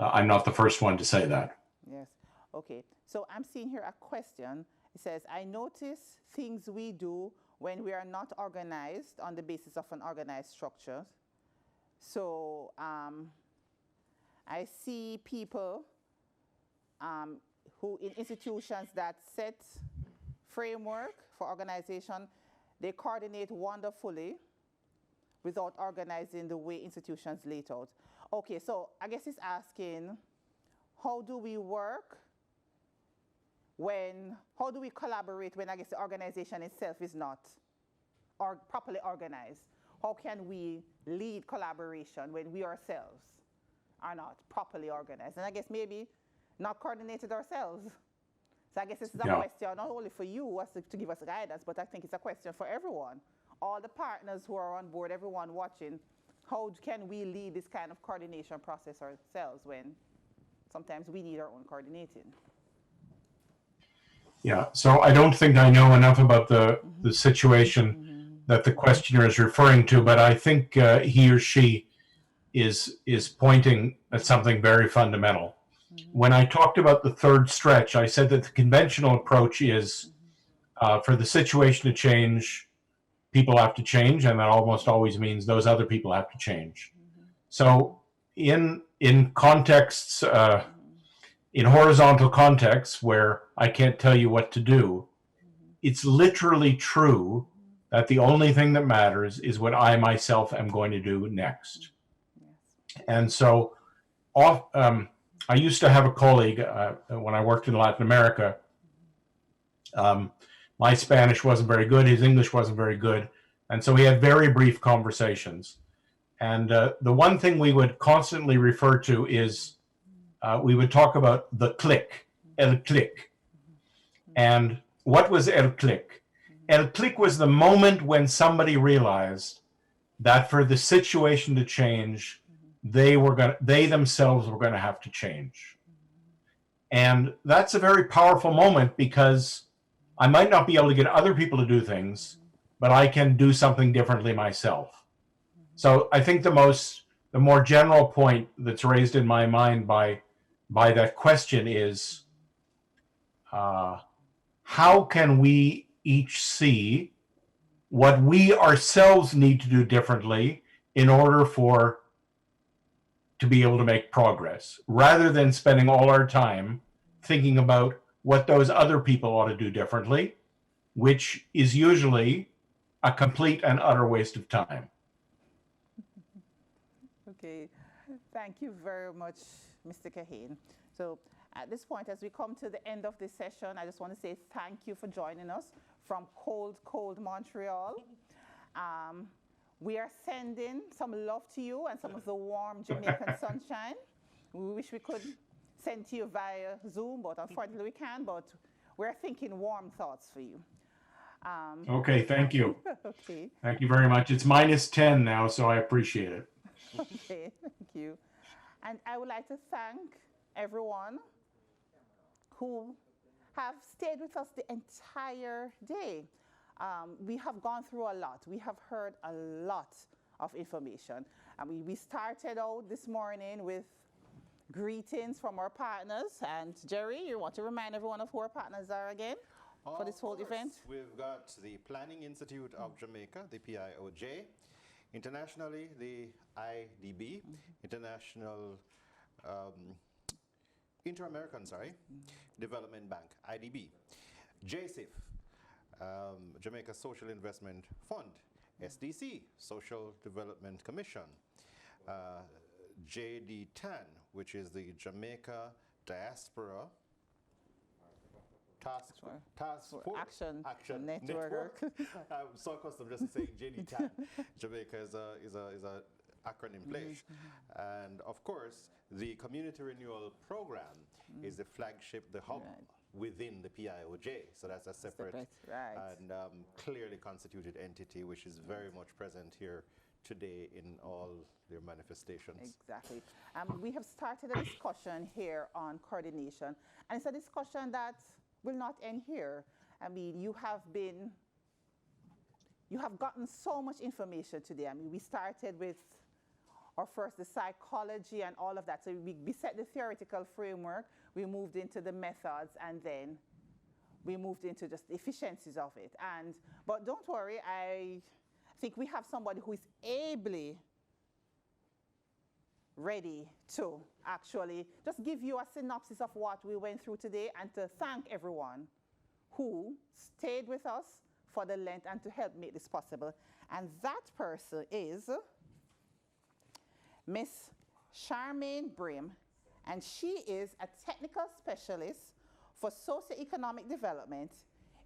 Speaker 15: I'm not the first one to say that.
Speaker 2: Yes. Okay. So I'm seeing here a question. It says, I notice things we do when we are not organized on the basis of an organized structure. So I see people who in institutions that set framework for organization, they coordinate wonderfully without organizing the way institutions lay it out. Okay, so I guess it's asking, how do we work how do we collaborate when I guess the organization itself is not properly organized? How can we lead collaboration when we ourselves are not properly organized? And I guess maybe not coordinated ourselves. So I guess this is a question not only for you as to give us guidance, but I think it's a question for everyone. All the partners who are on board, everyone watching, how can we lead this kind of coordination process ourselves when sometimes we need our own coordinating?
Speaker 15: Yeah, so I don't think I know enough about the situation that the questioner is referring to, but I think he or she is pointing at something very fundamental. When I talked about the third stretch, I said that the conventional approach is for the situation to change, people have to change, and that almost always means those other people have to change. So in contexts, in horizontal contexts where I can't tell you what to do, it's literally true that the only thing that matters is what I myself am going to do next. And so I used to have a colleague when I worked in Latin America. My Spanish wasn't very good, his English wasn't very good, and so we had very brief conversations. And the one thing we would constantly refer to is we would talk about the click, el click. And what was el click? El click was the moment when somebody realized that for the situation to change, they themselves were going to have to change. And that's a very powerful moment because I might not be able to get other people to do things, but I can do something differently myself. So I think the more general point that's raised in my mind by that question is, how can we each see what we ourselves need to do differently in order to be able to make progress, rather than spending all our time thinking about what those other people ought to do differently, which is usually a complete and utter waste of time.
Speaker 2: Okay, thank you very much, Mr. Kahane. So at this point, as we come to the end of this session, I just want to say thank you for joining us from cold, cold Montreal. We are sending some love to you and some of the warm Jamaican sunshine. We wish we could send to you via Zoom, but unfortunately we can't, but we're thinking warm thoughts for you.
Speaker 15: Okay, thank you.
Speaker 2: Okay.
Speaker 15: Thank you very much. It's -10 now, so I appreciate it.
Speaker 2: Okay, thank you. And I would like to thank everyone who have stayed with us the entire day. We have gone through a lot. We have heard a lot of information. We started out this morning with greetings from our partners. And Jerry, you want to remind everyone of who our partners are again for this whole event?
Speaker 16: We've got the Planning Institute of Jamaica, the PIOJ, internationally the IDB, International Inter-American, Development Bank, IDB, JSIF, Jamaica Social Investment Fund, SDC, Social Development Commission, JDTAN, which is the Jamaica Diaspora Taskforce Action Network. I'm so accustomed just to saying JDTAN. Jamaica is a acronym place. And of course, the Community Renewal Program is the flagship, the hub within the PIOJ. So that's a separate and clearly constituted entity, which is very much present here today in all their manifestations.
Speaker 2: Exactly. We have started a discussion here on coordination, and it's a discussion that will not end here. I mean, you have gotten so much information today. I mean, we started with the psychology and all of that. So we set the theoretical framework, we moved into the methods, and then we moved into just the efficiencies of it. But don't worry, I think we have somebody who is ably ready to actually just give you a synopsis of what we went through today, and to thank everyone who stayed with us for the length and to help make this possible. And that person is Miss Charmaine Brim, and she is a technical specialist for socioeconomic development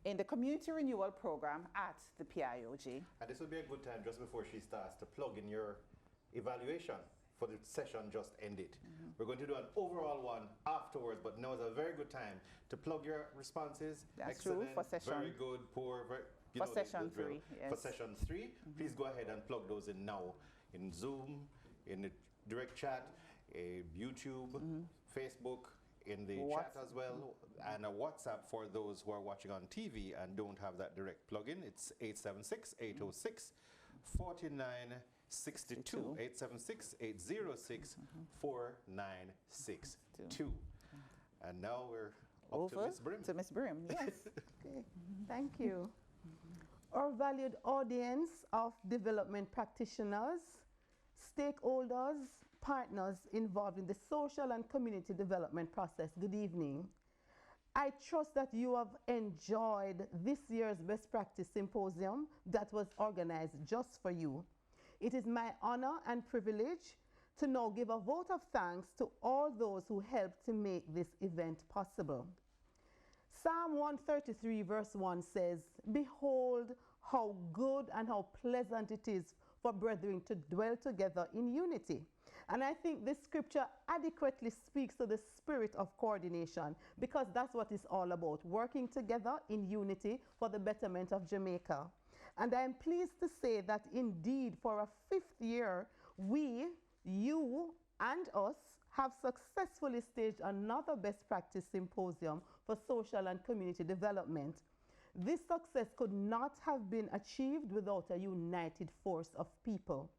Speaker 2: in the Community Renewal Program at the PIOJ.
Speaker 16: And this will be a good time just before she starts to plug in your evaluation for the session just ended. We're going to do an overall one afterwards, but now is a very good time to plug your responses.
Speaker 2: That's
Speaker 16: excellent,
Speaker 2: true, for session.
Speaker 16: Very good, poor,
Speaker 2: For session 3, yes.
Speaker 16: For session 3, please go ahead and plug those in now. In Zoom, in the direct chat, YouTube, Facebook,
Speaker 14: in the chat as well, and a WhatsApp for those who are watching on TV and don't have that direct plug-in. It's 876-806-4962, 876-806-4962. And now we're up to Ms. Brim.
Speaker 2: To Ms. Brim, yes.
Speaker 17: Okay, thank you. Our valued audience of development practitioners, stakeholders, partners involved in the social and community development process, good evening. I trust that you have enjoyed this year's Best Practice Symposium that was organized just for you. It is my honor and privilege to now give a vote of thanks to all those who helped to make this event possible. Psalm 133 verse 1 says, "Behold how good and how pleasant it is for brethren to dwell together in unity." And I think this scripture adequately speaks to the spirit of coordination, because that's what it's all about, working together in unity for the betterment of Jamaica. And I am pleased to say that indeed for a 5th year, we, you and us, have successfully staged another Best Practice Symposium for social and community development. This success could not have been achieved without a united force of people.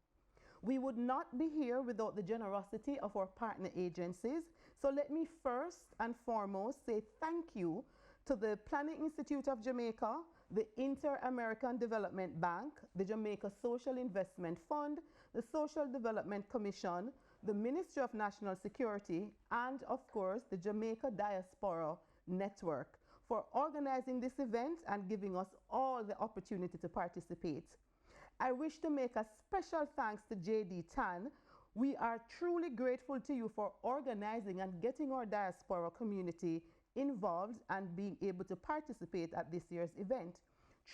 Speaker 17: We would not be here without the generosity of our partner agencies. So let me first and foremost say thank you to the Planning Institute of Jamaica, the Inter-American Development Bank, the Jamaica Social Investment Fund, the Social Development Commission, the Ministry of National Security, and of course the Jamaica Diaspora Network for organizing this event and giving us all the opportunity to participate. I wish to make a special thanks to JDTAN. We are truly grateful to you for organizing and getting our diaspora community involved and being able to participate at this year's event.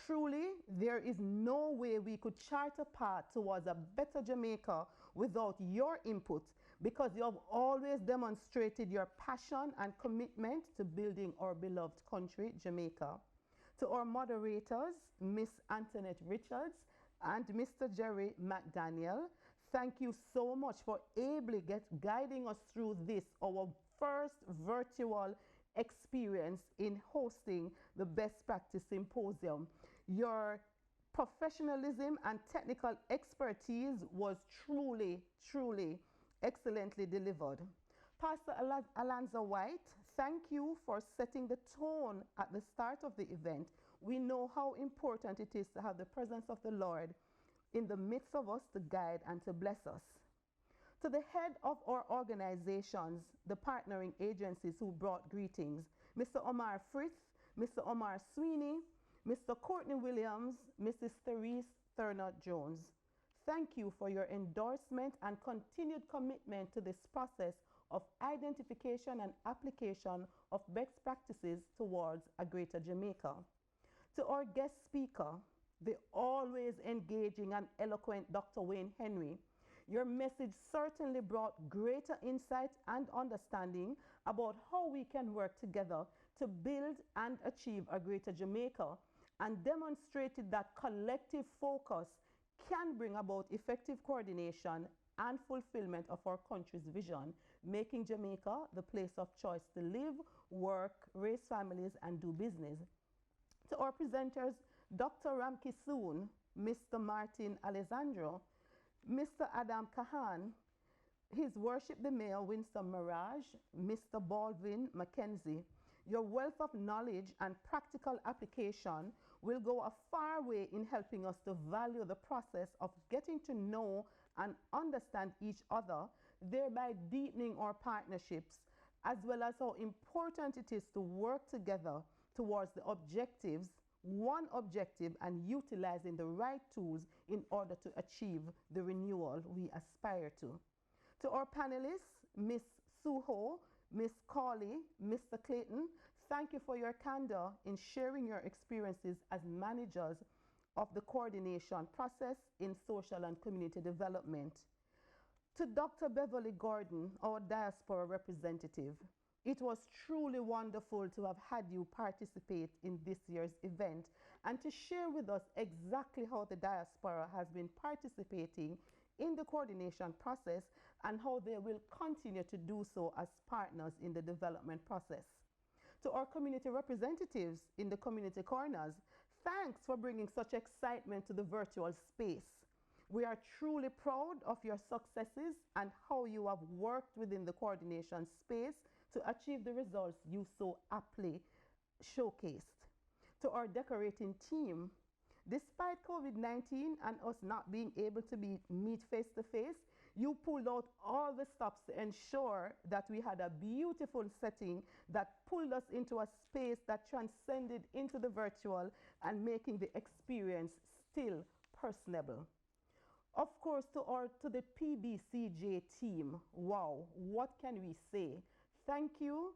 Speaker 17: Truly, there is no way we could chart a path towards a better Jamaica without your input, because you have always demonstrated your passion and commitment to building our beloved country, Jamaica. To our moderators, Miss Antoinette Richards and Mr. Jerry McDaniel, thank you so much for ably guiding us through this, our first virtual experience in hosting the Best Practice Symposium. Your professionalism and technical expertise was truly, truly excellently delivered. Pastor Alonzo White, thank you for setting the tone at the start of the event. We know how important it is to have the presence of the Lord in the midst of us to guide and to bless us. To the head of our organizations, the partnering agencies who brought greetings, Mr. Omar Frith, Mr. Omar Sweeney, Mr. Courtney Williams, Mrs. Therese Thurner-Jones. Thank you for your endorsement and continued commitment to this process of identification and application of best practices towards a greater Jamaica. To our guest speaker, the always engaging and eloquent Dr. Wayne Henry, your message certainly brought greater insight and understanding about how we can work together to build and achieve a greater Jamaica, and demonstrated that collective focus can bring about effective coordination and fulfillment of our country's vision, making Jamaica the place of choice to live, work, raise families, and do business. To our presenters, Dr. Ramki Soon, Mr. Martin Alessandro, Mr. Adam Kahan, His Worship the Mayor Winston Mirage, Mr. Baldwin Mackenzie, your wealth of knowledge and practical application will go a far way in helping us to value the process of getting to know and understand each other, thereby deepening our partnerships, as well as how important it is to work together towards the objectives, one objective, and utilizing the right tools in order to achieve the renewal we aspire to. To our panelists, Ms. Suho, Ms. Cawley, Mr. Clayton, thank you for your candor in sharing your experiences as managers of the coordination process in social and community development. To Dr. Beverly Gordon, our diaspora representative, it was truly wonderful to have had you participate in this year's event and to share with us exactly how the diaspora has been participating in the coordination process and how they will continue to do so as partners in the development process. To our community representatives in the community corners, thanks for bringing such excitement to the virtual space. We are truly proud of your successes and how you have worked within the coordination space to achieve the results you so aptly showcased. To our decorating team, despite COVID-19 and us not being able to meet face to face, you pulled out all the stops to ensure that we had a beautiful setting that pulled us into a space that transcended into the virtual and making the experience still personable. Of course, to the PBCJ team, wow, what can we say? Thank you,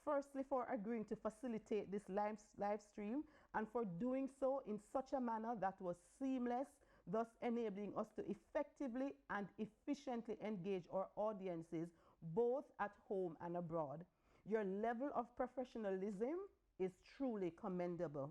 Speaker 17: firstly, for agreeing to facilitate this live stream and for doing so in such a manner that was seamless, thus enabling us to effectively and efficiently engage our audiences both at home and abroad. Your level of professionalism is truly commendable.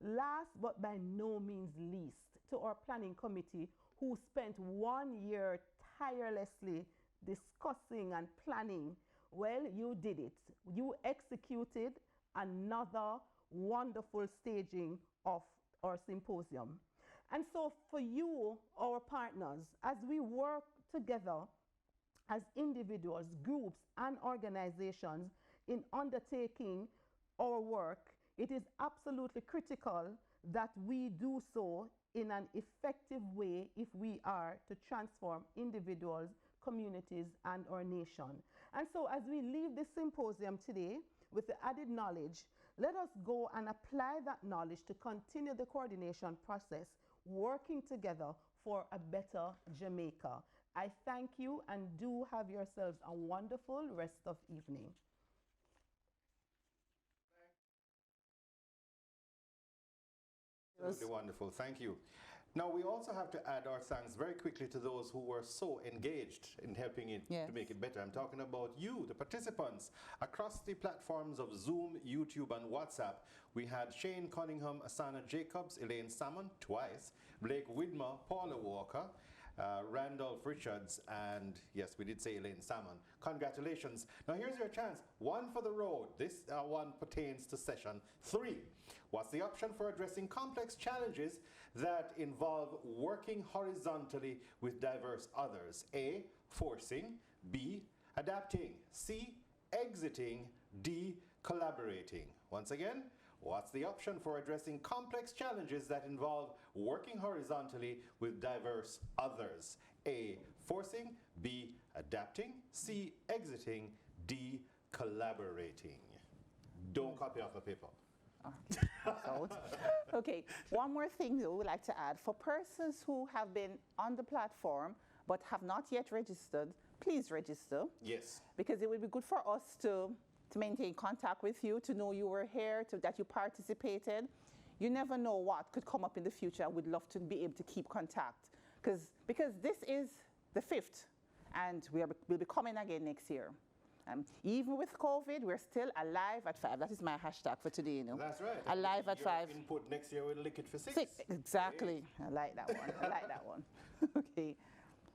Speaker 17: Last but by no means least, to our planning committee who spent 1 year tirelessly discussing and planning. Well, you did it. You executed another wonderful staging of our symposium. And so for you, our partners, as we work together as individuals, groups, and organizations in undertaking our work, it is absolutely critical that we do so in an effective way if we are to transform individuals, communities, and our nation. And so as we leave this symposium today with the added knowledge, let us go and apply that knowledge to continue the coordination process, working together for a better Jamaica. I thank you and do have yourselves a wonderful rest of evening.
Speaker 14: Absolutely wonderful, thank you. Now we also have to add our thanks very quickly to those who were so engaged in helping it to make it better. I'm talking about you, the participants, across the platforms of Zoom, YouTube, and WhatsApp. We had Shane Cunningham, Asana Jacobs, Elaine Salmon, twice, Blake Widmer, Paula Walker, Randolph Richards, and yes, we did say Elaine Salmon. Congratulations. Now here's your chance. One for the road. This one pertains to session 3. What's the option for addressing complex challenges that involve working horizontally with diverse others? A, forcing. B, adapting. C, exiting. D, collaborating. Once again, what's the option for addressing complex challenges that involve working horizontally with diverse others? A, forcing. B, adapting. C, exiting. D, collaborating. Don't copy off the paper.
Speaker 2: Okay, one more thing that we would like to add. For persons who have been on the platform but have not yet registered, please register.
Speaker 14: Yes.
Speaker 2: Because it would be good for us to maintain contact with you, to know you were here, that you participated. You never know what could come up in the future. We'd love to be able to keep contact. Because this is the 5th, and we'll be coming again next year. Even with COVID, we're still alive at 5. That is my hashtag for today, you know.
Speaker 14: That's right.
Speaker 2: Alive at 5.
Speaker 14: Input next year, we'll lick it for 6.
Speaker 2: 6, exactly. I like that one. I like that one. Okay.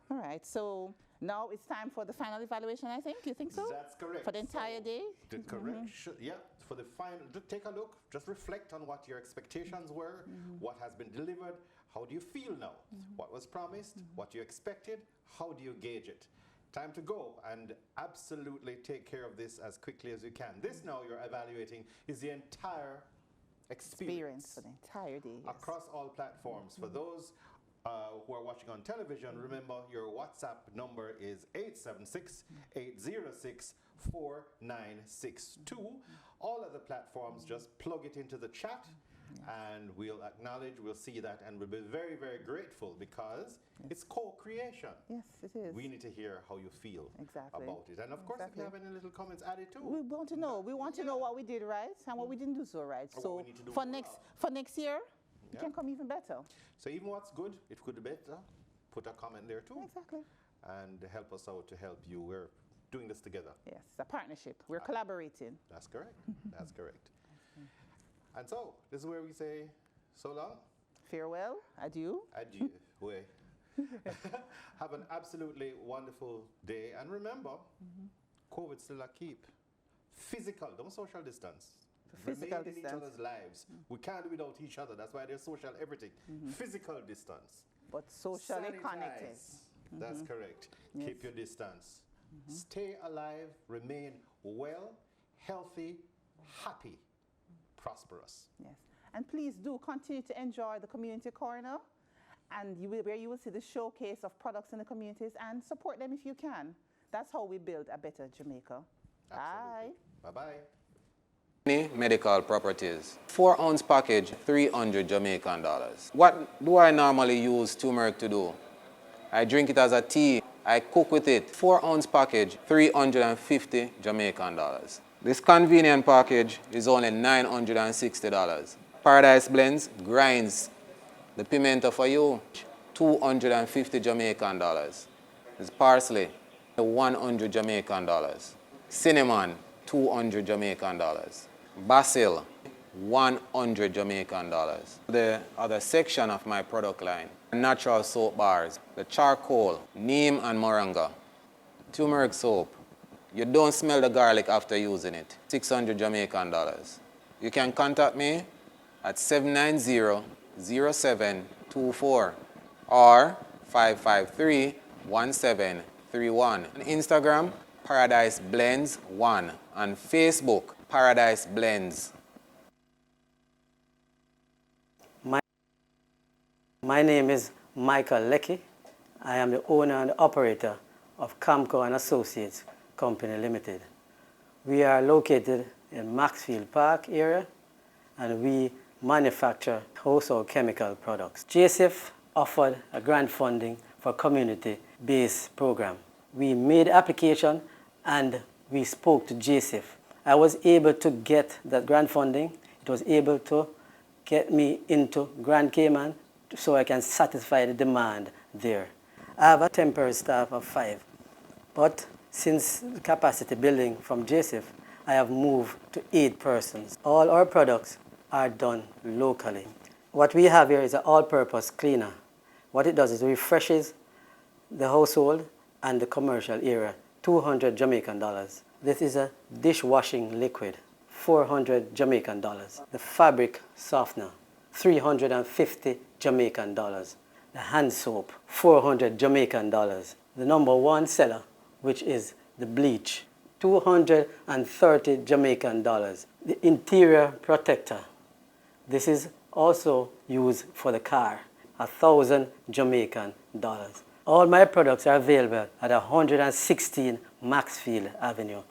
Speaker 2: All right. So now it's time for the final evaluation, I think. You think so?
Speaker 14: That's correct.
Speaker 2: For the entire day?
Speaker 14: Correct. Yeah. For the final, just take a look. Just reflect on what your expectations were, what has been delivered. How do you feel now? What was promised? What you expected? How do you gauge it? Time to go and absolutely take care of this as quickly as you can. This now you're evaluating is the entire experience
Speaker 2: for the entire day. Yes.
Speaker 14: Across all platforms. For those who are watching on television, remember your WhatsApp number is 876-806-4962. All other platforms, just plug it into the chat. And we'll acknowledge, we'll see that, and we'll be very, very grateful because it's co-creation.
Speaker 2: Yes, it is.
Speaker 14: We need to hear how you feel about it. And of course, if you have any little comments, add it too.
Speaker 2: We want to know. We want to know what we did right and what we didn't do so right. So for next year, it can come even better.
Speaker 14: So even what's good, it could be better. Put a comment there too.
Speaker 2: Exactly.
Speaker 14: And help us out to help you. We're doing this together.
Speaker 2: Yes, a partnership. We're collaborating.
Speaker 14: That's correct. That's correct. And so, this is where we say so long.
Speaker 2: Farewell. Adieu.
Speaker 14: Adieu.
Speaker 16: Have an absolutely wonderful day. And remember, COVID still a keep. Physical, don't social distance.
Speaker 2: Physical
Speaker 16: Remain in each
Speaker 2: distance.
Speaker 16: other's lives. We can't do without each other. That's why there's social everything. Physical distance.
Speaker 2: But socially
Speaker 16: Sanitize.
Speaker 2: connected.
Speaker 16: That's correct.
Speaker 2: Yes.
Speaker 16: Keep your distance. Stay alive, remain well, healthy, happy, prosperous.
Speaker 2: Yes. And please do continue to enjoy the community corner, and where you will see the showcase of products in the communities, and support them if you can. That's how we build a better Jamaica. Bye.
Speaker 16: Bye-bye.
Speaker 8: Medical properties. 4-ounce package, 300 Jamaican dollars. What do I normally use turmeric to do? I drink it as a tea. I cook with it. 4-ounce package, 350 Jamaican dollars. This convenient package is only $960. Paradise Blends grinds the pimento for you, 250 Jamaican dollars. This parsley, 100 Jamaican dollars. Cinnamon, 200 Jamaican dollars. Basil, 100 Jamaican dollars. The other section of my product line, natural soap bars, the charcoal, neem and moringa, turmeric soap. You don't smell the garlic after using it, 600 Jamaican dollars. You can contact me at 790-0724 or 553-1731. On Instagram, Paradise Blends 1. On Facebook, Paradise Blends.
Speaker 20: My name is Michael Leckie. I am the owner and operator of Camco and Associates Company Limited. We are located in Maxfield Park area, and we manufacture household chemical products. JSIF offered a grant funding for community-based program. We made application and we spoke to JSIF. I was able to get that grant funding. It was able to get me into Grand Cayman so I can satisfy the demand there. I have a temporary staff of 5, but since the capacity building from JSIF, I have moved to 8 persons. All our products are done locally. What we have here is an all-purpose cleaner. What it does is it refreshes the household and the commercial area, 200 Jamaican dollars. This is a dishwashing liquid, 400 Jamaican dollars. The fabric softener, 350 Jamaican dollars. The hand soap, 400 Jamaican dollars. The number 1 seller, which is the bleach, 230 Jamaican dollars. The interior protector, this is also used for the car, 1,000 Jamaican dollars. All my products are available at 116 Maxfield Avenue,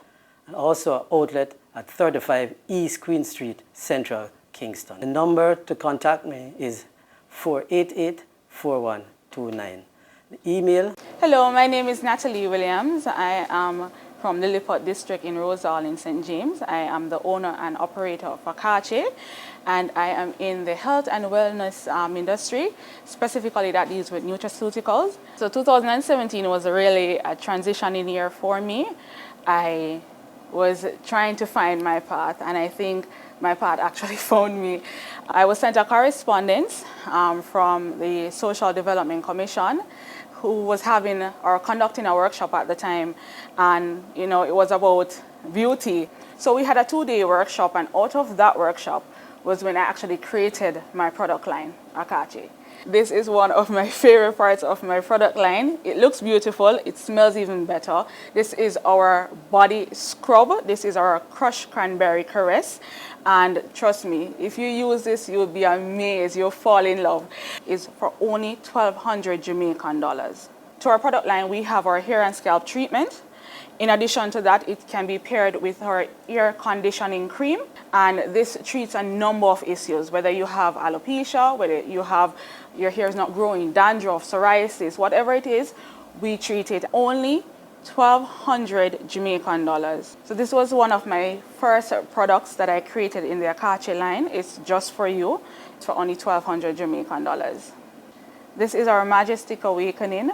Speaker 20: and also an outlet at 35 East Queen Street, Central Kingston. The number to contact me is 488-4129. The email.
Speaker 21: Hello, my name is Natalie Williams. I am from Lilliput District in Rosal in St. James. I am the owner and operator of Akache, and I am in the health and wellness industry, specifically that deals with nutraceuticals. So 2017 was really a transitioning year for me. I was trying to find my path, and I think my path actually found me. I was sent a correspondence from the Social Development Commission, who was having or conducting a workshop at the time, and it was about beauty. So we had a 2-day workshop, and out of that workshop was when I actually created my product line, Akache. This is one of my favorite parts of my product line. It looks beautiful, it smells even better. This is our body scrub. This is our crushed cranberry caress. And trust me, if you use this, you'll be amazed, you'll fall in love. It's for only 1,200 Jamaican dollars. To our product line, we have our hair and scalp treatment. In addition to that, it can be paired with our ear conditioning cream. And this treats a number of issues, whether you have alopecia, whether you have your hair is not growing, dandruff, psoriasis, whatever it is, we treat it only 1,200 Jamaican dollars. So this was one of my first products that I created in the Akache line. It's just for you. It's for only 1,200 Jamaican dollars. This is our Majestic Awakening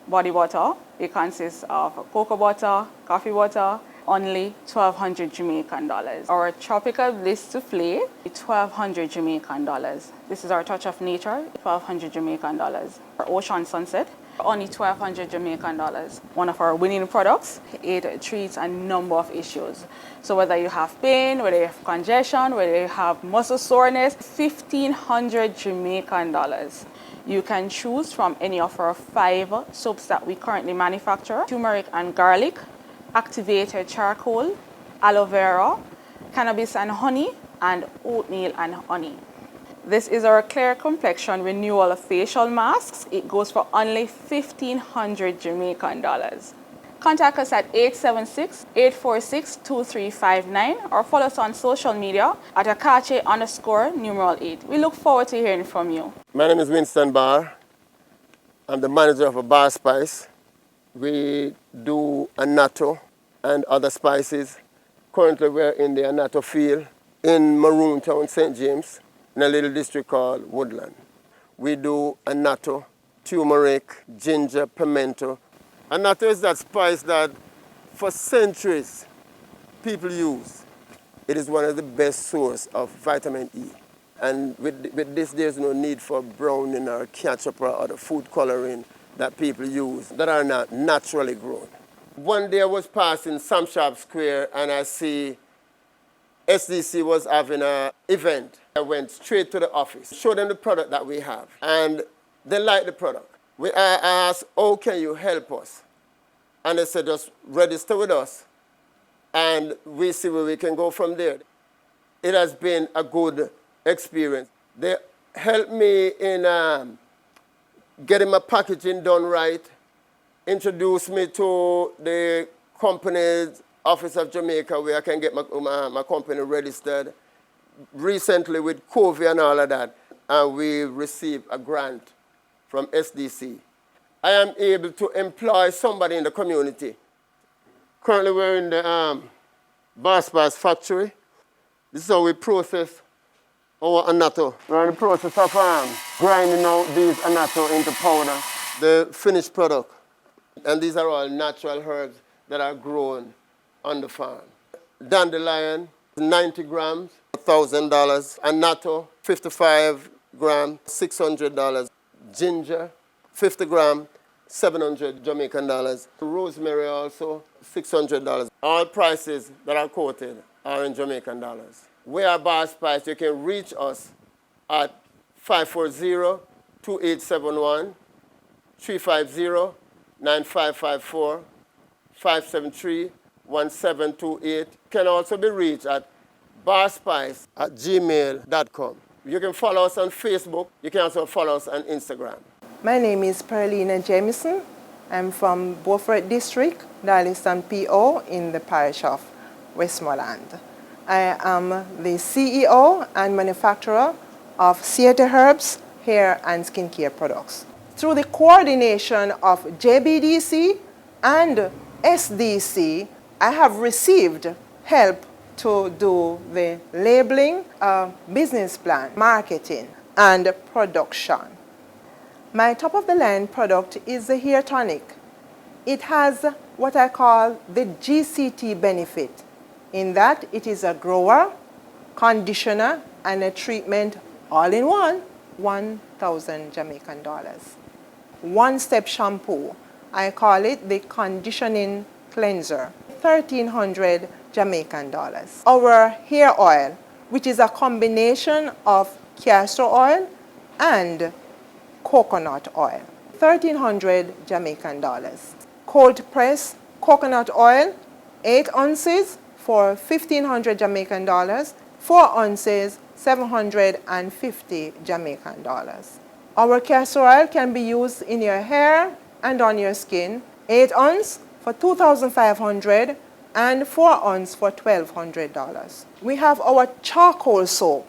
Speaker 21: body butter. It consists of cocoa butter, coffee butter, only 1,200 Jamaican dollars. Our tropical bliss souffle, 1,200 Jamaican dollars. This is our touch of nature, 1,200 Jamaican dollars. Our ocean sunset, only 1,200 Jamaican dollars. One of our winning products, it treats a number of issues. So whether you have pain, whether you have congestion, whether you have muscle soreness, 1,500 Jamaican dollars. You can choose from any of our 5 soaps that we currently manufacture: turmeric and garlic, activated charcoal, aloe vera, cannabis and honey, and oatmeal and honey. This is our Clear Complexion Renewal facial masks. It goes for only 1,500 Jamaican dollars. Contact us at 876-846-2359 or follow us on social media at Akache_8. We look forward to hearing from you.
Speaker 7: My name is Winston Barr. I'm the manager of a bar spice. We do annatto and other spices. Currently we're in the annatto field in Maroon Town, St. James, in a little district called Woodland. We do annatto, turmeric, ginger, pimento. Annatto is that spice that for centuries people use. It is one of the best sources of vitamin E. And with this, there's no need for browning or ketchup or other food coloring that people use that are not naturally grown. One day I was passing Sam Sharp Square and I see SDC was having an event. I went straight to the office, showed them the product that we have, and they liked the product. I asked, "Oh, can you help us?" And they said, "Just register with us, and we see where we can go from there." It has been a good experience. They helped me in getting my packaging done right, introduced me to the company's Office of Jamaica where I can get my company registered. Recently with COVID and all of that, we received a grant from SDC. I am able to employ somebody in the community. Currently we're in the bar spice factory. This is how we process our annatto. We're in the process of grinding out these annatto into powder, the finished product. And these are all natural herbs that are grown on the farm. Dandelion, 90 grams, $1,000. Annatto, 55 grams, $600. Ginger, 50 grams, 700 Jamaican dollars. Rosemary also, $600. All prices that are quoted are in Jamaican dollars. We are Bar Spice. You can reach us at 540-2871, 350-9554, 573-1728. Can also be reached at barspice@gmail.com. You can follow us on Facebook. You can also follow us on Instagram.
Speaker 11: My name is Perlina Jamison. I'm from Beaufort District, Darlington PO in the parish of Westmoreland. I am the CEO and manufacturer of Siete Herbs hair and skincare products. Through the coordination of JBDC and SDC, I have received help to do the labeling, business plan, marketing, and production. My top-of-the-line product is the hair tonic. It has what I call the GCT benefit, in that it is a grower, conditioner, and a treatment all in one, 1,000 Jamaican dollars. One-step shampoo, I call it the conditioning cleanser, 1,300 Jamaican dollars. Our hair oil, which is a combination of castor oil and coconut oil, 1,300 Jamaican dollars. Cold press coconut oil, 8 ounces for 1,500 Jamaican dollars, 4 ounces, 750 Jamaican dollars. Our castor oil can be used in your hair and on your skin, 8 ounce for 2,500 and 4 ounce for $1,200. We have our charcoal soap.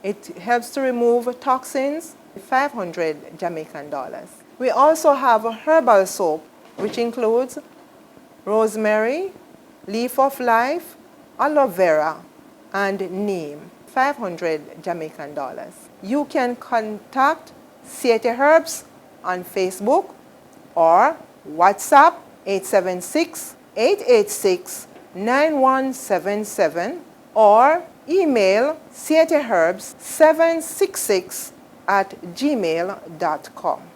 Speaker 11: It helps to remove toxins, 500 Jamaican dollars. We also have a herbal soap, which includes rosemary, leaf of life, aloe vera, and neem, 500 Jamaican dollars. You can contact Siete Herbs on Facebook or WhatsApp 876-886-9656. 9177 or email sieteherbs766@gmail.com.